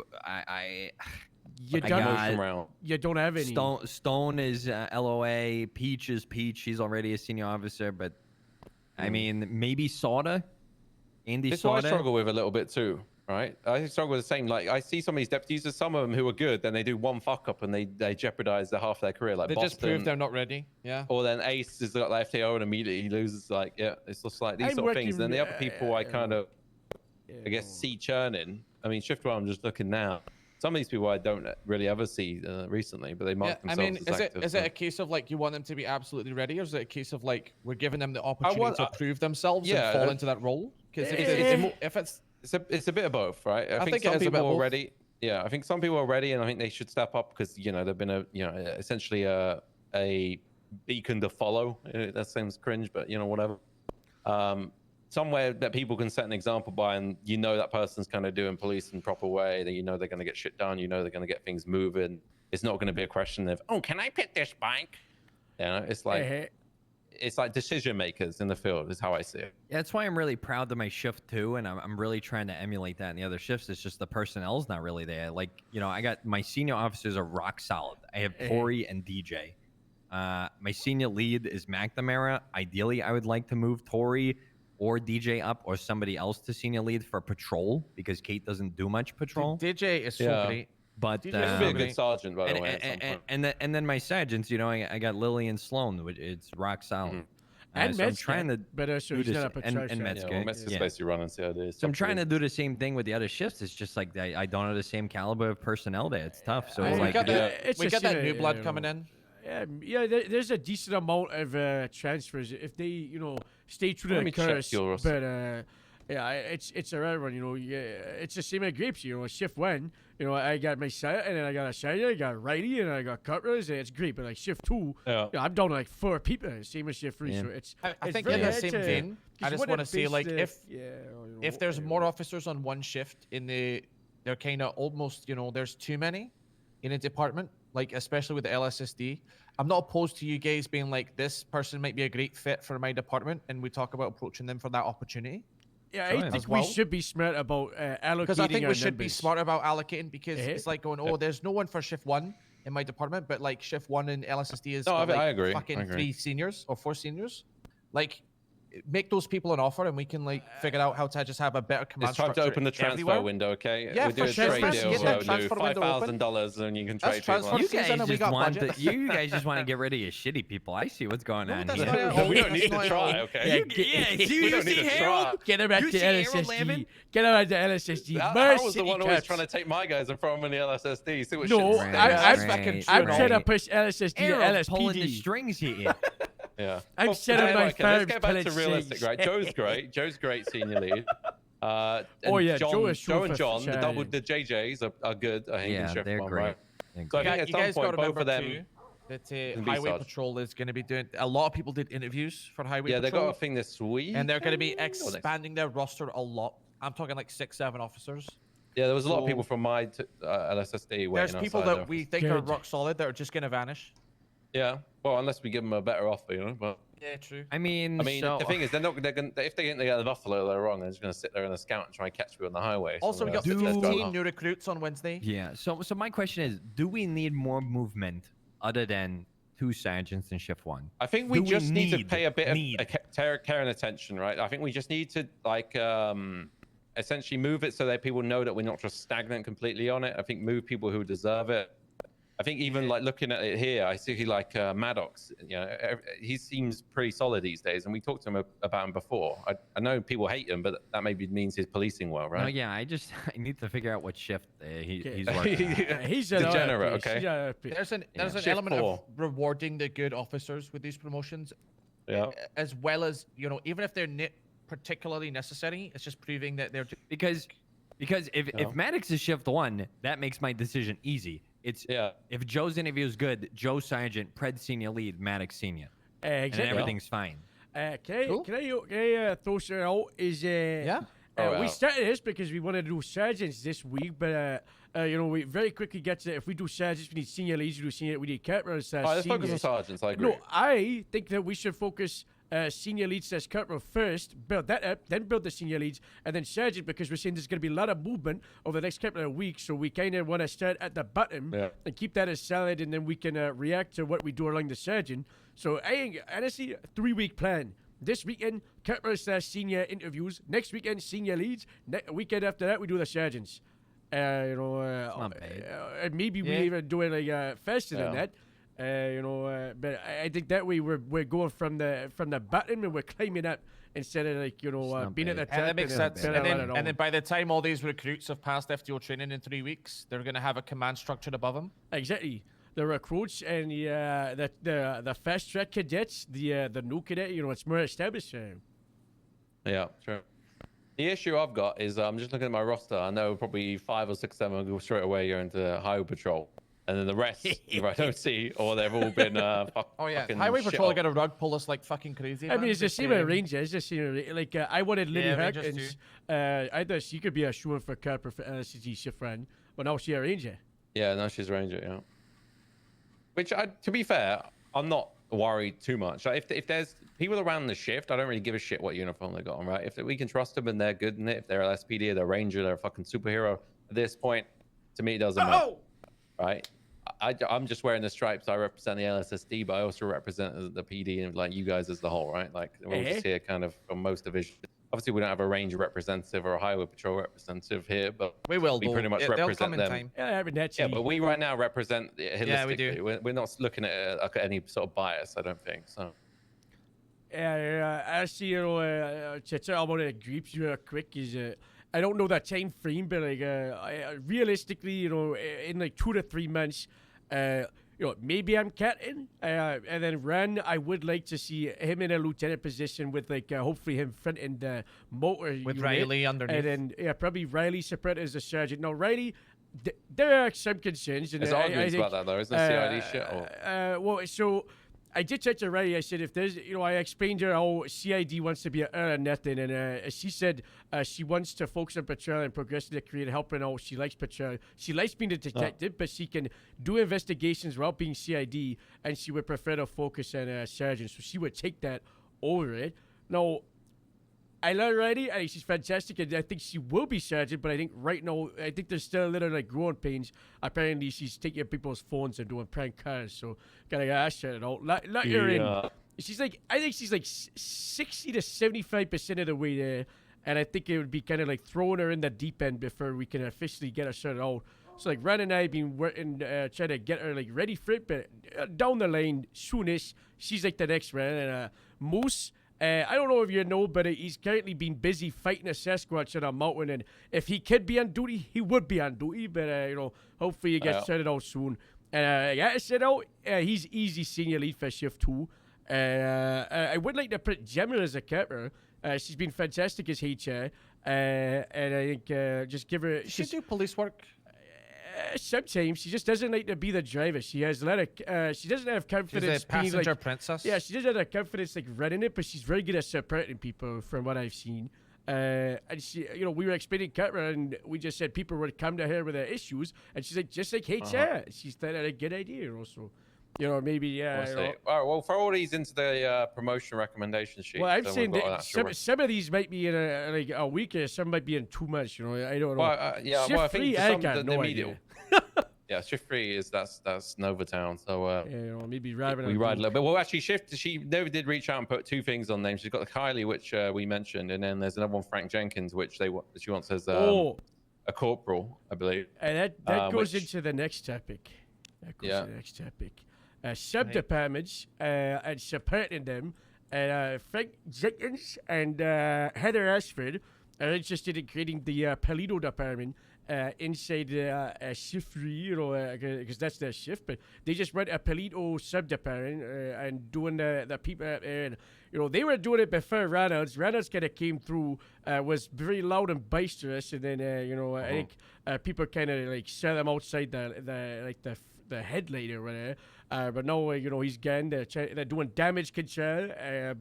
You don't have any. Stone is LOA. Peach is Peach. She's already a senior officer, but I mean, maybe Soda. Andy This is what I Soda. struggle with a little bit too, right? I struggle with the same. Like, I see some of these deputies, there's some of them who are good, then they do one fuck up and they jeopardize the half their career. Like They Boston, just prove they're not ready. Yeah. Or then Ace has got the FTO and immediately loses. Like, yeah, it's just like these sort of things. Then the other people I kind of, I guess, see churning. I mean, shift 1, I'm just looking now. Some of these people I don't really ever see recently, but they mark I themselves mean, as active. is it a case of like you want them to be absolutely ready, or is it a case of like we're giving them the opportunity to prove themselves and fall into that role? Because if it's a bit of both, right? I think it some is a bit people of are both. ready. Yeah, I think some people are ready, and I think they should step up because they've been essentially a beacon to follow. That seems cringe, but whatever. Somewhere that people can set an example by, and that person's kind of doing police in proper way. That they're going to get shit done. They're going to get things moving. It's not going to be a question of, oh, can I pick this bike? It's like it's like decision makers in the field is how I see it. Yeah, that's why I'm really proud of my shift 2, and I'm really trying to emulate that in the other shifts. It's just the personnel's not really there. Like, I got my senior officers are rock solid. I have Tori and DJ. My senior lead is McNamara. Ideally, I would like to move Tori or DJ up or somebody else to senior lead for patrol because Kate doesn't do much patrol. DJ is so great. But He'd be a good sergeant, by the way. At some point. And then my sergeants, I got Lily and Sloan, which it's rock solid. And so I'm Metzger, trying to but so do he's this, not a patrol and sergeant. Metzger. Metzger's basically running CID. So I'm trying to do the same thing with the other shifts. It's just like I don't have the same caliber of personnel there. It's tough. So it's we like got that new blood coming in. Yeah, there's a decent amount of transfers if they, stay true to Let the me check curse. yours. But it's a rare one. Yeah, it's the same at Grapes. Shift 1, I got my set, and then I got a shiner, I got righty, and I got cutters, and it's great. But like shift 2, I'm down to like 4 people, same as shift 3. Yeah. So it's. I think in the same vein, I just want to say like if there's more officers on one shift they're kind of almost there's too many in a department, like especially with the LSSD. I'm not opposed to you guys being like, this person might be a great fit for my department, and we talk about approaching them for that opportunity. Yeah, I think we should be smart about allocating. Because I think our we should be numbers. smart about allocating because it's like going, there's no one for shift 1 in my department, but like shift 1 in LSSD is I agree. fucking 3 seniors or 4 seniors. Like, make those people an offer, and we can like figure out how to just have a better command It's time to structure open the transfer everywhere. window, okay? Yeah, we do for a sure. trade deal. Get that We'll do transfer window open. $5,000 and you can That's trade people. transfer you season and we got budget. you guys just want to get rid of your shitty people. I see what's going on that's here. not at We don't need to try, okay? We don't need to try. Get him at the LSSD. Get him at the LSSD. I was the one always trying to take my guys and throw them in the LSSD. See what No, shit I'm trying to push LSSD to Arrow's pulling the LSPD. strings here. Yeah. I'm Well, setting okay, my okay, let's firms get back to pellets realistic, six. right? Joe's great. Joe's great senior lead. And Oh, yeah, John, Joe is Joe and super John, the shy. the JJs are good. I think in Yeah, shift they're one, great. right? They're So I great. think at You some guys got point to both remember of them too that can be Highway Sarge. Patrol is going to be doing. A lot of people did interviews for Highway Yeah, they Patrol. got a thing this week, and they're going to be or next? expanding their roster a lot. I'm talking like 6-7 officers. Yeah, there was a lot of people So, from my LSSD waiting There's people outside that the we office. think are rock solid that are just going to vanish. Yeah, well, unless we give them a better offer, you know. But Yeah, true. I mean, the thing is, they're not. They're gonna, if they think they get the Buffalo, they're wrong. They're just gonna sit there in a scout and try and catch people on the highway. Also, we got 15 new recruits on Wednesday. Yeah. So my question is, do we need more movement other than 2 sergeants in shift 1? I think we Do just need to pay a bit of care and attention, right? I think we just need to like essentially move it so that people know that we're not just stagnant completely on it. I think move people who deserve it. I think even like looking at it here, I see like Maddox. You know, he seems pretty solid these days, and we talked to him about him before. I know people hate him, but that maybe means he's policing well, right? No, yeah. I need to figure out what shift he's working. He's degenerate. Okay. There's an Shift element 4. of rewarding the good officers with these promotions. Yeah. As well as, you know, even if they're particularly necessary, it's just proving that they're because if Maddox is shift 1, that makes my decision easy. It's if Joe's interview is good, Joe Sergeant, Pred Senior Lead, Maddox Senior, and everything's fine. Can I throw something out? We started this because we wanted to do sergeants this week, but you know, we very quickly get to if we do sergeants, we need senior leads. We do senior, we need corporals. Let's focus on sergeants. I agree. No, I think that we should focus senior leads as corporal first, build that up, then build the senior leads, and then sergeant, because we're seeing there's going to be a lot of movement over the next couple of weeks. So we kind of want to start at the bottom and keep that as solid, and then we can react to what we do along the sergeant. So I think, honestly, a 3-week plan. This weekend, corporal/senior interviews. Next weekend, senior leads. Weekend after that, we do the sergeants. Maybe we even do it like faster than that. But I think that way we're going from the bottom and we're climbing up instead of like being at the top. And that makes sense. And then by the time all these recruits have passed FTO training in 3 weeks, they're going to have a command structure above them. Exactly. The recruits and the fast track cadets, the new cadet, it's more established. Yeah, true. The issue I've got is I'm just looking at my roster. I know probably 5 or 6, 7 will go straight away go into Highway Patrol. And then the rest, if I don't see, or they've all been fucking Highway Patrol are shit going to rug pull us like fucking crazy. I mean, it's the same with Rangers. It's the same. Like I wanted Lily Hawkins. I thought she could be a shooter for corporate for LSCG shift friend, but now she's a Ranger. Yeah, now she's a Ranger. Yeah. Which, to be fair, I'm not worried too much. Like, if there's people around the shift, I don't really give a shit what uniform they got on, right? If we can trust them and they're good in it, if they're LSPD or they're Ranger, they're a fucking superhero. At this point, to me, it doesn't matter, right? I'm just wearing the stripes. I represent the LSSD, but I also represent the PD and like you guys as the whole, right? Like we're all just here kind of from most divisions. Obviously, we don't have a Ranger representative or a Highway Patrol representative here, but we will. We pretty much represent them. Yeah, but we right now represent holistically. Yeah, we do. We're not looking at any sort of bias. I don't think so. I see. I want to agree with you real quick. I don't know that time frame, but like realistically, in like 2 to 3 months, maybe I'm catting, and then Ren, I would like to see him in a lieutenant position with like hopefully him fronting the motor with unit. Riley underneath, and then probably Riley separate as a sergeant. Now Riley, there are some concerns. And there's arguments about that though, isn't there? CID shit. Well, so I did touch on Riley. I said if there's, I explained to her how CID wants to be a nothing, and she said she wants to focus on patrol and progress in the career, helping out. She likes patrol. She likes being a detective, but she can do investigations without being CID, and she would prefer to focus on sergeant. So she would take that over it. Now, I love Riley. I think she's fantastic, and I think she will be sergeant. But I think right now, I think there's still a little like growing pains. Apparently, she's taking people's phones and doing prank calls. So gotta get that shit out. Let her in. She's like, I think she's like 60 to 75% of the way there, and I think it would be kind of like throwing her in the deep end before we can officially get her started out. So like Ren and I have been working, trying to get her like ready for it, but down the line, soonish, she's like the next Ren. And Moose. I don't know if you know, but he's currently been busy fighting a Sasquatch on a mountain, and if he could be on duty, he would be on duty, but, hopefully he gets started out soon. And I said, he's easy senior lead for shift 2. I would like to put Gemma as a capper. She's been fantastic as HR. And I think just give her. Does she do police work? Sometimes she just doesn't like to be the driver. She has a lot of. She doesn't have confidence. She's a passenger like, princess. Yeah, she doesn't have confidence like running it, but she's very good at supporting people, from what I've seen. And she, we were explaining Cutler, and we just said people would come to her with their issues, and she's like, just like HR. She's thought that a good idea, also. Maybe All right, well, throw all these into the promotion recommendation sheet. Well, I'm then saying we've got that an some of these might be in a week, or some might be in 2 months. I don't know. Well, yeah, Shift well, I think free, for I some, got the no immediate. idea. Yeah, shift free is that's Novatown. So maybe riding. We ride a little bit. Well, actually, shift. She never did reach out and put 2 things on names. She's got the Kylie, which we mentioned, and then there's another one, Frank Jenkins, which she wants as a corporal, I believe. And that goes which- into the next topic. That goes Yeah. to the next topic. Sub-departments and supporting them. Frank Jenkins and Heather Ashford are interested in creating the Paleto department inside shift 3, because that's their shift. But they just went a Paleto sub-department and doing the people out there. And, they were doing it before Reynolds. Reynolds kind of came through, was very loud and boisterous, and then I think people kind of like set them outside the headlight or whatever. But no, he's gone. They're doing damage control.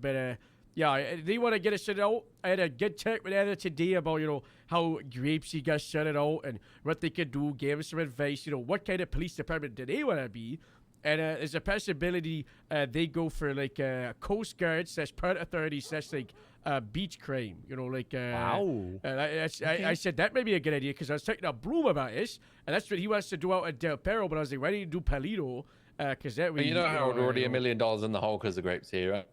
But they want to get it sorted out. I had a good talk with Heather today about, how Grapesy got sorted out and what they could do, gave us some advice, what kind of police department do they want to be. And there's a possibility they go for like Coast Guard / Port Authority / like beach crime, Wow. I said that may be a good idea because I was talking to Bloom about this, and that's what he wants to do out at Del Perro. But I was like, why don't you do Paleto? Because that But way, how we're already $1 million in the hole because of grapes here, right?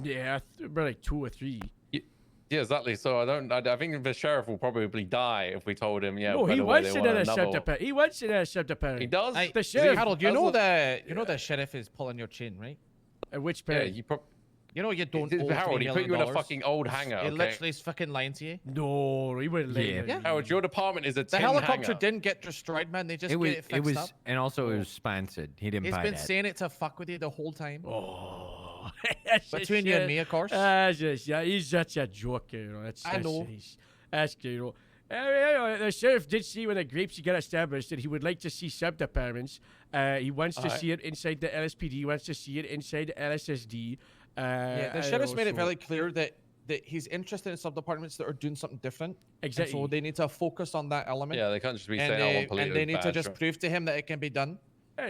Yeah, about like 2 or 3. Yeah, exactly. So I think the sheriff will probably die if we told him. Yeah, No, by he the way, wants they it want at a another- sub-department. He wants it at a sub-department. He does. The Hey, sheriff. Harold, you know the sheriff is pulling your chain, right? At which Yeah, part? you you don't owe Harold, he $3 put you in a million. fucking old hangar. He Okay? literally is fucking lying to you. No, he wouldn't lie. Yeah. Harold, your department is a The tin helicopter hangar. didn't get destroyed, man. They just It was, get it fixed up. and also it was sponsored. He didn't He's buy been that. saying it to fuck with you the whole time. Oh, Between you and me, of course. He's such a joker. I know. That's good. The sheriff did see when the Grapesy got established that he would like to see sub-departments. He wants to see it inside the LSPD. He wants to see it inside the LSSD. The sheriff's made it very clear that he's interested in sub-departments that are doing something different. Exactly. And so they need to focus on that element. Yeah, they can't just be and saying, "I want and they need to badge," just right? prove to him that it can be done.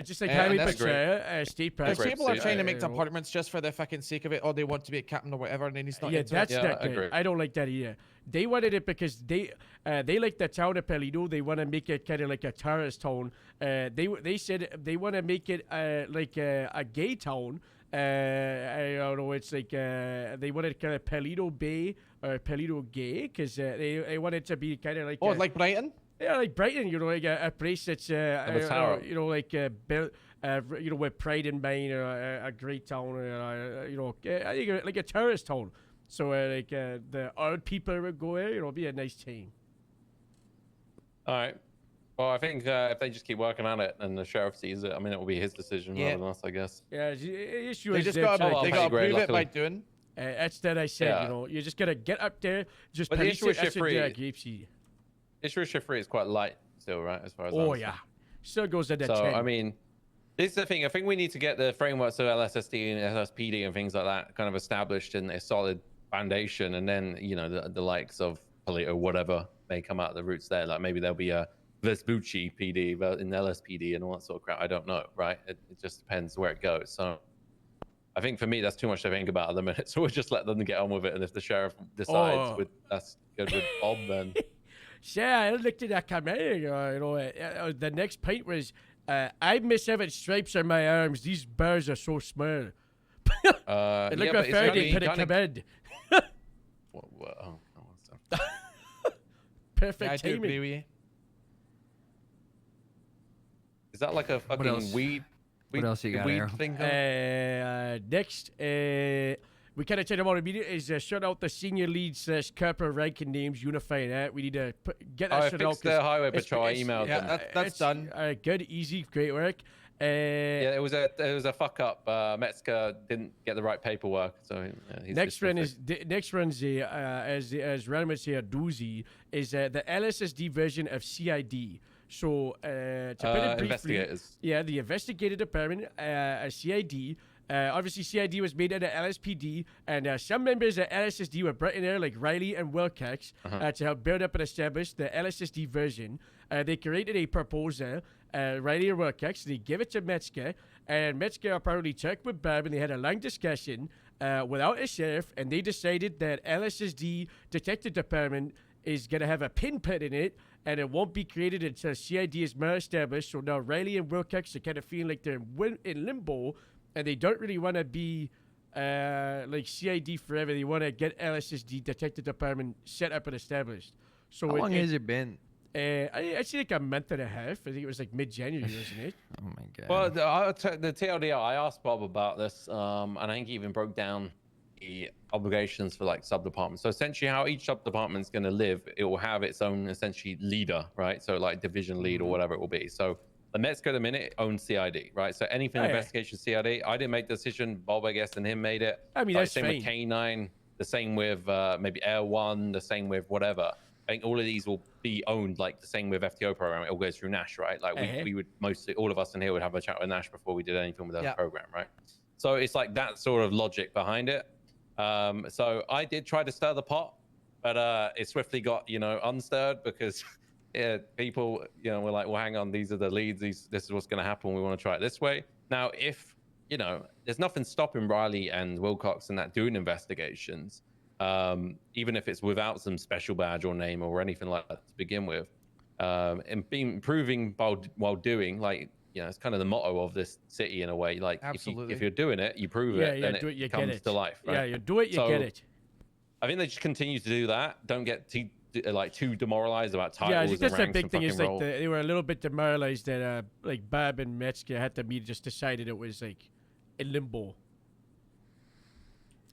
Just like And Highway that's Patrol, State Because Patrol. people are trying to make departments just for the fucking sake of it, or they want to be a captain or whatever, and then he's not Yeah, into that's it. not good. I don't like that either. They wanted it because they like the town of Paleto. They want to make it kind of like a tourist town. They said they want to make it like a gay town. I don't know. It's like they wanted kind of Paleto Bay or Paleto Gay because they want it to be kind of like like Brighton. Yeah, like Brighton. Like a place that's like built. With pride in mind, a great town, I think like a tourist town. So the old people would go there, it'll be a nice team. All right. Well, I think if they just keep working on it and the sheriff sees it, I mean, it will be his decision rather than us, I guess. Yeah, the issue They is just that, got to prove it by doing. That's that I said. Yeah. You just gotta get up there, just But the police issue with it, that's shift what free, Grapesy. issue with shift free is quite light still, right? As far as Oh I'm yeah, still goes at that So 10. I mean, this is the thing. I think we need to get the frameworks of LSSD and LSPD and things like that kind of established in a solid foundation, and then the likes of Paleto, whatever may come out of the roots there. Like maybe there'll be a Vespucci PD in LSPD and all that sort of crap. I don't know, right? It just depends where it goes. So I think for me, that's too much to think about at the minute. So we'll just let them get on with it. And if the sheriff decides that's good with Bob, then Yeah, I looked at that coming. The next point was, I miss having stripes on my arms. These bars are so small. It looked like Faraday put a command. Perfect timing. Is that like a fucking weed? What else you got, weed Aaron? thing? Next, we kind of talked about immediately is shut out the senior lead / corporal ranking names, unifying that. We need to get that I shut out. fixed the highway patrol. I emailed them. That's done. Good, easy, great work. Yeah, it was a fuck up. Metzger didn't get the right paperwork, so he's next one is as Random's here doozy is the LSSD version of CID. So to put it briefly, investigators. Yeah, the investigative department, CID. Obviously, CID was made under LSPD, and some members of LSSD were brought in there, like Riley and Wilcox, to help build up and establish the LSSD version. They created a proposal, Riley and Wilcox. They give it to Metzger, and Metzger apparently checked with Bob, and they had a long discussion without a sheriff, and they decided that LSSD Detective Department is going to have a pin pad in it, and it won't be created until CID is more established. So now Riley and Wilcox are kind of feeling like they're in limbo, and they don't really want to be like CID forever. They want to get LSSD Detective Department set up and established. So How long has it been? I'd say like a month and a half. I think it was like mid-January, wasn't it? Oh my god. Well, the TLDR, I asked Bob about this, and I think he even broke down the obligations for like sub-departments. So essentially how each sub-department is going to live, it will have its own essentially leader, right? So like division lead or whatever it will be. So the Metzger at the minute owns CID, right? So anything investigation CID, I didn't make the decision. Bob, I guess, and him made it. I mean, like, that's same fine. with K9, the same with maybe Air One, the same with whatever. I think all of these will be owned like the same with FTO program. It all goes through Nash, right? Like we would mostly, all of us in here would have a chat with Nash before we did anything with our program, right? So it's like that sort of logic behind it. So I did try to stir the pot, but it swiftly got, unstirred because people, were like, well, hang on, these are the leads. This is what's going to happen. We want to try it this way. Now, if, there's nothing stopping Riley and Wilcox and that doing investigations, even if it's without some special badge or name or anything like that to begin with, and being proving while doing, like, it's kind of the motto of this city in a way. Like, if you're doing it, you prove it, then it comes to life. Right? Yeah, you do it, you get it. I think they just continue to do that. Don't get too demoralized about titles. Yeah, I think that's the and ranks big and thing is like fucking they were a little bit demoralized that like Bob and Metzger had to meet, just decided it was like in limbo.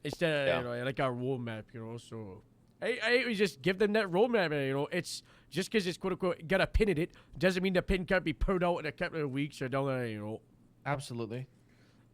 Instead of like our roadmap, So I we just give them that roadmap. It's just because it's quote unquote got a pin in it doesn't mean the pin can't be pulled out in a couple of weeks or down there. Absolutely.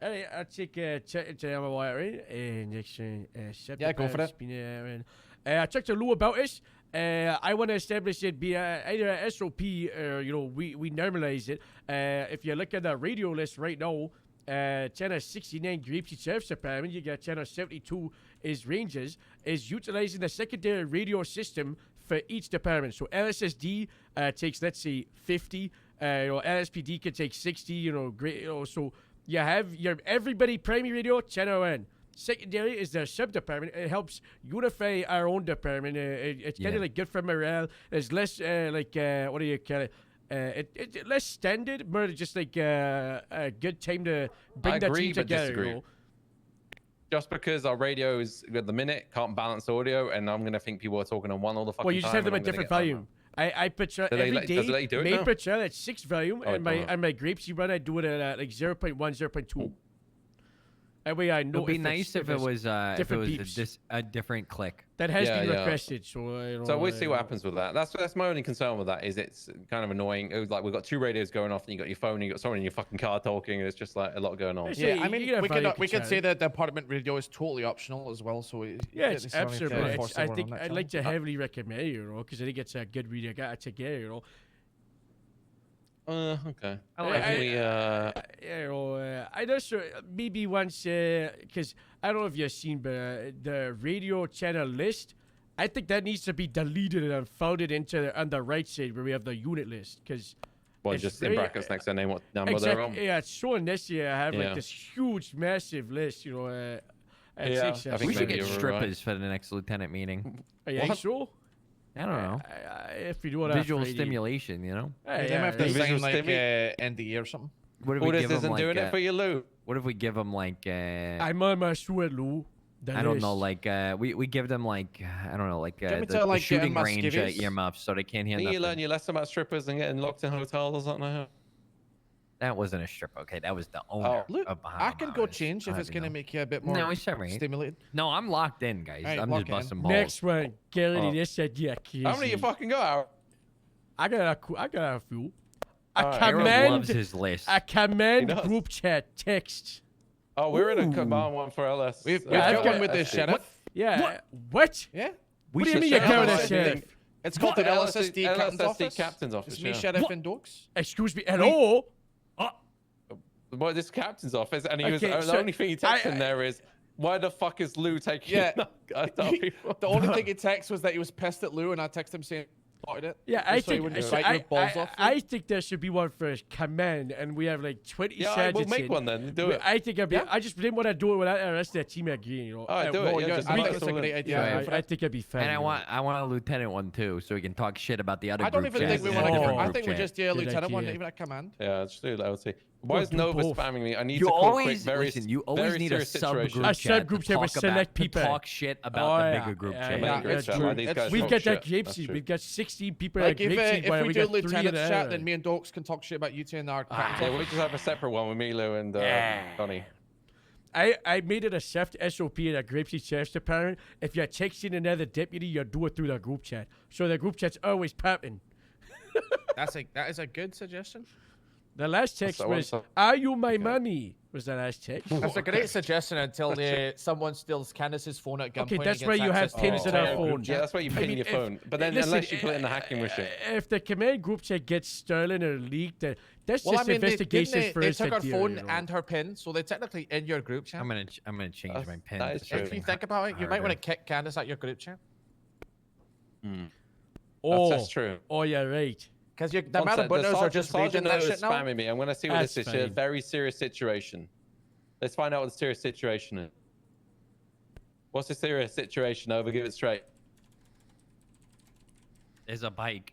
Hey, I'll take chat to my wire, right? Next yeah, go for it. I talked to Lou about this. I want to establish it be either a SOP or, we normalize it. If you look at the radio list right now, channel 69 Grapesy Sheriff's Department, you got channel 72 is Rangers, is utilizing the secondary radio system for each department. So LSSD takes, let's say, 50. LSPD can take 60. Great. So you have your everybody primary radio channel 1. Secondary is their sub-department. It helps unify our own department. It's kind of like good for morale. There's less what do you call it? It less standard, more just like a good time to bring that team together. Disagree. Just because our radio is at the minute can't balance audio, and I'm gonna think people are talking on one all the fucking time. Well, you just have them at different volume. I patrol every day. Main patrol at 6 volume, and my Grapesy run I do it at like 0.1, 0.2. That way I know. It'd be nice if it was a different click. That has been requested, so so we'll see what happens with that. That's my only concern with that. Is it's kind of annoying. It was like we've got 2 radios going off, and you got your phone, and you got someone in your fucking car talking, and it's just like a lot going on. Yeah, I mean, we could say that the apartment radio is totally optional as well. So it's absolutely. I think I'd like to heavily recommend because I think it's a good radio. Got it together, Okay. I just maybe once because I don't know if you've seen, but the radio channel list, I think that needs to be deleted and folded into on the right side where we have the unit list. Because just in brackets next to name what number they're on. Yeah, it's showing this year. I have like this huge, massive list. I think we should get strippers for the next lieutenant meeting. Are you sure? I don't know. If you do it visual stimulation, They have to sign like NDA or something. What if we give them isn't like doing it for you, Lou? What if we give them like? I'm on my sweat, Lou. I don't know, like we give them like I don't know, like the shooting range earmuffs so they can't hear nothing. You learn your lesson about strippers and getting locked in hotels or something. That wasn't a strip, okay? That was the owner of Bahamas. I can go change if it's gonna make you a bit more stimulated. No, I'm locked in, guys. Right, I'm just busting balls. Next one, Gary, this said yeah, How many you fucking got? I got a few. Alright. loves his list. A command He does. group chat text. Oh, we're in a command one for LS. We've I've got got- one with the sheriff. Yeah. What? Yeah. What do you should mean you're share going that to thing. sheriff? It's called the LSSD captain's LSSD office. captain's office. It's me, yeah. sheriff, and dogs. Excuse me. Hello? Well, this captain's office, and he Okay, was the so only thing he texted in there is, "Why the fuck is Lou taking?" Yeah. I tell people. The only thing he texted was that he was pissed at Lou, and I texted him saying, "Spotted it." Yeah, just I so he think wouldn't bite your balls off. I think there should be one for command, and we have like 20 Yeah, sergeants. we'll make in. one then. Do it. I think I just didn't want to do it without the rest of the team agreeing. You know. Alright, do it. well, Yeah, just I think invite it's a someone great in. idea. Yeah, for I that. think it'd be fun. And you know. I want a lieutenant one too, so we can talk shit about the other I don't group even think chats we in want a to. different I group think we chat. just do a Good lieutenant one, idea. even a command. Yeah, let's do that. Let's see. Why is do Nova both. spamming me? I need You to call a always quick, very, listen. You always very need a serious situation. subgroup A chat subgroup to chat with talk select about, people. to talk shit about Oh, the yeah. bigger group Yeah, chat. yeah, Make a that's chat, true. man. These guys We've talk got that shit. grape That's seed. true. We've got 16 people Like at grape seed. if we we do got 3 lieutenant's there. chat, then me and Dokes can talk shit about you two and our captain's Yeah, office. we just have a separate one with Milo and Donnie. I made it a SEFT SOP in a grape seed sheriff's department. If you're texting another deputy, you do it through the group chat. So the group chat's always popping. That is a good suggestion. The last text that was, one? "Are you my mommy?" Was the last text. That's a great suggestion until someone steals Candace's phone at gunpoint. Okay, that's and where gets you have access to pins the in our entire phone. group Yeah, chat. that's why you pin your phone. But then, listen, unless you put it in the hacking machine. If the command group chat gets stolen or leaked, that's Well, I just mean, investigations they first. took her idea, phone you know. and her pin, so they're technically in your group chat. I'm gonna change my pen. that is to true. If you something think about it, you might want to harder. kick Candace out your group chat. That's true. Oh, yeah, right. Because the amount of buttons are just reading that shit now. spamming me. I'm going to see what That's this is. It's a fine. very serious situation. Let's find out what the serious situation is. What's the serious situation? Over, give it straight. There's a bike.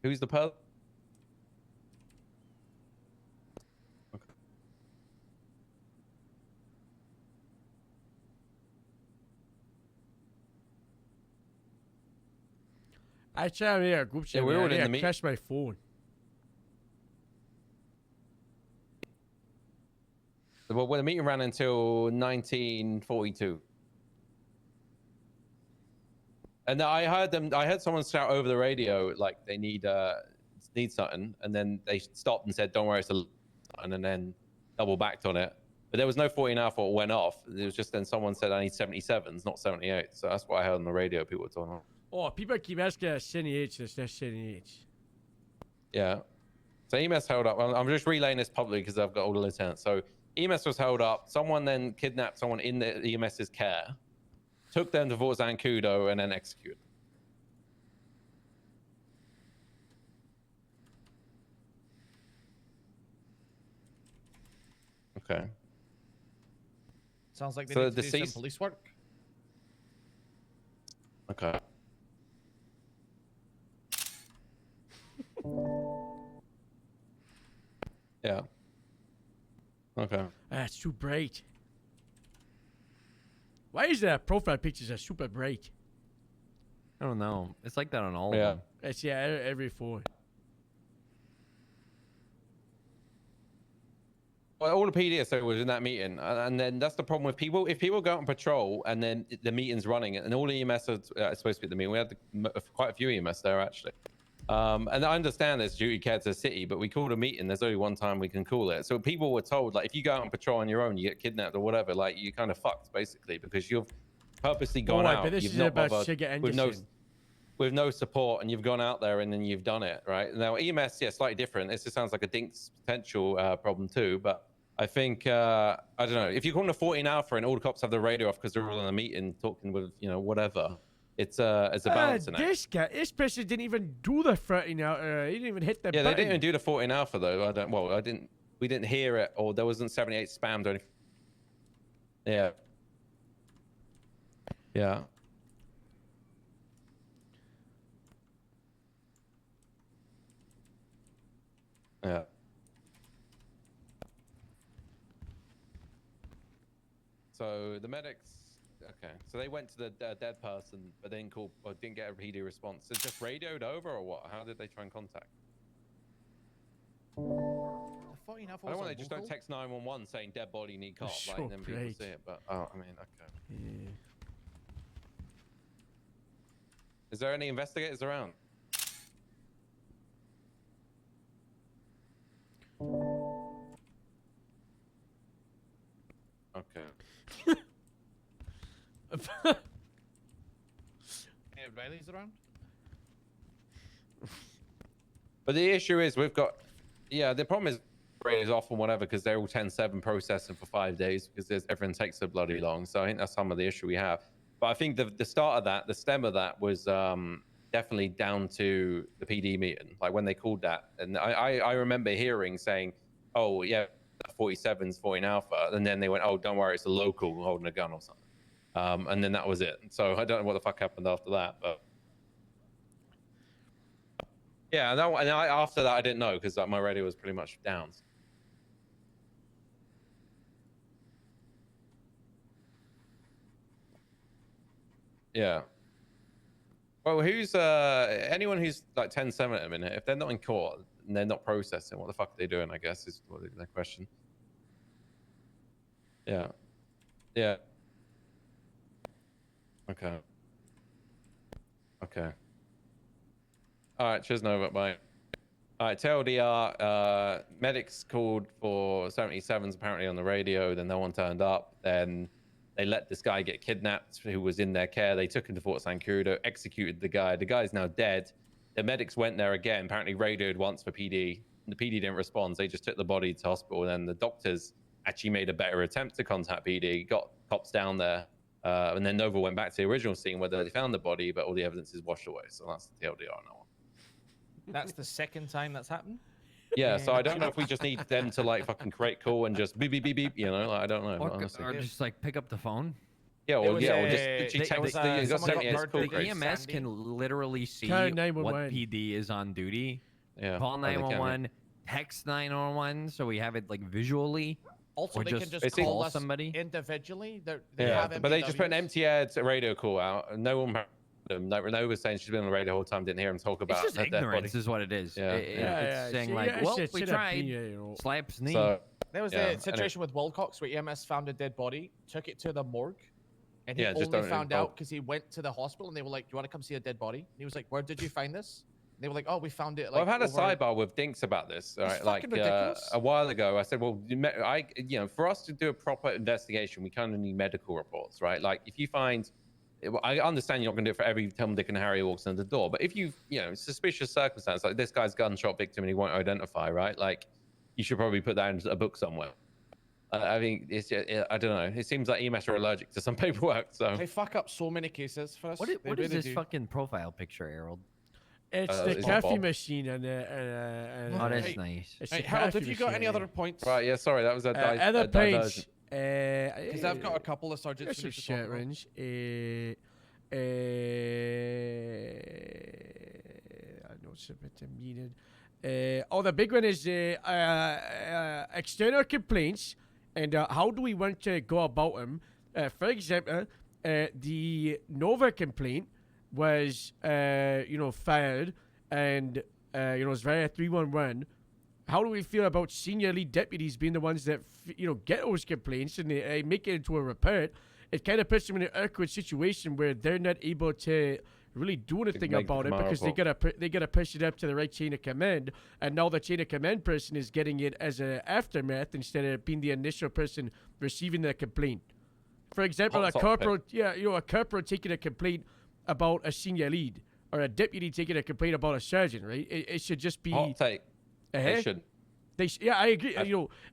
Who's the person? I tried to a group chat. we were in the I meet- crashed my phone. Well, the meeting ran until 1942. And I heard someone shout over the radio like they need something, and then they stopped and said, "Don't worry, it's a," and then double backed on it. But there was no 14 alpha that went off. It was just then someone said, "I need 77s, not 78." So that's what I heard on the radio. People were talking about. Oh, people keep asking us CNH. That's not CNH. Yeah. So EMS held up. I'm just relaying this publicly because I've got all the lieutenants. So EMS was held up. Someone then kidnapped someone in the EMS's care, took them to Fort Zancudo, and then executed. Okay. Sounds like they So need to do some deceased- police work. Okay. Yeah. Okay. That's too bright. Why is that profile pictures are super bright? I don't know. It's like that on all Yeah. of them. It's every phone. Well, all the PDSO was in that meeting, and then that's the problem with people. If people go out on patrol and then the meeting's running, and all the EMS are supposed to be at the meeting, we had quite a few EMS there actually. And I understand there's duty care to the city, but we called a meeting. There's only one time we can call it. So people were told, like, if you go out on patrol on your own, you get kidnapped or whatever, like, you kind of fucked basically because you've purposely gone out. But this You've is not about bothered Shiga with no support, and you've gone out there and then you've done it, right? Now EMS, yeah, slightly different. This just sounds like a Dink's potential problem too, but I think I don't know, if you're calling a 14 alpha and all the cops have the radio off because they're all in a meeting talking with, you know, whatever, it's a balancing act. This person didn't even do the 13 out. He didn't even hit the Yeah, button. they didn't do the 14 alpha though. We didn't hear it, or there wasn't 78 spammed or anything. Yeah. Yeah. Yeah. So the medics Okay, so they went to the dead person, but didn't call or didn't get a PD response. So just radioed over, or what? How did they try and contact? The 14 I don't want they just don't text 911 saying dead body need cop, Sure, like then people great. see it. But I mean, okay. Yeah. Is there any investigators around? Okay. Hey, Riley's around? But the issue is we've got, yeah, the problem is brain is off and whatever because they're all 10/7 processing for 5 days because everything takes so bloody long. So I think that's some of the issue we have. But I think the start of that, the stem of that was definitely down to the PD meeting, like when they called that. And I remember hearing saying, oh, yeah, 47's 14 Alpha. And then they went, oh, don't worry, it's a local holding a gun or something. And then that was it. So I don't know what the fuck happened after that, but yeah, and after that I didn't know because my radio was pretty much down. Yeah. Well, who's anyone who's like 10/7 at a minute? If they're not in court and they're not processing, what the fuck are they doing? I guess is the question. Yeah. Yeah. Okay. Okay. All right. Cheers, Nova. Bye. All right. TLDR. Medics called for 77s apparently on the radio. Then no one turned up. Then they let this guy get kidnapped who was in their care. They took him to Fort San Crudo, executed the guy. The guy's now dead. The medics went there again, apparently radioed once for PD. The PD didn't respond. So they just took the body to hospital. And then the doctors actually made a better attempt to contact PD, got cops down there. And then Nova went back to the original scene where they found the body, but all the evidence is washed away. So that's the TLDR on that one. That's the second time that's happened? Yeah, so I don't know if we just need them to like fucking create call and just beep beep beep beep, you know, like, I don't know. Honestly. Or just like pick up the phone. Yeah, or just the EMS can literally see what PD is on duty. Yeah. Call 911, text 911, so we have it like visually. Also, or they can just call us somebody individually. They Yeah, have but they just put an MPWs. empty air radio call out, and no one. Like Renee was saying, she's been on the radio the whole time, didn't hear him talk about. It's just her dead body. ignorance is what it is. Yeah, It's saying like, well, we tried. Slaps knee. So, There was yeah, the situation with Wilcox where EMS found a dead body, took it to the morgue, and he Yeah, just only don't found involve- out because he went to the hospital and they were like, "Do you want to come see a dead body?" And he was like, "Where did you find this?" And they were like, "Oh, we found it." Like, Well, I've had a over in-" sidebar with Dinks about this. All It's right, like fucking ridiculous. a while ago, I said, well, for us to do a proper investigation, we kind of need medical reports, right? Like, if you find, I understand you're not going to do it for every Tom, Dick, and Harry who walks in the door, but if you suspicious circumstance, like this guy's gunshot victim and he won't identify, right? Like, you should probably put that in a book somewhere. I think I don't know. It seems like EMS are allergic to some paperwork, so. They fuck up so many cases for us. What They is really this do. fucking profile picture, Harold? It's the it's coffee Bob. machine and Oh, that's Hey, nice. It's Hey, the Harold, coffee have you got any machine. other points? Right, yeah, sorry, that was a Other diversion. points. Because I've got a couple of sergeants. That's who a need to talk shit about. range. I know it's a bit muted. The big one is external complaints and how do we want to go about them. For example, the Nova complaint was, fired and, it's via 311. How do we feel about senior lead deputies being the ones that, get those complaints and they make it into a report? It kind of puts them in an awkward situation where they're not able to really do anything make about it the because they gotta push it up to the right chain of command, and now the chain of command person is getting it as an aftermath instead of being the initial person receiving the complaint. For example, a corporal taking a complaint about a senior lead or a deputy taking a complaint about a sergeant, right? It should just be. Hot take. They should. I agree.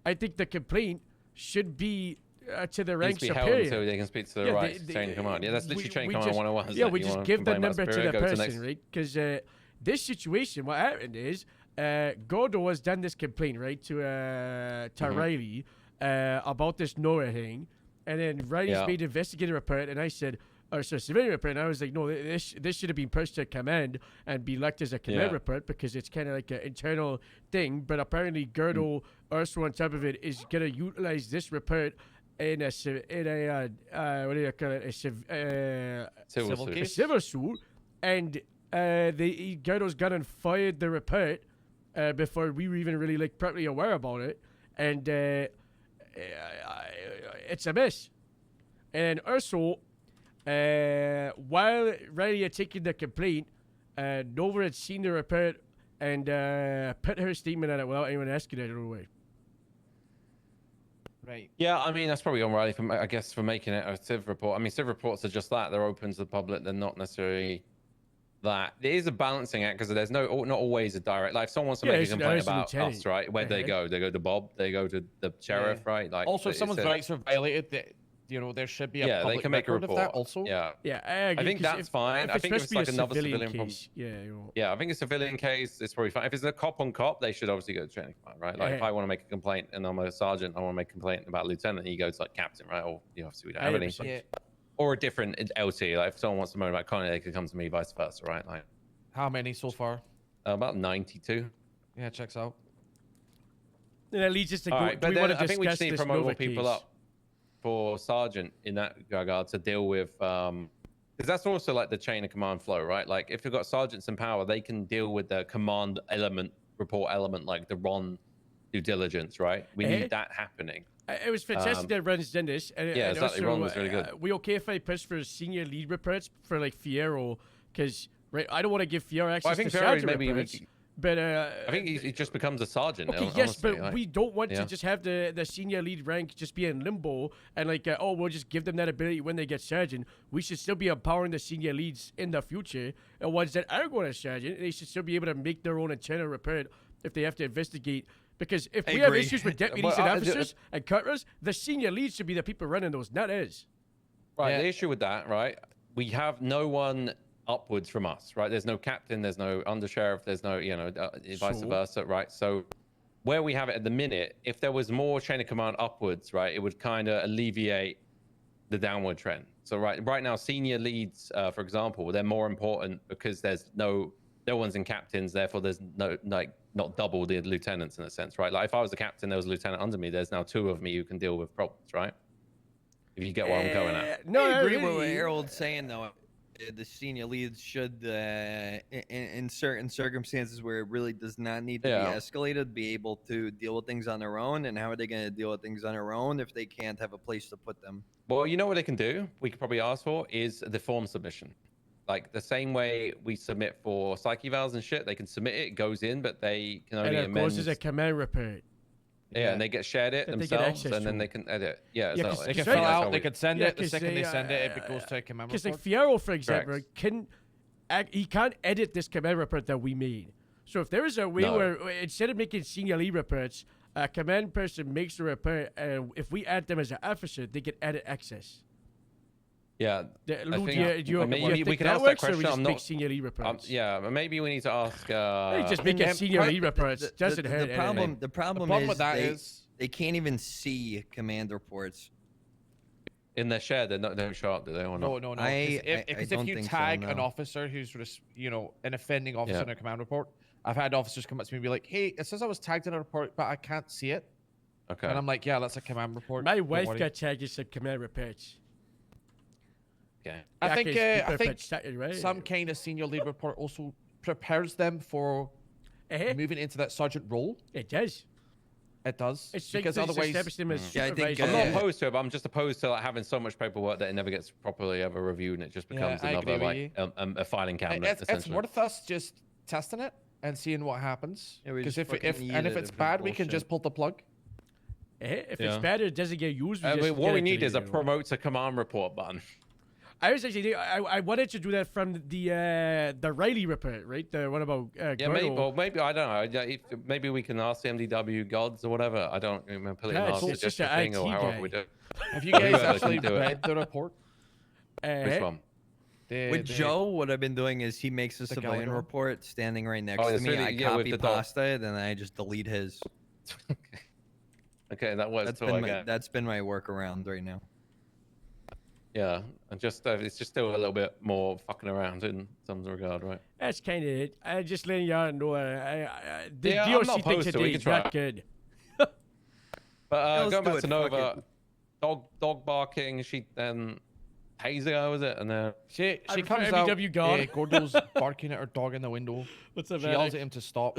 I think the complaint should be to the rank Needs to be held superior. until they can speak to the right chain of command. Yeah, that's literally chain of command 101. Yeah, we just give the number to the person, right? Because this situation, what happened is Gordo has done this complaint, right, to Riley about this Nora thing, and then Riley's made an investigative report, and I said, civilian report, and I was like, no, this should have been pushed to command and be looked as a command report because it's kind of like an internal thing, but apparently Gordo, also on top of it, is going to utilize this report in a what do you call it? Civil suit. A civil suit, and he got us gun and fired the report before we were even really like properly aware about it, and it's a mess. And also, while Riley had taken the complaint, Nova had seen the report and put her statement on it without anyone asking it away. Right. Yeah, I mean that's probably on Riley for, I guess, for making it a civ report. I mean, civ reports are just that; they're open to the public. They're not necessarily that. It is a balancing act because there's not always a direct. Like if someone wants to make a complaint about us, right? Where they go? They go to Bob. They go to the sheriff, right? Like also, if someone's rights are violated, there should be a public they can make a record report of that also. Yeah, I think that's fine. I think if it's like another civilian case, problem. Yeah, I think a civilian case is probably fine. If it's a cop on cop, they should obviously go to training command, right? Like if I want to make a complaint and I'm a sergeant, I want to make a complaint about a lieutenant, you go to like captain, right? Or obviously we don't have any. Yeah. Or a different LT. Like if someone wants to moan about Connie, they could come to me, vice versa, right? Like how many so far? About 92. Yeah, checks out. And that leads us to go. Right, but then I think we just need to promote more people case? up for sergeant in that regard to deal with because that's also like the chain of command flow, right? Like if you've got sergeants in power, they can deal with the command element, report element, like the Ron due diligence, right? We need that happening. It was fantastic that Ron's done this. And, yeah, and exactly. Also, Ron was really good. We okay if I push for senior lead reports for like Fierro? Because I don't want to give Fierro access to sergeant reports. But I think he just becomes a sergeant. Okay, honestly, yes, but like, we don't want to just have the senior lead rank just be in limbo and like, we'll just give them that ability when they get sergeant. We should still be empowering the senior leads in the future. And ones that are going to sergeant, they should still be able to make their own internal report if they have to investigate. Because if we have issues with deputies and officers and cutters, the senior leads should be the people running those, not us. Right, the issue with that, right, we have no one upwards from us, right? There's no captain, there's no undersheriff, there's no, vice versa, right? So where we have it at the minute, if there was more chain of command upwards, right, it would kind of alleviate the downward trend. So right now, senior leads, for example, they're more important because there's no one's in captains, therefore there's not double the lieutenants in a sense, right? Like if I was a captain, there was a lieutenant under me, there's now 2 of me who can deal with problems, right? If you get what I'm going at. No, I agree with what Harold's saying though. The senior leads should, in certain circumstances where it really does not need to be escalated, be able to deal with things on their own. And how are they going to deal with things on their own if they can't have a place to put them? Well, you know what they can do? We could probably ask for is the form submission. Like the same way we submit for psych evals and shit, they can submit it, it goes in, but they can only amend. And it goes as a command report. Yeah, and they get shared it themselves, and then they can edit. Yeah, exactly. They can fill out, they can send it. The second they send it, it goes to a command report. Because like Fierro, for example, he can't edit this command report that we made. So if there is a way where instead of making senior lead reports, a command person makes the report, and if we add them as an officer, they get edit access. Yeah, maybe we can ask that question. I'm not senior lead reports. Yeah, maybe we need to ask. Just make a senior lead reports. Doesn't hurt. The problem is they can't even see command reports. In their share, they don't show up, do they? Or not? No. Because if you tag an officer who's an offending officer in a command report, I've had officers come up to me and be like, "Hey, it says I was tagged in a report, but I can't see it." Okay. And I'm like, "Yeah, that's a command report." My wife got tagged as a command reports. Okay. I think some kind of senior lead report also prepares them for moving into that sergeant role. It does. It does. It's because otherwise, I think I'm not opposed to it, but I'm just opposed to having so much paperwork that it never gets properly ever reviewed, and it just becomes another a filing cabinet. It's worth us just testing it and seeing what happens. Because if it's bad, we can just pull the plug. If it's bad, it doesn't get used. What we need is a promote to command report button. I was actually I wanted to do that from the Riley report, right? The one about maybe I don't know. Maybe we can ask the MDW gods or whatever. I don't remember. It's just an IT guy. We do. Have you guys actually read the report? Which one? With Joe, what I've been doing is he makes a civilian report standing right next to me. I copy pasta it, and I just delete his. Okay, that works. That's been my workaround right now. Yeah, and just it's just still a little bit more fucking around in some regard, right? That's kind of it. I just letting y'all know. The I'm not DOC thing opposed to it. today We is can try. not good. But going back to Nova, dog barking. She then tasing her, was it? And then she I'm comes from out. MVW God. Gordo's barking at her dog in the window. What's up, She yells Eric? at him to stop.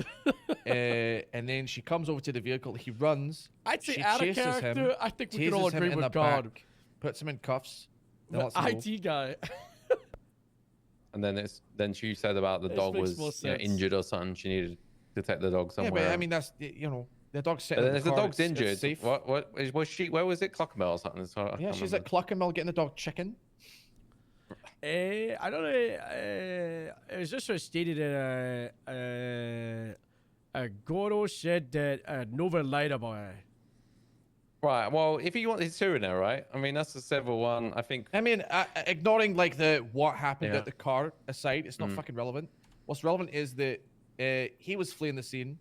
And then she comes over to the vehicle. He runs. I'd say she out of chases character, him. I think we can all tases him agree in with the God. back, puts him in cuffs. The lets him go. IT guy. and then she said about the This dog makes more was you know, sense. injured or something. She needed to take the dog somewhere. Yeah, but I mean that's the dog's sitting But in the if the car. dog's it's injured, safe. what was she? Where was it? Clockenbell or something? So I Yeah, can't she's remember. at Clockenmill getting the dog chicken. I don't know. It was just sort of stated that Goro said that Nova lied about it. Right. Well, if you want his suing her, right? I mean, that's a civil one. I think. I mean, ignoring like the what happened Yeah. at the car aside, it's not fucking relevant. What's relevant is that he was fleeing the scene.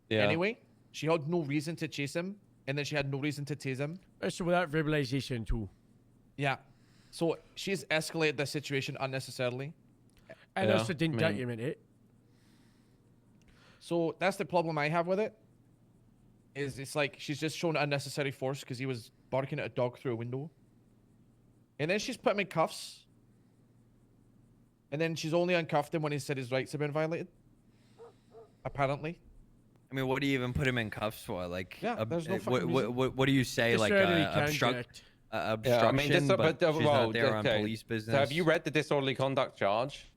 Yeah. Anyway, she had no reason to chase him, and then she had no reason to tase him. So without verbalization too. Yeah. So she's escalated the situation unnecessarily. And also didn't document it. So that's the problem I have with it. Is it's like she's just shown unnecessary force because he was barking at a dog through a window. And then she's put him in cuffs. And then she's only uncuffed him when he said his rights have been violated. Apparently. I mean, what do you even put him in cuffs for? Like, Yeah, there's no what, fucking what do you say? Like, obstruction, Yeah, I mean, but she's well, not there on okay. police business. So have you read the disorderly conduct charge?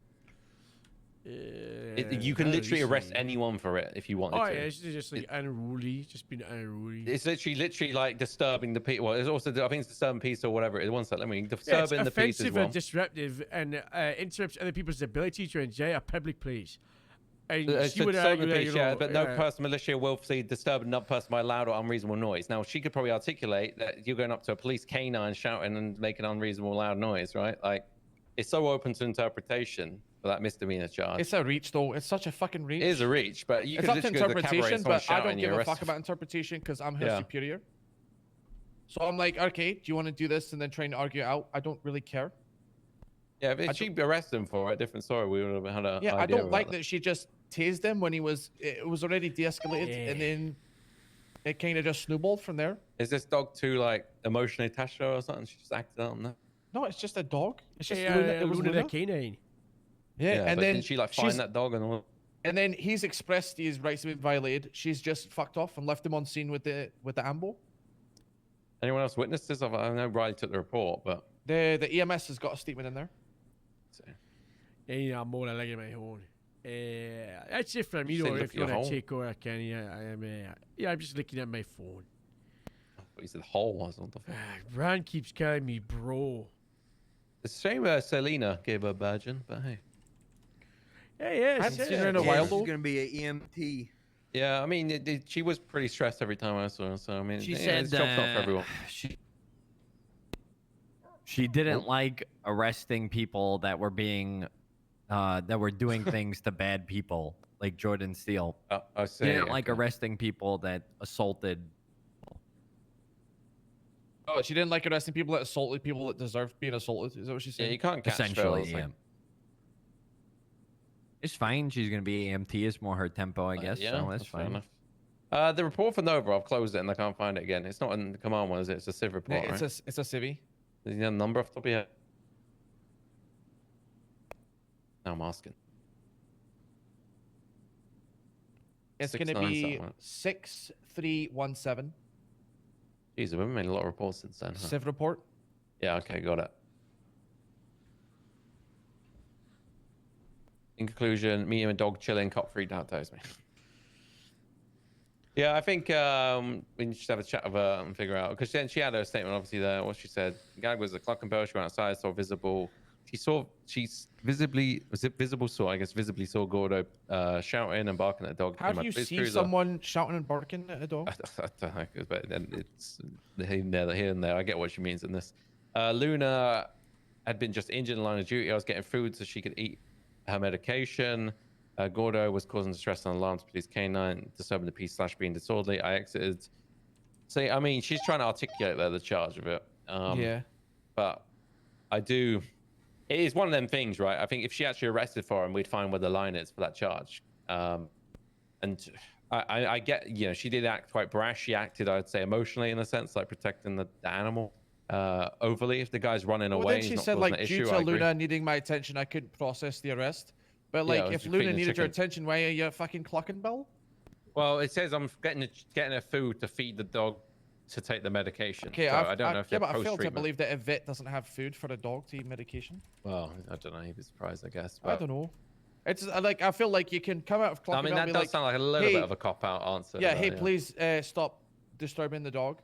You can literally arrest anyone for it if you wanted Oh to. yeah, it's just like unruly, just being unruly. It's literally like disturbing the peace. Well, it's also I think it's disturbing peace or whatever it is. One second, let me Yeah, it's disturbing the peace as offensive well. and disruptive and interrupts other people's ability to enjoy a public place. And It's she would disturbing argue the that, peace, you know, yeah, but no person militia will see disturbing another person by loud or unreasonable noise. Now she could probably articulate that you're going up to a police canine shouting and making unreasonable loud noise, right? Like it's so open to interpretation for that misdemeanor charge. It's a reach though. It's such a fucking reach. It is a reach, but you it's could up to literally go to the cabaret interpretation, and someone but I don't shouting, give you're a fuck arrested. about interpretation because I'm her Yeah. superior. So I'm like, okay, do you want to do this and then try and argue it out? I don't really care. Yeah, if she arrested him for it, different story. We would have had a Yeah, I idea don't like about that she just tased him when it was already de-escalated, and then it kind of just snowballed from there. Is this dog too like emotionally attached to her or something? She just acted on that. No, it's just a dog. It's just Yeah, Luna. It was Luna the Luna. canine. Yeah, and but then didn't she like she's- find that dog and all? And then he's expressed his rights have been violated. She's just fucked off and left him on scene with the ambo. Anyone else witnessed this? I know Riley took the report, but The EMS has got a statement in there. Yeah, I'm more like my horn. That's it from you. say Know, look if at you your want to hole? take over, Kenny, I'm just looking at my phone. he said hole was on the phone. Ron keeps calling me bro. It's a shame Selena gave her badging, but hey. Yeah, I haven't seen her in a while though. She's gonna be an EMT. Yeah, I mean, she was pretty stressed every time I saw her. So I mean, She yeah, said it's job's not for everyone. She didn't like arresting people that were being that were doing things to bad people, like Jordan Steele. I She see. didn't like arresting people that assaulted. Oh, she didn't like arresting people that assaulted people that deserved being assaulted. Is that what she said? Yeah, you can't catch Essentially, fellas, yeah. like- It's fine. She's gonna be AMT. It's more her tempo, I guess. Yeah, so that's fair fine. enough. The report for Nova, I've closed it and I can't find it again. It's not in the command one, is it? It's a civ report, Yeah, right? it's a civvy. Is there a number off the top of your head? No, I'm asking. It's going to 6-9 be something like that. 6317. Jeez, we've made a lot of reports since then. Huh? Civ report. Yeah, okay, got it. In conclusion, me and a dog chilling, cop freaked out, tells me. Yeah, I think we should have a chat with her and figure out, because then she had her statement obviously there. What she said, Gag was a clock and bell. She went outside, saw visible. She's visibly saw Gordo shouting and barking at a dog. How in do my you police see cruiser. someone shouting and barking at a dog? I don't know, but then it's here and there. I get what she means in this. Luna had been just injured in line of duty. I was getting food so she could eat her medication. Gordo was causing distress and alarm to police canine, disturbing the peace / being disorderly. I exited. See, I mean, she's trying to articulate there the charge of it. Yeah. But I do. It is one of them things, right? I think if she actually arrested for him, we'd find where the line is for that charge. And I get, you know, she did act quite brash. She acted, I'd say, emotionally in a sense, like protecting the animal overly. If the guy's running Well, away, then he's she not said, causing like, an due issue. to I agree. Luna needing my attention, I couldn't process the arrest. But, like, Yeah, if just Luna feeding the needed your chicken. attention, why are you fucking clocking, Bill? Well, it says I'm getting her food to feed the dog to take the medication. Okay, so I don't know if yeah, they're but I fail to post-treatment. believe that a vet doesn't have food for a dog to eat medication. Well, I don't know. He'd be surprised, I guess. I But don't know. It's like, I feel like you can come out of clocking I mean, Bell that and be does like, sound like a little hey, bit of a cop-out answer. yeah, but, hey, please stop disturbing the dog.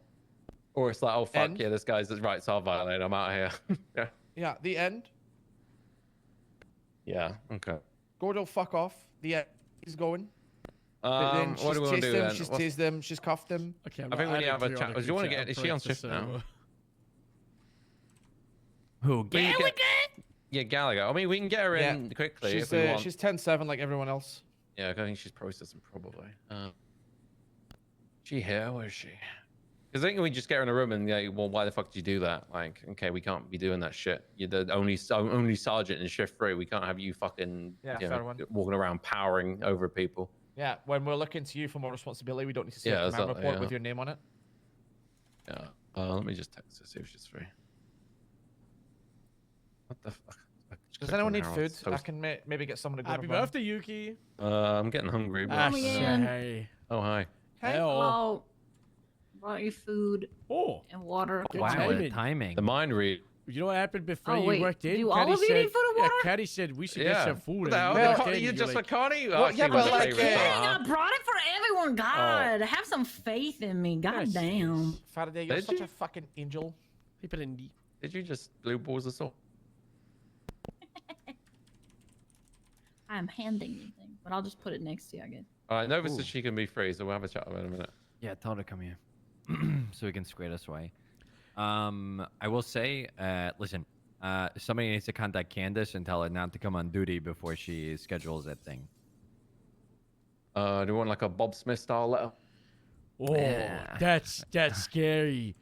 Or it's like, oh fuck End. yeah, this guy's rights are violated. I'm out of here. Yeah. Yeah, the end. Yeah. Okay. Gordo, fuck off. The end. He's going. What do we want to do then? She's What's- tased him. She's cuffed him. Okay, I think we need to have a chat. Do you want to get? Is she on shift now? Who? Gallagher? Yeah, Gallagher. I mean, we can get her in quickly She's, if we want. she's 10-7 like everyone else. Yeah, I think she's processing probably. She here? Where is she? Because I think we just get her in a room and like, well, why the fuck did you do that? Like, okay, we can't be doing that shit. You're the only sergeant in shift 3. We can't have you fucking fair one. walking around powering over people. Yeah, when we're looking to you for more responsibility, we don't need to see Yeah, a command that's report yeah. with your name on it. Yeah. Let me just text her, see if she's free. What the fuck? Does anyone need food? I can maybe get someone to go. Happy birthday, Yuki. I'm getting hungry. But, Hey. Oh, hi. Hello. Brought you food. Oh. And water. Wow, the timing. The mind read. You know what happened before Oh, you wait, worked in? do all of you need food and water? Yeah, Caddy said we should Yeah. get some food. What the hell? and Connie, walked in, you and just you're for Connie? Well, Actually, yeah, was but a like, favorite I song. brought it for everyone. God, have some faith in me. God damn. Faraday, you're Did such you? a fucking angel. Did you just blue balls us all? I'm handing you things, but I'll just put it next to you, I guess. All right, Nova says she can be free, so we'll have a chat with her in a minute. Yeah, tell her to come here, so we can square this away. I will say, listen, somebody needs to contact Candace and tell her not to come on duty before she schedules that thing. Do you want like a Bob Smith style letter? Oh, that's scary.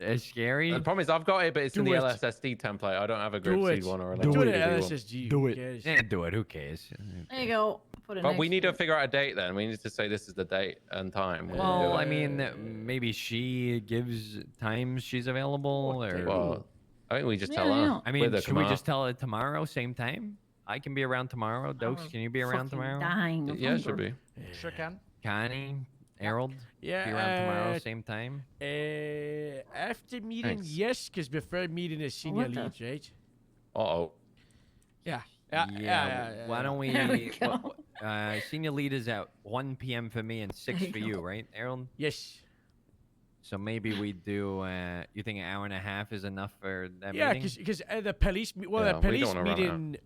It's scary. The problem is I've got it, but it's in Do the it. LSSD template. I don't have a Do grip it. C one or a Do letter it at one. SSG. Do Who it. cares? Yeah, do it. Who cares? There you go. Put it But next we need to it. figure out a date then. We need to say this is the date and time. when we Well, do I it. mean, maybe she gives times she's available, or Well, I think we just tell Yeah, her. yeah. I mean, with her should we command. just tell her tomorrow, same time? I can be around tomorrow. Dokes, can you be around Fucking tomorrow? dying of Yeah, it should hunger. be. Sure can. Connie, Harold, Yeah, be around tomorrow, same time. After meeting, Thanks. yes, because before meeting is senior what the- leads, right? Uh-oh. Yeah. Why don't we? There we go. Senior lead is at 1 p.m. for me and 6 There you for you, go. right, Harold? Yes. So maybe we do. You think an hour and a half is enough for that Yeah, meeting? because the police, Yeah, the we don't police wanna run out. meeting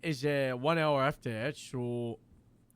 is 1 hour after that, so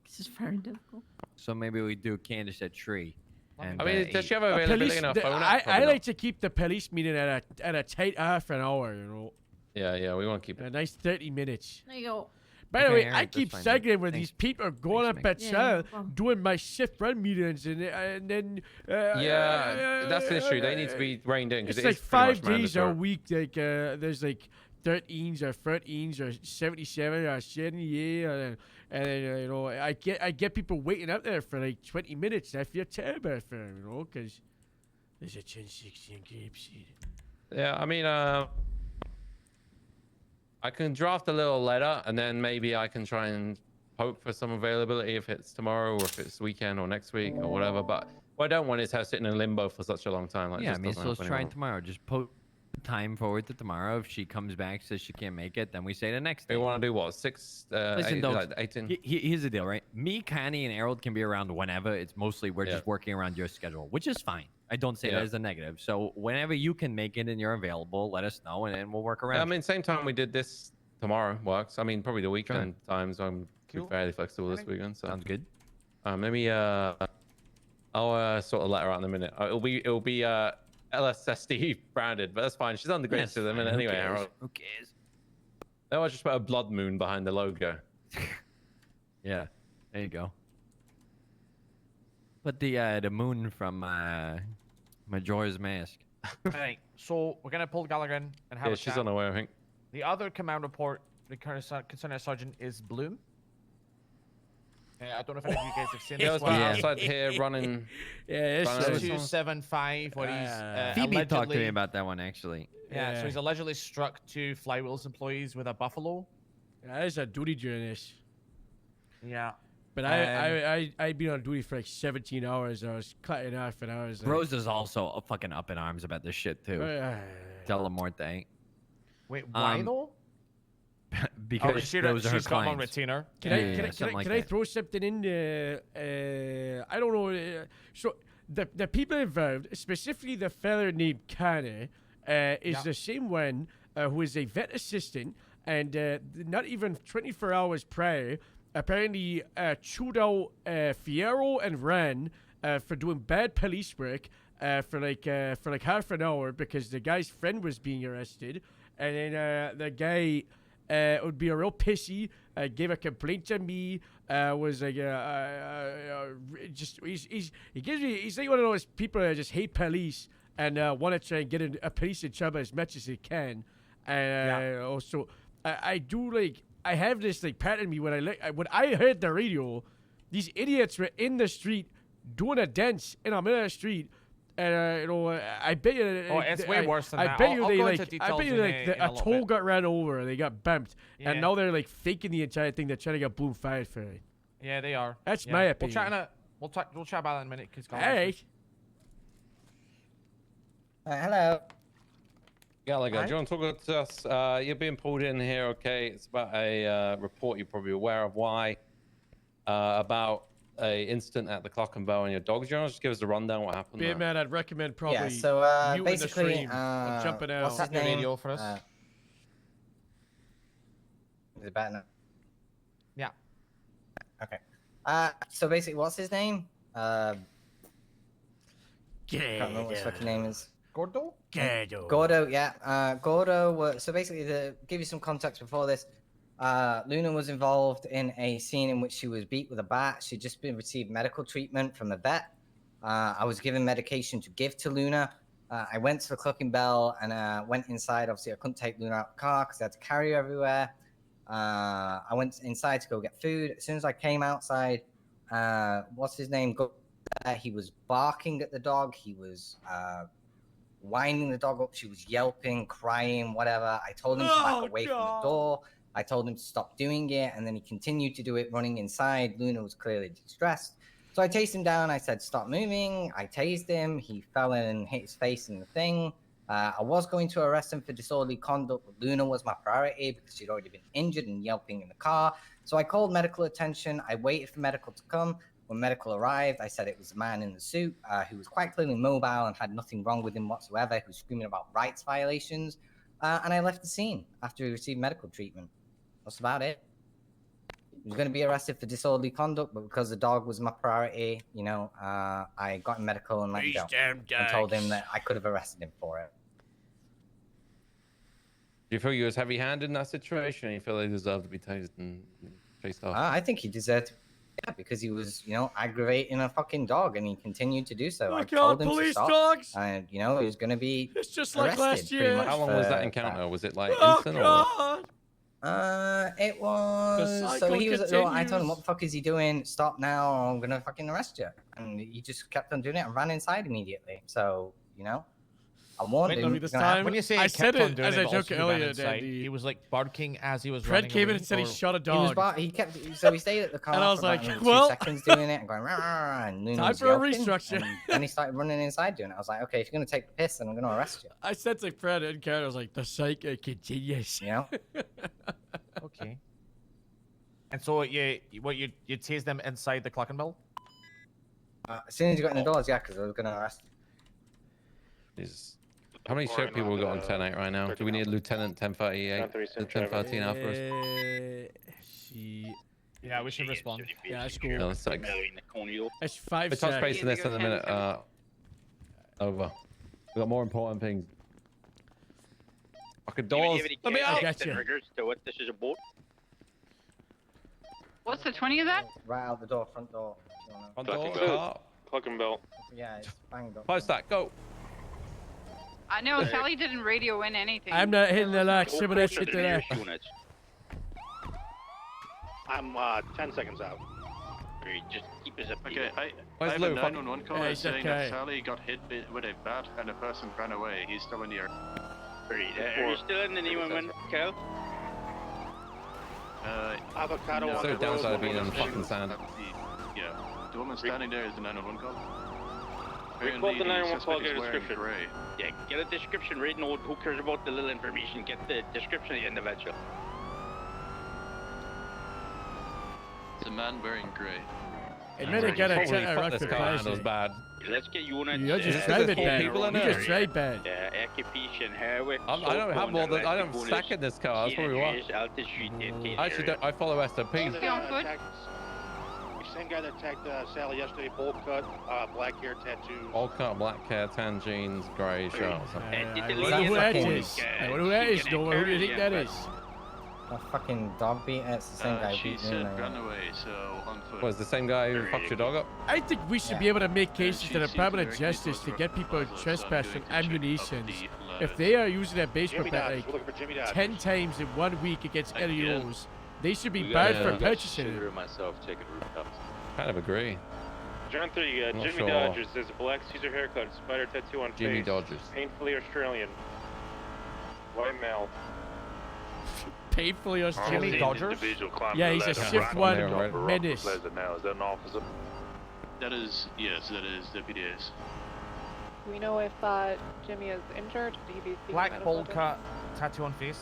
This is very difficult. So maybe we do Candace at 3. And, I mean, does she have a availability police. in her phone? app? I Probably like not. to keep the police meeting at a tight half an hour, you know, Yeah, we want to keep a it. nice 30 minutes. There you go. By the Okay, way, alright, I that's keep fine, cycling where Thanks. these people are going Thanks, up mate. at Yeah, Shell, no problem. doing my shift run meetings, and then Yeah, that's the issue. They need to be reined in because it's it like is pretty 5 much days a mandatory. week. Like there's like 13s or 13s or 77 or 78, and you know I get people waiting up there for like 20 minutes. I feel terrible for them, you know, because there's a 1060 in Grapeseed. Yeah, I mean, I can draft a little letter and then maybe I can try and hope for some availability if it's tomorrow or if it's weekend or next week or whatever. But what I don't want is her sitting in limbo for such a long time. Like, Yeah, I just mean, doesn't so let's help try it anyone. tomorrow. Just put time forward to tomorrow. If she comes back, says she can't make it, then we say the next day. We want to do what? 6, Listen, 8, Dokes, like 18? here's the deal, right? Me, Connie, and Harold can be around whenever. It's mostly we're just working around your schedule, which is fine. I don't say that Yeah. as a negative. So whenever you can make it and you're available, let us know, and then we'll work around. I mean, same time we did this tomorrow works. I mean, probably the weekend Sure. times I'm fairly flexible this weekend. So sounds good. Maybe I'll sort of let her out in a minute. It'll be LSSD branded, but that's fine. She's on the grid Yes, to the fine. minute Who anyway. cares? Harold. Who cares? No, I just put a blood moon behind the logo. Yeah, there you go. Put the moon from Majora's Mask. Alright, so we're gonna pull Gallagher in and have Yeah, a she's chat. on her way, I think. The other command report concerning a sergeant is Bloom. I don't know if any of you guys have seen Yeah, I this was one. outside here running. Yeah, running over it's 275, where he's Phoebe talked to me allegedly- about that one actually. Yeah, so he's allegedly struck 2 Flywheels employees with a buffalo. That is a duty during this. Yeah. But I'd been on duty for like 17 hours. I was cutting off, and I was. Rose is also fucking up in arms about this shit too. Delamorte. Wait, why though? Because those are her she's got him on clients. retainer. Can I throw something in there? I don't know. So the people involved, specifically the fella named Connor, is the same one who is a vet assistant, and not even 24 hours prior, apparently chewed out Fierro and Ren for doing bad police work for like half an hour because the guy's friend was being arrested, and then the guy. Would be a real pissy. Gave a complaint to me. Was like just he's like one of those people that just hate police and want to try and get a police in trouble as much as they can. And also, I do like I have this like pattern in me when I heard the radio, these idiots were in the street doing a dance in the middle of the street. And I bet you. Oh, it's way worse than that. I bet you I'll they go like. into I bet you details like in a a little toll bit. got ran over. They got bumped, Yeah. and now they're like faking the entire thing. They're trying to get Bloom fired for it. Yeah, they are. That's Yeah. my opinion. We'll chat about that in a minute. Hey. Hello. Gallagher, do you want to talk to us? You're being pulled in here, okay? It's about a report you're probably aware of. Why? About a incident at the Clock and Bell and your dogs. Do you want to just give us a rundown what happened? Being there? man, I'd recommend probably. Yeah, so muting basically, the stream or jumping out. what's his name? Radio for us. Is it better now? Yeah. Okay. So basically, what's his name? I can't remember what his fucking name is. Gordo? Gordo, yeah. Gordo, so basically, to give you some context before this, Luna was involved in a scene in which she was beat with a bat. She'd just received medical treatment from the vet. I was given medication to give to Luna. I went to the Clucking Bell and went inside. Obviously, I couldn't take Luna out of the car because I had to carry her everywhere. I went inside to go get food. As soon as I came outside, what's his name? He was barking at the dog. He was winding the dog up. She was yelping, crying, whatever. I told him to back away from the door. I told him to stop doing it, and then he continued to do it, running inside. Luna was clearly distressed. So I tased him down. I said, stop moving. I tased him. He fell in and hit his face in the thing. I was going to arrest him for disorderly conduct, but Luna was my priority because she'd already been injured and yelping in the car. So I called medical attention. I waited for medical to come. When medical arrived, I said it was a man in the suit who was quite clearly mobile and had nothing wrong with him whatsoever, who was screaming about rights violations. And I left the scene after he received medical treatment. That's about it. He was going to be arrested for disorderly conduct, but because the dog was my priority, you know, I got him medical and let him go. And told him that I could have arrested him for it. Do you feel you was heavy-handed in that situation? Or you feel they deserve to be tased and chased off? I think he deserved to, yeah, because he was, you know, aggravating a fucking dog, and he continued to do so. I told him to police stop, dogs! and you know, he was going to be. It's just arrested like last pretty year. much How long was for that encounter? Was it like Oh, instant or? God! It was. So he was. No, I told him, "What the fuck is he doing? Stop now, or I'm gonna fucking arrest you." And he just kept on doing it and ran inside immediately. So you know, I warned him. this time. When you say I he said kept on it doing as it, a but joke also he ran earlier, inside, Dandy. he was like barking as he was Fred running came in away, and said he or- shot a He was. dog. He kept. So he stayed at the car And I was for about like, another well, 2 seconds doing it and going, "Rah, rah, rah," and Luna time was for a yelping, restructure. And then he started running inside doing it. I was like, okay, if you're gonna take the piss, then I'm gonna arrest you. I said to Fred and Karen, I was like, the cycle continues. You know. Okay. And so you tased them inside the Clock and Bell? As soon as you got in the doors, yeah, because I was gonna arrest you. Jesus. How many ship people we got on 10-8 right now? Do we need Lieutenant 1038? 1013 after us? Yeah, we should respond. Yeah, that's cool. No, that's like. It's 5 We touch seconds. base on this in a minute. Over. We got more important things. Fucking doors. Let me out! This is a boat. What's the 20 of that? Right out the door, front door. Front door. Clock and Bell. Yeah, it's banged up. Close that. Go. I know Sally didn't radio in anything. I'm not hitting the lock. Some of that shit today. I'm 10 seconds out. Just keep us up. Okay, I Where's have Lou? a 911 call Hey, it's saying okay. that Sally got hit with a bat and the person ran away. He's still in the area. Are you still in the 911 call? Avocado no, on so the downside road, of being woman on fucking standing- sand. Yeah, the woman standing there is the 911 call. Recall the 911 call, suspect get a is wearing description. gray. Yeah, get a description right now. Who cares about the little information? Get the description of the individual. It's a man wearing gray. Admit it, get a Holy check a fuck, this record car handles pricing. bad. Let's get units. You just drive it bad. people in You it. just drive bad. Occupation, highway. I don't have more than I don't stack in this car. That's probably why. I actually don't. I follow SOP. Same guy that attacked Sally yesterday, bowl cut, black hair tattoos. All cut, black hair, tan jeans, grey shirt. I wonder who that is. I wonder who that is, Noah. Who do you think that is? A fucking dog beat. It's the same guy She beating said him. run away, so on foot. Was the same guy who fucked your dog up? I think we should be able to make cases to the seems Department of very Justice to capable get people of trespassing doing the check of ammunition. the If they are using their baseball Jimmy bat Dodgers. We're looking for Jimmy like Dodgers. 10 times in 1 week against Again. LEOs, they should be We banned got for a- purchasing it. Shooter myself taking rooftops. Kind of agree. John 3, Not Jimmy sure. Dodgers. There's a black Caesar haircut, spider tattoo on Jimmy face. Dodgers. Painfully Australian. White male. Painfully Australian. Jimmy Dodgers? Yeah, he's a shift one menace. Now, is that an officer? That is, yes, that is Deputy Ace. Do we know if Jimmy is injured? Do you be seeking Black medical bold attention? cut, tattoo on face.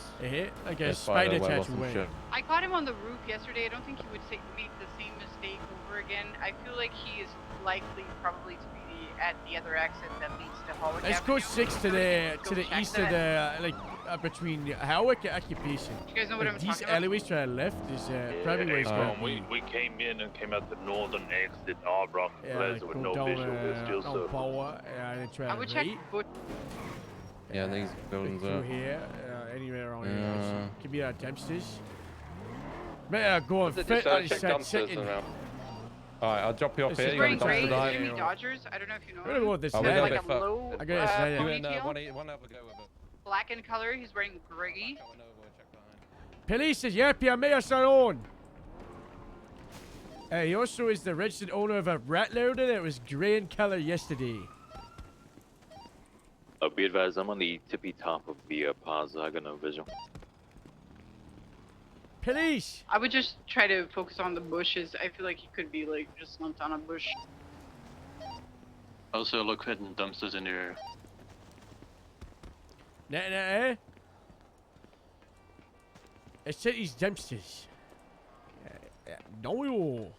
Like a Yeah, spider web or tattoo some way. shit. I caught him on the roof yesterday. I don't think he would make the same mistake over again. I feel like he is likely probably to be at the other exit that leads to Hallwick Let's Avenue. go 6 to the check east of that. the between Howard and Occupation. You guys know what I'm These talking about? alleyways to our left is probably where it's going. We came in and came out the northern exit in Arbrook Plaza with no visual. We're still no serving. power. And try I would check right foot. Yeah, these buildings through are. here, anywhere around Yeah. here. Could be our dumpsters. Better go and Did fit you on check side dumpsters sitting. around? Alright, I'll drop you off This here. is You got Wearing the gray dumpster dive. Jimmy Dodgers. I don't know if you know I'm gonna go him. with this Oh, we guy. got Like a a bit low I gotta say it. You and ponytail. one other go with it. Black in color. He's wearing gray. Police is happy on me salon. He also is the registered owner of a rat loader that was grey in color yesterday. Be advised, I'm on the tippy top of the plaza. I got no visual. Police! I would just try to focus on the bushes. I feel like he could be like just slumped on a bush. Also, look for hidden dumpsters in your area. Nah. It's these dumpsters. No.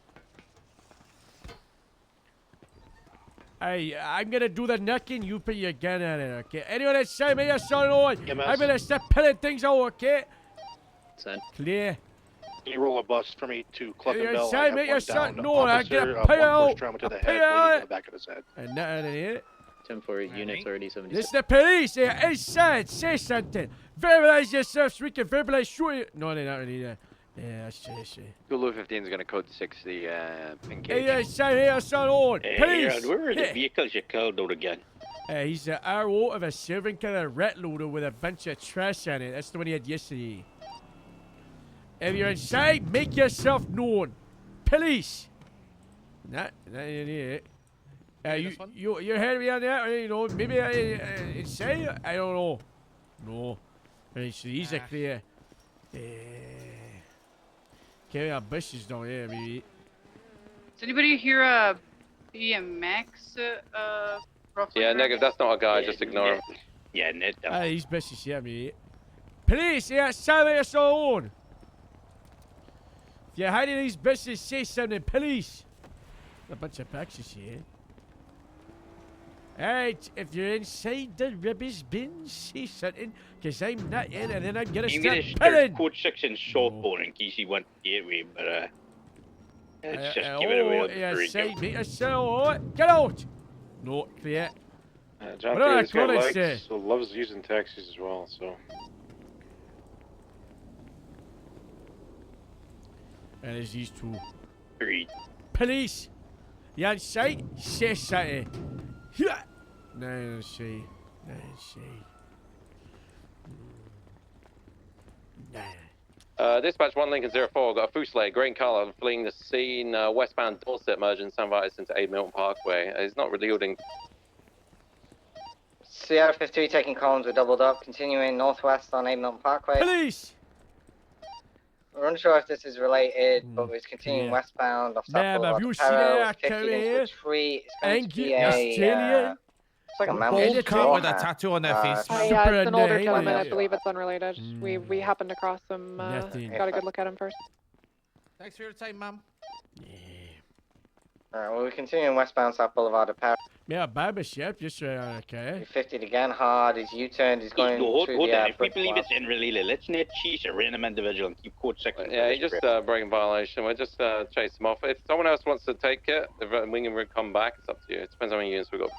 Hey, I'm gonna do the knocking, you put your gun on it, okay? Anyone that's saying me, son on, I'm gonna start pulling things out, okay? Send. Clear. Can you roll a bus for me to Club and You're Bell? saying me, son, no, I get a pay One out. trauma to the Pay head, bleeding in out. the back of his head. And nothing in here. 10-4, units already 76. This is the police here. Hey, son, say something. Verbalize yourself so we can verbalize shoot you. No, they're not really there. Yeah, that's it. Zulu 15 is going to code 60, pin Hey, cage. son, here, son, on. Police. where are the Yeah. vehicles you called out again? He's the RO of a silver color rat loader with a bunch of trash on it. That's the one he had yesterday. If you're inside, make yourself known. Police. Not in here. You heard me on that? Or, you know, maybe inside? I don't know. No. Right, so these are clear. Carry our bushes down here, maybe. Does anybody hear a BMX? Roughly Yeah, around negative. here? That's not a guy. Just ignore him. Yeah, net. These bushes here, maybe. Police, yeah, silence your soul. If you're hiding these bushes, say something, police. A bunch of boxes here. Alright, if you're inside the rubbish bin, say something, because I'm not in, and then I'm gonna I'm start gonna start pulling. code 6 in softball in case he went the gateway, but let's just give it away. Yeah, say me a cell, get out! No, clear. John What are Terry's got our legs, credits, so loves using taxis as well, so. And there's these two. 3. Police! You on sight? Say something. Yeah. No, see. Dispatch 1 Lincoln 04, got a Fusilier, green color, fleeing the scene, westbound Dorset, merging San Vitus into 8 Milton Parkway. He's not yielding. Sierra 53 taking columns with doubled up, continuing northwest on 8 Milton Parkway. Police! We're unsure if this is related, but we're continuing westbound off South Ma'am, have Boulevard. you to seen Parallel, that it's 50 into career? a tree. It's going to be Australian? it's like a mountain. Bald cut with a tattoo on their face. Yeah, it's an older name, gentleman. I yeah. believe it's unrelated. We happened across him. Nothing. Got a good look at him first. Thanks for your time, ma'am. Alright, well, we're continuing westbound South Boulevard to Parallel. Yeah, Baba Chef, just okay. 50 again hard, he's U-turned, he's going hold through on. the If we brick believe wall. it's unrelated, let's not chase a random individual and keep code 6. Yeah, he just breaking violation. We'll just chase him off. If someone else wants to take it, if we can come back, it's up to you. It depends on how many units we've got.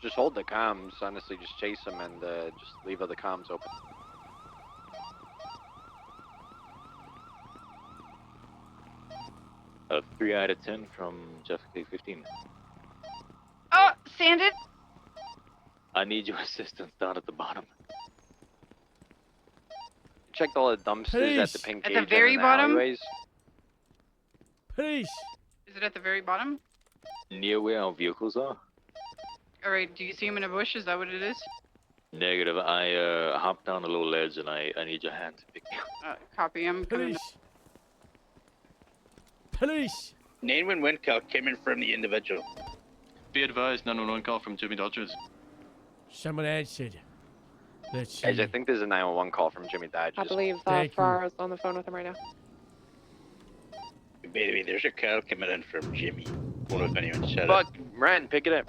Just hold the comms. Honestly, just chase him and just leave the comms open. A 3 out of 10 from Jeff K15. Oh, Sanded? I need your assistance down at the bottom. Checked all the dumpsters at the pink At cage the very and bottom? alleyways. Police! Is it at the very bottom? Near where our vehicles are? Alright, do you see him in a bush? Is that what it is? Negative. I hopped down a little ledge and I need your hand to pick me up. Copy, I'm coming. Police! Police! 911 call came in from the individual. Be advised, 911 call from Jimmy Dodgers. Someone answered. Let's see. Guys, I think there's a 911 call from Jimmy Dodgers. I believe Thank you. Ferraro's on the phone with him right now. By the way, there's a call coming in from Jimmy. Don't know if anyone said Fuck, Ren, pick it up.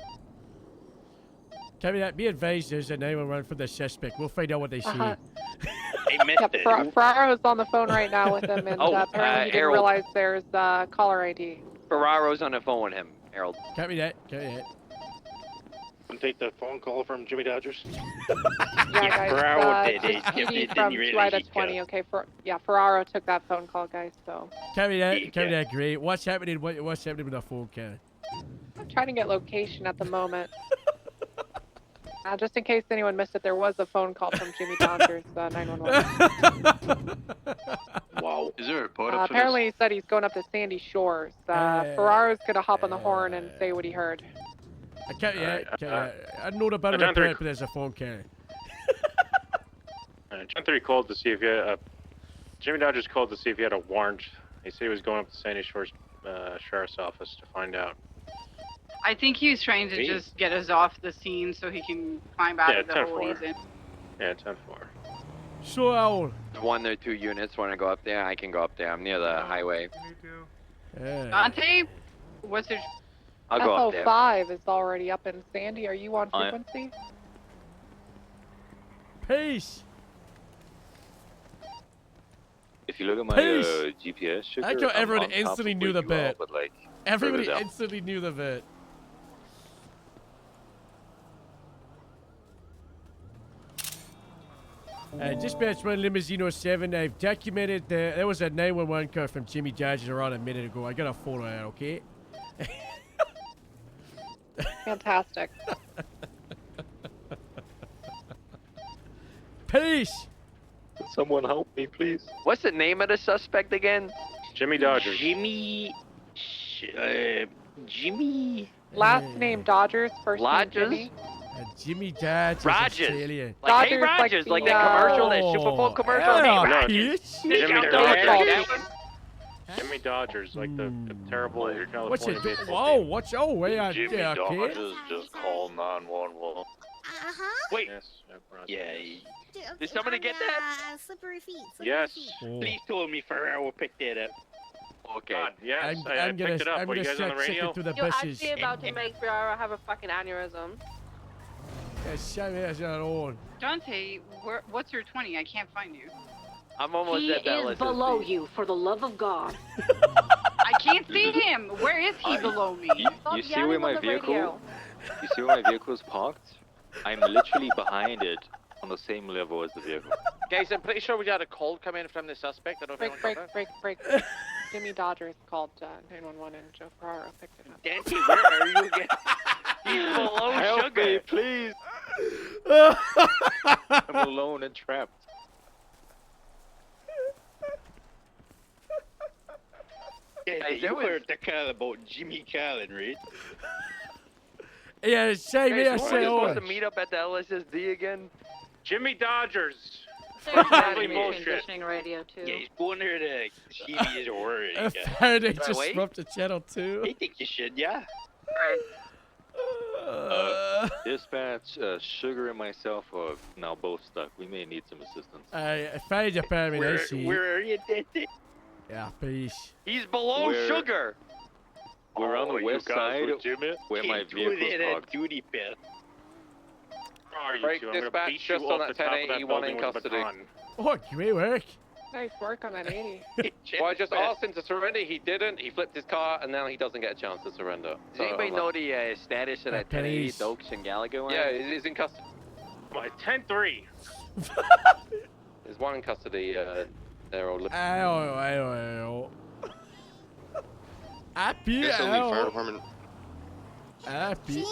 Tell me that. Be advised, there's a 911 for the suspect. We'll find out what they see. Uh-huh. I missed Yep, it. Ferraro's on the phone right now with him, and apparently he didn't Harold. realize there's caller ID. Ferraro's on the phone with him, Harold. Copy that. Copy that. Take the phone call from Jimmy Dodgers. Yeah, guys. Ferraro did it. Just He PD didn't from really 2 out of need 20. Okay, Ferraro took that phone call, guys. So Copy that. Copy that. Great. What's happening? What's happening with the phone call? I'm trying to get location at the moment. Just in case anyone missed it, there was a phone call from Jimmy Dodgers 911. Wow. Is there a report up for Apparently, he said he's going up to Sandy Shores. Ferraro's gonna hop on the horn and say what he heard. I can't yet. I know about John it, three- but there's a phone call. John 3 called to see if he had Jimmy Dodgers called to see if he had a warrant. He said he was going up to Sandy Shores Sheriff's Office to find out. I think he was trying to Sweet. just get us off the scene so he can climb out Yeah, of the hole 10-4. he's in. Yeah, 10-4. So old. 1 or 2 units want to go up there. I can go up there. I'm near the highway. Dante, what's your... I'll go up there. FO5 is already up in Sandy. Are you on I- frequency? Peace. If you look at my Peace. GPS, sugar, I thought I'm everyone on top instantly of knew where the you are, bit. but, like, Everybody further down. instantly knew the bit. Dispatch 1 Limousine 07, I've documented that there was a 911 call from Jimmy Dodgers around a minute ago. I got a photo of that, okay? Fantastic. Peace! Someone help me, please. What's the name of the suspect again? Jimmy Dodgers. Jimmy. Last name Dodgers, first Lodges? name Jimmy. Jimmy Dodgers. Rogers. Australian. Like, hey, Dodgers, like Rogers, like, the, that commercial, that Oh, Super Bowl commercial. yeah, Hey, Rogers. Peace. Jimmy Baseball Dodgers. team. Jimmy Dodgers, like the terrible What's California it? baseball Whoa, team. what's oh wait Jimmy yeah, okay. Dodgers just call 911. Wait. Yes, Yeah. Did somebody get that? Slippery feet. Yes. Please tell me Ferraro picked that up. Okay. God, yes, I I'm gonna, picked it up. I'm Were you gonna guys on the check radio? it through the You're buses. actually about to make Ferraro have a fucking aneurysm. Yeah, show me that's not on. Dante, what's your 20? I can't find you. I'm almost at that list. you, for the love of God. I can't see him. Where is he below me? You see where my vehicle? You see where my vehicle is parked? I'm literally behind it, on the same level as the vehicle. Guys, I'm pretty sure we got a call come in from the suspect. I don't know if anyone got that. Break. Jimmy Dodgers called 911 and Joe Ferraro picked it up. Dante, where are you again? He's below Help sugar. me, please. I'm alone and trapped. you heard the call about Jimmy Callan, right? Yeah, say me, I so say we're supposed oh. to meet up at the LSSD again? Jimmy Dodgers. There's Holy Saturday bullshit. transitioning radio too. Yeah, he's going there to see if he is a word. Faraday Should I just wait? disrupted channel 2. I think you should, yeah. Dispatch, Sugar and myself are now both stuck. We may need some assistance. Faraday apparently Where, they see. where are you, Dente? Yeah, peace. He's below Where- Sugar. We're on the you west guys side with Jimmy? where my Can't do vehicle that is at parked. duty, pal. Where are you Break two? I'm gonna dispatch beat just you on off that the top of 10-8, that you want building in with a custody. baton. Oh, great work. Nice work on that 80. Well, I just asked him to surrender. He didn't. He flipped his car, and now he doesn't get a chance to surrender. Does anybody I'm know like, the status of that 1080 Dokes and Gallagher one? Yeah, he's in custody. My 10-3. There's one in custody. There, old. Happy department. Happy.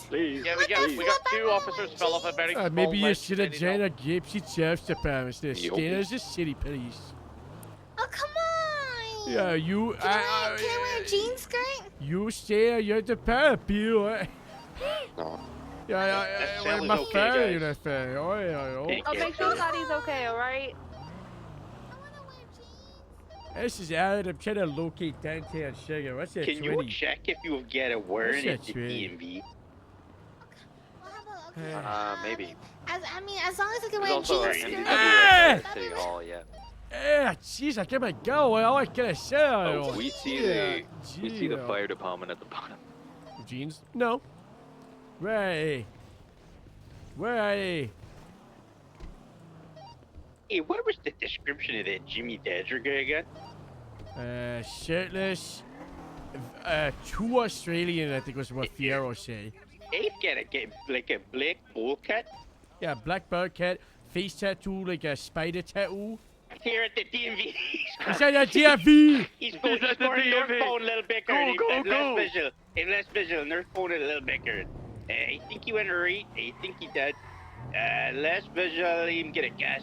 Please. Yeah, we got 2 officers fell off a very small Maybe you ledge. should have joined a gypsy sheriff's department instead of staying as a city police. Oh, come on. Yeah, you. Can I wear a jean skirt? You stay at your department, Bill. No. Yeah, sounds my okay, fare, you guys. know, I'll make sure that he's okay, alright? This is Aaron. I'm trying to locate Dante and Sugar. What's that? Can 20? you check if you get a word What's at that the 20? DMV? Maybe. As long as I can There's wear a also jean an skirt. MDW at City Hall, yeah. Yeah, jeez, I can't go. What can I say? Oh, we see the fire department at the bottom. Jeans? No. Where are they? Hey, what was the description of that Jimmy Dodger guy again? Shirtless. 2 Australian, I think was what Fierro said. They've got like a black bowl cut. Yeah, black bird cat, face tattoo, like a spider tattoo. Here at the DMV. Is that a DMV? He's going to North Phone a little bigger. Less visual. North Phone a little bigger. I think he went right. I think he did. Less visual. Even get a gas.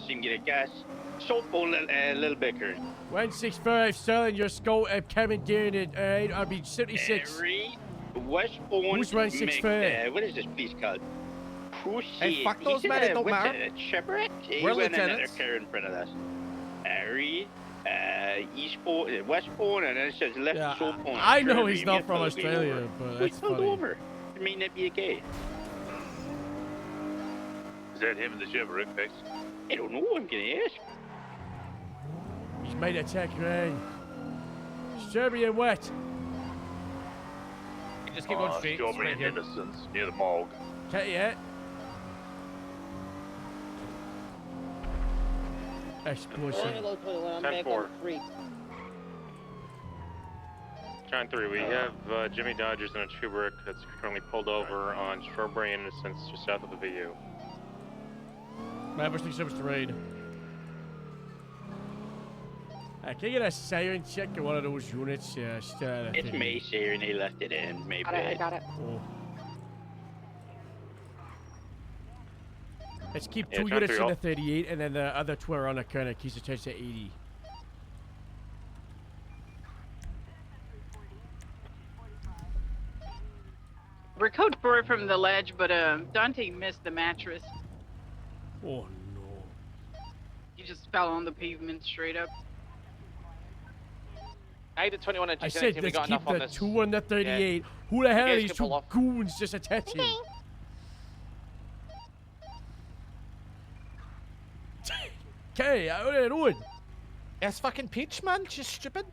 Short phone a little bigger. 165 selling your skull. I'm coming down it. Alright, I'll be 76. Right. West Phone. Who's 165? What is this place called? Hey, fuck those men, it don't matter. Chevrolet? He We're went another lieutenants. car in front of us. Reed, East Phone, West Phone, and then it says left Yeah, short phone. I know Sure, he's we not get from pulled Australia, over. but We that's pulled funny. over. It may not be okay. Is that him in the Chevrolet fix? I don't know. I'm gonna ask. He's made a check rain. Strawberry and wet. Just keep going straight. Strawberry and Innocence near the morgue. Can't yet. Explosion. 10-4. John 3, we have Jimmy Dodgers and a Trubrick that's currently pulled over on Strawberry and Innocence just south of the VU. My first service to raid. Can I get a siren check in one of those units? It's May Siren. They left it in. May I got it. Oh. Let's keep Yeah, 2 John units 3, in the 38, and then the other 2 are on the corner. Keeps the chance at 80. We're code 4 from the ledge, but Dante missed the mattress. Oh no. He just fell on the pavement straight up. I had 21 and I G10, said we let's got keep enough on the this. 2 on the 38. Yeah. Who the hell You are guys these can pull 2 off. goons just attaching? Okay, what are they doing? It's fucking Peach, man. She's stupid.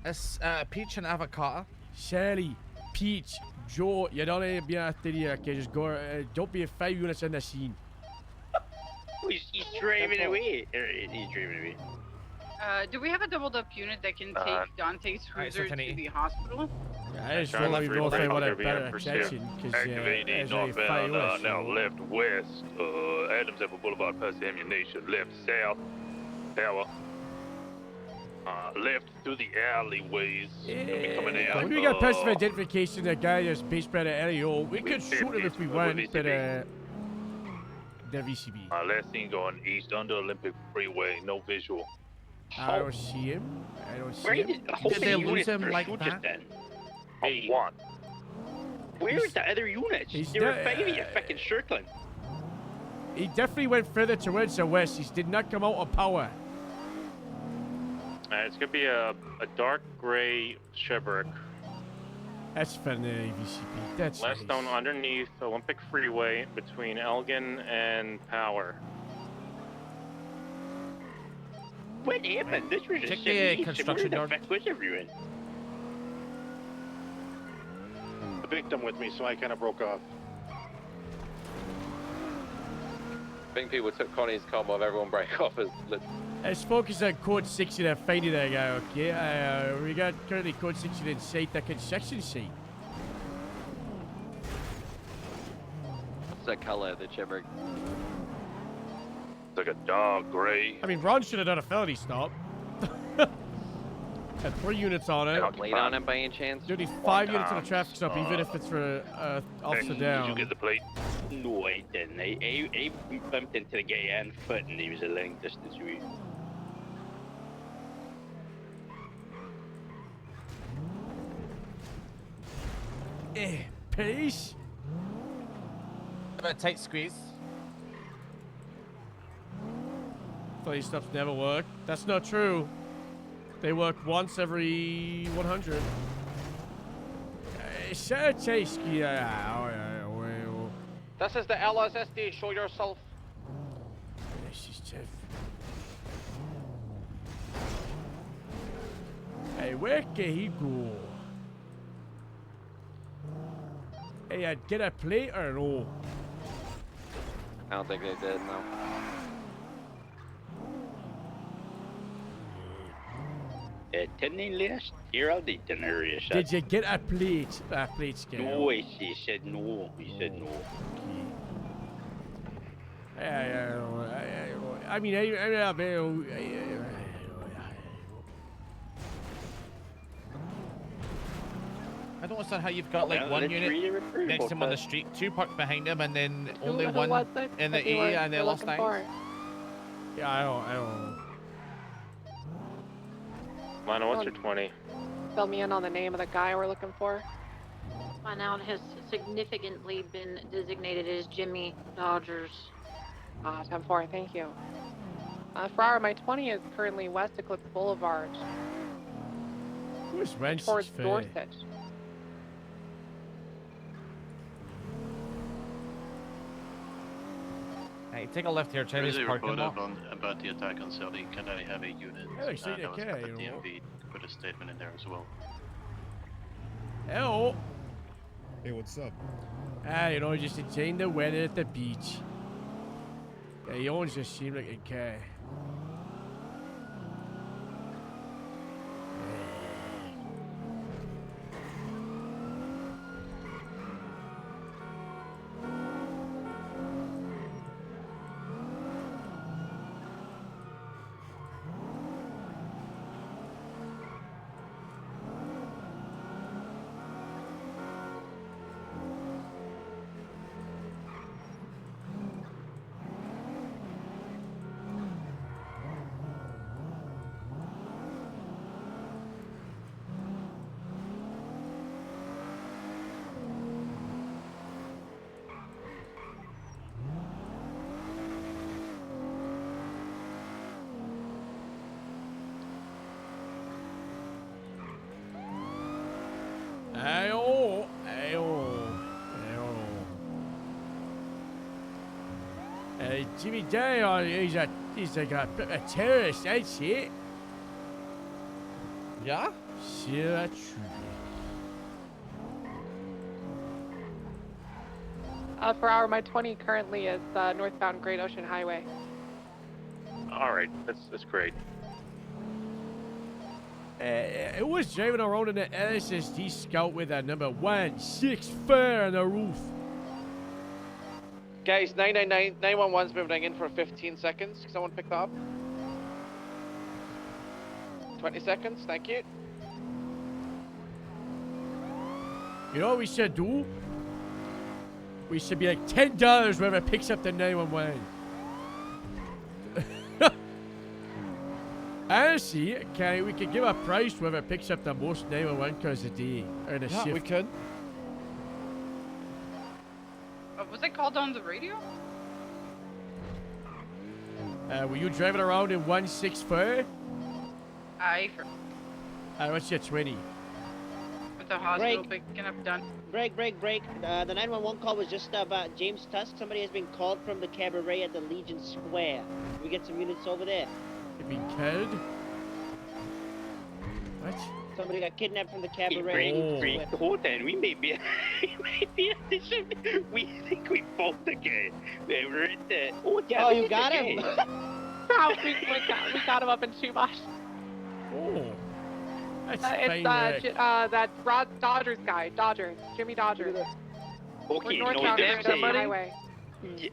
It's Peach and avocado. Sally, Peach, Joe, you don't need to be after the okay, just go. Don't be 5 units in the scene. He's driving away. He's driving away. Do we have a doubled up unit that can take Dante's cruiser to the hospital? I just don't even know if I want a better attention because Activate there's only 5 northbound, units. now left west, Adams Apple Boulevard past ammunition, left south, power. Left through the alleyways. Coming out. When we got passive identification, that guy is based by the LEO. We could shoot him if we want, but the VCB. Last seen going east under Olympic Freeway, no visual. I don't see him. I don't see Where him. did they lose him like that? Then? Where's the other units? They were fighting a fucking circling. He definitely went further towards the west. He did not come out of power. It's gonna be a dark gray Chevrolet. That's from the VCB. That's Last known underneath Olympic Freeway between Elgin and Power. What happened? This was Check a the 78. construction Where yard. the fuck was everyone? The victim with me, so I kind of broke off. I think people took Connie's car while everyone break off as Let's focus on code 60 and finding that guy, okay? We got currently code 60 in sight, that construction site. What's that color, the Chevrolet? It's like a dark gray. I mean, Ron should have done a felony stop. Had 3 units on it. Plate on it by any chance? Duty 5 units on a traffic stop, even if it's for officer down. Did you get the plate? No, I didn't. I bumped into the guy on foot and he was a long distance away. Peace. A tight squeeze. Funny stuff never work. That's not true. They work once every 100. This is the LSSD. Show yourself. Hey, where can he go? Hey, I'd get a plate or no? I don't think they did, no. Didn't last year I did dinner. Did you get a plate? A plate scale? No, he said no. He said no. I mean, I don't understand how you've got like Well, one let's unit really next to him on the that. street, 2 parked behind him, and then Who only knows one what type in the of E viewer and the you're Lost looking Nines. for. Yeah, I don't. Lana, what's your 20? Fill me in on the name of the guy we're looking for. By now it has significantly been designated as Jimmy Dodgers. 10-4, thank you. Ferrara, my 20 is currently west Eclipse Boulevard. Who's Wench's Towards fair? Dorset. Hey, take a left here, check There is this a parking report lot. about the attack on Saudi. Can I have a unit actually, that was okay, at the you know. DMV put a statement in there as well? Hello. Hey, what's up? Just enjoying the weather at the beach. Yeah, you always just seem like a guy. Jimmy Day, he's like a terrorist, ain't he? Yeah? See that true. Ferrara, my 20 currently is northbound Great Ocean Highway. All right, that's great. It was driving around in the LSSD Scout with a number 164 on the roof. Guys, 911's been ringing for 15 seconds. Someone pick that up. 20 seconds, thank you. You know what we should do? We should be like $10 whoever picks up the 911. Honestly, we could give a price whoever picks up the most 911 calls a day or in a shift. we could. Was it called on the radio? Were you driving around in 164? Aye, for What's your 20? with the hospital picking up done. Break. The 911 call was just about James Tusk. Somebody has been called from the cabaret at the Legion Square. Can we get some units over there? You've been killed? What? Somebody got kidnapped from the cabaret. Break. Hold on, we may be we think we found the guy. We're at the... Oh, yeah, Oh, you got him? Oh, we got him up in Chumash. Oh. That's It's fine, that Dodgers guy, Jimmy Dodgers. Okay, We're no, northbound that's on the it. highway.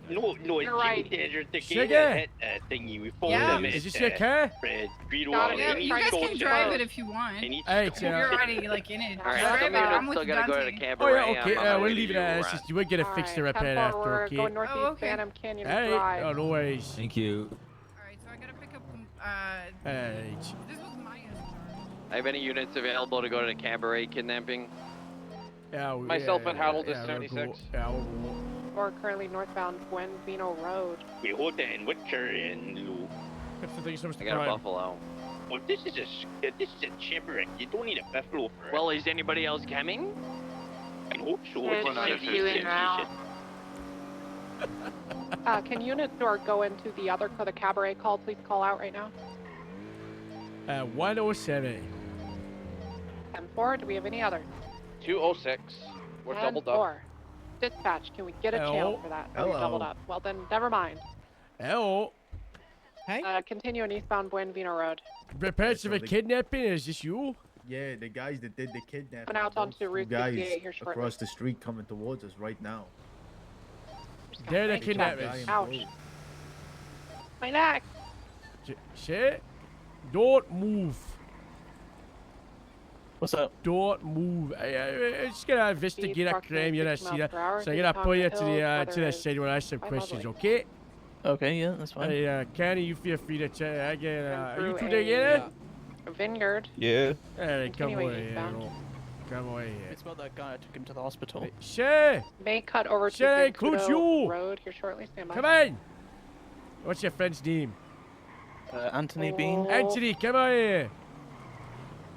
No, it's You're right. Jimmy Danger, the Sugar? kid thingy. We found Yeah. him. Is this your car? Got Yeah, it. you guys can drive it if you want. Hey, You're already like in it. Alright, Drive some it. I'm units with still gotta go to the Dante. cabaret. Oh, yeah, okay. I'm We'll ready leave it to at go that. around. You will get a fix to repair 10-4, after, we're okay? going northeast okay. Phantom Canyon Hey, Drive. oh, no worries. Thank you. Alright, so I gotta pick up Hey. this was my I have any units available to go to the cabaret kidnapping? Yeah, Myself and Harold is we'll 76. go. Yeah, we'll go. We're currently northbound Buenvino Road. Wait, hold on. What's your Lou? I got a buffalo. Well, this is a shipwreck. You don't need a buffalo for it. Well, is anybody else coming? I hope so. There's It's like like you in route. Can unit or go into for the cabaret call? Please call out right now. 107. 10-4. Do we have any others? 206. We're doubled up. 10-4. Dispatch, can we get a channel for that? Are we doubled up? Well then, never mind. Hello. Hey. Continue on eastbound Buenvino Road. Reports of a kidnapping? Is this you? Yeah, the guys that did the kidnapping. And out onto those Route guys 68 here shortly. across the street coming towards us right now. They're the Thank you. kidnappers. Ouch. My neck. Shit. Don't move. What's up? Don't move. I'm just gonna investigate a crime you're gonna see that. So I'm gonna pull you to the side where I ask some questions, okay? Okay, yeah, that's fine. Hey, Kenny, you feel free to chat. Again, are you two together? Vineyard. Yeah. Hey, come Continuing over here. eastbound. Come over here. It's about that guy I took him to the hospital. Shay! May cut over to Shay, Zancudo includes you! Road here shortly. Stand by. Come in! What's your friend's name? Anthony Bean. Anthony, come on here!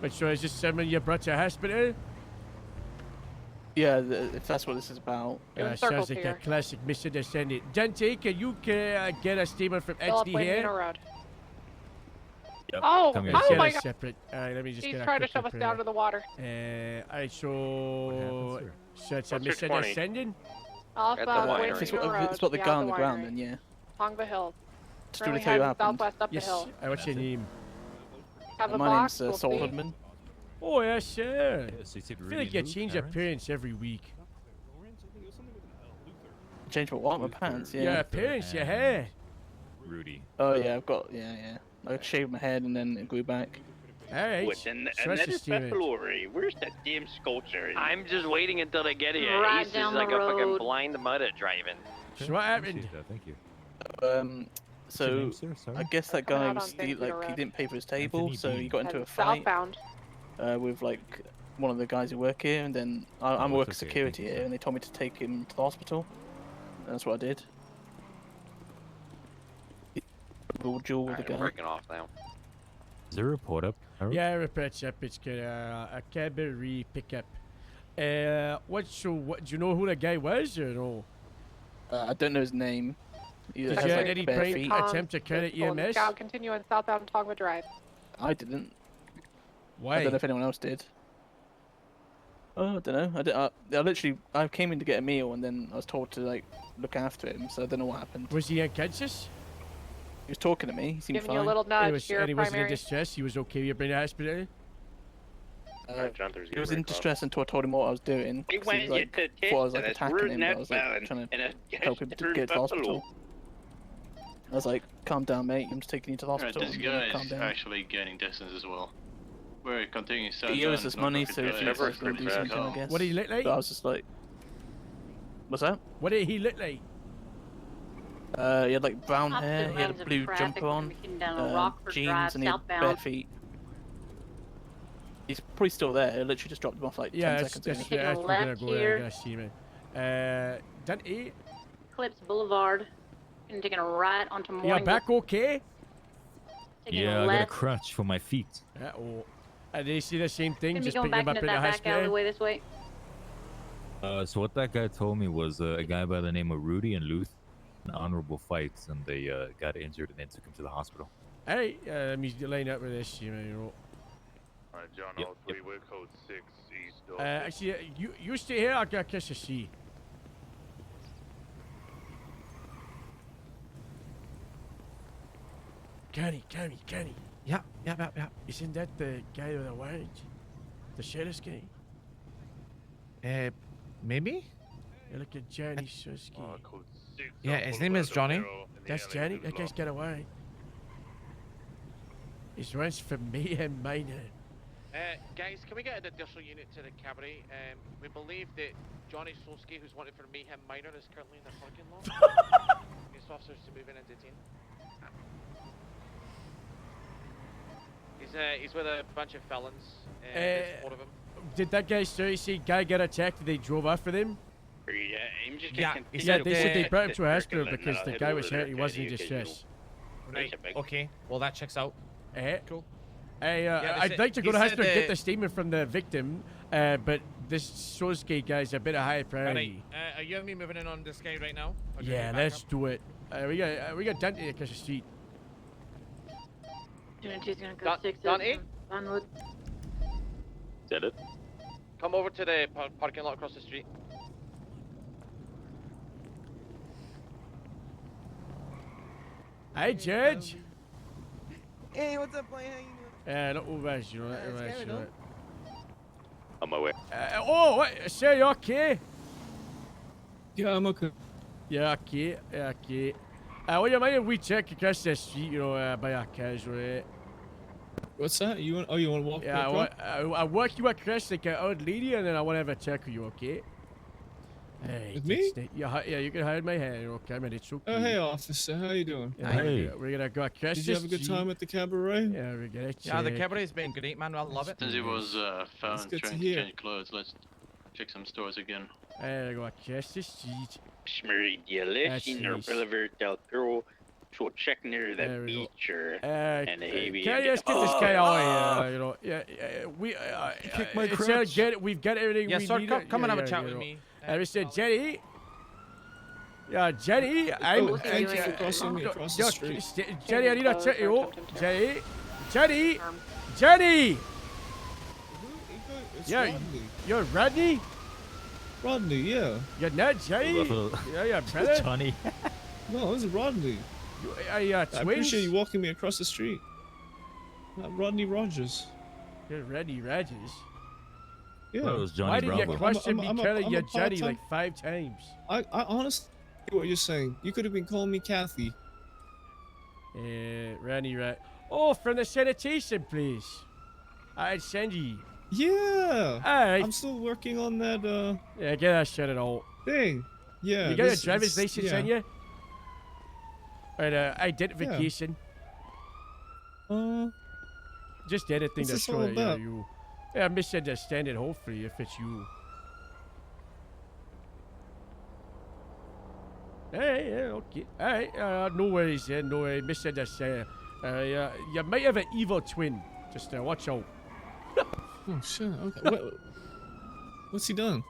Wait, so is this someone you brought to hospital? Yeah, if that's what this is about. Sounds like a classic misunderstanding. Dante, can you get a statement from Still up HD here? Buenvino Road. Yep. Oh, Come oh get my it god. separate. Alright, let me just He's get a trying to quick shove us repair. down to the water. Alright, so it's a What's your 20? misunderstanding? Off At the winery. If it's Buenvino what, Road. if it's what the yeah, guy on the winery. ground, then yeah. Tongva Hills. Just do Currently to tell you what heading happened. southwest up Yes. the hill. What's your name? Have a My box. name's we'll Saul see. Hoodman. Oh, yeah, sure. so you said I feel Rudy like you Luke, change your alright. appearance every week. Change my what? My pants, yeah. Your appearance, your hair. Rudy. Oh yeah, I've got, yeah. I shaved my head and then it grew back. Alright. What's in So another that's the buffalo, Ray? Where's that damn sculpture? I'm just waiting until they get here. Right He's down just like the a fucking road. blind mud at driving. So what happened? Thank you. So name, sir? Sorry? I guess that Coming guy out was on Vancouver he Road. didn't pay for his table, Anthony so he Bean. got into And a fight southbound. with like one of the guys who work here, and then I'm Oh, working it's okay, security thank you, here, sir. and they told me to take him to the hospital. And that's what I did. Little duel with the Alright, I'm guy. breaking off now. Is there a report up? Harold? Yeah, reports up. It's got a cabaret pickup. What do you know who the guy was or no? I don't know his name. He Did has, you like, any bare break feet. attempt to credit EMS? Scout, continue on southbound Tongva Drive. I didn't. Why? I don't know if anyone else did. Oh, I don't know. I came in to get a meal, and then I was told to like look after him. So I don't know what happened. Was he unconscious? He was talking to me. He seemed Giving fine. you a little nudge. He was, Your and he wasn't in primary. distress. He was okay. You bring to hospital. He was in distress until I told him what I was doing. He 'cause went he was, like, to thought I was like Texas, attacking we're him, but I was like northbound, trying and to help him to get to the hospital. I was like, "Calm down, mate. I'm just taking you to the Alright, hospital." this and guy calm is down. actually gaining distance as well. We're continuing south. He owes us money, so if you Trevor guys gonna do something, I guess. What do you look like? But I was just like, What's that? What did he look like? He had like brown Opposite hair, he had a lanes of blue traffic jumper on, coming down a Rockford jeans, Drive and he had bare southbound. feet. He's probably still there. I literally just dropped him off like 10 seconds ago. That's, Taking a we're gonna left go there. here. I'm gonna see man. Dante, Clips Boulevard. And taking a right onto you Morning. back okay? Taking Yeah, a I got a left. crutch for my feet. Oh. And they see the same thing, Gonna be just going picking back him up into in the that back hospital. alleyway this way. So what that guy told me was a guy by the name of Rudy and Luth, an honorable fights, and they got injured and then took him to the hospital. Hey, he's line up with this, you know. Alright, John, Yep, all three, we're code 6 east. Actually, you stay here. I got kiss a C. Kenny. Yeah. Isn't that the guy with the warrant? The sheriff's guy? Maybe? You look at Johnny Suski. Code 6. Yeah, his name is Johnny. That's Johnny? That guy's got a warrant. His warrant's for mayhem minor. Guys, can we get an additional unit to the cabaret? We believe that Johnny Solsky, who's wanted for mayhem minor, is currently in the parking lot. Police officers to move in and detain. He's with a bunch of felons. There's 4 of them. Did that guy say guy get attacked? They drove after them? Yeah, They said they brought him to a hospital because the guy was hurt. He wasn't in distress. Right. Okay. Well, that checks out. Cool. I'd said- like to go he to said hospital and get that- the statement from the victim, but this Sosuke guy's a bit of high priority. Alright, are you and me moving in on this guy right now? Or do you Yeah, need backup? let's do it. We got Dante across the street. She's gonna go 6 Dante? Onwood. Is that it? Come over to the parking lot across the street. Hi, Judge. Hey, what's up, boy? How you doing? Not over, you know. What's going on? On my way. Oh, what? Sir, you okay? Yeah, I'm okay. Yeah, okay. Yeah, okay. What you mind if we check across the street, you know, by our cars, right? What's that? You want? Oh, you want to walk? Yeah, I walk you across like an old lady, and then I want to have a check with you, okay? Hey, With me? Yeah, you can hide my hair, okay? I mean, it's okay. Oh, hey, officer. How you doing? Yeah, we're gonna go across Did the you have a good street. time at the cabaret? Yeah, we're gonna check. Yeah, the cabaret's been great, man. I love it. Since he was found good to trying to hear. change clothes, let's check some stores again. There we go across the street. Smeridia That's Lesson or nice. Boulevard del Toro. So check near There the we go. beach or Can and the heavy. I just get this guy out here? You know, we kicked my it's crotch. we've got everything Yeah, we sir, need. come and have a yeah, chat you with know. me. I said, Jenny. Yeah, Jenny, I'm. thank you for crossing me across the street. Jenny, I need a chat you. Jenny. It's Yeah, Rodney. you're Rodney. Rodney, yeah. You're not Jenny. Yeah, brother. Johnny. No, it's Rodney. Are you twins? I appreciate you walking me across the street. Rodney Rogers. You're Rodney Rogers. Yeah. Well, it was Johnny Why did Bravo. you question me I'm a- calling I'm you a Johnny part-time- like 5 times? I honestly get what you're saying. You could have been calling me Kathy. Randy Rat. Oh, from the sanitation place. I'd send you. Yeah. Alright. I'm still working on that Yeah, get that shit out. thing. Yeah. You got your this- driver's this- license yeah. on you? Or identification? Just anything what's to this show all that you're about? you. Yeah, misunderstanding, hopefully, if it's you. Hey, yeah, okay. Alright, no worries then, no worries. Misunderstanding. You might have an evil twin. Just watch out. Oh shit. Okay. What's he done?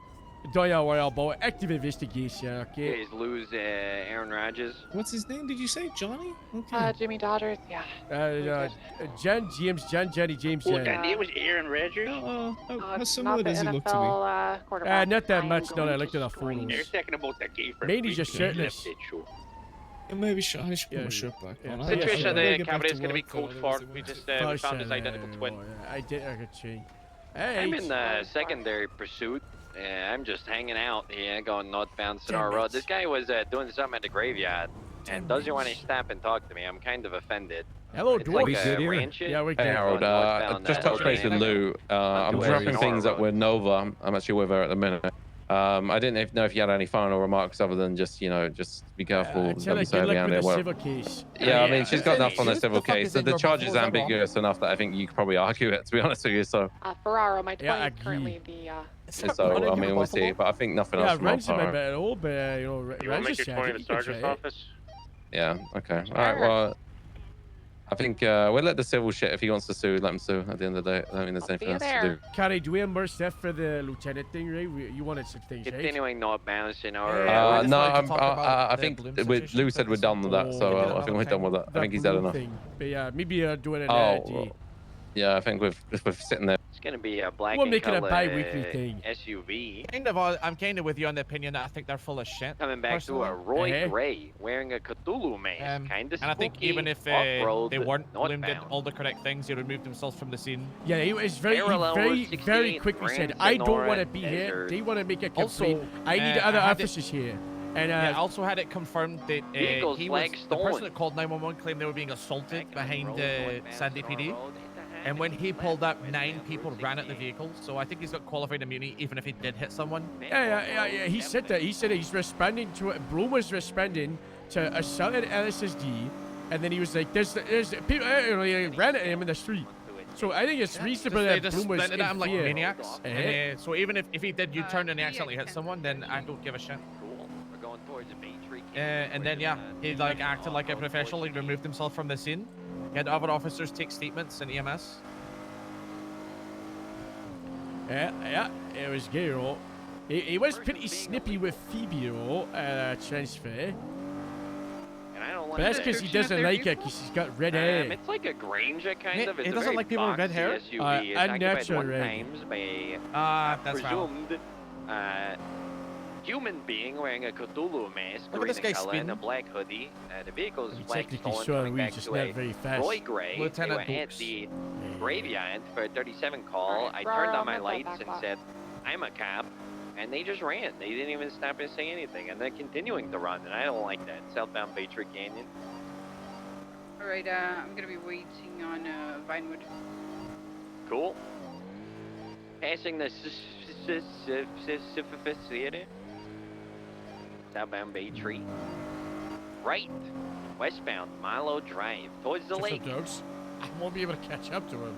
Don't you worry about it. Active investigation, You okay? guys lose Aaron Rodgers. What's his name? Did you say Johnny? Okay. Jimmy Dodgers, yeah. John, James, John, Johnny, James, Oh, John. that name was Aaron Rodgers. How similar does he look to me? Quarterback. Not that much, no, I looked at the They're photos. talking about that game for Maybe just shirtless. Yeah, maybe I should put my shirt back on. Situation at I gotta the get back cabaret to is going to be work, code though. 4. We just we found his identical twin. I did, I could see. Hey, I'm in the secondary pursuit. I'm just hanging out here, going northbound Damn Sonora Road. it. This guy was doing something at the graveyard. And doesn't want to stop and talk to me. I'm kind of offended. Hello, It's dwarf. like a ranch. Yeah, we Hey good. Harold, Northbound, just touch base with LA. Lou. I'm Where dropping is things Nora up with Nova. I'm actually with her at the minute. I didn't know if you had any final remarks other than just, just be careful. Tell her Don't be so good heavy luck with handed. the civil case. Yeah, I mean, she's got enough on the Who civil the fuck case. is in The your charge is before, everyone? ambiguous enough that I think you could probably argue it, to be honest with you. So, Ferraro, my 20 Yeah, I is currently the. I mean, we'll see. But I think nothing else Yeah, from our Ren's a bit part. better, all, but You want to make your point in the sergeant's office? Yeah, okay. All right, well, I think we'll let the civil shit. If he wants to sue, let him sue. At the end of the day, I don't think there's anything else to do. Carrie, do we have more stuff for the lieutenant thing, right? You wanted some things, right? Continuing northbound, No, I think Lou said we're done with that, so I think we're done with that. I think he's had enough. But yeah, maybe doing it Oh, yeah, I think we're sitting there. It's gonna be a black We'll and make it a color bi-weekly thing. SUV. I'm kind of with you on the opinion that I think they're full of shit. Coming back to a Roy Gray wearing a Cthulhu mask, kind of And I think spooky, even if off-road, they weren't bloomed did northbound. all the correct things, he removed himself from the scene. Yeah, he was very quickly said, I don't want to be here. They want to make a complaint. I need other officers here. And I also had it confirmed that Vehicles he was flag the person stolen. that called 911 claimed they were being assaulted behind Sandy PD. And when he pulled up, 9 people ran at the vehicle. So I think he's got qualified immunity, even if he did hit someone. Yeah. He said that. He said he's responding to it. Bloom was responding to assaulted LSSD, and then he was like, "There's people." He ran at him in the street. So I think it's reasonable They that just Bloom was splintered at him like fear. maniacs. And, so even if he did U-turn and he accidentally hit someone, then I don't give a shit. Cool. We're going towards the Bay Tree. And then yeah, he like acted like a professional. He removed himself from the scene. He had other officers take statements in EMS. Yeah, it was gay, you know. He was pretty snippy with Phoebe, you know, transfer. And I don't But like that's that. because he doesn't like it, because he's got red hair. It's like a Granger kind of. It's he a doesn't very like people with red boxy hair? SUV. It's occupied unnatural 1 red. times by That's presumed human being wearing a Cthulhu mask, Look at this green guy in color, and a spinning. black hoodie. The vehicle's He flag technically stolen, saw coming we back just to not a very fast. Roy Gray. Lieutenant They were at Dukes. the graveyard for a 37 call. Alright, I Ferraro, turned on I'm my gonna lights back and off. said, I'm a cop. And they just ran. They didn't even stop and say anything. And they're continuing to run. And I don't like that. Southbound Bay Tree Canyon. Alright, I'm gonna be waiting on Vinewood. Cool. Passing the theater. Southbound Bay Tree. Right. Westbound Milo Drive. Towards the lake. Dogs. I won't be able to catch up to him.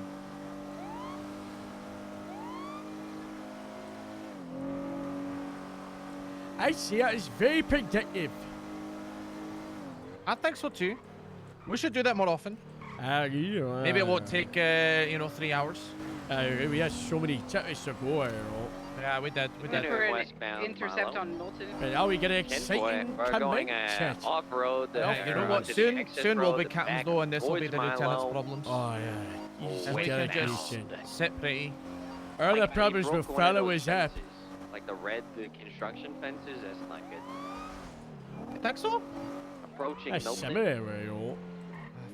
I see it. It's very predictive. I think so too. We should do that more often. Maybe it won't take 3 hours. We had so many tickets to go, you know. Yeah, we did. We Looking did. for an Westbound intercept Milo. on Milton. But now we get an 10-4. exciting We're going convention. off-road. You know what? Soon we'll be captains though, and this will be the lieutenant's problems. Oh, yeah. He's And we can dedication. just sit pretty. Our Like, problems he with broke one of fellow those is up. fences, like the red construction fences. That's not good. You think so? Approaching That's Milton. similar, you know.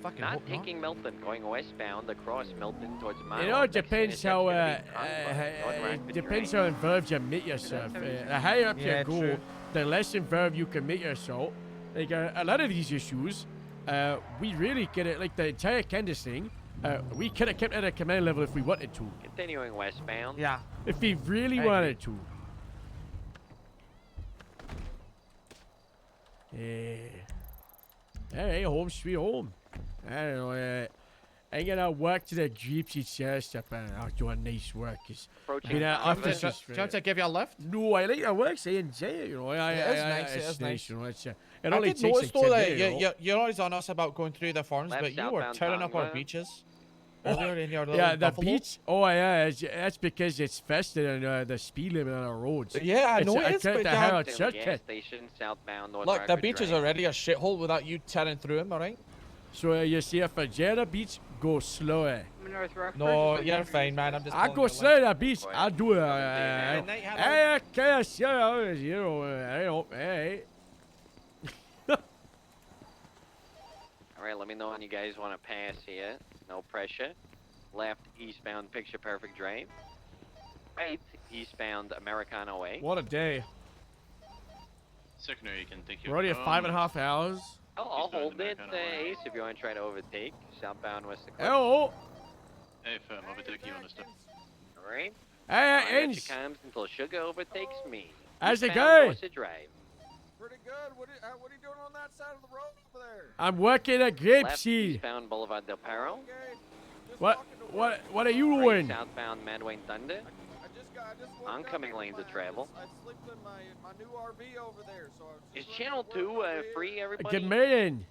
Fucking Not hope not. taking Milton, going westbound across Milton towards Milo. You know, it Next depends intercept's how gonna be Convoy, North Rapids depends Drain. how involved you make yourself. The higher up Yeah, you go, true. the less involved you can make yourself. Like a lot of these issues, we really get it. Like the entire Candace thing, we could have kept it at a command level if we wanted to. Continuing westbound. Yeah. If we really I wanted to. Yeah. Hey, home sweet home. I don't know. I'm gonna walk to the gypsy chest up and I'll do a nice work. Approaching officers. Do you want to give you a lift? No, I like the work. I enjoy it. You know, It is nice, it it's is nice. You know, it's, it I only did takes notice like though 10 that minutes, you know. you're always on us about going through the farms, Left but you were southbound tearing up our Tonga. beaches earlier in your little Yeah, the buffalo. beach. Oh, yeah, that's because it's faster than the speed limit on our roads. Yeah, I It's know a- it is, I but the hard Gas shortcut. station southbound North Look, the Rapids beach is Drain. already a shithole without you tearing through them, alright? So you see, if a Jeddah beach, go slower. North Rockford. No, you're fine, man. I'm just. I pulling go you slow away. at the beach. I do it. night, hello. Hey, I can't see you know. Hey. All right, let me know when you guys want to pass here. No pressure. Left eastbound Picture Perfect Drive. Right eastbound Americana Way. What a day. Secondary, you can take your We're already at 5.5 hours. I'll hold it, Ace, if you want to try to overtake. Southbound West Dakota. Hello. Hey, overtake you on the step. All right. Hey, Fire at Ends. your comms until Sugar overtakes me. How's it eastbound going? Dorset Drive. Pretty good. What are you doing on that side of the road over there? I'm working at Left Grapesy. eastbound Boulevard Del Perro. What are you Right doing? southbound Madwayne Thunder. I just woke Oncoming up. lanes of travel. I slept in my new RV over there, so I was Is just Channel 2 free, everybody? Get me in.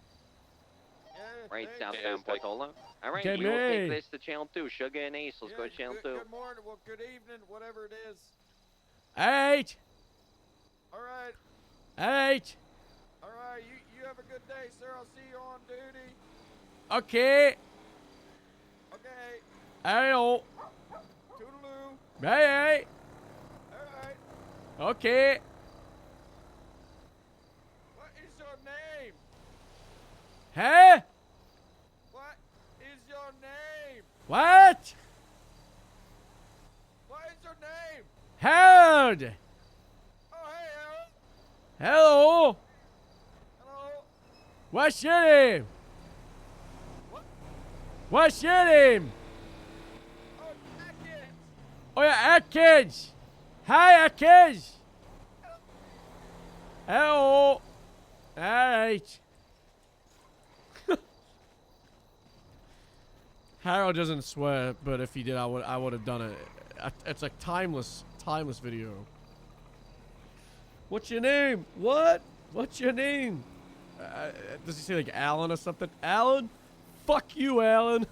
Right southbound Portola. All right, Get we will take me. this to Channel 2. Sugar and Ace, let's go to Channel 2. Good morning. Well, good evening, whatever it is. 8. All right. 8. All right. You have a good day, sir. I'll see you on duty. Okay. Okay. Hello. Toodaloo. Bye. All right. Okay. What is your name? Huh? What is your name? What? What is your name? Harold. Oh, hey, Harold. Hello. Hello. What's your name? What? What's your name? Oh, Atkins. Oh, yeah, Atkins. Hi, Atkins. Hello. All right. Harold doesn't swear, but if he did, I would have done it. It's like timeless video. What's your name? What? What's your name? Does he say like Alan or something? Alan? Fuck you, Alan.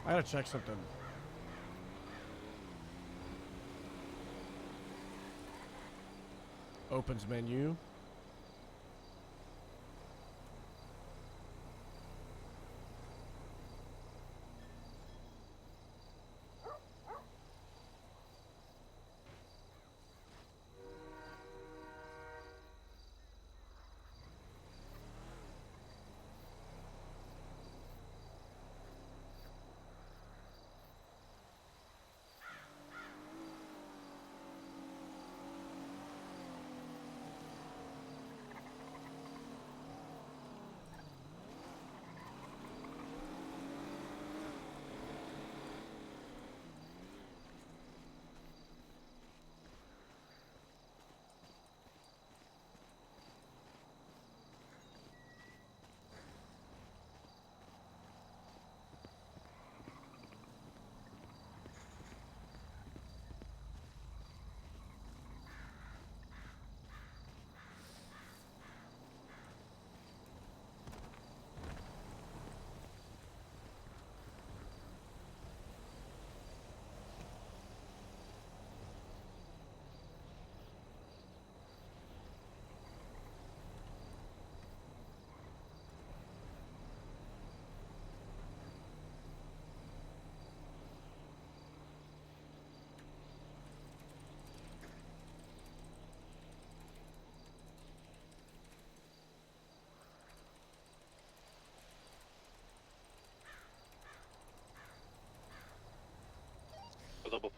I gotta check something. Opens menu.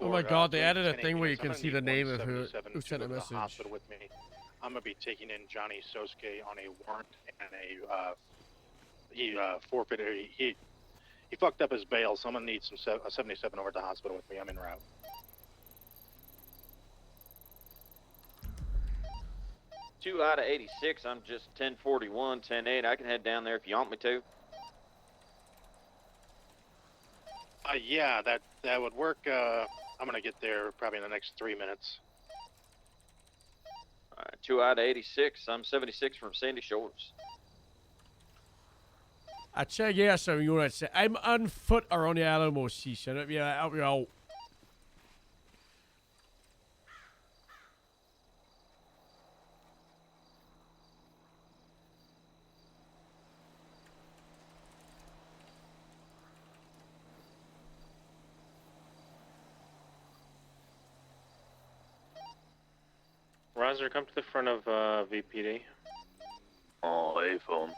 Oh my god, they added a thing where you can see the name of who sent a message. Hospital with me. I'm gonna be taking in Johnny Sosuke on a warrant and he forfeited. He fucked up his bail, so I'm gonna need some 77 over at the hospital with me. I'm en route. Two out of 86. I'm just 1041, 10-8. I can head down there if you want me to. Yeah, that would work. I'm gonna get there probably in the next 3 minutes. All right, 2 out of 86. I'm 76 from Sandy Shores. I check yeah, so you want to say I'm on foot around the Alamo Sea. Shut up, yeah, out we go. Hazard, come to the front of VPD. Oh, hey, phone.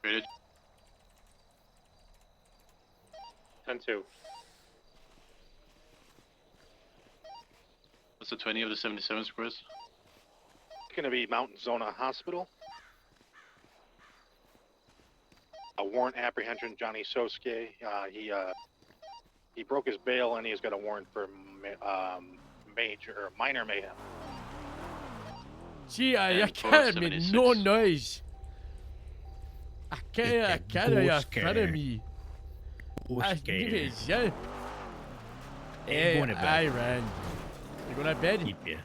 Rated. 10-2. What's the 20 of the 77 squares? It's going to be Mountain Zona Hospital. A warrant apprehension, Johnny Sosuke. He broke his bail and he's got a warrant for minor mayhem. Gee, I And can't make 476. no noise. I can't hear front me. I need it, yeah. Hey, going to bed. I ran. You going to bed? Keep ya.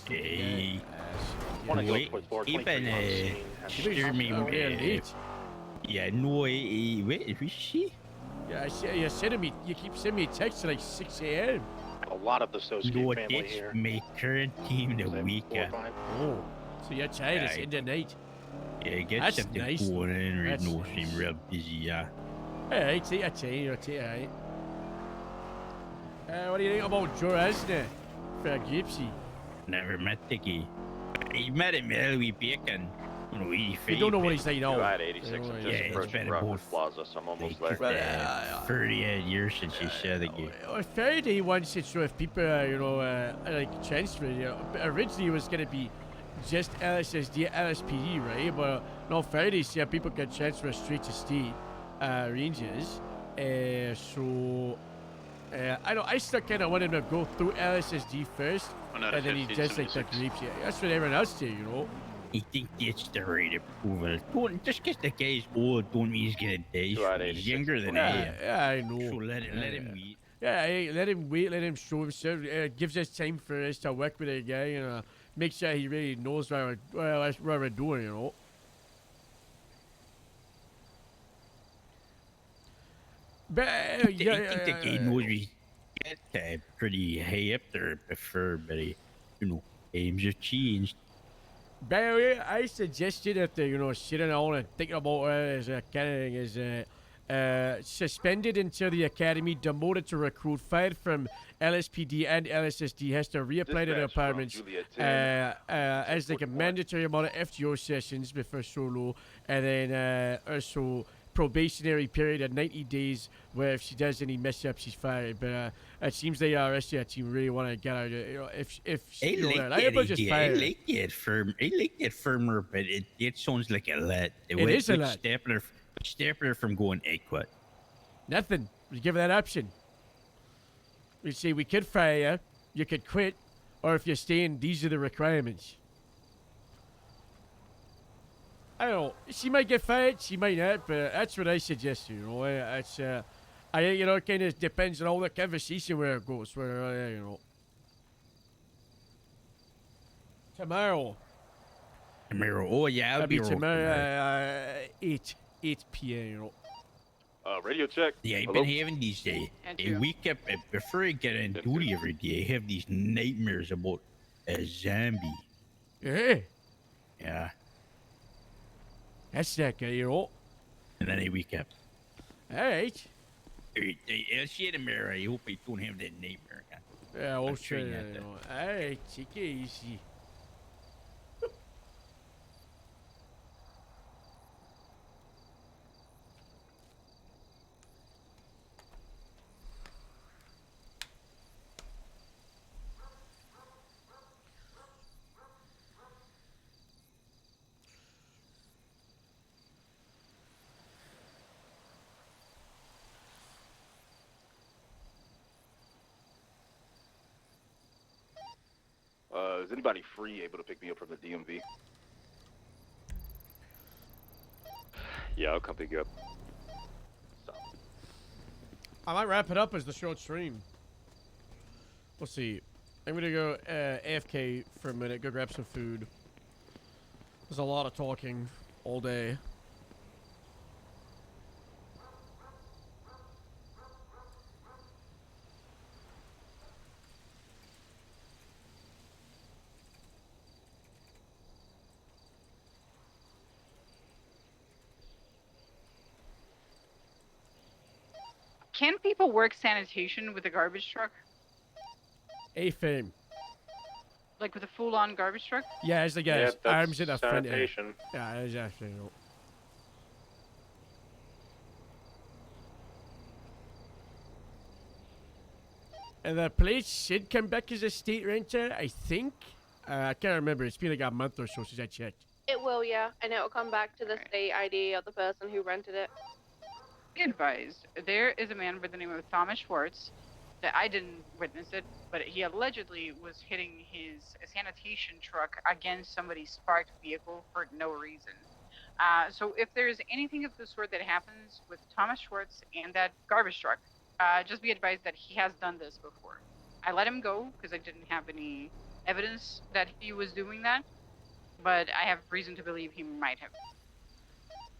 Hey. Wanna go Wait, put forward keep 23 on the an scene. steer me. Oh, yeah, late. Yeah, no, wait, who's she? Yeah, you're sending me, you keep sending me texts at like 6 a.m. A lot of the Sosuke No, family it's here. my current team the week. Oh, so your child is in the night. Yeah, get That's something nice. going in right That's now. Seem real busy, yeah. Hey, take a chain, you'll take it, what do you think about Joe Esner for a gypsy? Never met Dicky. I met him early bacon. You know, You don't know what he's like now. Right, 86. I'm Yeah, just it's approaching been Rockford about Plaza, so I'm almost like, there. 30 odd years since you said it. Faraday wants it so if people, like transfer, originally it was going to be just LSSD, LSPD, right? But now Faraday said people can transfer straight to state ranges. So I know I still kind of want him to go through LSSD first, One out and of then he 15, just like the 76. grapes. Yeah, that's what everyone else say, you know. I think that's the right approval. Don't, just because the guy's old don't mean he's gonna die. Right, He's 86. younger than I am. Yeah, I know. So let him wait. Yeah, hey, let him wait, let him show himself. Gives us time for us to work with a guy and make sure he really knows what we're doing, you know. But I think the guy knows we get pretty high up there before, but times have changed. But yeah, I suggested that sitting down and thinking about it as a kind of is suspended until the academy, demoted to recruit, fired from LSPD and LSSD, has to reapply to the apartments as like a mandatory amount of FGO sessions before solo, and then also probationary period of 90 days where if she does any mess up she's fired. But it seems the RSA team really want to get out of it. If I like that firmer, but it sounds like a lot. It is a lot. Stapler from going equate. Nothing. We give that option. We say we could fire you could quit, or if you're staying, these are the requirements. I don't know. She might get fired, she might not, but that's what I suggest. It's I think it kind of depends on all the conversation where it goes. Where tomorrow. Tomorrow. Oh yeah, I'll be tomorrow. 8 p.m. Radio check. Yeah, I've Hello? been having these I wake up before I get on duty every day. I have these nightmares about a zombie. Yeah. Yeah. That's that guy, And then I wake up. Alright. I'll see you tomorrow. I hope I don't have that nightmare again. Yeah, I'll I'll try try not that. to. Alright, take it easy. Is anybody free able to pick me up from the DMV? Yeah, I'll come pick you up. I might wrap it up as the short stream. We'll see. I'm gonna go AFK for a minute, go grab some food. There's a lot of talking all day. Can people work sanitation with a garbage truck? A-fame. Like with a full-on garbage truck? Yeah, it's like Yep, that's arms in the front. sanitation. Yeah, it's actually. And the place should come back as a state renter, I think. I can't remember. It's been like a month or so since I checked. It will, yeah, and it will come back to the state ID of the person who rented it. Be advised, there is a man by the name of Thomas Schwartz that I didn't witness it, but he allegedly was hitting his sanitation truck against somebody's parked vehicle for no reason. So if there's anything of the sort that happens with Thomas Schwartz and that garbage truck, just be advised that he has done this before. I let him go because I didn't have any evidence that he was doing that, but I have reason to believe he might have.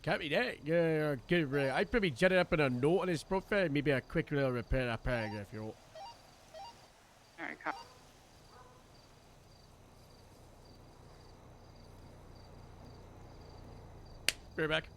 Copy that. Yeah, good. I'd probably jot it up in a note on his profile, maybe a quick little repair a paragraph, you know. Alright, copy. Be right back.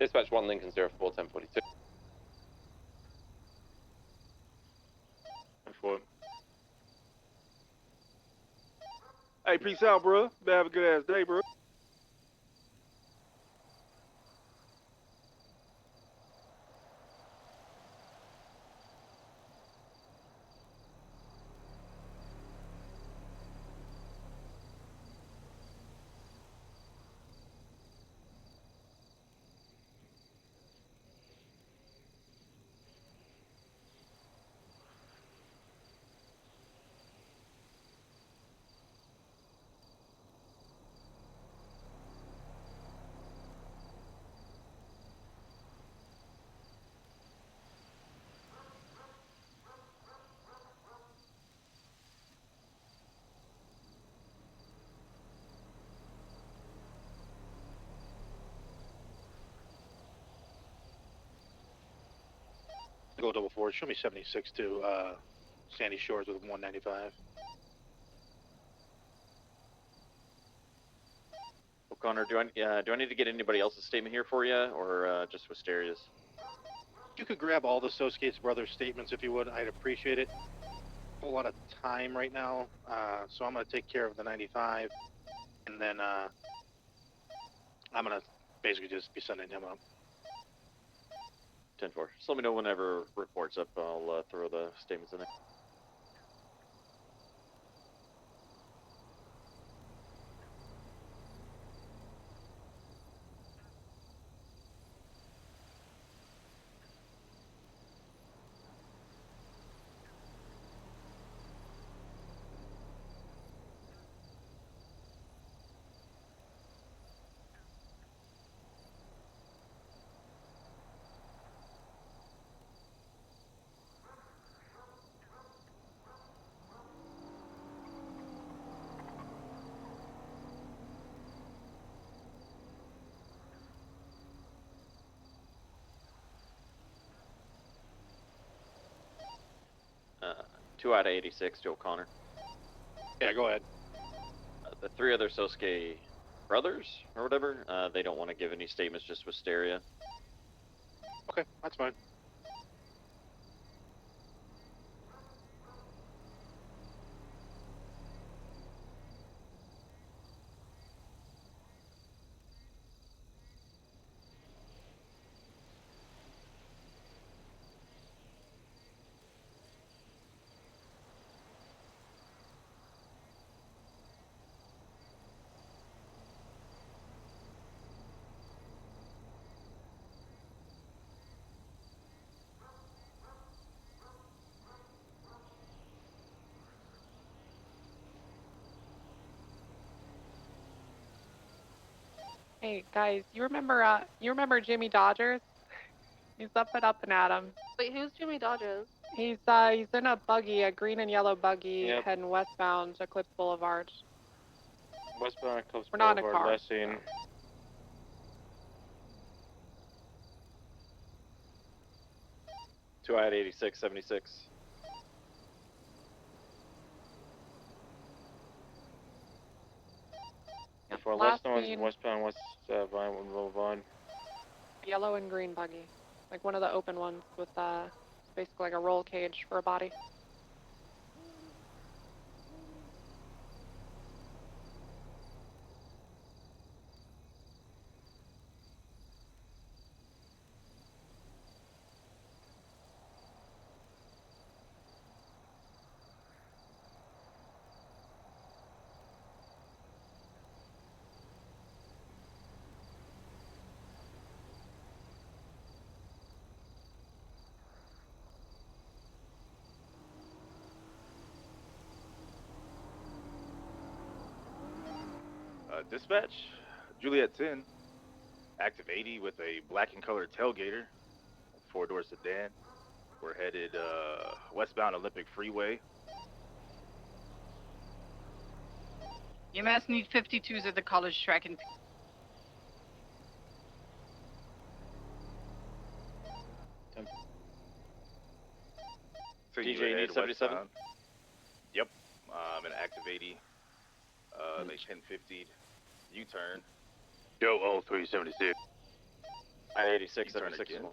Dispatch 1 Lincoln 04 1042. Hey, peace out, bro. Have a good ass day, bro. Go double forward. Show me 76 to Sandy Shores with 195. O'Connor, do I need to get anybody else's statement here for you, or just Wisteria's? You could grab all the Associates Brothers statements if you would. I'd appreciate it. A lot of time right now, so I'm going to take care of the 95, and then I'm going to basically just be sending him up. 10-4. Just let me know whenever report's up. I'll throw the statements in there. 2 out of 86 to O'Connor. Yeah, go ahead. The 3 other Sosuke brothers, or whatever, they don't want to give any statements, just Wisteria. Okay, that's fine. Hey guys, you remember Jimmy Dodgers? He's up and at 'em. Wait, who's Jimmy Dodgers? He's in a buggy, a green and yellow buggy, Yep. heading westbound Eclipse Boulevard. Westbound Eclipse We're not in a Boulevard, car. last seen. Two out of 86, 76. For Last last one's seen- westbound West Vinewood Boulevard. Yellow and green buggy, like one of the open ones with basically like a roll cage for a body. Dispatch, Juliet 10, active 80 with a black and colored tailgater, 4-door sedan. We're headed westbound Olympic Freeway. EMS need 52s at the college track and Continue DJ, you ahead need 77? westbound. Yep, I'm in active 80. They 1050'd. U-turn. Yo, 0376. I 86, U-turn 76. again.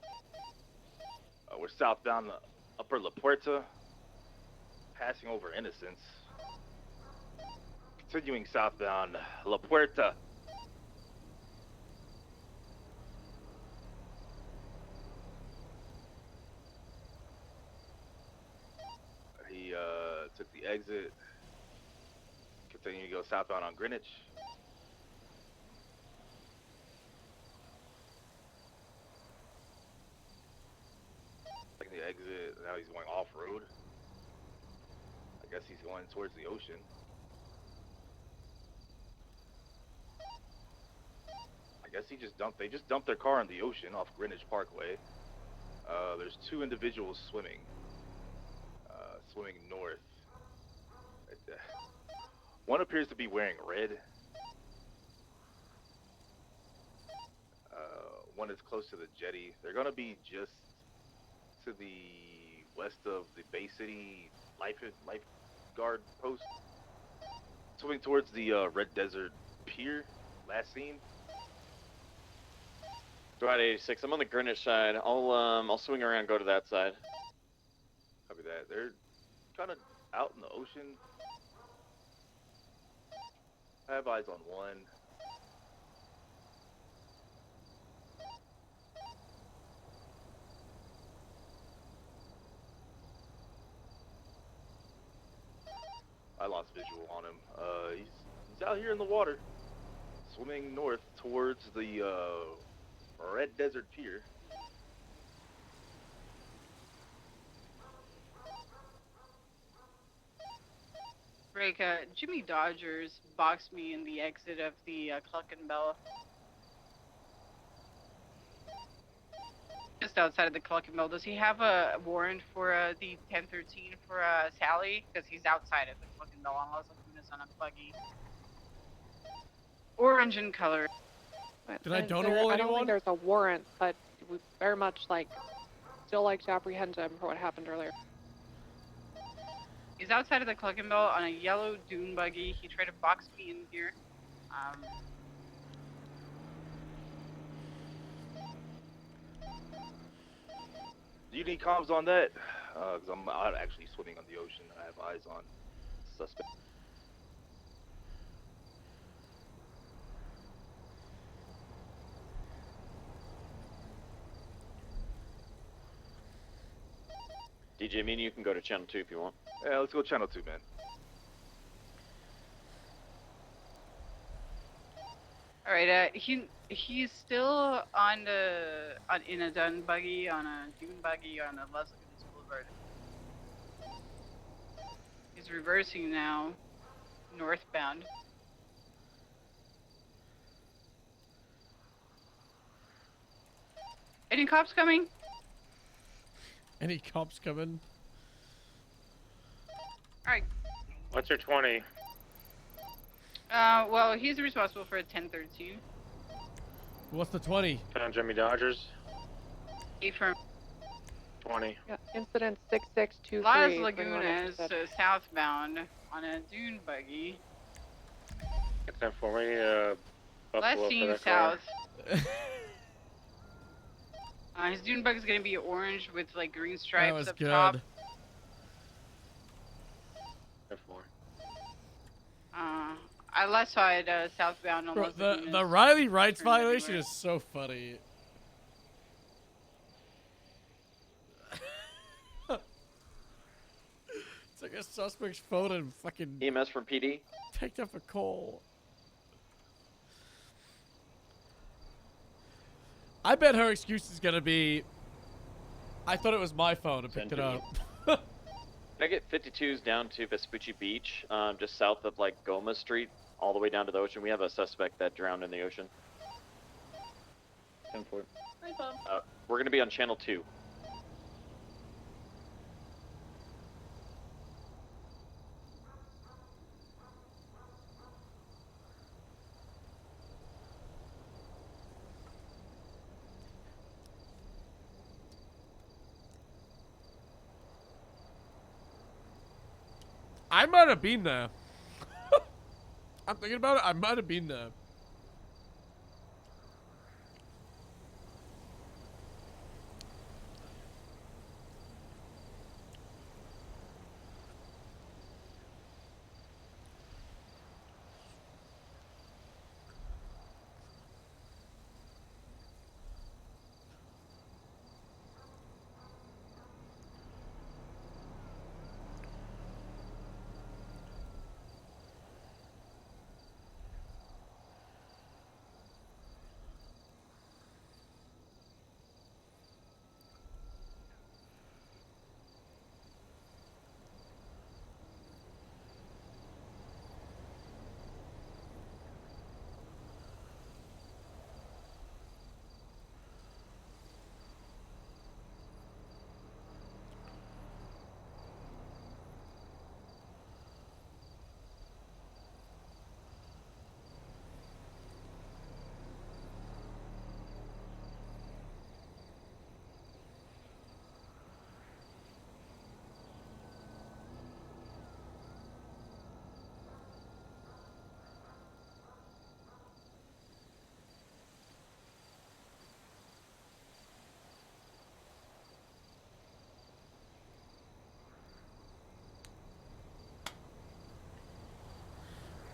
We're southbound Upper La Puerta, passing over Innocence. Continuing southbound La Puerta. He took the exit. Continuing to go southbound on Greenwich. Taking the exit, now he's going off-road. I guess he's going towards the ocean. I guess they just dumped their car in the ocean off Greenwich Parkway. There's 2 individuals swimming north. One appears to be wearing red. One is close to the jetty. They're gonna be just to the west of the Bay City lifeguard post. Swimming towards the Red Desert Pier, last seen. 2 out of 86. I'm on the Greenwich side. I'll swing around and go to that side. Copy that. They're kind of out in the ocean. I have eyes on one. I lost visual on him. He's out here in the water, swimming north towards the Red Desert Pier. break. Jimmy Dodgers boxed me in the exit of the Cluck and Bell. Just outside of the Cluck and Bell. Does he have a warrant for the 1013 for Sally? Because he's outside of the Cluck and Bell, unless Laguna's on a buggy. Orange in color. Did I don't I roll don't anyone? think there's a warrant, but we very much still like to apprehend him for what happened earlier. He's outside of the Clucking Bell on a yellow dune buggy. He tried to box me in here. Do you need comms on that? Because I'm out actually swimming on the ocean. I have eyes on suspect. DJ, me and you can go to channel 2 if you want. Yeah, let's go channel 2, man. All right. He's still in a dune buggy on a Las Lagunas Boulevard. He's reversing now, northbound. Any cops coming? Any cops coming? Alright. What's your 20? Well, he's responsible for a 1013. What's the 20? Jimmy Dodgers. Affirm. 20. Yeah, incident 6623. Las if anyone Lagunas, interested. southbound on a dune buggy. It's 10-4. We need Buffalo Last for seen that car. south. His dune bug is gonna be orange with like green That stripes was up good. top. 10-4. I last saw it southbound on Bro, Las the Lagunas. Riley rights Turned violation everywhere. is so funny. It's like a suspect's phone and fucking EMS from PD. picked up a call. I bet her excuse is gonna be, I thought it was my phone and picked it up. Can I get 52s down to Vespucci Beach, just south of like Goma Street, all the way down to the ocean? We have a suspect that drowned in the ocean. 10-4. We're gonna be on channel 2. I might have been there. I'm thinking about it. I might have been there.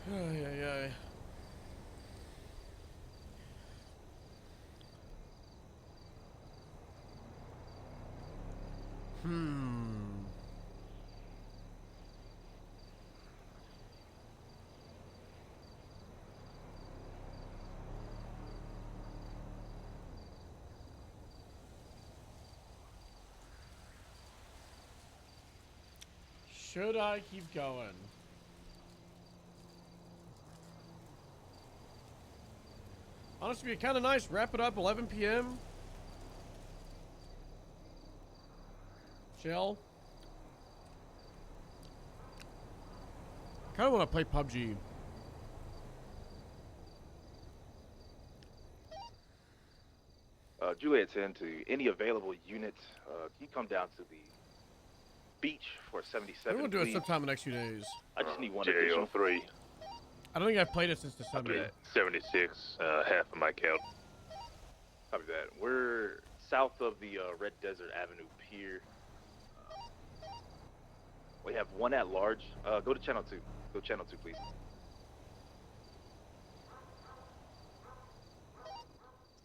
Ay, ay, ay. Should I keep going? Honestly, it'd be kind of nice. Wrap it up 11 p.m. Chill. Kind of want to play PUBG. Juliet 10 to any available unit. Can you come down to the Beach for 77. Maybe we'll do it please. sometime in the next few days. I just need one additional. JO3. I don't think I've played it since December. 76, half of my count. Copy that. We're south of the Red Desert Avenue Pier. We have one at large. Go to channel 2. Go channel 2, please.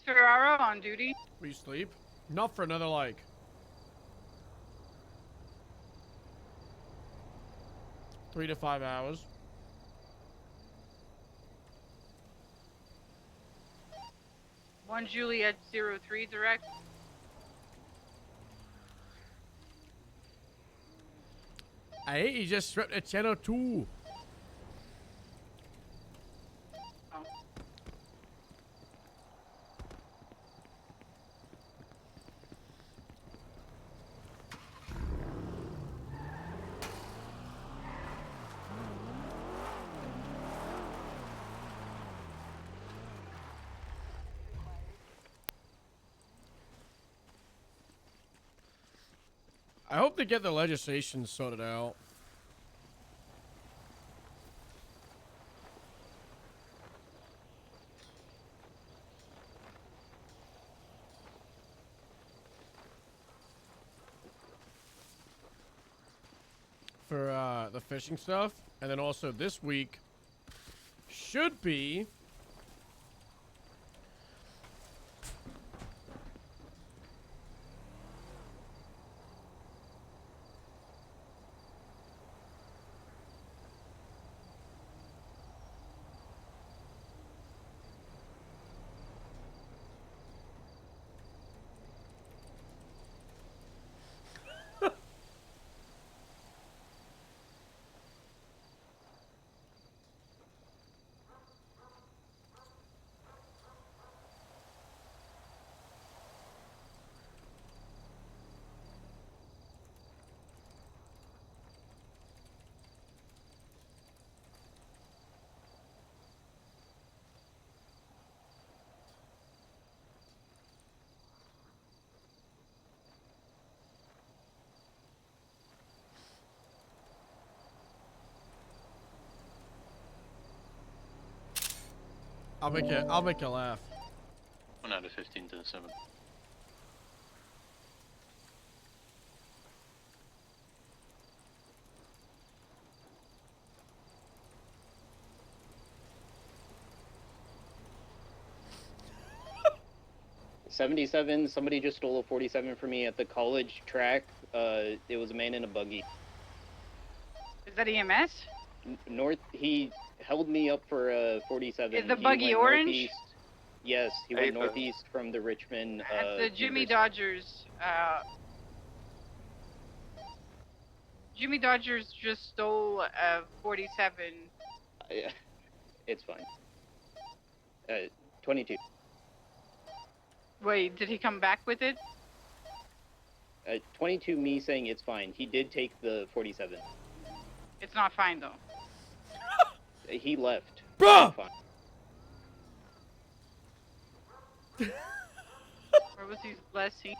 Ferraro on duty. Will you sleep? Not for another, like... 3 to 5 hours. One Juliet 03 direct. Hey, he just stripped at channel 2. I hope they get the legislation sorted out. For the fishing stuff. And then also this week should be I'll make you laugh. 1 out of 15 to 7. '77. Somebody just stole a 47 from me at the college track. It was a man in a buggy. Is that EMS? North. He held me up for a 47. Is the He buggy went orange? northeast. Yes, he went northeast from the Richmond. At the Jimmy University. Dodgers. Jimmy Dodgers just stole a 47. It's fine. 22. Wait, did he come back with it? 22. Me saying it's fine. He did take the 47. It's not fine though. He left. Bruh! Fine. Where was he last seen?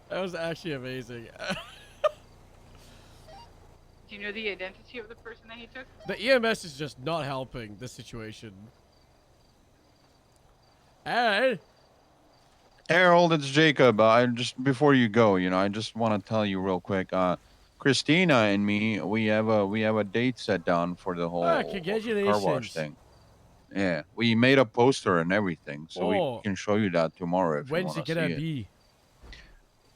That was actually amazing. Do you know the identity of the person that he took? The EMS is just not helping the situation. Hey. Harold, it's Jacob. I just before you go, I just want to tell you real quick. Christina and me, we have a date set down for the whole car wash Congratulations. thing. Yeah, we made a poster and everything, so Oh. we can show you that tomorrow if When's you it want to gonna see it. be?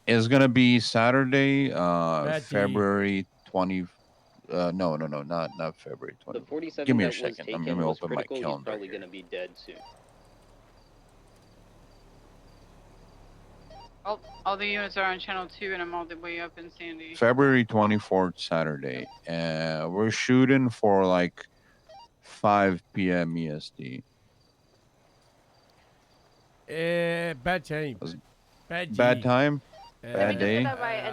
It's gonna be Saturday, That February 20. No, not February 20. The 47 Give me a that was second. Let taken me was open my critical. He's calendar. probably gonna be dead soon. All the units are on channel 2 and I'm all the way up in Sandy. February 24th, Saturday. We're shooting for like 5 p.m. EST. Bad time. Bad time? Let me Bad just day? get that right.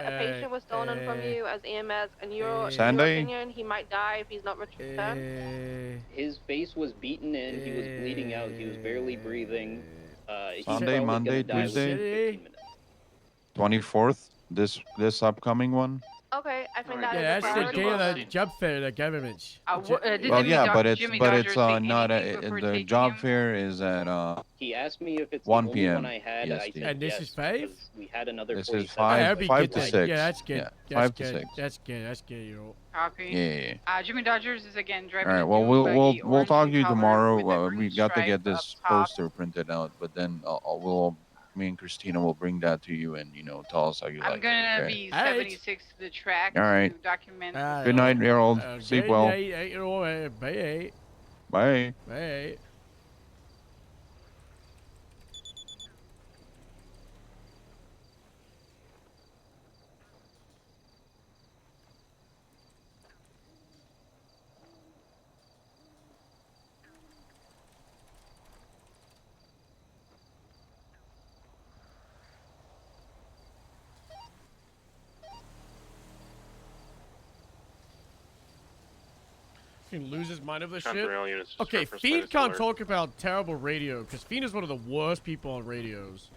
A patient was stolen from you as EMS, and in your Sunday? opinion, he might die if he's not returned. His face was beaten in. He was bleeding out. He was barely breathing. He's Sunday, probably Monday, gonna die within Tuesday? 15 minutes. 24th. This upcoming one. Okay, I think Alright, that is Yeah, a that's the priority. day of the job fair, the government. Did Well, Jimmy, yeah, but it's Jimmy but Dodger it's say not anything before the taking job him? fair is at He asked me if it's 1 the only one p.m. I had. I EST. said And this yes, is 5? because we had another This 47. is 5 that'd be 5 good to then. 6. Yeah, that's good. Yeah, That's 5 to good. 6. That's good. That's good, you know. Copy. Yeah. Jimmy Dodgers is again driving All right. a Well, dune buggy, we'll orange talk in to you color tomorrow. with a We green got to stripe get up this top. poster printed out, but then me and Christina will bring that to you and tell us how you I'm like gonna it. Okay. be 76 to the track All right. to document. Good night, Harold. Sleep Good well. night. Bye. Bye. Bye. He loses his mind over this shit. Contrail units just Okay, reference Fiend latest can't alert. talk about terrible radio, because Fiend is one of the worst people on radios.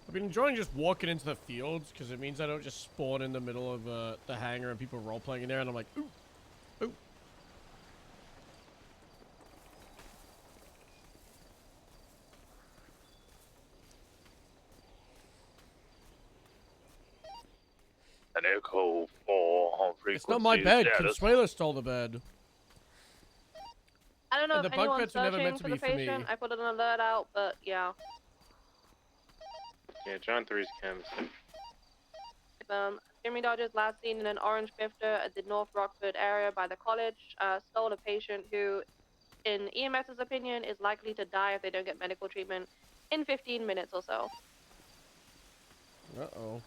I've been enjoying just walking into the fields because it means I don't just spawn in the middle of the hangar and people role playing in there, and I'm like, ooh, ooh. An echo for home frequencies. It's not my bed. Status. Consuelo stole the bed. I don't know And if the bunk anyone's beds were never searching meant to for be the for me. patient. I put an alert out, but yeah. Yeah, John 3's canvas. Jimmy Dodger's last seen in an orange Bifter at the North Rockford area by the college. Stole a patient who, in EMS's opinion, is likely to die if they don't get medical treatment in 15 minutes or so. Uh-oh.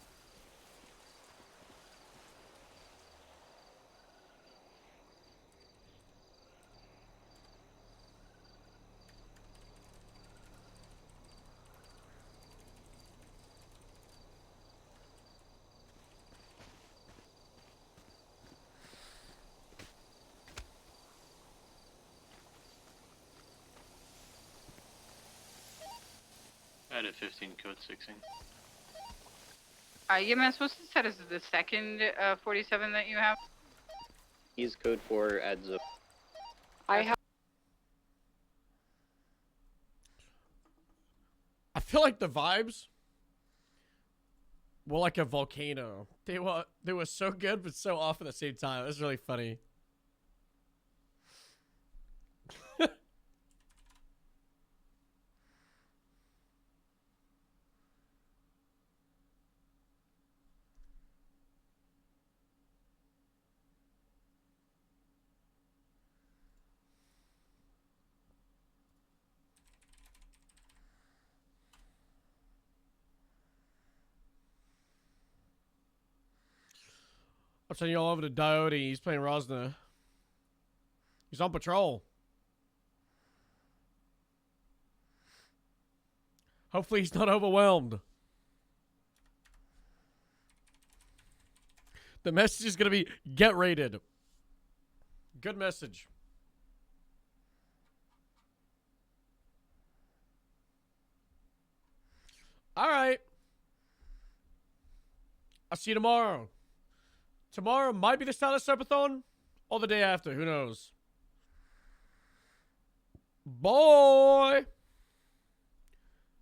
Edit 15, code 16. EMS, what's the status of the second 47 that you have? He's code 4 at Zoe. I have. I feel like the vibes were like a volcano. They were so good but so off at the same time. It was really funny. I'm sending you all over to Diode. He's playing Rosner. He's on patrol. Hopefully he's not overwhelmed. The message is going to be, get raided. Good message. All right. I'll see you tomorrow. Tomorrow might be the start of Serpathon, or the day after. Who knows? Boy.